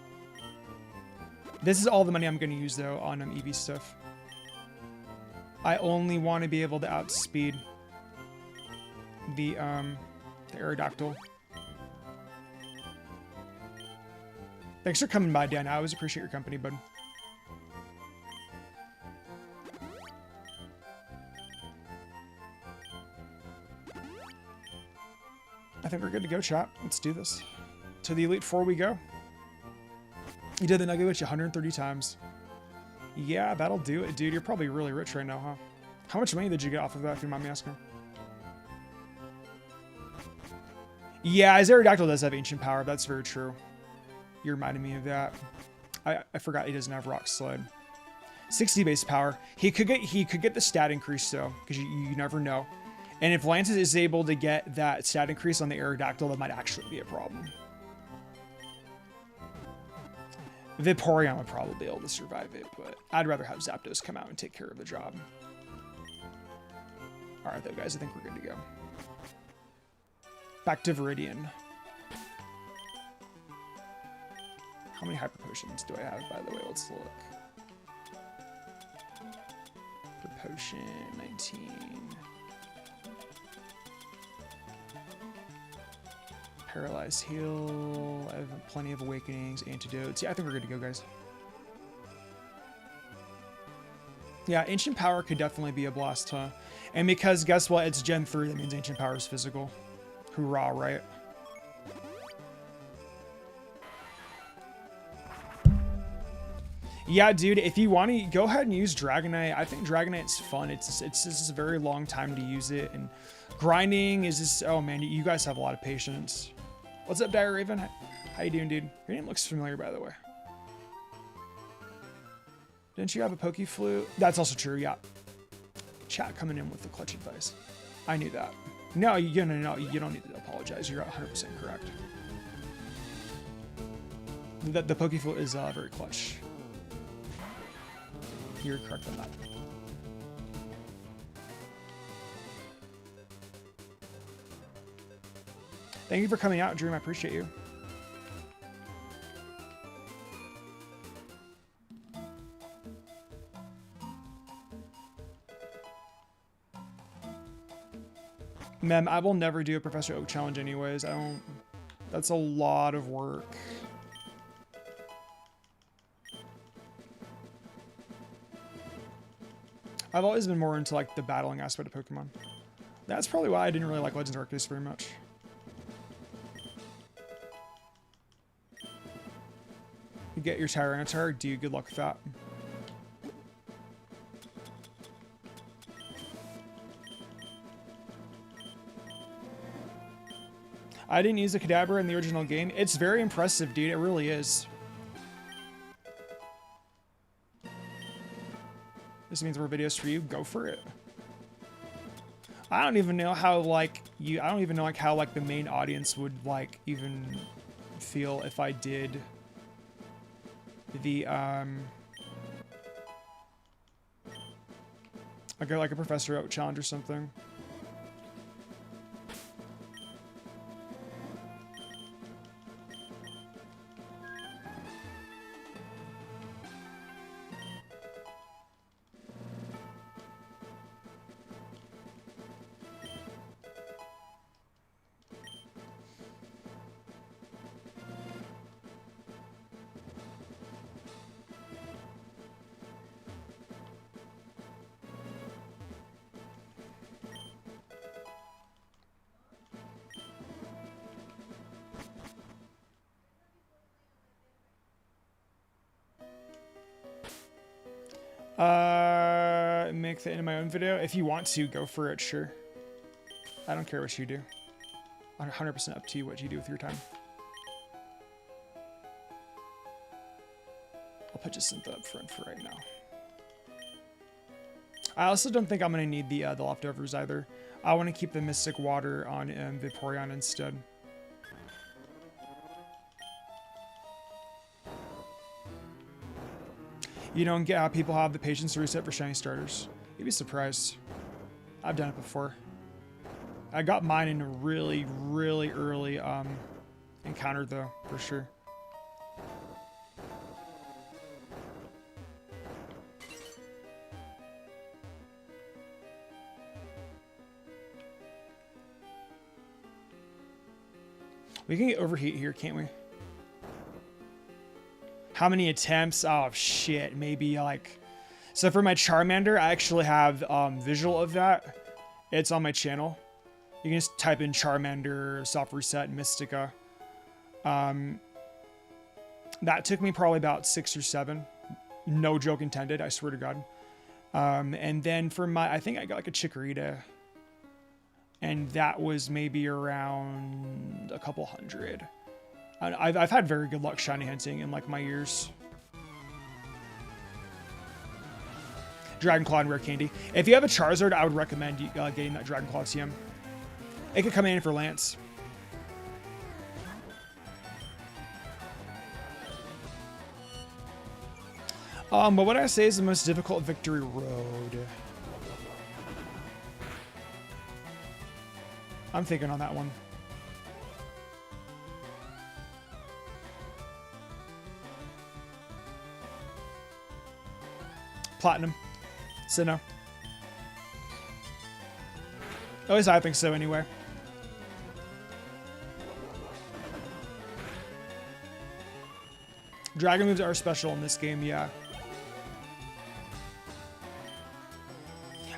Speaker 1: This is all the money I'm going to use, though, on EV stuff. I only want to be able to outspeed the Aerodactyl. Thanks for coming by, Dan. I always appreciate your company, bud. I think we're good to go, chat. Let's do this. To the Elite Four we go. You did the Nugget Witch 130 times. Yeah, that'll do it, dude. You're probably really rich right now, huh? How much money did you get off of that, if you mind me asking? Yeah, his Aerodactyl does have ancient power. That's very true. You reminded me of that. I forgot he doesn't have Rock Slide. 60 base power. He could get the stat increase though, because you never know. And if Lance is able to get that stat increase on the Aerodactyl, that might actually be a problem. Vaporeon would probably be able to survive it, but I'd rather have Zapdos come out and take care of the job. Alright though, guys, I think we're good to go. Back to Viridian. How many hyper potions do I have, by the way? Let's look. Hyper potion, 19. Paralyze, heal. I have plenty of awakenings, antidotes. Yeah, I think we're good to go, guys. Yeah, Ancient Power could definitely be a blast, huh? And because, guess what? It's Gen 3, that means Ancient Power is physical. Hoorah, right? Yeah, dude, if you want to, go ahead and use Dragonite. I think Dragonite's fun. It's just a very long time to use it. And grinding is just, oh man, you guys have a lot of patience. What's up, Dire Raven? How you doing, dude? Your name looks familiar, by the way. Didn't you have a Poke Flute? That's also true, yeah. Chat coming in with the clutch advice. I knew that. No, you don't need to apologize. You're 100% correct. The Poke Flute is very clutch. You're correct on that. Thank you for coming out, Dream. I appreciate you. Mem, I will never do a Professor Oak challenge anyways. I don't... That's a lot of work. I've always been more into like the battling aspect of Pokemon. That's probably why I didn't really like Legends Arceus very much. You get your Tyranitar, dude, good luck with that. I didn't use a Kadabra in the original game. It's very impressive, dude. It really is. This means more videos for you. Go for it. I don't even know how like I don't even know like how like the main audience would like even feel if I did the like a Professor Oak challenge or something. Make that into my own video. If you want to, go for it, sure. I don't care what you do. 100% up to you what you do with your time. I'll put Jacinta up front for right now. I also don't think I'm going to need the leftovers either. I want to keep the Mystic Water on Vaporeon instead. You don't get how people have the patience to reset for shiny starters. You'd be surprised. I've done it before. I got mine in a really, really early encounter though, for sure. We can get overheat here, can't we? How many attempts? Oh shit, maybe like... So for my Charmander, I actually have visual of that. It's on my channel. You can just type in Charmander, soft reset, Mystica. That took me probably about 6 or 7. No joke intended, I swear to God. And then for my, I think I got like a Chikorita. And that was maybe around a couple hundred. I've had very good luck shiny hunting in like my years. Dragon Claw and Rare Candy. If you have a Charizard, I would recommend getting that Dragon Claw TM. It could come in for Lance. But what I say is the most difficult victory road. I'm thinking on that one. Platinum. So no. At least I think so anyway. Dragon moves are special in this game, yeah.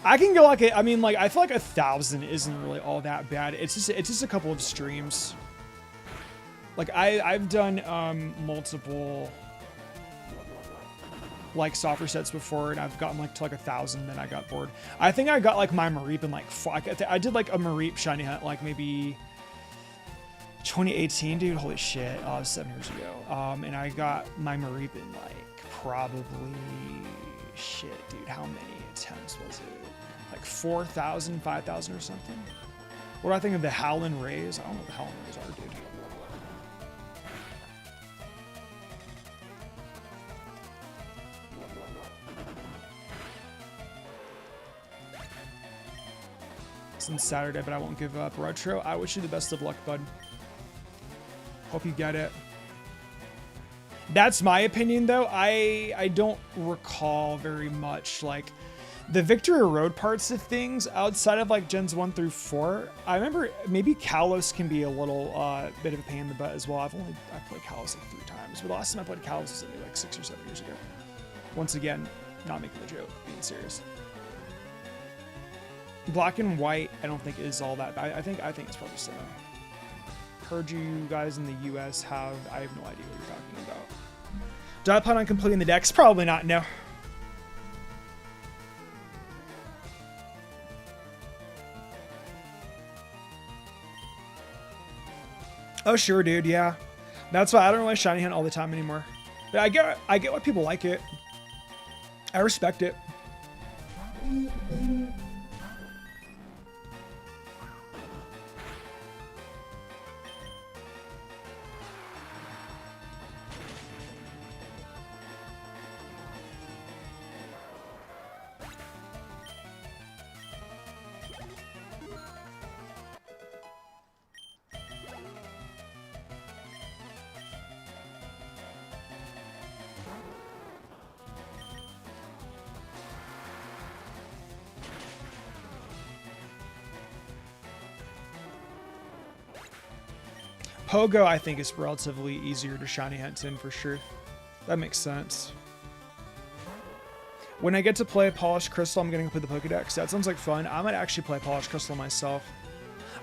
Speaker 1: I can go like I mean, like I feel like 1,000 isn't really all that bad. It's just a couple of streams. Like I've done multiple like software sets before, and I've gotten like to like 1,000, then I got bored. I think I got like my Mareep in like I did like a Mareep shiny hunt like maybe 2018, dude. Holy shit, 7 years ago. And I got my Mareep in like probably shit, dude. How many attempts was it? Like 4,000, 5,000 or something. What do I think of the Howlin' Rays? I don't know what the Howlin' Rays are, dude. Since Saturday, but I won't give up. Retro, I wish you the best of luck, bud. Hope you get it. That's my opinion, though. I don't recall very much, like, the Victory Road parts of things outside of, like, Gens 1 through 4. I remember maybe Kalos can be a little bit of a pain in the butt as well. I played Kalos like 3 times, but the last time I played Kalos was like 6 or 7 years ago. Once again, not making the joke, being serious. Black and white, I don't think is all that bad. I think it's probably similar. Heard you guys in the US have, I have no idea what you're talking about. Do I plan on completing the decks? Probably not, no. Oh sure, dude, yeah. That's why I don't really shiny hunt all the time anymore. But I get why people like it. I respect it. Pogo, I think, is relatively easier to shiny hunt in for sure. That makes sense. When I get to play Polished Crystal, I'm going to play the Pokedex. That sounds like fun. I might actually play Polished Crystal myself.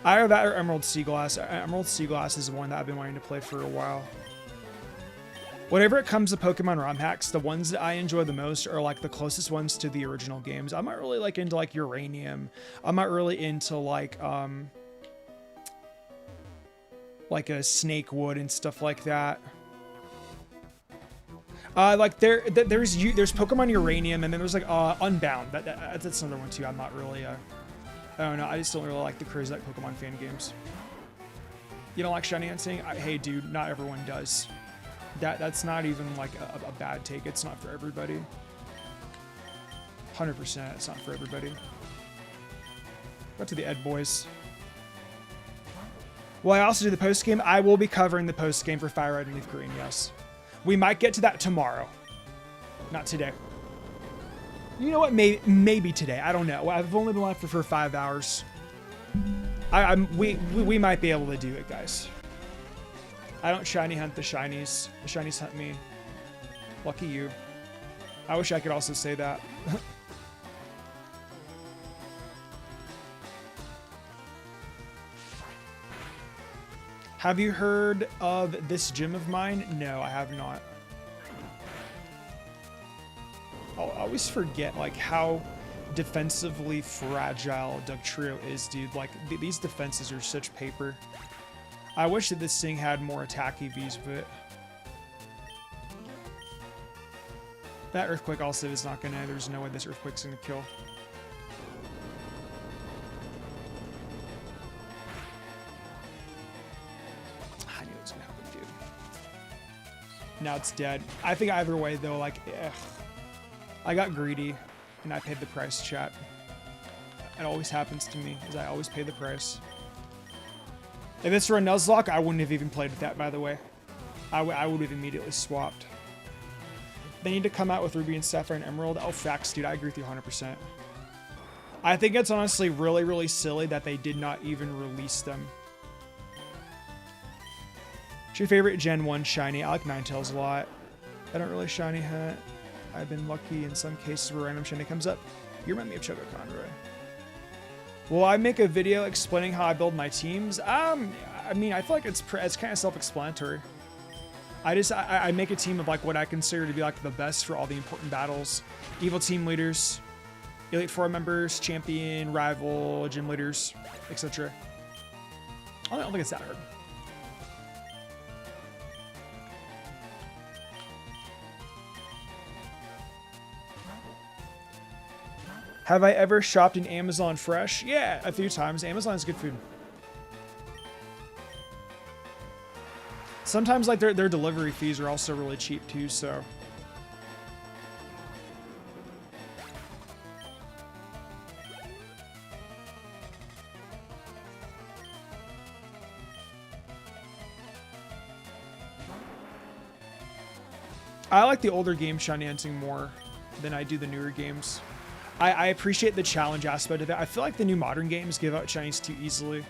Speaker 1: Either that or Emerald Sea Glass. Emerald Sea Glass is one that I've been wanting to play for a while. Whenever it comes to Pokemon ROM hacks, the ones that I enjoy the most are like the closest ones to the original games. I'm not really like into like Uranium. I'm not really into like a Snakewood and stuff like that. Like there's Pokemon Uranium, and then there's like Unbound. That's another one too. I'm not really I don't know. I just don't really like the crazy like Pokemon fan games. You don't like shiny hunting? Hey, dude, not everyone does. That's not even like a bad take. It's not for everybody. 100%, it's not for everybody. Go to the Ed Boys. Will I also do the post game? I will be covering the post game for Fire Red and Leaf Green. Yes, we might get to that tomorrow, not today. You know what? Maybe today. I don't know. I've only been live for 5 hours. We might be able to do it, guys. I don't shiny hunt the shinies. The shinies hunt me. Lucky you. I wish I could also say that. Have you heard of this gym of mine? No, I have not. I'll always forget like how defensively fragile Dugtrio is, dude. Like these defenses are such paper. I wish that this thing had more attack EVs, but that Earthquake also is not gonna. There's no way this Earthquake's gonna kill. Now it's dead. I think either way, though, like, ugh. I got greedy, and I paid the price, chat. It always happens to me, is I always pay the price. If it's for a Nuzlocke, I wouldn't have even played with that, by the way. I would have immediately swapped. They need to come out with Ruby and Sapphire and Emerald. Oh, facts, dude. I agree with you 100%. I think it's honestly really, really silly that they did not even release them. What's your favorite Gen 1 shiny? I like Ninetales a lot. I don't really shiny hunt. I've been lucky in some cases where random shiny comes up. You remind me of Choco Conroy. Will I make a video explaining how I build my teams? I mean, I feel like it's kind of self-explanatory. I make a team of like what I consider to be like the best for all the important battles. Evil team leaders, Elite Four members, champion, rival, gym leaders, etc. I don't think it's that hard. Have I ever shopped in Amazon Fresh? Yeah, a few times. Amazon is good food. Sometimes like their delivery fees are also really cheap too, so. I like the older game shiny hunting more than I do the newer games. I appreciate the challenge aspect of it. I feel like the new modern games give out shinies too easily.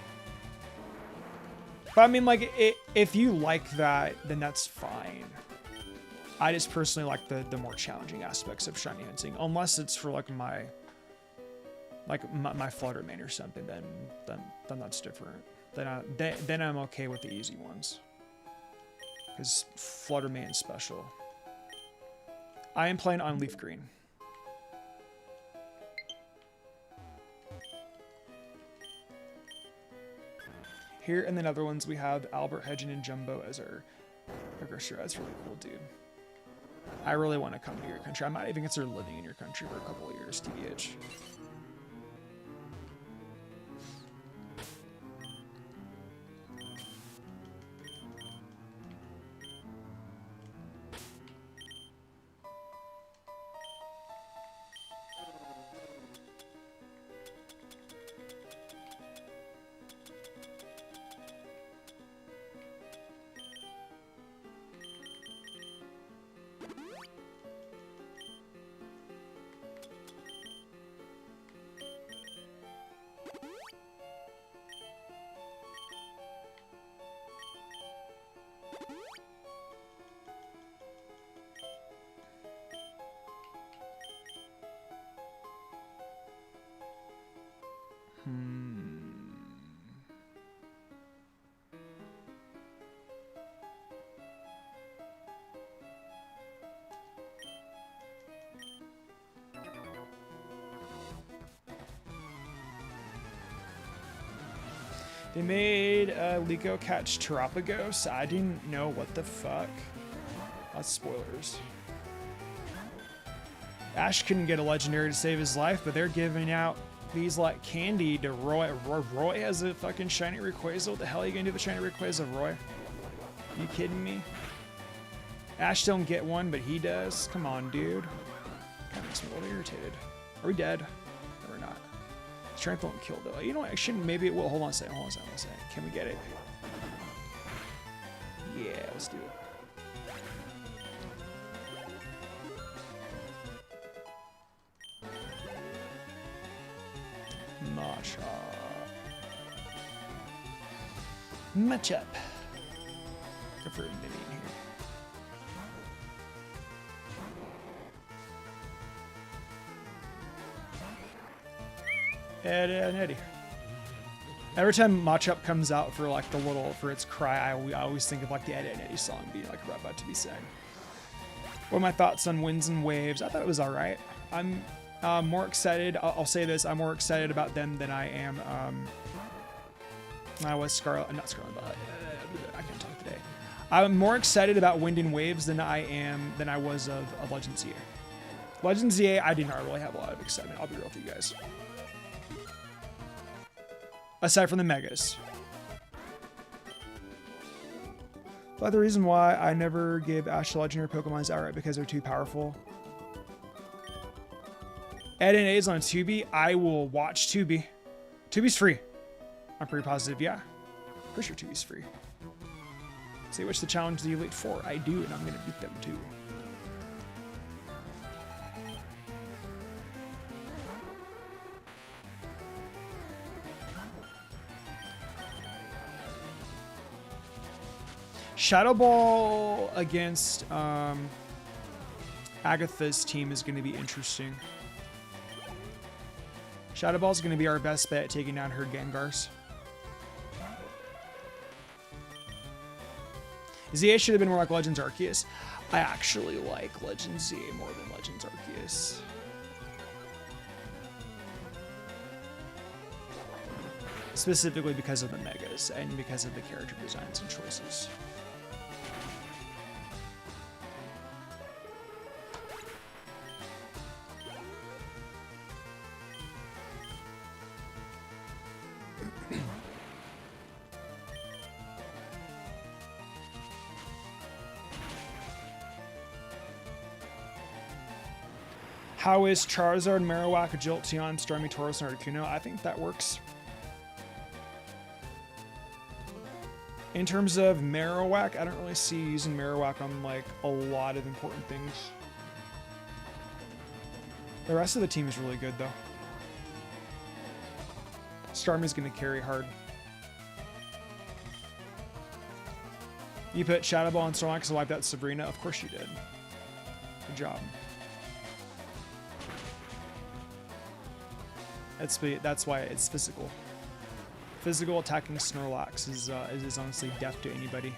Speaker 1: But I mean, like, if you like that, then that's fine. I just personally like the more challenging aspects of shiny hunting, unless it's for like my Flutter main or something. Then that's different. Then I'm okay with the easy ones, because Flutter main is special. I am playing on Leafgreen. Here in the Netherlands, we have Albert Hedgen and Jumbo as our aggressor. That's really cool, dude. I really want to come to your country. I might even consider living in your country for a couple of years, TBH. They made Liko catch Terapagos. I didn't know what the fuck. That's spoilers. Ash couldn't get a legendary to save his life, but they're giving out these like candy to Roy. Roy has a fucking shiny Rayquaza. What the hell are you gonna do with the shiny Rayquaza, Roy? You kidding me? Ash don't get one, but he does. Come on, dude. Kind of makes me a little irritated. Are we dead? No, we're not. Strength won't kill though. You know what? Actually, maybe it will. Hold on a second. Hold on a second. Hold on a second. Can we get it? Yeah, let's do it. Matchup. Go for a mini here. Ed and Eddie. Every time Matchup comes out for like for its cry, I always think of like the Ed and Eddie song being like about to be sang. What are my thoughts on Winds and Waves? I thought it was all right. I'm more excited. I'll say this: I'm more excited about them than I am. I was not Scarlet, but I can't talk today. I'm more excited about Wind and Waves than I was of Legends EA. Legends EA, I did not really have a lot of excitement. I'll be real with you guys. Aside from the megas. But the reason why I never give Ash legendary Pokemon is outright because they're too powerful. Ed and A's on Tubi. I will watch Tubi. Tubi's free. I'm pretty positive, yeah. Pretty sure Tubi's free. Say which the challenge the Elite Four. I do, and I'm gonna beat them too. Shadow Ball against Agatha's team is going to be interesting. Shadow Ball is going to be our best bet at taking down her Gengars. ZA should have been more like Legends Arceus. I actually like Legends ZA more than Legends Arceus. Specifically because of the megas and because of the character designs and choices. How is Charizard, Marowak, Jolteon, Stormy, Tauros, and Articuno? I think that works. In terms of Marowak, I don't really see using Marowak on like a lot of important things. The rest of the team is really good though. Starmie's gonna carry hard. You put Shadow Ball on Snorlax to wipe out Sabrina? Of course you did. Good job. That's why it's physical. Physical attacking Snorlax is honestly death to anybody.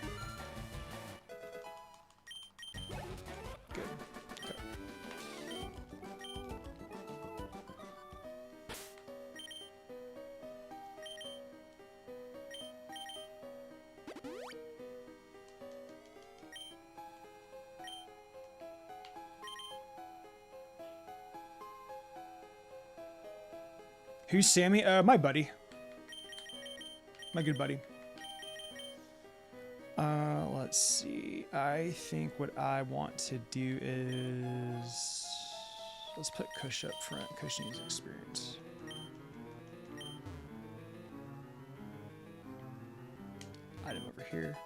Speaker 1: Good. Okay. Who's Sammy? My buddy. My good buddy. Let's see. I think what I want to do is... Let's put Kush up front. Kush needs experience. Item over here.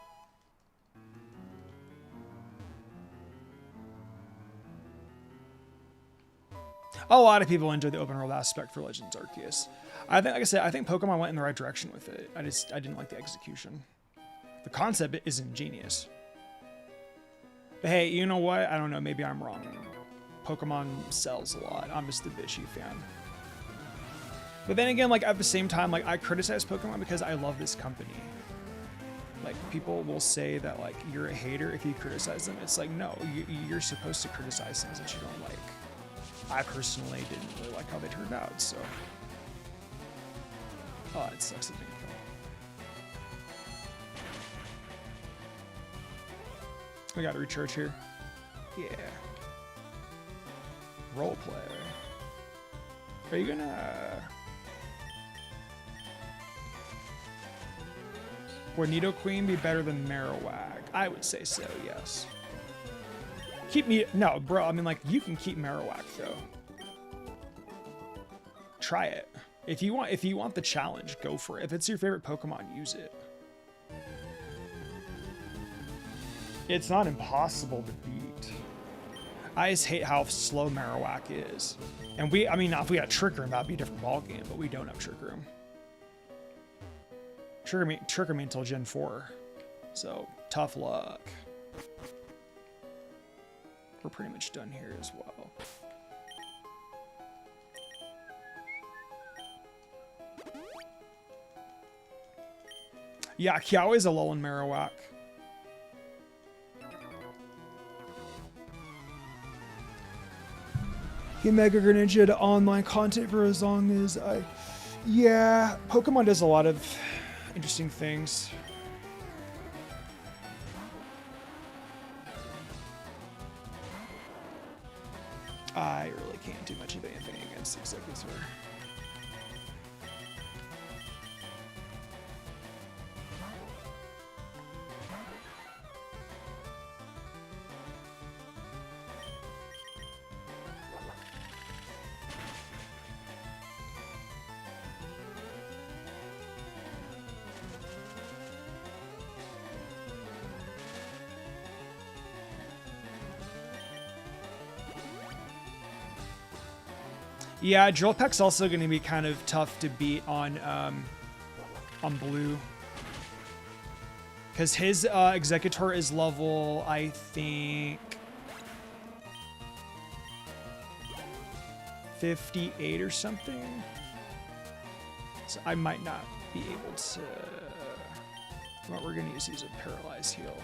Speaker 1: A lot of people enjoy the open world aspect for Legends Arceus. I think, like I said, I think Pokemon went in the right direction with it. I didn't like the execution. The concept is ingenious. But hey, you know what? I don't know. Maybe I'm wrong. Pokemon sells a lot. I'm just a bitchy fan. But then again, like at the same time, like I criticize Pokemon because I love this company. Like people will say that like you're a hater if you criticize them. It's like no, you're supposed to criticize things that you don't like. I personally didn't really like how they turned out, so. Oh, it sucks at being killed. We gotta recharge here. Yeah. Roleplay. Are you gonna... Would Nidoqueen be better than Marowak? I would say so, yes. Keep me... No, bro, I mean, like, you can keep Marowak, though. Try it. If you want the challenge, go for it. If it's your favorite Pokemon, use it. It's not impossible to beat. I just hate how slow Marowak is. And I mean, if we had Trick Room, that'd be a different ballgame, but we don't have Trick Room. Trick Room until Gen 4. So, tough luck. We're pretty much done here as well. Yeah, Kiawe's a Alolan Marowak. Get Mega Greninja to online content for as long as I... Yeah, Pokemon does a lot of interesting things. I really can't do much of anything against Executor. Yeah, Drill Peck's also going to be kind of tough to beat on blue. Because his Executor is level, I think, 58 or something. So I might not be able to... What we're going to use is a Paralyze Heal.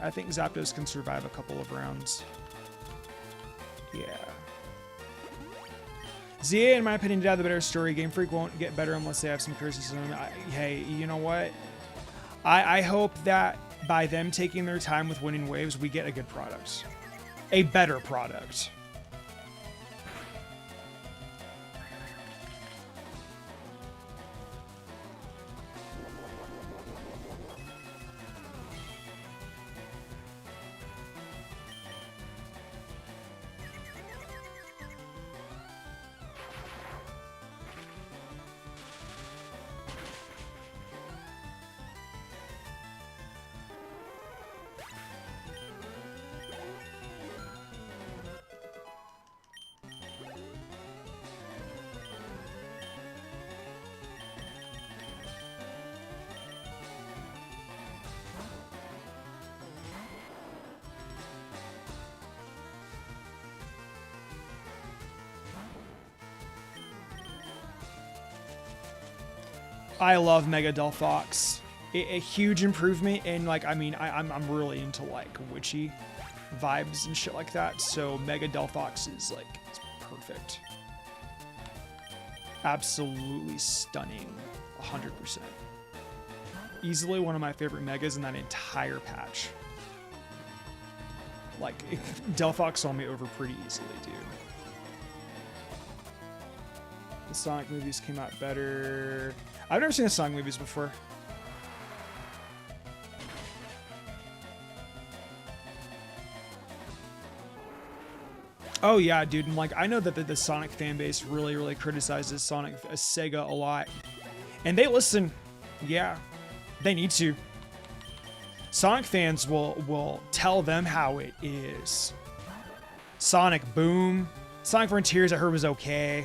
Speaker 1: I think Zapdos can survive a couple of rounds. Yeah. ZA, in my opinion, did have the better story. Game Freak won't get better unless they have some criticism. Hey, you know what? I hope that by them taking their time with winning waves, we get a good product. A better product. I love Mega Delphox. A huge improvement, and like, I mean, I'm really into like witchy vibes and shit like that. So Mega Delphox is like, it's perfect. Absolutely stunning, 100%. Easily one of my favorite megas in that entire patch. Like, Delphox saw me over pretty easily, dude. The Sonic movies came out better. I've never seen the Sonic movies before. Oh yeah, dude. And like, I know that the Sonic fan base really criticizes Sega a lot, and they listen. Yeah, they need to. Sonic fans will tell them how it is. Sonic Boom, Sonic Frontiers, I heard was okay.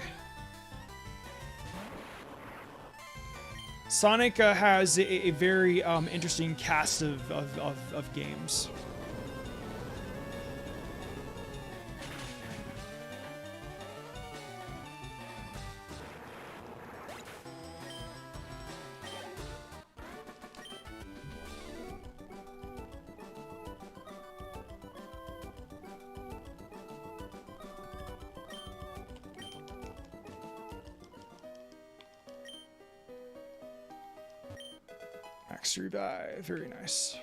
Speaker 1: Sonic has a very interesting cast of games. Max Revive, very nice.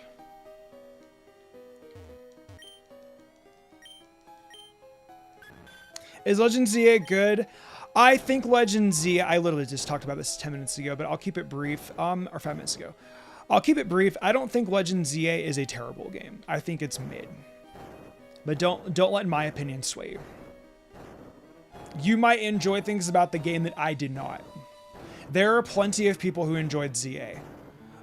Speaker 1: Is Legend ZA good? I think Legend ZA, I literally just talked about this 10 minutes ago, but I'll keep it brief, or 5 minutes ago. I'll keep it brief. I don't think Legend ZA is a terrible game. I think it's mid. But don't let my opinion sway you. You might enjoy things about the game that I did not. There are plenty of people who enjoyed ZA.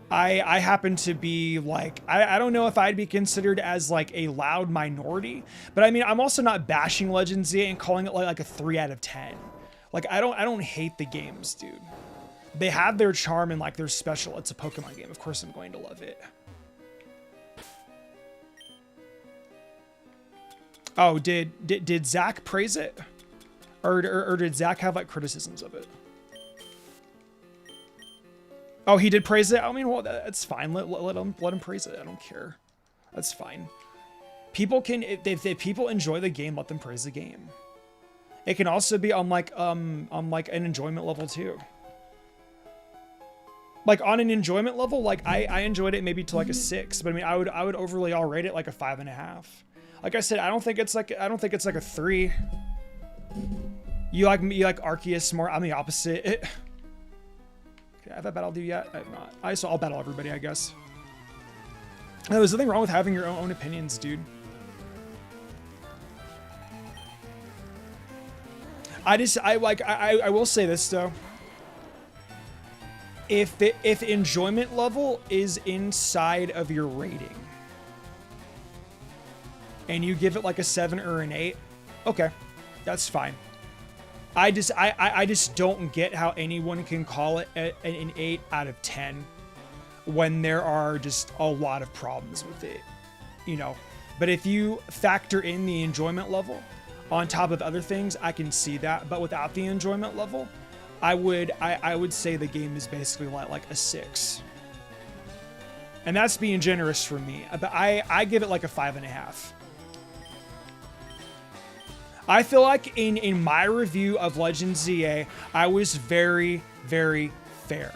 Speaker 1: I happen to be like, I don't know if I'd be considered as like a loud minority, but I mean, I'm also not bashing Legend ZA and calling it like a 3 out of 10. Like, I don't hate the games, dude. They have their charm and like they're special. It's a Pokemon game. Of course I'm going to love it. Oh, did Zach praise it? Or did Zach have like criticisms of it? Oh, he did praise it? I mean, well, that's fine. Let him praise it. I don't care. That's fine. People can, if people enjoy the game, let them praise the game. It can also be on like an enjoyment level too. Like on an enjoyment level, like I enjoyed it maybe to like a 6, but I mean, I would overly all rate it like a 5.5. Like I said, I don't think it's like a 3. You like Arceus more. I'm the opposite. Have I battled you yet? I have not. I'll battle everybody, I guess. No, there's nothing wrong with having your own opinions, dude. I will say this though. If enjoyment level is inside of your rating, and you give it like a 7 or an 8, okay, that's fine. I just don't get how anyone can call it an 8 out of 10. when there are just a lot of problems with it, you know. But if you factor in the enjoyment level on top of other things, I can see that. But without the enjoyment level, I would say the game is basically like a 6. And that's being generous for me. But I give it like a 5.5. I feel like in my review of Legends ZA, I was very, very fair.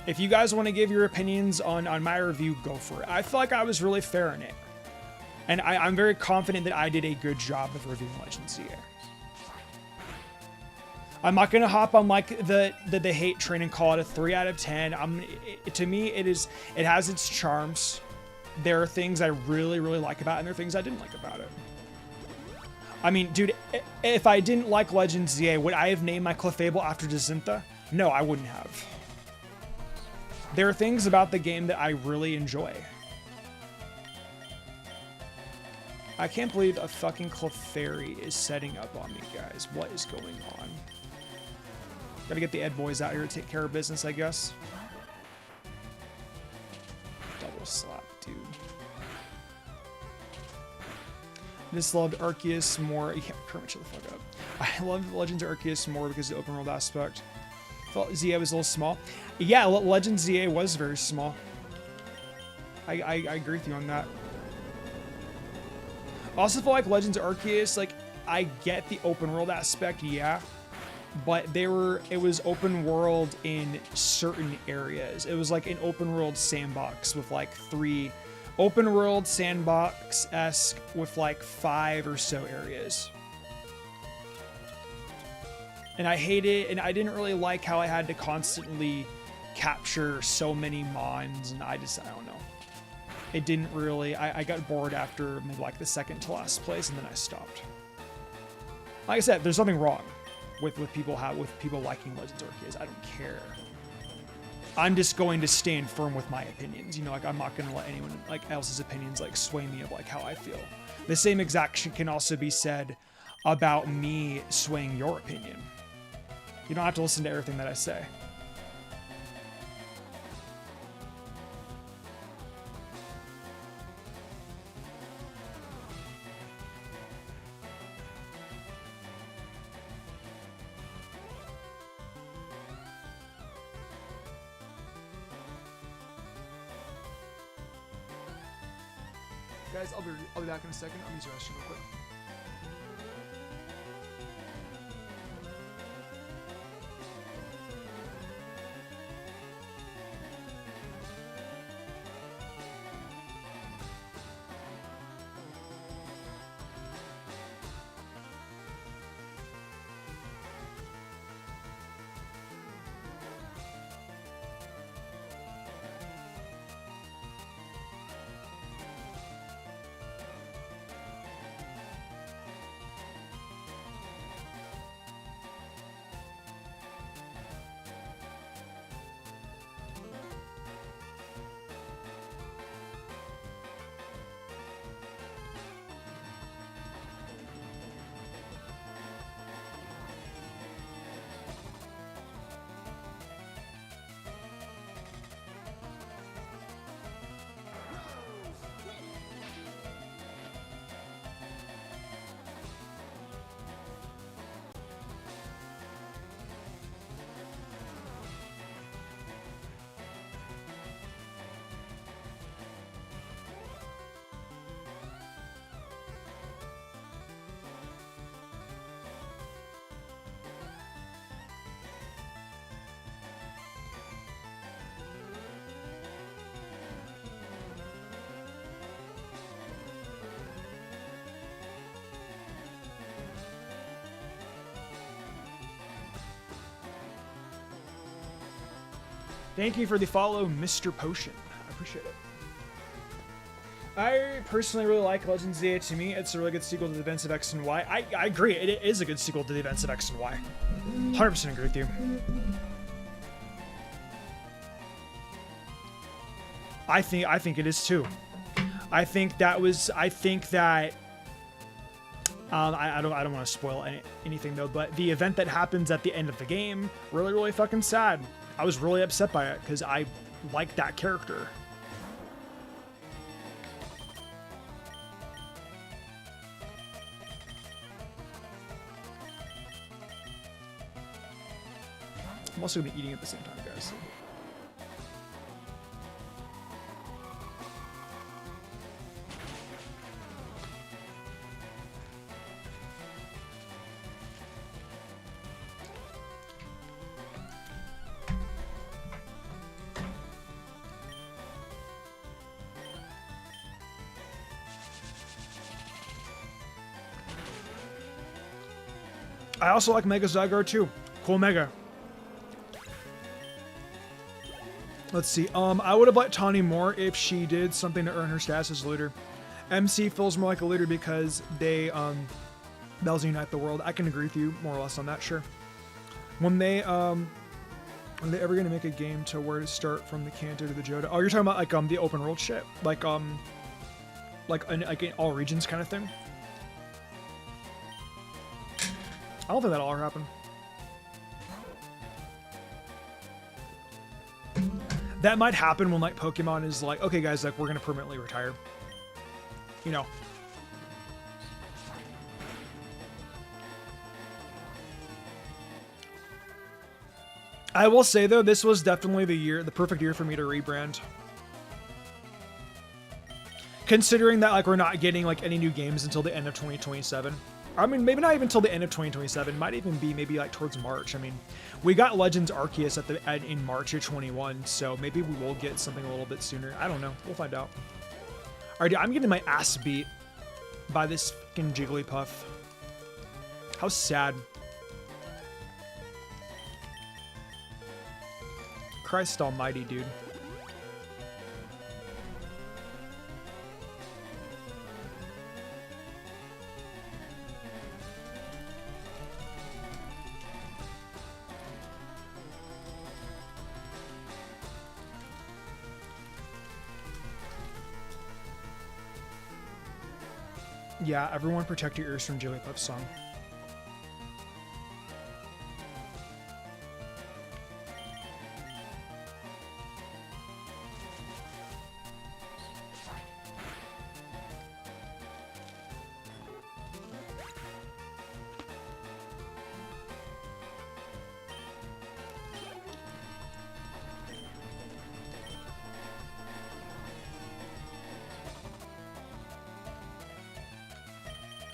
Speaker 1: If you guys want to give your opinions on my review, go for it. I feel like I was really fair in it. And I'm very confident that I did a good job of reviewing Legends ZA. I'm not going to hop on like the hate train and call it a 3 out of 10. To me, it has its charms. There are things I really, really like about it, and there are things I didn't like about it. I mean, dude, if I didn't like Legends ZA, would I have named my Clefable after Jacinta? No, I wouldn't have. There are things about the game that I really enjoy. I can't believe a fucking Clefairy is setting up on me, guys. What is going on? Gotta get the Ed boys out here to take care of business, I guess. Double slap, dude. I just loved Arceus more. Yeah, Kermit, shut the fuck up. I love Legends Arceus more because of the open world aspect. I thought ZA was a little small. Yeah, Legends ZA was very small. I agree with you on that. I also feel like Legends Arceus, like, I get the open world aspect, yeah. But it was open world in certain areas. It was like an open world sandbox with like 3 open world sandbox-esque with like 5 or so areas. And I hate it, and I didn't really like how I had to constantly capture so many mons, and I don't know. It didn't really, I got bored after maybe like the second to last place, and then I stopped. Like I said, there's nothing wrong with people liking Legends Arceus. I don't care. I'm just going to stand firm with my opinions. You know, like, I'm not going to let anyone like else's opinions like sway me of like how I feel. The same exact can also be said about me swaying your opinion. You don't have to listen to everything that I say. Guys, I'll be back in a second. I'll use the restroom real quick. Thank you for the follow, Mr. Potion. I appreciate it. I personally really like Legends ZA. To me, it's a really good sequel to the events of X and Y. I agree, it is a good sequel to the events of X and Y. 100% agree with you. I think it is too. I don't want to spoil anything though, but the event that happens at the end of the game, really, really fucking sad. I was really upset by it because I liked that character. I'm also gonna be eating at the same time, guys. I also like Mega Zygarde too. Cool Mega. Let's see. I would have liked Tawny more if she did something to earn her status as leader. MC feels more like a leader because they bells unite the world. I can agree with you more or less on that. Sure. When they are they ever gonna make a game to where to start from the Kanto to the Johto? Oh, you're talking about like the open world shit, like in all regions kind of thing. I don't think that'll ever happen. That might happen when like Pokemon is like, okay guys, like we're gonna permanently retire. You know. I will say though, this was definitely the perfect year for me to rebrand. Considering that like we're not getting like any new games until the end of 2027. I mean, maybe not even until the end of 2027. Might even be maybe like towards March. I mean, we got Legends Arceus in March of 21, so maybe we will get something a little bit sooner. I don't know. We'll find out. All right, I'm getting my ass beat by this fucking Jigglypuff. How sad. Christ almighty, dude. Yeah, everyone protect your ears from Jigglypuff's song.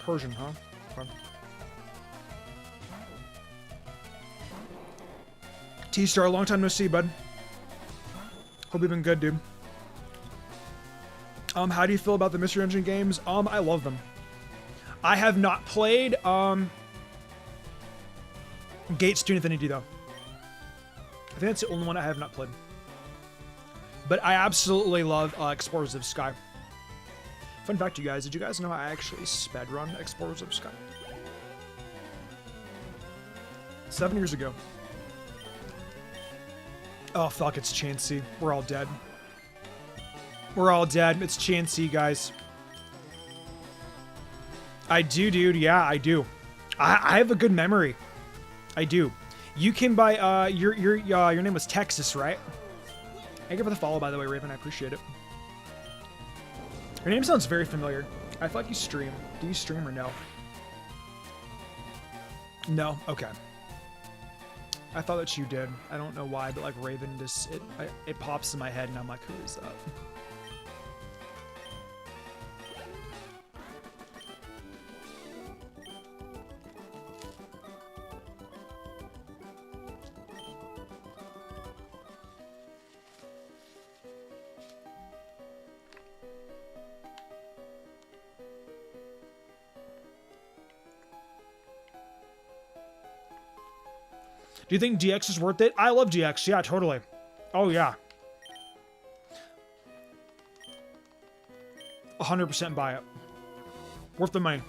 Speaker 1: Persian, huh? Okay. T-Star, long time no see, bud. Hope you've been good, dude. How do you feel about the Mystery Dungeon games? I love them. I have not played Gates to Infinity though. I think that's the only one I have not played. But I absolutely love Explorers of Sky. Fun fact, you guys, did you guys know I actually spedrun Explorers of Sky? 7 years ago. Oh, fuck, it's Chansey. We're all dead. We're all dead. It's Chansey, guys. I do, dude. Yeah, I do. I have a good memory. I do. You came by, your name was Texas, right? Thank you for the follow, by the way, Raven. I appreciate it. Your name sounds very familiar. I feel like you stream. Do you stream or no? No? Okay. I thought that you did. I don't know why, but like Raven just, it pops in my head and I'm like, who is that? Do you think DX is worth it? I love DX. Yeah, totally. Oh, yeah. 100% buy it. Worth the money.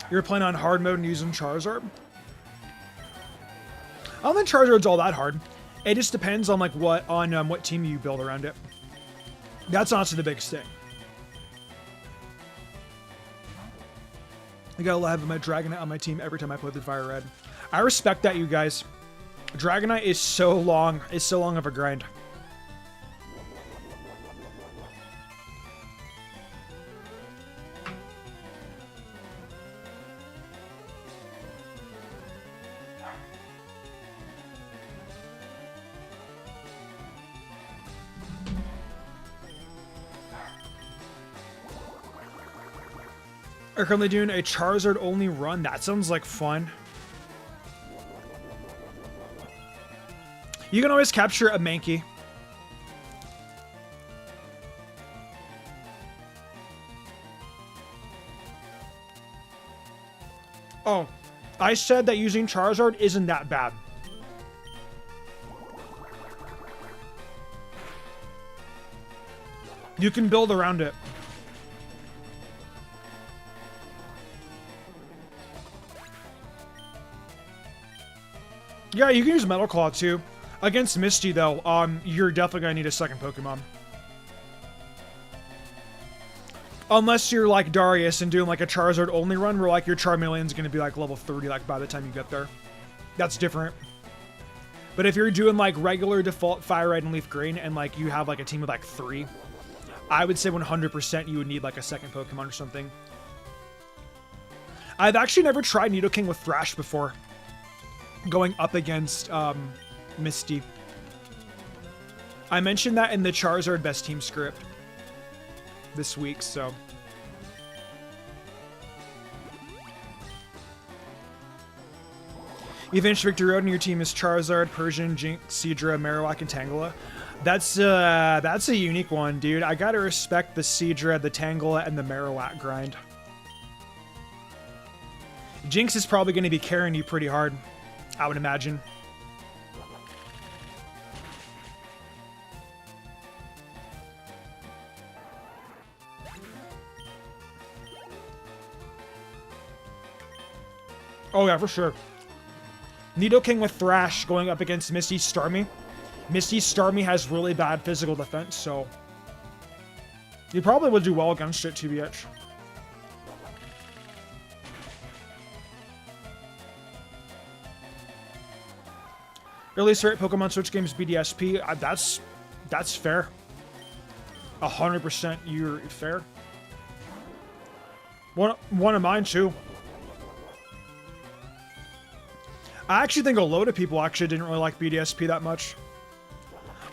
Speaker 1: You're playing on hard mode and using Charizard? I don't think Charizard's all that hard. It just depends on like what team you build around it. That's honestly the biggest thing. I gotta have my Dragonite on my team every time I play through Fire Red. I respect that, you guys. Dragonite is so long. It's so long of a grind. Are currently doing a Charizard only run. That sounds like fun. You can always capture a Mankey. Oh, I said that using Charizard isn't that bad. You can build around it. Yeah, you can use Metal Claw too. Against Misty though, you're definitely gonna need a second Pokemon. Unless you're like Darius and doing like a Charizard only run where like your Charmeleon's gonna be like level 30 like by the time you get there. That's different. But if you're doing like regular default Fire Red and Leaf Green and like you have like a team of like 3, I would say 100% you would need like a second Pokemon or something. I've actually never tried Nidoking with Thrash before. Going up against Misty. I mentioned that in the Charizard best team script this week, so. You finished Victory Road and your team is Charizard, Persian, Jinx, Seadra, Marowak, and Tangela. That's a unique one, dude. I gotta respect the Seadra, the Tangela, and the Marowak grind. Jinx is probably gonna be carrying you pretty hard, I would imagine. Oh yeah, for sure. Nidoking with Thrash going up against Misty Starmie. Misty Starmie has really bad physical defense, so you probably would do well against it, TBH. Early start Pokemon Switch games BDSP. That's fair. 100% you're fair. One of mine too. I actually think a load of people actually didn't really like BDSP that much.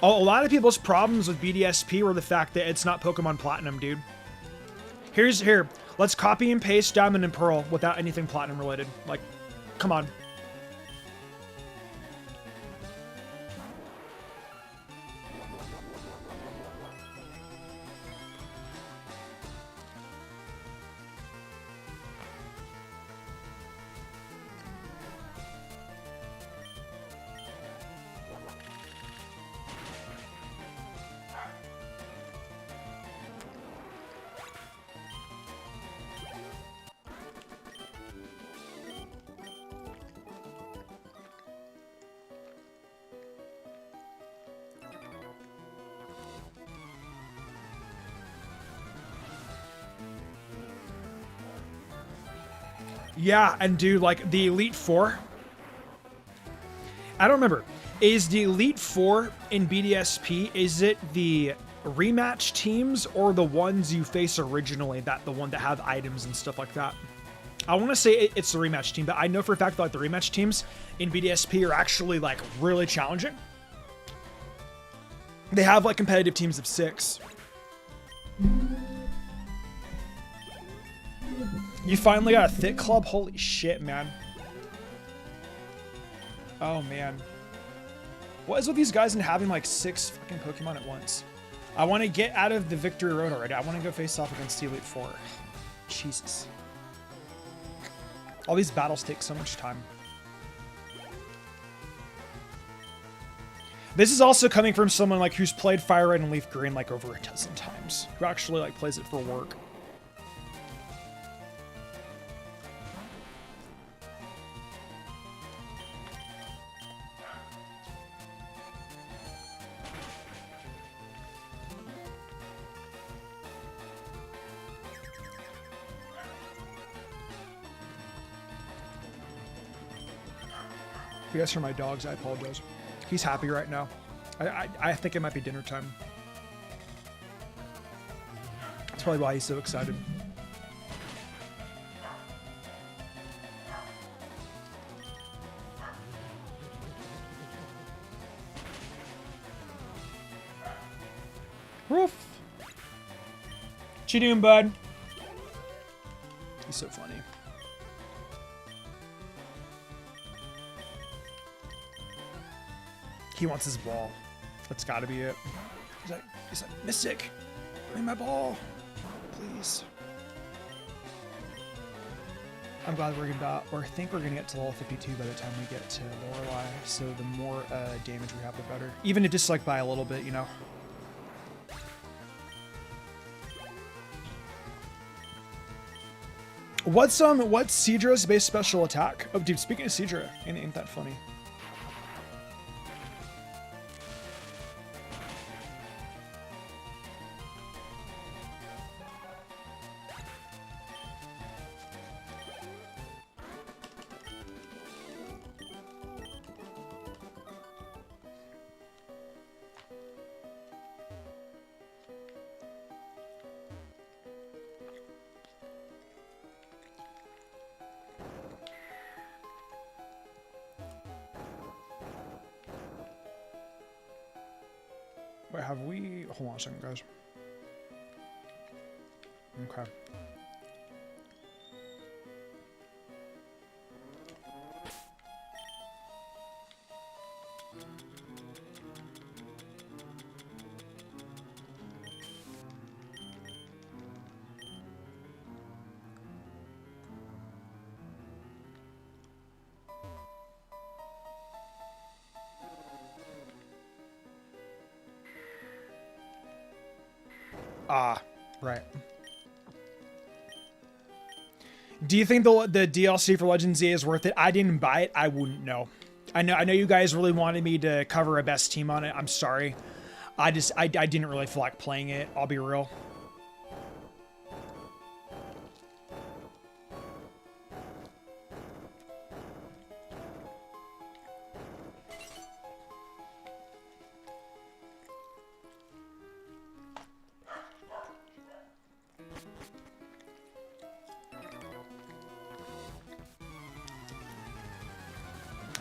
Speaker 1: A lot of people's problems with BDSP were the fact that it's not Pokemon Platinum, dude. Here. Let's copy and paste Diamond and Pearl without anything Platinum related. Like, come on. Yeah, and dude, like, the Elite Four... I don't remember. Is the Elite Four in BDSP, is it the rematch teams or the ones you face originally, the one that have items and stuff like that? I want to say it's the rematch team, but I know for a fact that like, the rematch teams in BDSP are actually, like, really challenging. They have, like, competitive teams of 6. You finally got a thick club? Holy shit, man. Oh, man. What is with these guys and having like 6 fucking Pokemon at once? I want to get out of the Victory Road already. I want to go face off against the Elite Four. Jesus. All these battles take so much time. This is also coming from someone like who's played Fire Red and Leaf Green like over a dozen times. Who actually like plays it for work. you guys hear my dogs, I apologize. He's happy right now. I think it might be dinner time. That's probably why he's so excited. Roof. What you doing, bud? He's so funny. He wants his ball. That's got to be it. He's like, Mystic, bring my ball, please. I'm glad we're gonna, or I think we're gonna get to level 52 by the time we get to Lorelei. So the more damage we have, the better. Even if just like by a little bit, you know. What's Seedra's base special attack? Oh, dude, speaking of Seedra, ain't that funny? Wait, have we... Hold on a second, guys. Okay. Ah, right. Do you think the DLC for Legends Z is worth it? I didn't buy it. I wouldn't know. I know you guys really wanted me to cover a best team on it. I'm sorry. I didn't really feel like playing it. I'll be real.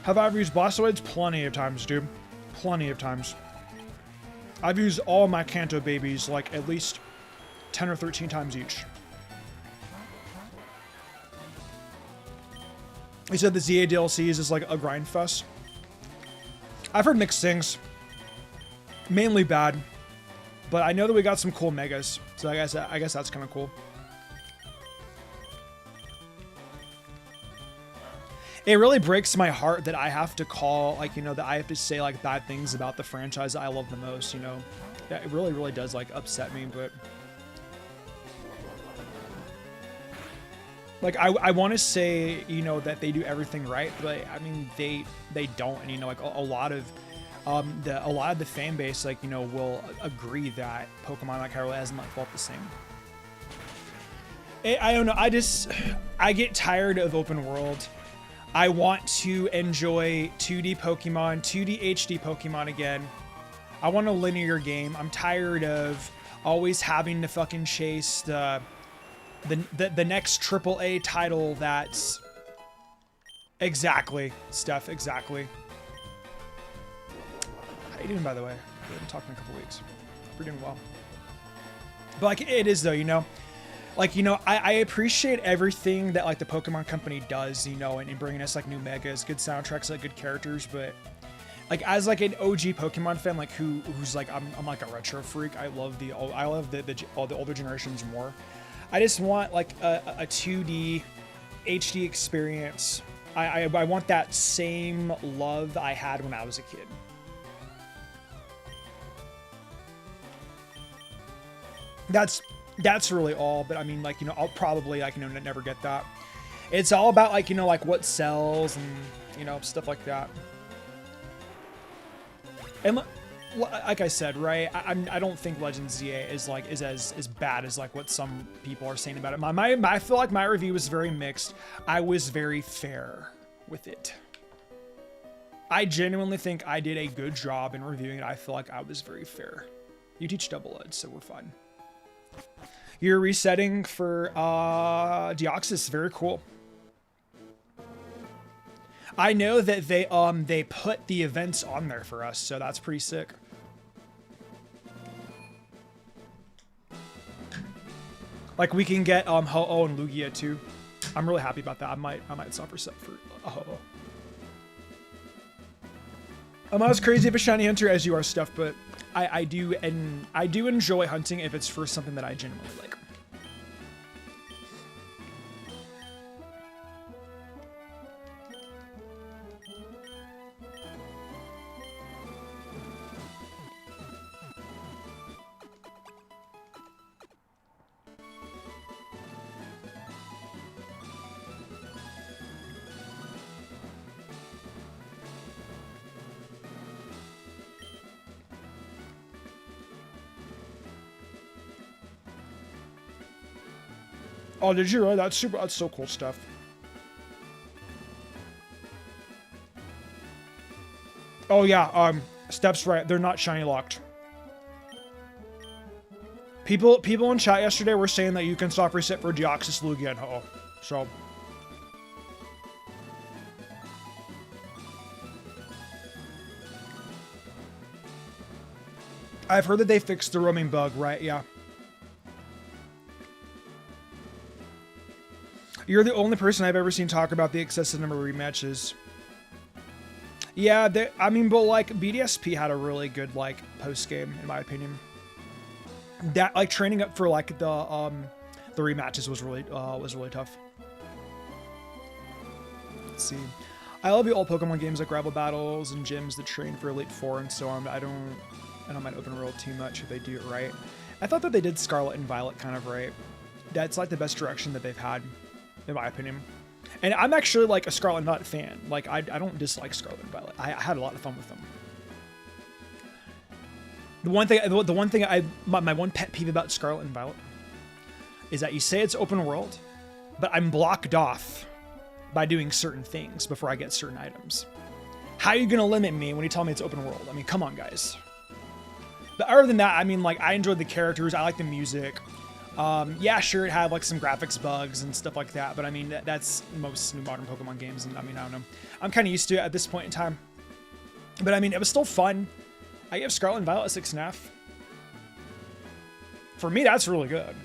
Speaker 1: Have I ever used Blastoids? Plenty of times, dude. Plenty of times. I've used all my Kanto babies like at least 10 or 13 times each. He said the ZA DLCs is like a grind fest. I've heard mixed things. Mainly bad. But I know that we got some cool megas. So I guess that's kind of cool. It really breaks my heart that I have to call, like, you know, that I have to say, like, bad things about the franchise that I love the most, you know? Yeah, it really, really does, like, upset me, but... Like, I want to say, you know, that they do everything right, but, I mean, they don't, and, you know, like, a lot of the fan base, like, you know, will agree that Pokemon, like, really hasn't, like, felt the same. I don't know, I get tired of open world. I want to enjoy 2D Pokemon, 2D HD Pokemon again. I want a linear game. I'm tired of always having to fucking chase the next AAA title that's... Exactly, Steph, exactly. How you doing, by the way? We haven't talked in a couple weeks. We're doing well. But, like, it is, though, you know? Like, you know, I appreciate everything that, like, the Pokemon Company does, you know, and bringing us, like, new megas, good soundtracks, like, good characters, but, like, as, like, an OG Pokemon fan, like, who's, like, I'm like, a retro freak, I love all the older generations more. I just want, like, a 2D HD experience. I want that same love I had when I was a kid. That's really all, but I mean, like, you know, I'll probably, like, you know, never get that. It's all about, like, you know, like, what sells and, you know, stuff like that. And like I said, right, I don't think Legends ZA is as bad as, like, what some people are saying about it. I feel like my review was very mixed. I was very fair with it. I genuinely think I did a good job in reviewing it. I feel like I was very fair. You teach double ed, so we're fine. You're resetting for Deoxys. Very cool. I know that they put the events on there for us, so that's pretty sick. Like we can get Ho-Oh and Lugia too. I'm really happy about that. I might stop reset for Ho-Oh. I'm not as crazy of a shiny hunter as you are, Steph, but I do enjoy hunting if it's for something that I genuinely like. Oh, did you really? That's so cool stuff. Oh yeah, Steph's right. They're not shiny locked. People in chat yesterday were saying that you can stop reset for Deoxys, Lugia, and Ho-Oh. So I've heard that they fixed the roaming bug, right? Yeah. You're the only person I've ever seen talk about the excessive number of rematches. Yeah, I mean, but like BDSP had a really good like post game in my opinion. That like training up for like the rematches was really tough. Let's see. I love the old Pokemon games like Rival Battles and gyms that train for Elite Four and so on. I don't mind open world too much if they do it right. I thought that they did Scarlet and Violet kind of right. That's like the best direction that they've had, in my opinion. And I'm actually like a Scarlet and Violet fan. Like I don't dislike Scarlet and Violet. I had a lot of fun with them. My one pet peeve about Scarlet and Violet is that you say it's open world, but I'm blocked off by doing certain things before I get certain items. How are you gonna limit me when you tell me it's open world? I mean, come on, guys. But other than that, I mean, like I enjoyed the characters. I like the music. Yeah, sure, it had like some graphics bugs and stuff like that, but I mean, that's most new modern Pokemon games, and I mean, I don't know. I'm kind of used to it at this point in time. But I mean, it was still fun. I give Scarlet and Violet a 6.5. For me, that's really good.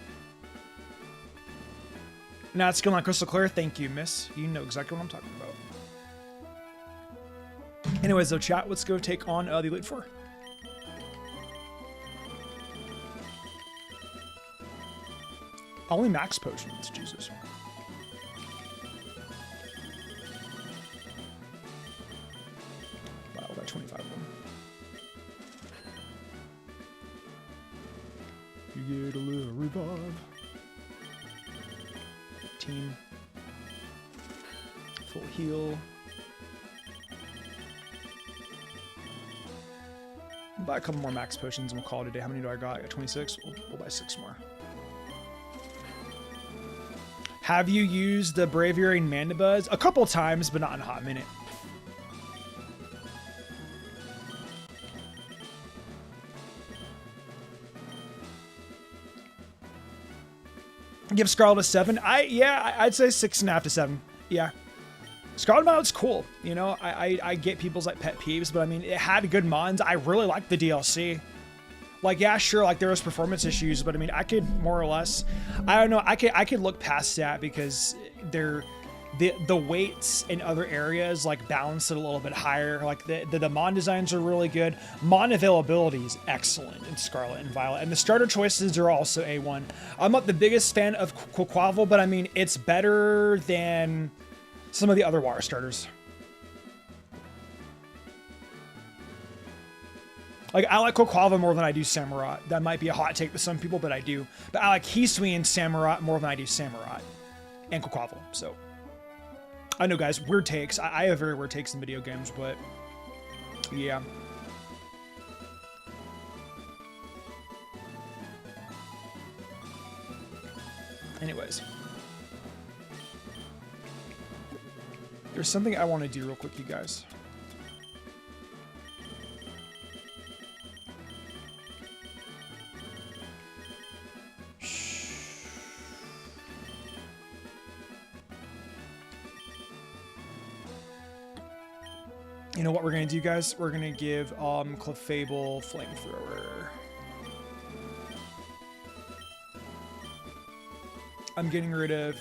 Speaker 1: Now it's going like crystal clear. Thank you, miss. You know exactly what I'm talking about. Anyways, though, chat, let's go take on the Elite Four. Only max potions, Jesus. Wow, about 25 of them. You get a little revive. Team. Full heal. Buy a couple more max potions and we'll call it a day. How many do I got? I got 26. We'll buy 6 more. Have you used the Braviary Mandibuzz? A couple times, but not in a hot minute. Give Scarlet a 7. I'd say 6.5 to 7. Yeah. Scarlet Violet's cool. You know, I get people's like pet peeves, but I mean, it had good mons. I really liked the DLC. Like, yeah, sure, like there was performance issues, but I mean, I could more or less, I don't know, I could look past that because the weights in other areas like balance it a little bit higher. Like the mon designs are really good. Mon availability is excellent in Scarlet and Violet, and the starter choices are also A1. I'm not the biggest fan of Quaquaval, but I mean, it's better than some of the other water starters. Like, I like Quaquaval more than I do Samurott. That might be a hot take to some people, but I do. But I like Hisui and Samurott more than I do Samurott and Quaquaval. So, I know, guys, weird takes. I have very weird takes in video games, but yeah. Anyways. There's something I want to do real quick, you guys. You know what we're gonna do, guys? We're gonna give Clefable Flamethrower. I'm getting rid of...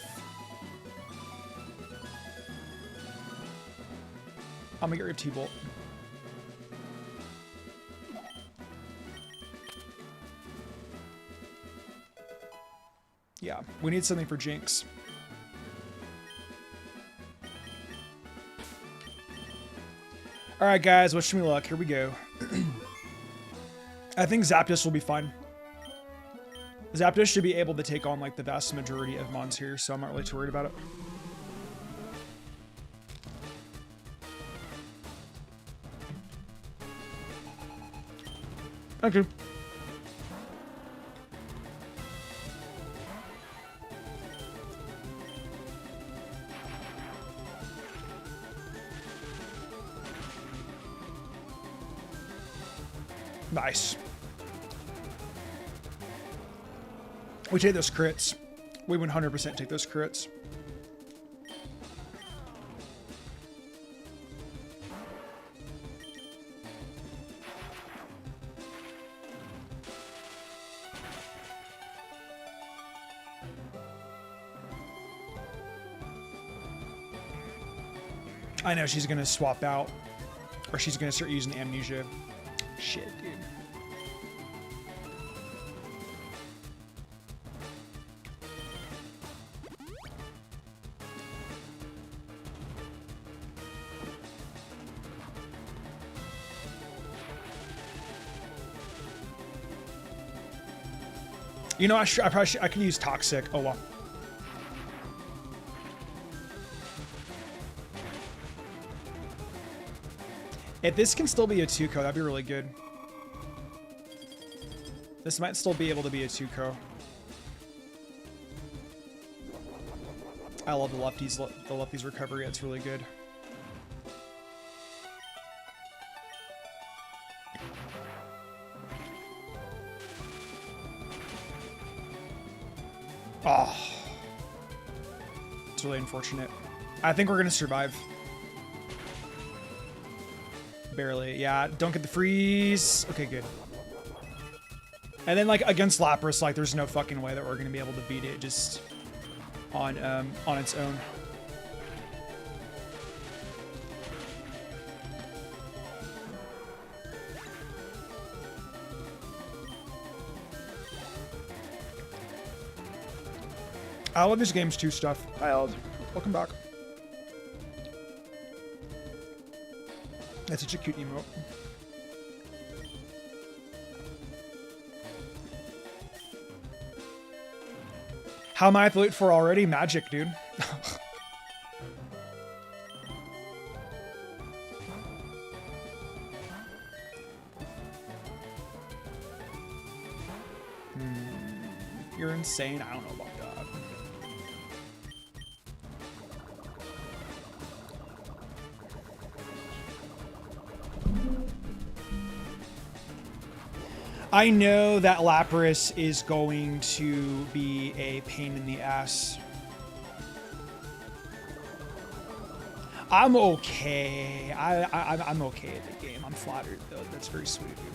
Speaker 1: I'm gonna get rid of T-Bolt. Yeah, we need something for Jinx. Alright guys, wish me luck. Here we go. I think Zapdos will be fine. Zapdos should be able to take on like the vast majority of mons here, so I'm not really too worried about it. Okay. Nice. We take those crits. We 100% take those crits. I know she's gonna swap out, or she's gonna start using amnesia. Shit, dude. You know, I could use Toxic. Oh, well. If this can still be a 2-co, that'd be really good. This might still be able to be a 2-co. I love the lefties recovery. It's really good. Oh. It's really unfortunate. I think we're gonna survive. Barely. Yeah, don't get the freeze. Okay, good. And then, like, against Lapras, like, there's no fucking way that we're gonna be able to beat it just on its own. I love this game's too stuff. Hi, Eld. Welcome back. That's such a cute emote. How am I athlete for already? Magic, dude. You're insane. I don't know about that. I know that Lapras is going to be a pain in the ass. I'm okay. I'm okay at the game. I'm flattered, though. That's very sweet of you.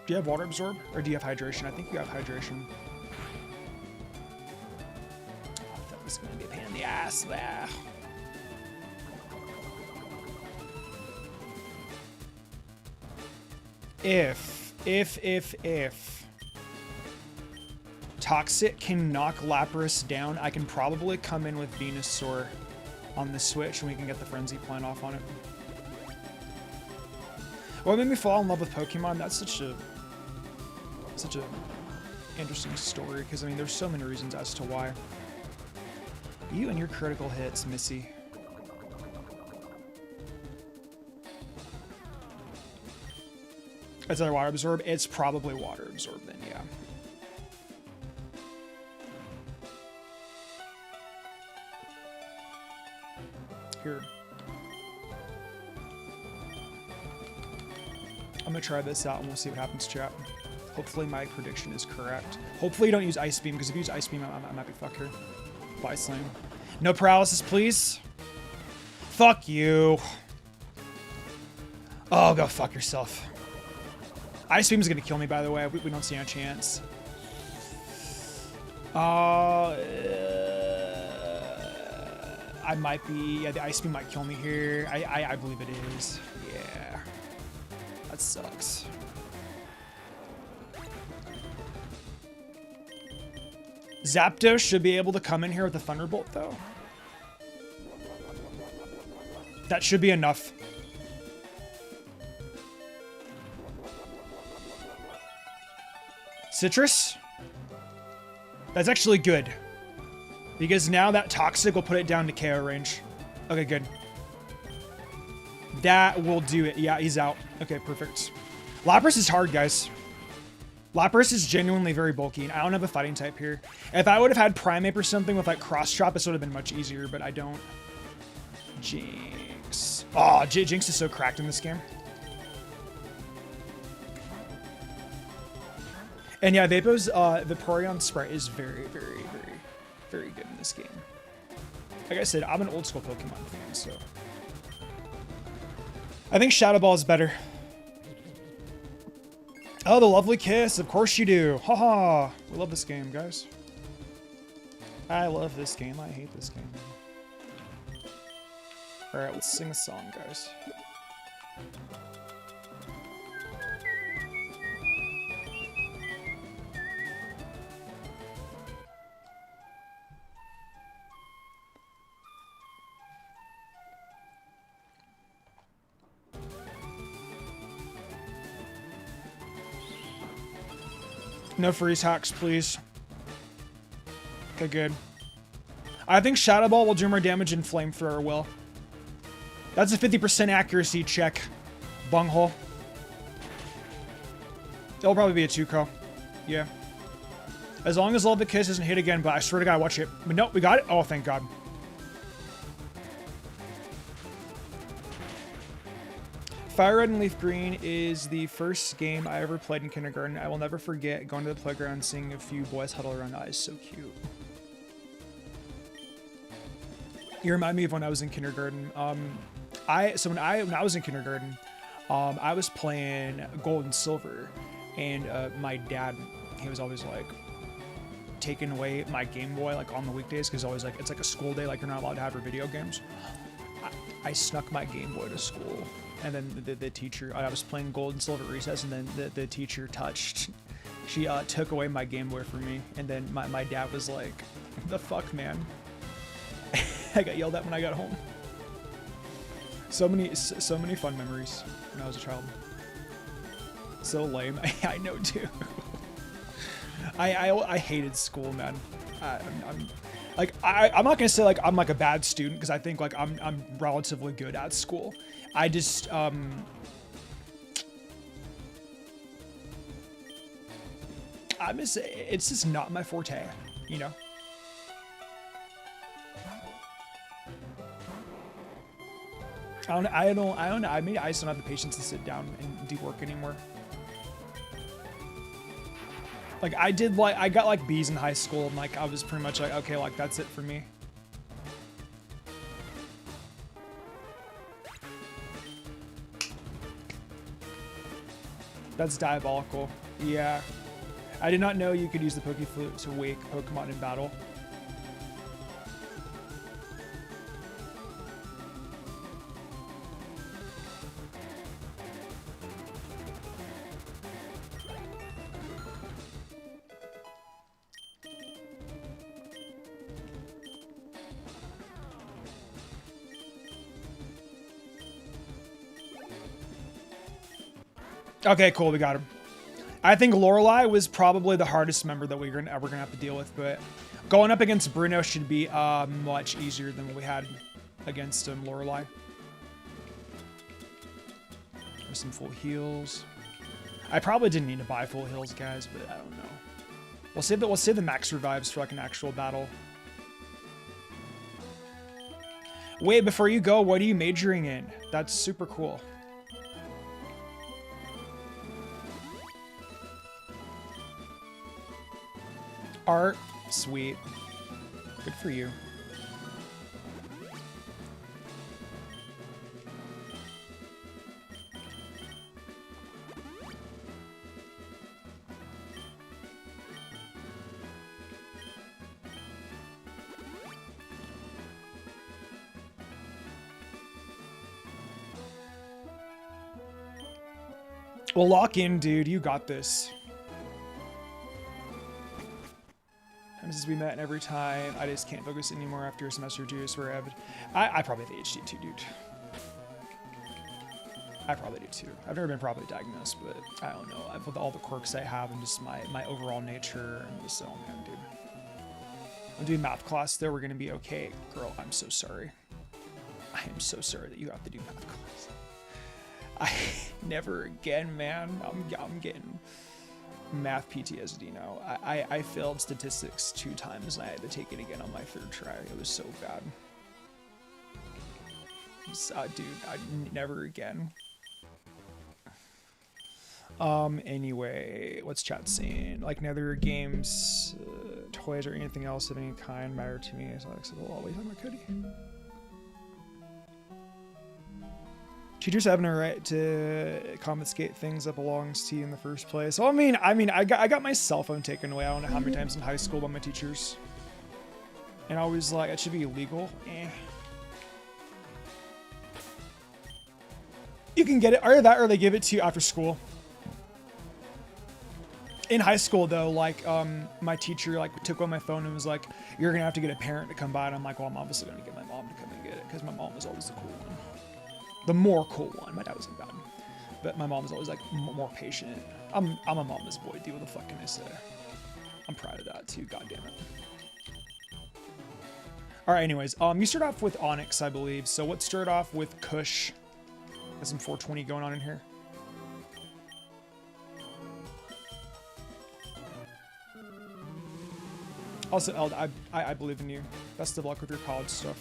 Speaker 1: Do you have water absorb or do you have hydration? I think you have hydration. Oh, that was going to be a pain in the ass there. If Toxic can knock Lapras down, I can probably come in with Venusaur on the Switch and we can get the Frenzy Plant off on it. What made me fall in love with Pokemon? That's such a interesting story, because I mean there's so many reasons as to why. You and your critical hits, Missy. Is that a water absorb? It's probably water absorb then, yeah. here. I'm gonna try this out and we'll see what happens, chat. Hopefully my prediction is correct. Hopefully you don't use Ice Beam, because if you use Ice Beam, I might be fucked here. Bye, Slam. No paralysis, please. Fuck you. Oh, go fuck yourself. Ice Beam is gonna kill me, by the way. We don't see a chance. I might be. Yeah, the Ice Beam might kill me here. I believe it is. Yeah. That sucks. Zapdos should be able to come in here with a Thunderbolt, though. That should be enough. Citrus? That's actually good. Because now that Toxic will put it down to KO range. Okay, good. That will do it. Yeah, he's out. Okay, perfect. Lapras is hard, guys. Lapras is genuinely very bulky, and I don't have a fighting type here. If I would have had Primeape or something with like Cross Chop, this would have been much easier, but I don't. Jinx. Oh, Jinx is so cracked in this game. And yeah, Vapo's Vaporeon Sprite is very, very, very, very good in this game. Like I said, I'm an old school Pokemon fan, so. I think Shadow Ball is better. Oh, the lovely kiss. Of course you do. Haha. We love this game, guys. I love this game. I hate this game. Alright, let's sing a song, guys. No freeze hacks, please. Okay, good. I think Shadow Ball will do more damage than Flamethrower will. That's a 50% accuracy check. Bunghole. It'll probably be a 2-co. Yeah. As long as Love the Kiss doesn't hit again, but I swear to God, watch it. But nope, we got it. Oh, thank God. Fire Red and Leaf Green is the first game I ever played in kindergarten. I will never forget going to the playground and seeing a few boys huddle around the ice. So cute. You remind me of when I was in kindergarten. When I was in kindergarten, I was playing Gold and Silver, and my dad, he was always like taking away my Game Boy like on the weekdays because always like it's like a school day, like you're not allowed to have your video games. I snuck my Game Boy to school. And then the teacher, I was playing Gold and Silver at recess, and then the teacher she took away my Game Boy from me. And then my dad was like, the fuck, man? I got yelled at when I got home. So many fun memories when I was a child. So lame. I know too. I hated school, man. I'm not gonna say like I'm like a bad student because I think like I'm relatively good at school. I just it's just not my forte, you know. I don't know. I just don't have the patience to sit down and do work anymore. Like I got like B's in high school, and like I was pretty much like, okay, like that's it for me. That's diabolical. Yeah. I did not know you could use the Poke Flute to wake Pokemon in battle. Okay, cool, we got him. I think Lorelei was probably the hardest member that we're ever gonna have to deal with, but going up against Bruno should be much easier than what we had against Lorelei. There's some full heals. I probably didn't need to buy full heals, guys, but I don't know. We'll save the max revives for like an actual battle. Wait, before you go, what are you majoring in? That's super cool. Art, sweet. Good for you. Well, lock in, dude. You got this. Since we met, and every time I just can't focus anymore after a semester or two. I swear I probably have ADHD too, dude. I probably do too. I've never been properly diagnosed, but I don't know. With all the quirks I have and just my overall nature, and just, oh man, dude. I'm doing math class though. We're gonna be okay, girl. I'm so sorry. I am so sorry that you have to do math class. Never again, man. I'm getting math PTSD now. I failed statistics 2 times and I had to take it again on my 3rd try. It was so bad. Dude, never again. Anyway, what's chat saying? Like, neither games, toys, or anything else of any kind matter to me. So I'll always have my Cody. Teachers have no right to confiscate things that belongs to you in the first place. Well, I got my cell phone taken away. I don't know how many times in high school by my teachers. And I was like, it should be illegal. You can get it, either that or they give it to you after school. In high school though, like, my teacher like took away my phone and was like, you're gonna have to get a parent to come by. And I'm like, well, I'm obviously gonna get my mom to come and get it because my mom was always the cool one. The more cool one. My dad wasn't bad, but my mom was always like more patient. I'm a mama's boy, dude. What the fuck can I say? I'm proud of that too. God damn it. All right. Anyways, you start off with Onyx, I believe. So let's start off with Kush. Got some 420 going on in here. Also, Eld, I believe in you. Best of luck with your college stuff.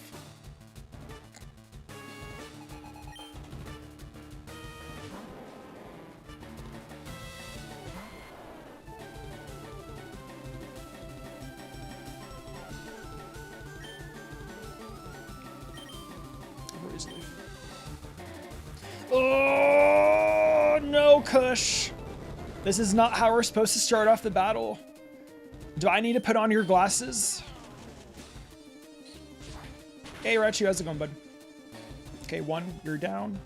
Speaker 1: Oh, no, Kush. This is not how we're supposed to start off the battle. Do I need to put on your glasses? Hey, Rachu, how's it going, bud? Okay, 1, you're down.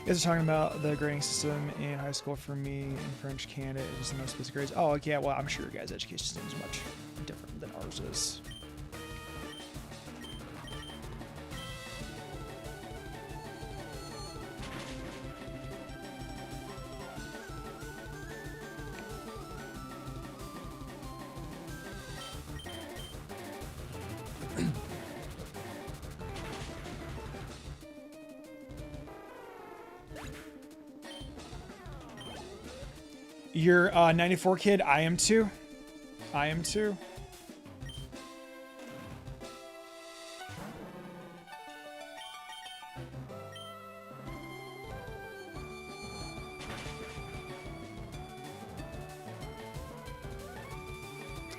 Speaker 1: You guys are talking about the grading system in high school. For me, in French Canada, it is the most basic grades. Oh, yeah, well, I'm sure your guys' education system is much different than ours is. You're 94 kid. I am too. I am too.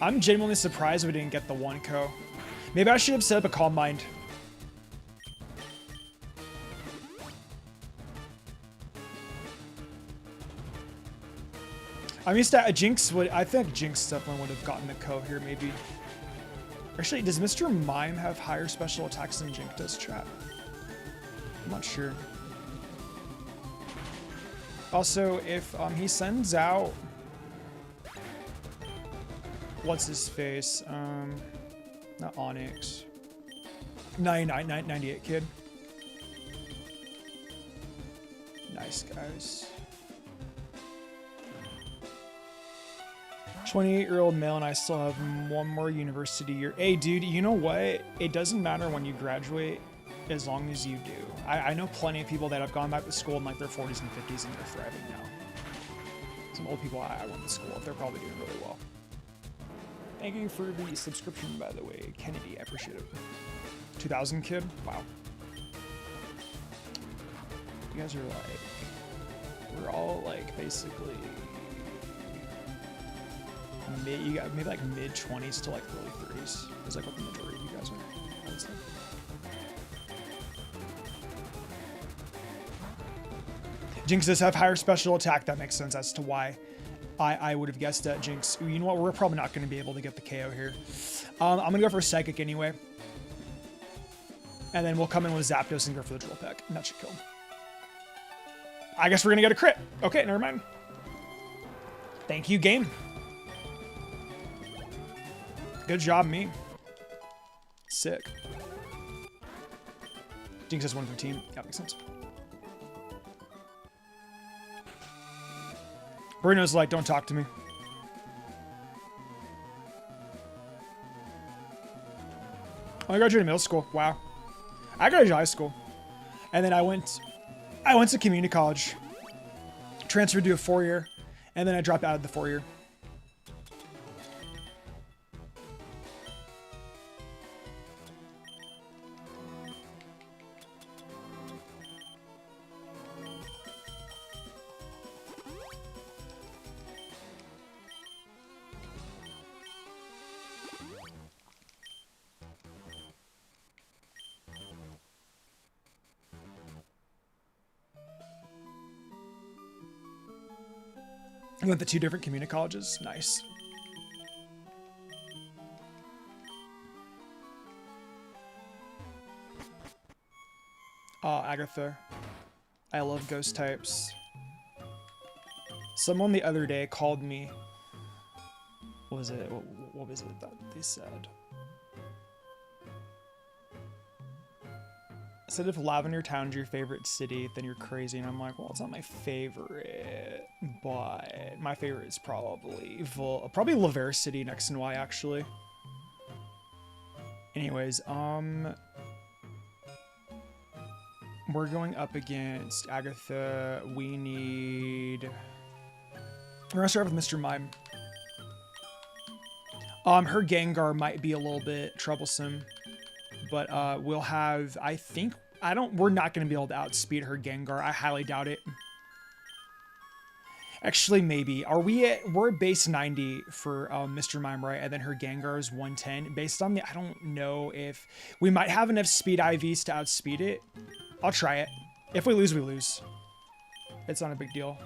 Speaker 1: I'm genuinely surprised we didn't get the 1-co. Maybe I should have set up a Calm Mind. I'm used to Jinx would. I think Jinx definitely would have gotten the co here, maybe. Actually, does Mr. Mime have higher special attacks than Jinx does, chat? I'm not sure. Also, if he sends out, what's his face? Not Onyx. 98 kid. Nice, guys. 28-year-old male and I still have one more university year. Hey, dude, you know what? It doesn't matter when you graduate as long as you do. I know plenty of people that have gone back to school in like their 40s and 50s and they're thriving now. Some old people I went to school with, they're probably doing really well. Thank you for the subscription, by the way, Kennedy. I appreciate it. 2000 kid? Wow. You guys are like, we're all like basically you got maybe like mid 20s to like early 30s is like what the majority of you guys are, I would say. Jinx does have higher special attack. That makes sense as to why I would have guessed that. Jinx, you know what? We're probably not going to be able to get the KO here. I'm going to go for Psychic anyway. And then we'll come in with Zapdos and go for the Drill Peck. And that should kill him. I guess we're going to get a crit. Okay, never mind. Thank you, game. Good job, me. Sick. Jinx has 115. That makes sense. Bruno's like, don't talk to me. I graduated middle school. Wow. I graduated high school. And then I went to community college. Transferred to a 4-year. And then I dropped out of the 4-year. You went to 2 different community colleges? Nice. Agatha. I love ghost types. Someone the other day called me. What was it? What was it that they said? Said if Lavender Town's your favorite city, then you're crazy. And I'm like, well, it's not my favorite, but my favorite is probably Laverne City next in Y, actually. Anyways, we're going up against Agatha. We're gonna start with Mr. Mime. Her Gengar might be a little bit troublesome, but we'll have, we're not going to be able to outspeed her Gengar. I highly doubt it. Actually, maybe. We're at base 90 for Mr. Mime, right? And then her Gengar is 110. Based on I don't know if we might have enough speed IVs to outspeed it. I'll try it. If we lose, we lose. It's not a big deal.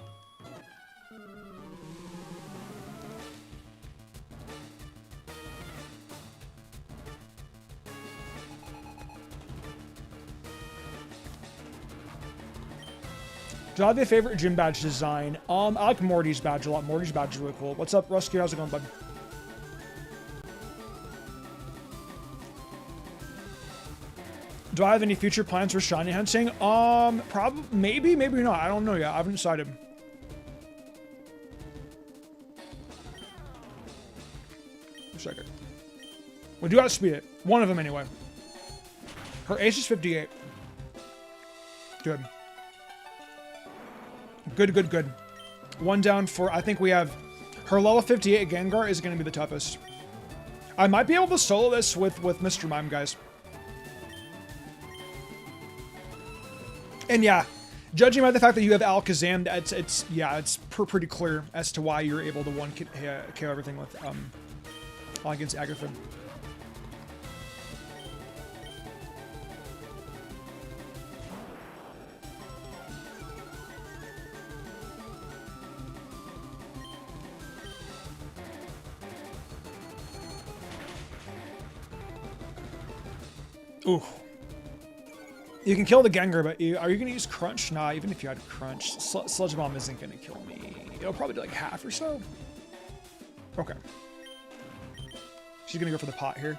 Speaker 1: Do I have a favorite gym badge design? I like Morty's badge a lot. Morty's badge is really cool. What's up, Rusky? How's it going, bud? Do I have any future plans for shiny hunting? Probably, maybe not. I don't know yet. I haven't decided. A second. We do outspeed it. One of them, anyway. Her ace is 58. Good. Good. One down for, I think we have, her level 58 Gengar is going to be the toughest. I might be able to solo this with Mr. Mime, guys. And yeah, judging by the fact that you have Alakazam, it's pretty clear as to why you're able to KO everything with, all against Agatha. Ooh. You can kill the Gengar, but are you going to use Crunch? Nah, even if you had Crunch, Sludge Bomb isn't going to kill me. It'll probably do like half or so. Okay. She's going to go for the pot here.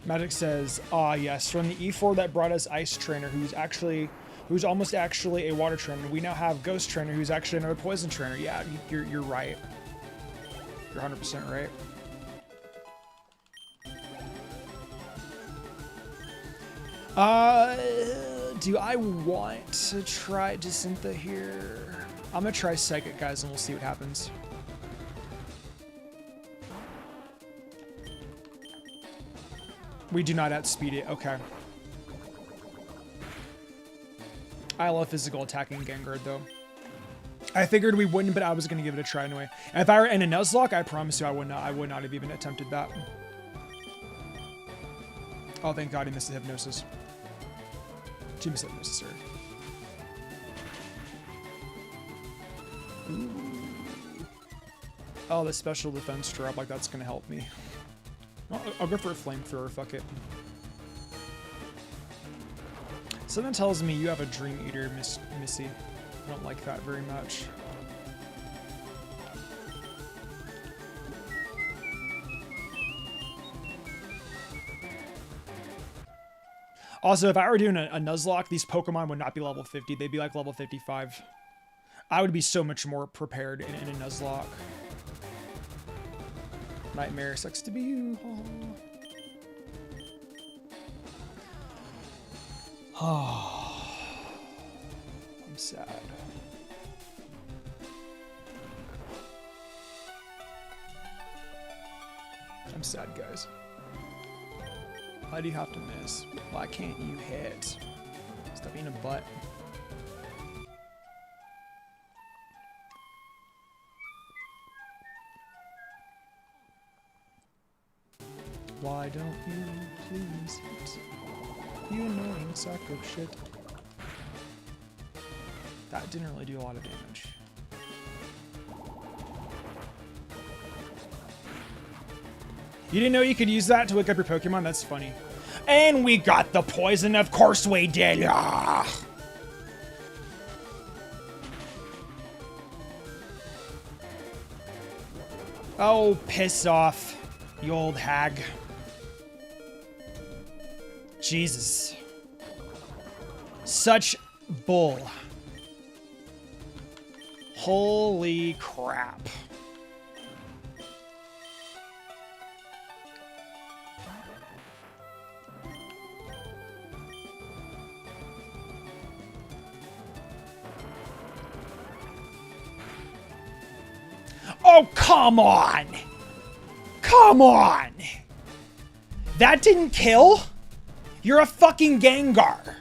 Speaker 1: Magic says, ah, yes, from the E4 that brought us Ice Trainer, who's almost actually a Water Trainer. We now have Ghost Trainer, who's actually another Poison Trainer. Yeah, you're right. You're 100% right. Do I want to try Jacinta here? I'm gonna try Psychic, guys, and we'll see what happens. We do not outspeed it. Okay. I love physical attacking Gengar, though. I figured we wouldn't, but I was gonna give it a try anyway. And if I were in a Nuzlocke, I promise you I would not have even attempted that. Oh, thank God he missed the Hypnosis. She missed the Hypnosis, sir. Ooh. Oh, the special defense drop, like that's gonna help me. I'll go for a Flamethrower, fuck it. Something tells me you have a Dream Eater, Missy. I don't like that very much. Also, if I were doing a Nuzlocke, these Pokemon would not be level 50. They'd be like level 55. I would be so much more prepared in a Nuzlocke. Nightmare, sucks to be you. Oh. I'm sad. I'm sad, guys. Why do you have to miss? Why can't you hit? Stop being a butt. Why don't you please hit? You annoying sack of shit. That didn't really do a lot of damage. You didn't know you could use that to wake up your Pokemon? That's funny. And we got the poison, of course we did. Ah. Oh, piss off, you old hag. Jesus. Such bull. Holy crap. Oh, come on! Come on! That didn't kill? You're a fucking Gengar.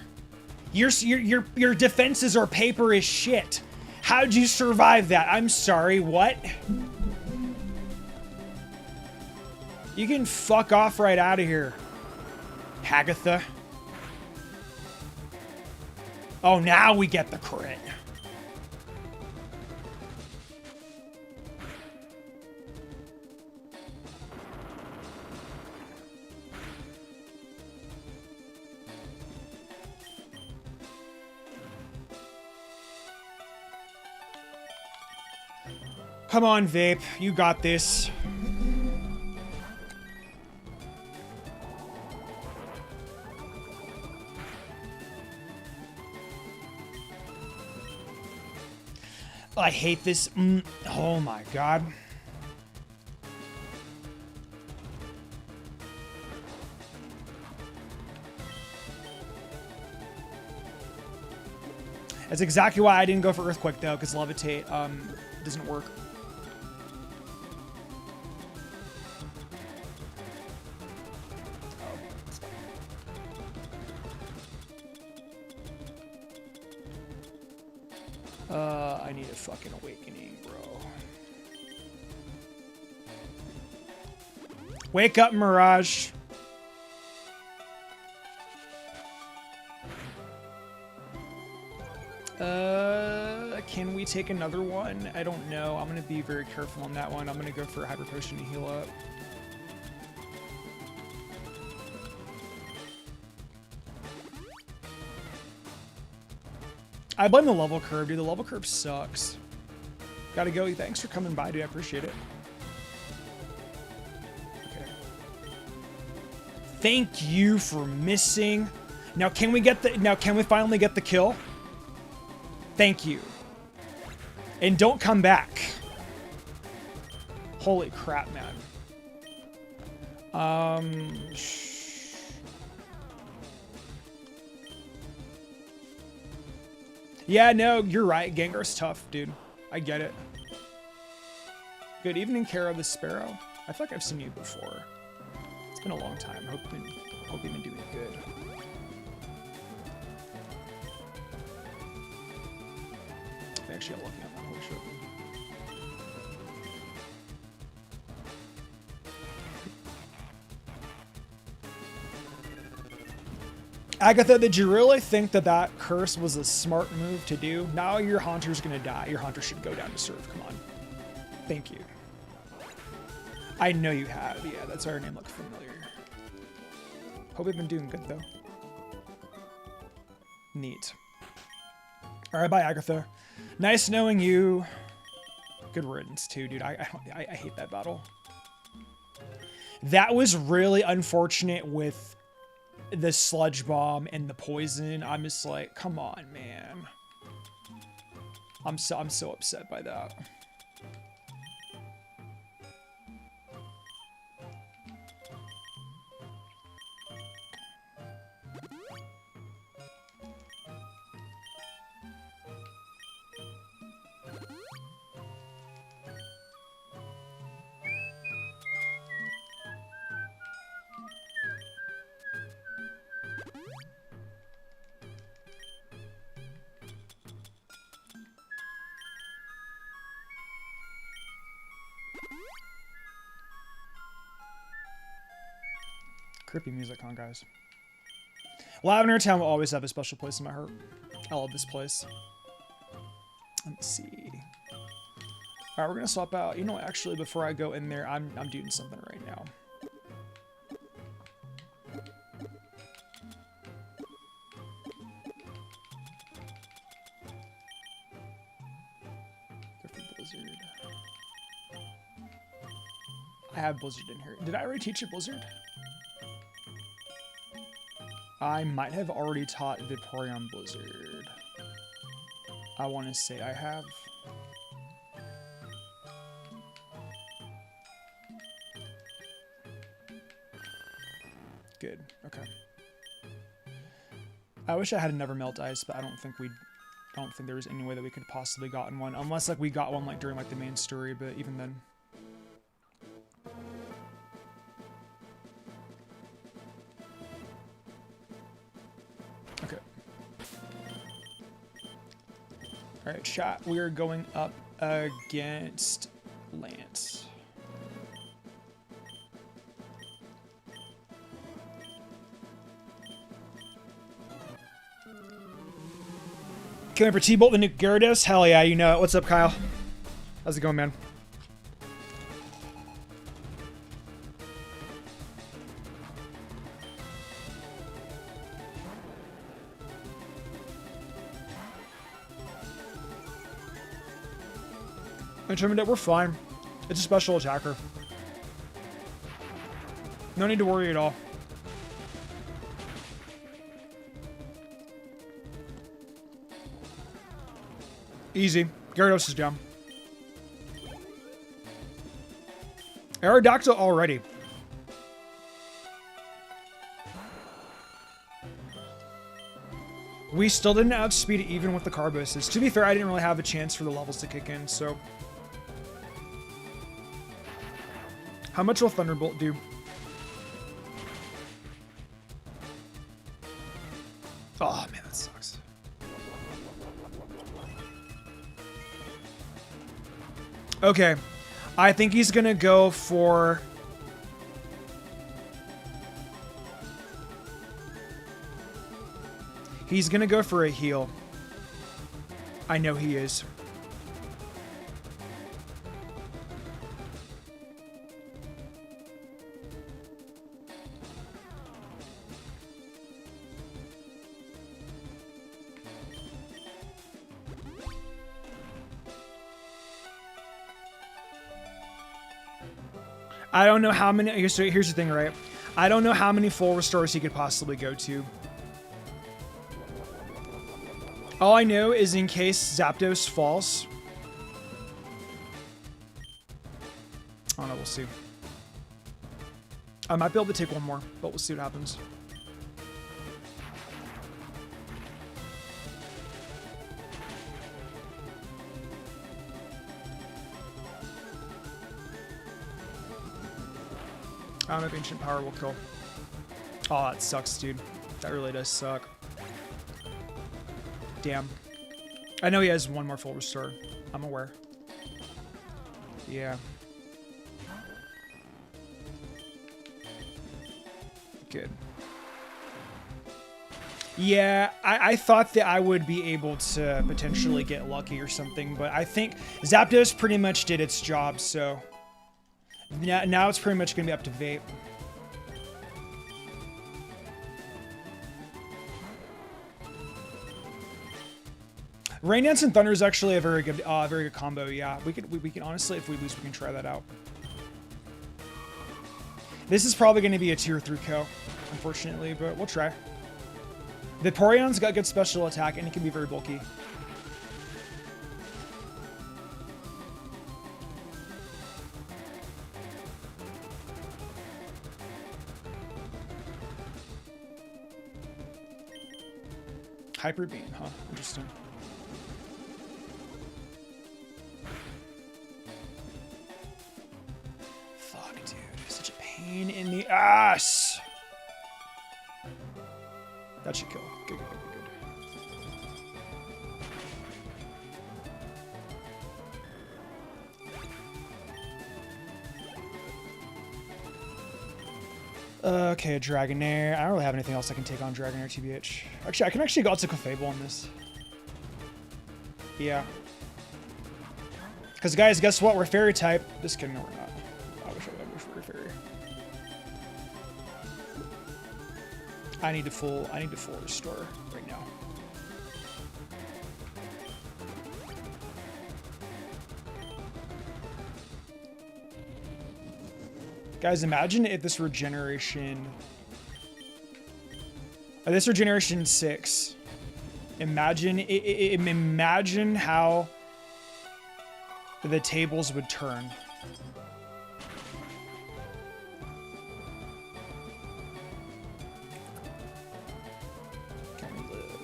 Speaker 1: Your defenses are paper as shit. How'd you survive that? I'm sorry, what? You can fuck off right out of here, Agatha. Oh, now we get the crit. Come on, Vape. You got this. I hate this. Oh my God. That's exactly why I didn't go for Earthquake though, because Levitate doesn't work. I need a fucking awakening, bro. Wake up, Mirage. Can we take another one? I don't know. I'm gonna be very careful on that one. I'm gonna go for a Hyper Potion to heal up. I blame the level curve, dude. The level curve sucks. Gotta go. Thanks for coming by, dude. I appreciate it. Okay. Thank you for missing. Now can we finally get the kill? Thank you. And don't come back. Holy crap, man. Yeah, no, you're right. Gengar's tough, dude. I get it. Good evening, Kara the Sparrow. I feel like I've seen you before. It's been a long time. Hope you've been doing good. I actually got lucky on that. Holy shit. Agatha, did you really think that that curse was a smart move to do? Now your Haunter's gonna die. Your Haunter should go down to serve. Come on. Thank you. I know you have. Yeah, that's why her name looked familiar. Hope you've been doing good, though. Neat. Alright, bye, Agatha. Nice knowing you. Good riddance, too, dude. I hate that battle. That was really unfortunate with the sludge bomb and the poison. I'm just like, come on, man. I'm so upset by that. Creepy music, huh, guys? Lavender Town will always have a special place in my heart. I love this place. Let me see. All right, we're gonna swap out. You know, actually, before I go in there, I'm doing something right now. Go for Blizzard. I have Blizzard in here. Did I already teach you Blizzard? I might have already taught Vaporeon Blizzard. I want to say I have. Good. Okay. I wish I had another Melt Ice, but I don't think there was any way that we could possibly gotten one, unless like we got one like during like the main story. But even then. Alright, chat. We are going up against Lance. Can we for T-Bolt the new Gyarados? Hell yeah, you know it. What's up, Kyle? How's it going, man? Determined we're fine. It's a special attacker. No need to worry at all. Easy. Gyarados is down. Aerodactyl already. We still didn't outspeed it even with the Carboses. To be fair, I didn't really have a chance for the levels to kick in, so... How much will Thunderbolt do? Oh, man, that sucks. Okay. I think he's gonna go for... He's gonna go for a heal. I know he is. I don't know how many. Here's the thing, right? I don't know how many full restores he could possibly go to. All I know is in case Zapdos falls. I don't know, we'll see. I might be able to take one more, but we'll see what happens. I don't know if Ancient Power will kill. Oh, that sucks, dude. That really does suck. Damn. I know he has one more full restore. I'm aware. Yeah. Good. Yeah, I thought that I would be able to potentially get lucky or something, but I think Zapdos pretty much did its job, so now it's pretty much going to be up to Vape. Rain Dance and Thunder is actually a very good combo. Yeah, we can honestly, if we lose, we can try that out. This is probably going to be a tier 3 KO, unfortunately, but we'll try. Vaporeon's got good special attack, and it can be very bulky. Hyper Beam, huh? Interesting. Fuck, dude. Such a pain in the ass. That should kill. Good, good, good, good. Okay, Dragonair. I don't really have anything else I can take on Dragonair, TBH. Actually, I can actually go out to Clefable on this. Yeah. Because, guys, guess what? We're Fairy type. Just kidding, no, we're not. I wish we were Fairy. I need to full restore right now. Guys, imagine if this were generation... this were generation 6. Imagine how the tables would turn. Can we live?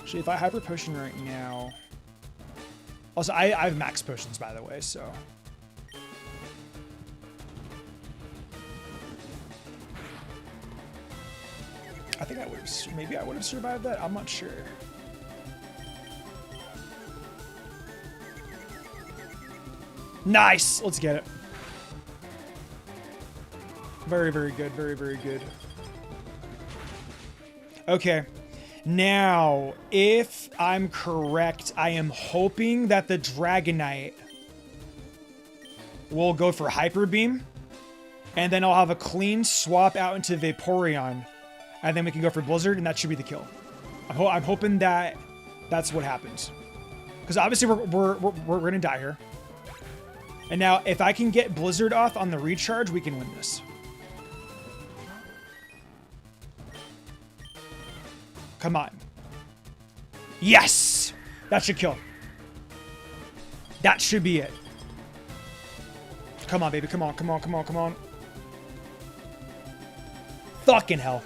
Speaker 1: Actually, if I Hyper Potion right now... Also, I have max potions, by the way, so... I think I would have, maybe I would have survived that. I'm not sure. Nice! Let's get it. Very, very good. Very, very good. Okay. Now, if I'm correct, I am hoping that the Dragonite will go for Hyper Beam. And then I'll have a clean swap out into Vaporeon. And then we can go for Blizzard, and that should be the kill. I'm hoping that that's what happens. Because obviously we're going to die here. And now, if I can get Blizzard off on the recharge, we can win this. Come on. Yes! That should kill. That should be it. Come on, baby. Come on, come on, come on, come on. Fucking hell.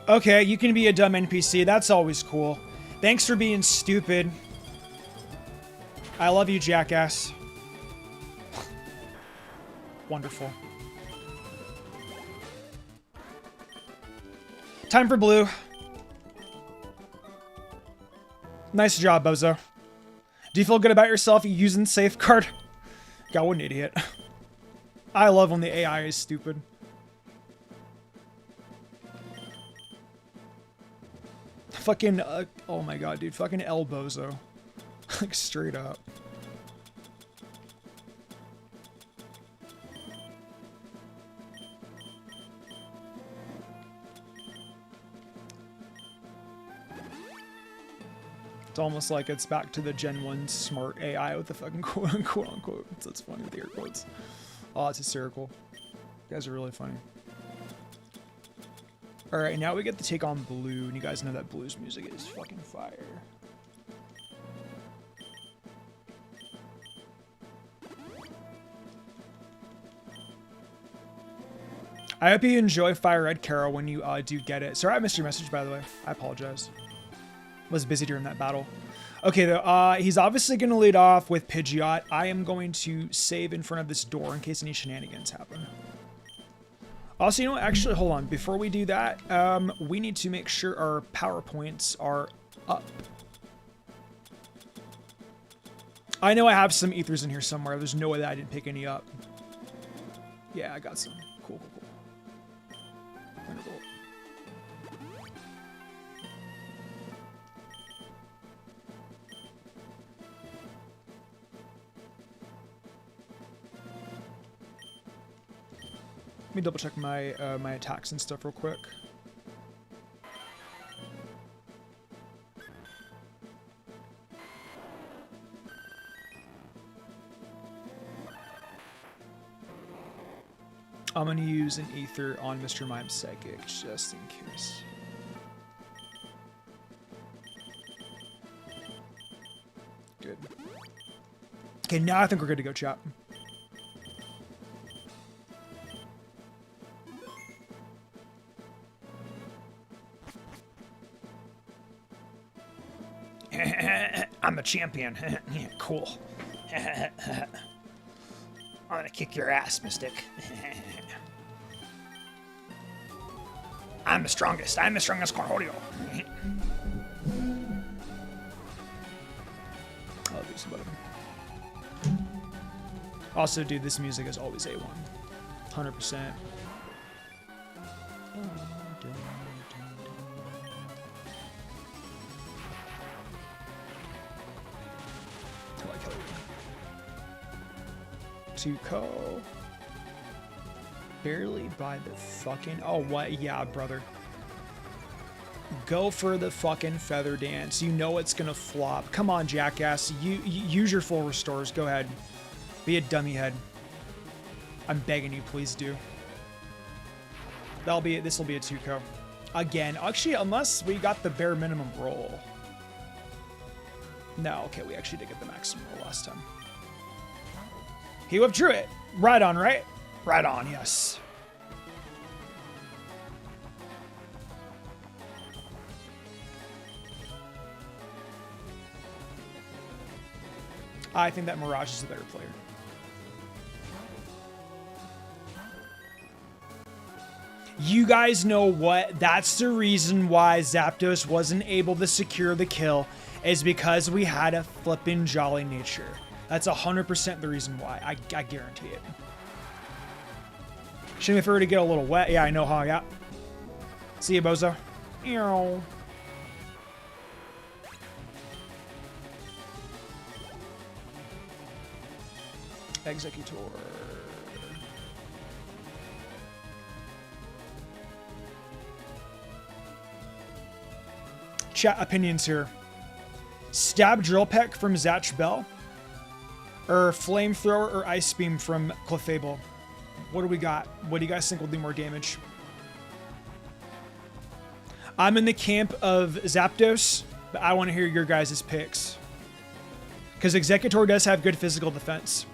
Speaker 1: Okay, you can be a dumb NPC. That's always cool. Thanks for being stupid. I love you, jackass. Wonderful. Time for blue. Nice job, Bozo. Do you feel good about yourself using Safeguard? God, what an idiot. I love when the AI is stupid. Fucking, oh my god, dude. Fucking El Bozo. Like, straight up. It's almost like it's back to the Gen 1 smart AI with the fucking quote unquote. That's funny with the air quotes. Oh, it's hysterical. You guys are really funny. Alright, now we get to take on Blue, and you guys know that Blue's music is fucking fire. I hope you enjoy Fire Red, Carol, when you do get it. Sorry I missed your message, by the way. I apologize. Was busy during that battle. Okay, though, he's obviously going to lead off with Pidgeot. I am going to save in front of this door in case any shenanigans happen. Also, you know what? Actually, hold on. Before we do that, we need to make sure our power points are up. I know I have some ethers in here somewhere. There's no way that I didn't pick any up. Yeah, I got some. Cool, cool, cool. Wonderful. Let me double check my my attacks and stuff real quick. I'm gonna use an ether on Mr. Mime Psychic just in case. Good. Okay, now I think we're good to go, chat. I'm a champion. Yeah, cool. I'm gonna kick your ass, Mystic. I'm the strongest. I'm the strongest Cornholio. I'll do some better. Also, dude, this music is always A1. 100%. Tuco. Barely by the fucking... Oh, what? Yeah, brother. Go for the fucking feather dance. You know it's gonna flop. Come on, jackass. You use your full restores. Go ahead. Be a dummy head. I'm begging you, please do. This will be a Tuco. Again. Actually, unless we got the bare minimum roll. No, okay, we actually did get the maximum roll last time. He withdrew it. Right on, right? Right on, yes. I think that Mirage is the better player. You guys know what? That's the reason why Zapdos wasn't able to secure the kill, is because we had a flippin' jolly nature. That's 100% the reason why. I guarantee it. Shouldn't we for her to get a little wet? Yeah, I know how. Yeah. See you, bozo. Ew. Executor. Chat opinions here. Stab Drill Peck from Zatch Bell? Or Flamethrower or Ice Beam from Clefable? What do we got? What do you guys think will do more damage? I'm in the camp of Zapdos, but I want to hear your guys' picks. Because Executor does have good physical defense.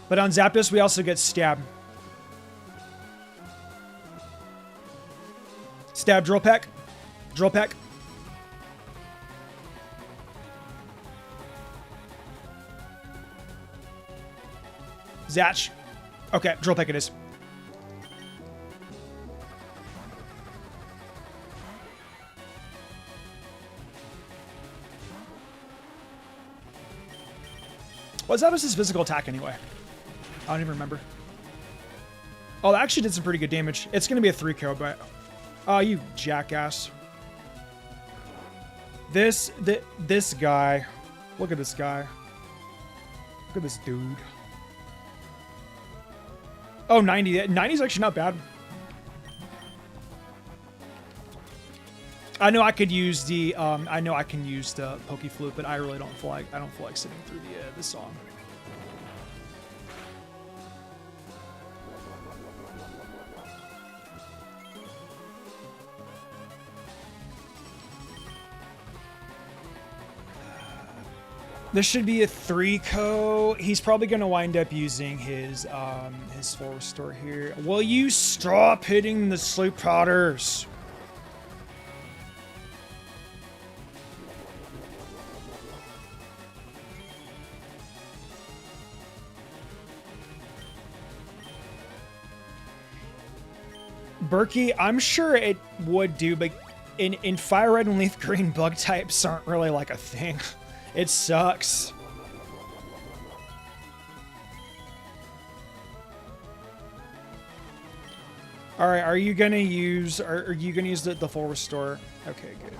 Speaker 1: But on Zapdos, we also get Stab. Stab Drill Peck. Drill Peck. Zatch. Okay, Drill Peck it is. What's Zapdos' physical attack anyway? I don't even remember. Oh, that actually did some pretty good damage. It's going to be a 3-KO, but... Oh, you jackass. This guy. Look at this guy. Look at this dude. Oh, 90. 90 is actually not bad. I know I could use the I know I can use the Poke Flute, but I really don't feel like sitting through the song. This should be a 3-co. He's probably going to wind up using his full restore here. Will you stop hitting the sleep powders? Berkey, I'm sure it would do, but in Fire Red and Leaf Green, bug types aren't really like a thing. It sucks. All right, are you gonna use the full restore? Okay, good.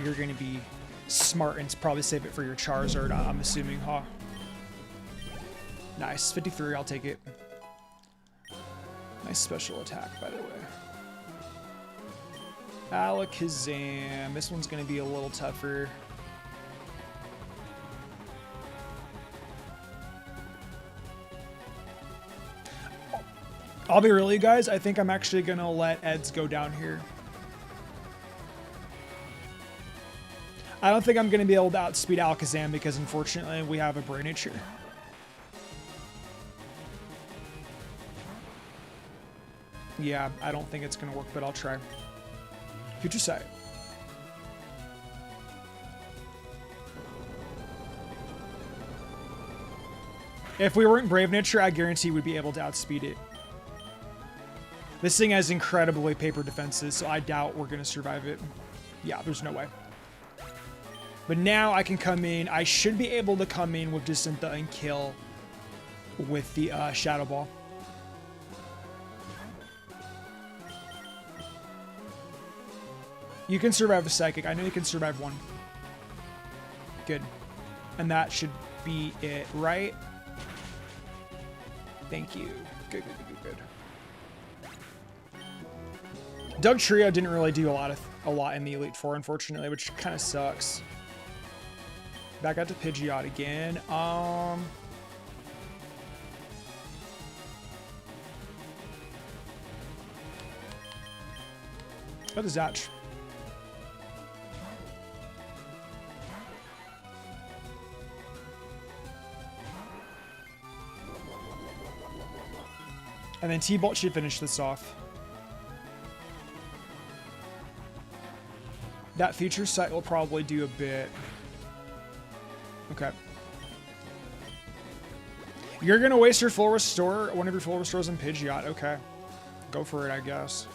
Speaker 1: You're gonna be smart and probably save it for your Charizard. I'm assuming, huh? Nice, 53. I'll take it. Nice special attack, by the way. Alakazam. This one's gonna be a little tougher. I'll be real, you guys. I think I'm actually gonna let Eds go down here. I don't think I'm gonna be able to outspeed Alakazam because unfortunately we have a Brain Nature. Yeah, I don't think it's gonna work, but I'll try. Future Sight. If we weren't Brave Nature, I guarantee we'd be able to outspeed it. This thing has incredibly paper defenses, so I doubt we're going to survive it. Yeah, there's no way. But now I can come in. I should be able to come in with Disinta and kill with the Shadow Ball. You can survive a Psychic. I know you can survive one. Good. And that should be it, right? Thank you. Good, good, good, good. Doug Trio didn't really do a lot in the Elite Four, unfortunately, which kind of sucks. Back out to Pidgeot again. What is that? And then T-Bolt should finish this off. That Future Sight will probably do a bit. Okay. You're going to waste your full restore, one of your full restores in Pidgeot. Okay. Go for it, I guess.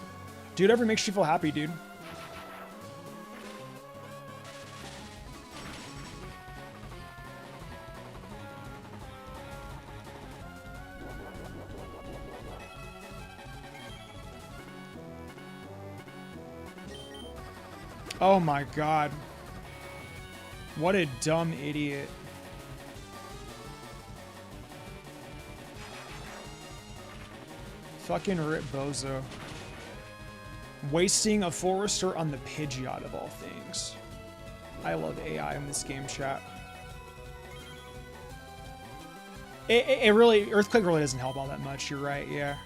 Speaker 1: Dude, ever makes you feel happy, dude. Oh my god. What a dumb idiot. Fucking rip bozo. Wasting a full restore on the Pidgeot of all things. I love AI in this game, chat. It really, Earthquake really doesn't help all that much, you're right, yeah.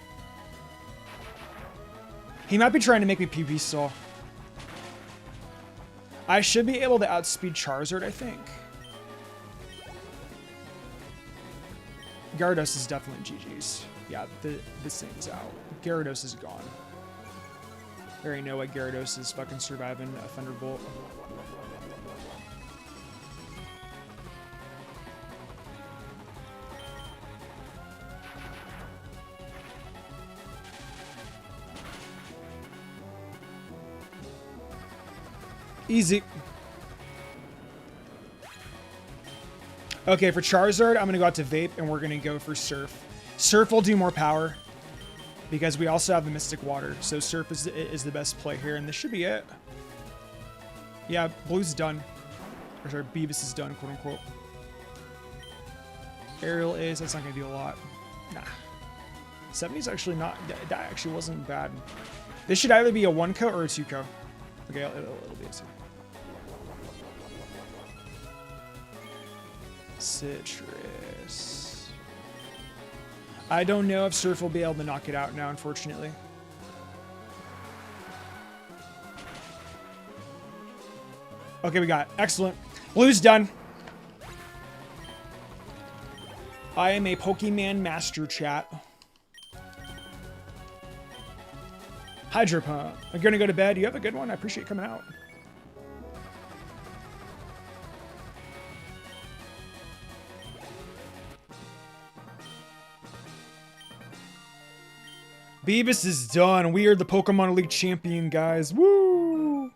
Speaker 1: He might be trying to make me PP still. I should be able to outspeed Charizard, I think. Gyarados is definitely GG's. Yeah, this thing's out. Gyarados is gone. I already know what Gyarados is fucking surviving a Thunderbolt. Easy. Okay, for Charizard, I'm going to go out to Vape, and we're going to go for Surf. Surf will do more power, because we also have the Mystic Water, so Surf is the best play here, and this should be it. Yeah, blue's done. Or sorry, Beavis is done, quote unquote. Aerial is, that's not gonna do a lot. Nah. 70's actually not, that actually wasn't bad. This should either be a 1-co or a 2-co. Okay, it'll be a 2. Citrus. I don't know if Surf will be able to knock it out now, unfortunately. Okay, we got it. Excellent. Blue's done. I am a Pokemon master, chat. Hydro Pump. I'm gonna go to bed. You have a good one. I appreciate you coming out. Beavis is done. We are the Pokemon League champion, guys. Woo!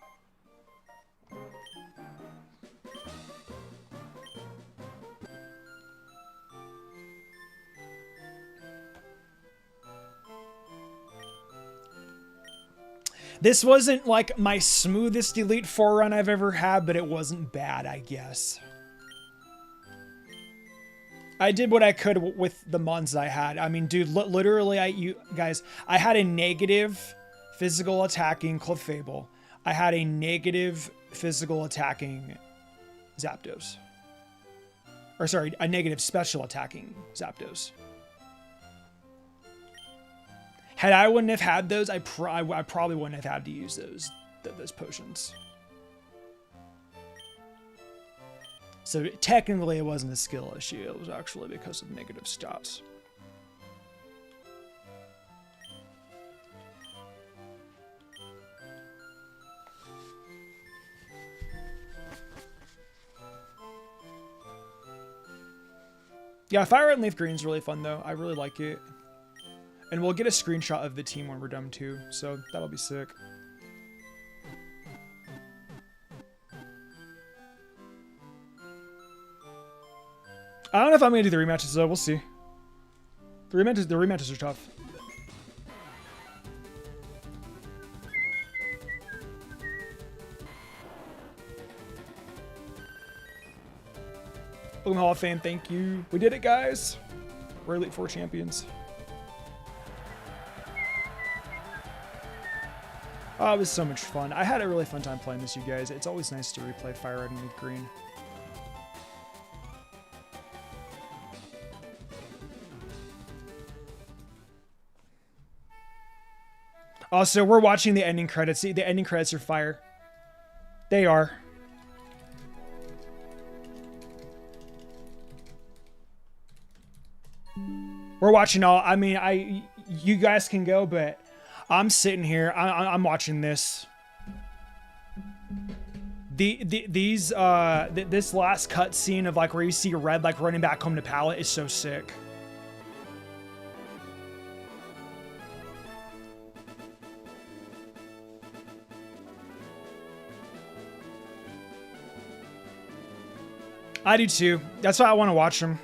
Speaker 1: This wasn't like my smoothest Elite Four run I've ever had, but it wasn't bad, I guess. I did what I could with the mons I had. I mean, dude, literally, I had a negative physical attacking Clefable. I had a negative physical attacking Zapdos. Or sorry, a negative special attacking Zapdos. Had I wouldn't have had those, I probably wouldn't have had to use those potions. So technically it wasn't a skill issue, it was actually because of negative stats. Yeah, Fire and Leaf Green's really fun though. I really like it. And we'll get a screenshot of the team when we're done too, so that'll be sick. I don't know if I'm gonna do the rematches though. We'll see. The rematches are tough. Welcome Hall of Fame. Thank you. We did it, guys. We're Elite Four champions. Oh, it was so much fun. I had a really fun time playing this, you guys. It's always nice to replay Fire Red and Leaf Green. Also, we're watching the ending credits. The ending credits are fire. They are. We're watching all. I mean, you guys can go, but I'm sitting here. I'm watching this. This last cut scene of like where you see Red like running back home to Pallet is so sick. I do too. That's why I want to watch them.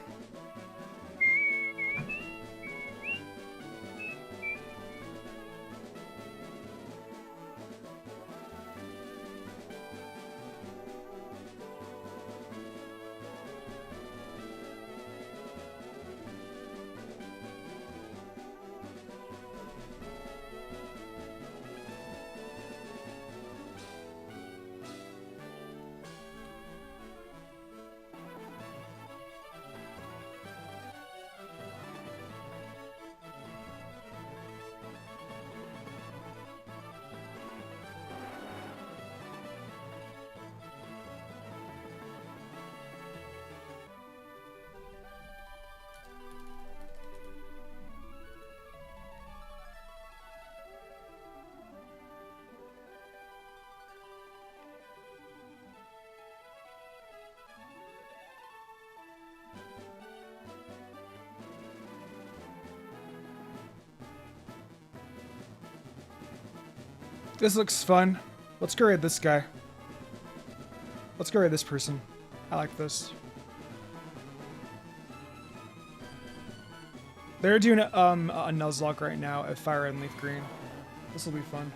Speaker 1: This looks fun. Let's go raid this guy. Let's go raid this person. I like this. They're doing a Nuzlocke right now at Fire and Leaf Green. This will be fun.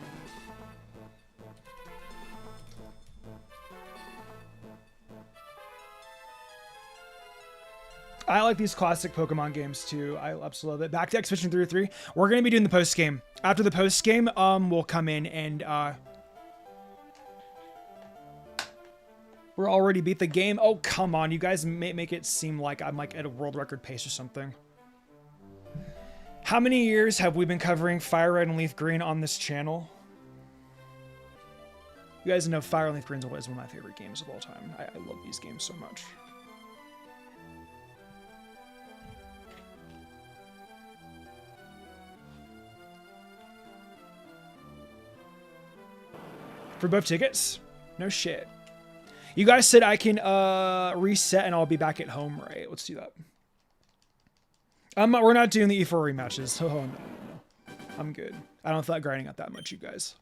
Speaker 1: I like these classic Pokemon games too. I absolutely love it. Back to Expedition 303. We're going to be doing the post game. After the post game, we'll come in and we're already beat the game. Oh, come on. You guys make it seem like I'm like at a world record pace or something. How many years have we been covering Fire Red and Leaf Green on this channel? You guys know Fire and Leaf Green is one of my favorite games of all time. I love these games so much. For both tickets? No shit. You guys said I can reset and I'll be back at home, right? Let's do that. We're not doing the E4 rematches. Oh, no. I'm good. I don't feel like grinding out that much, you guys.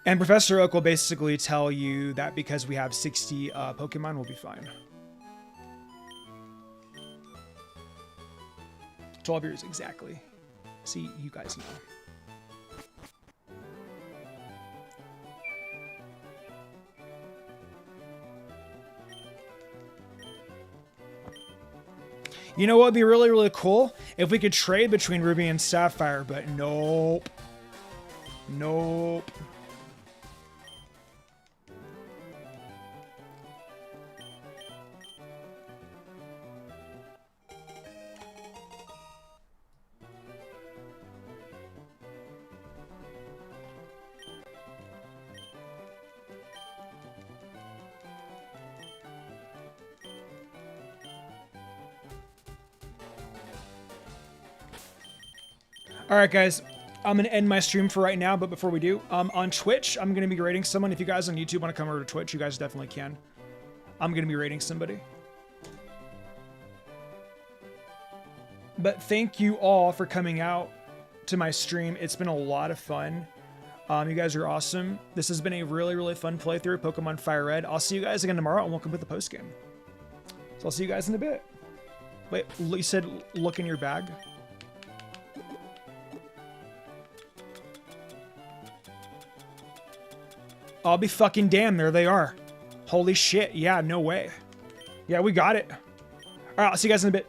Speaker 1: And Professor Oak will basically tell you that because we have 60 Pokemon, we'll be fine. 12 years, exactly. See, you guys know. You know what would be really, really cool? If we could trade between Ruby and Sapphire, but nope. Nope. All right, guys, I'm going to end my stream for right now, but before we do, on Twitch, I'm going to be rating someone. If you guys on YouTube want to come over to Twitch, you guys definitely can. I'm going to be rating somebody. But thank you all for coming out to my stream. It's been a lot of fun. You guys are awesome. This has been a really, really fun playthrough of Pokemon Fire Red. I'll see you guys again tomorrow, and we'll complete the post game. So I'll see you guys in a bit. Wait, you said look in your bag? I'll be fucking damned. There they are. Holy shit. Yeah, no way. Yeah, we got it. All right, I'll see you guys in a bit.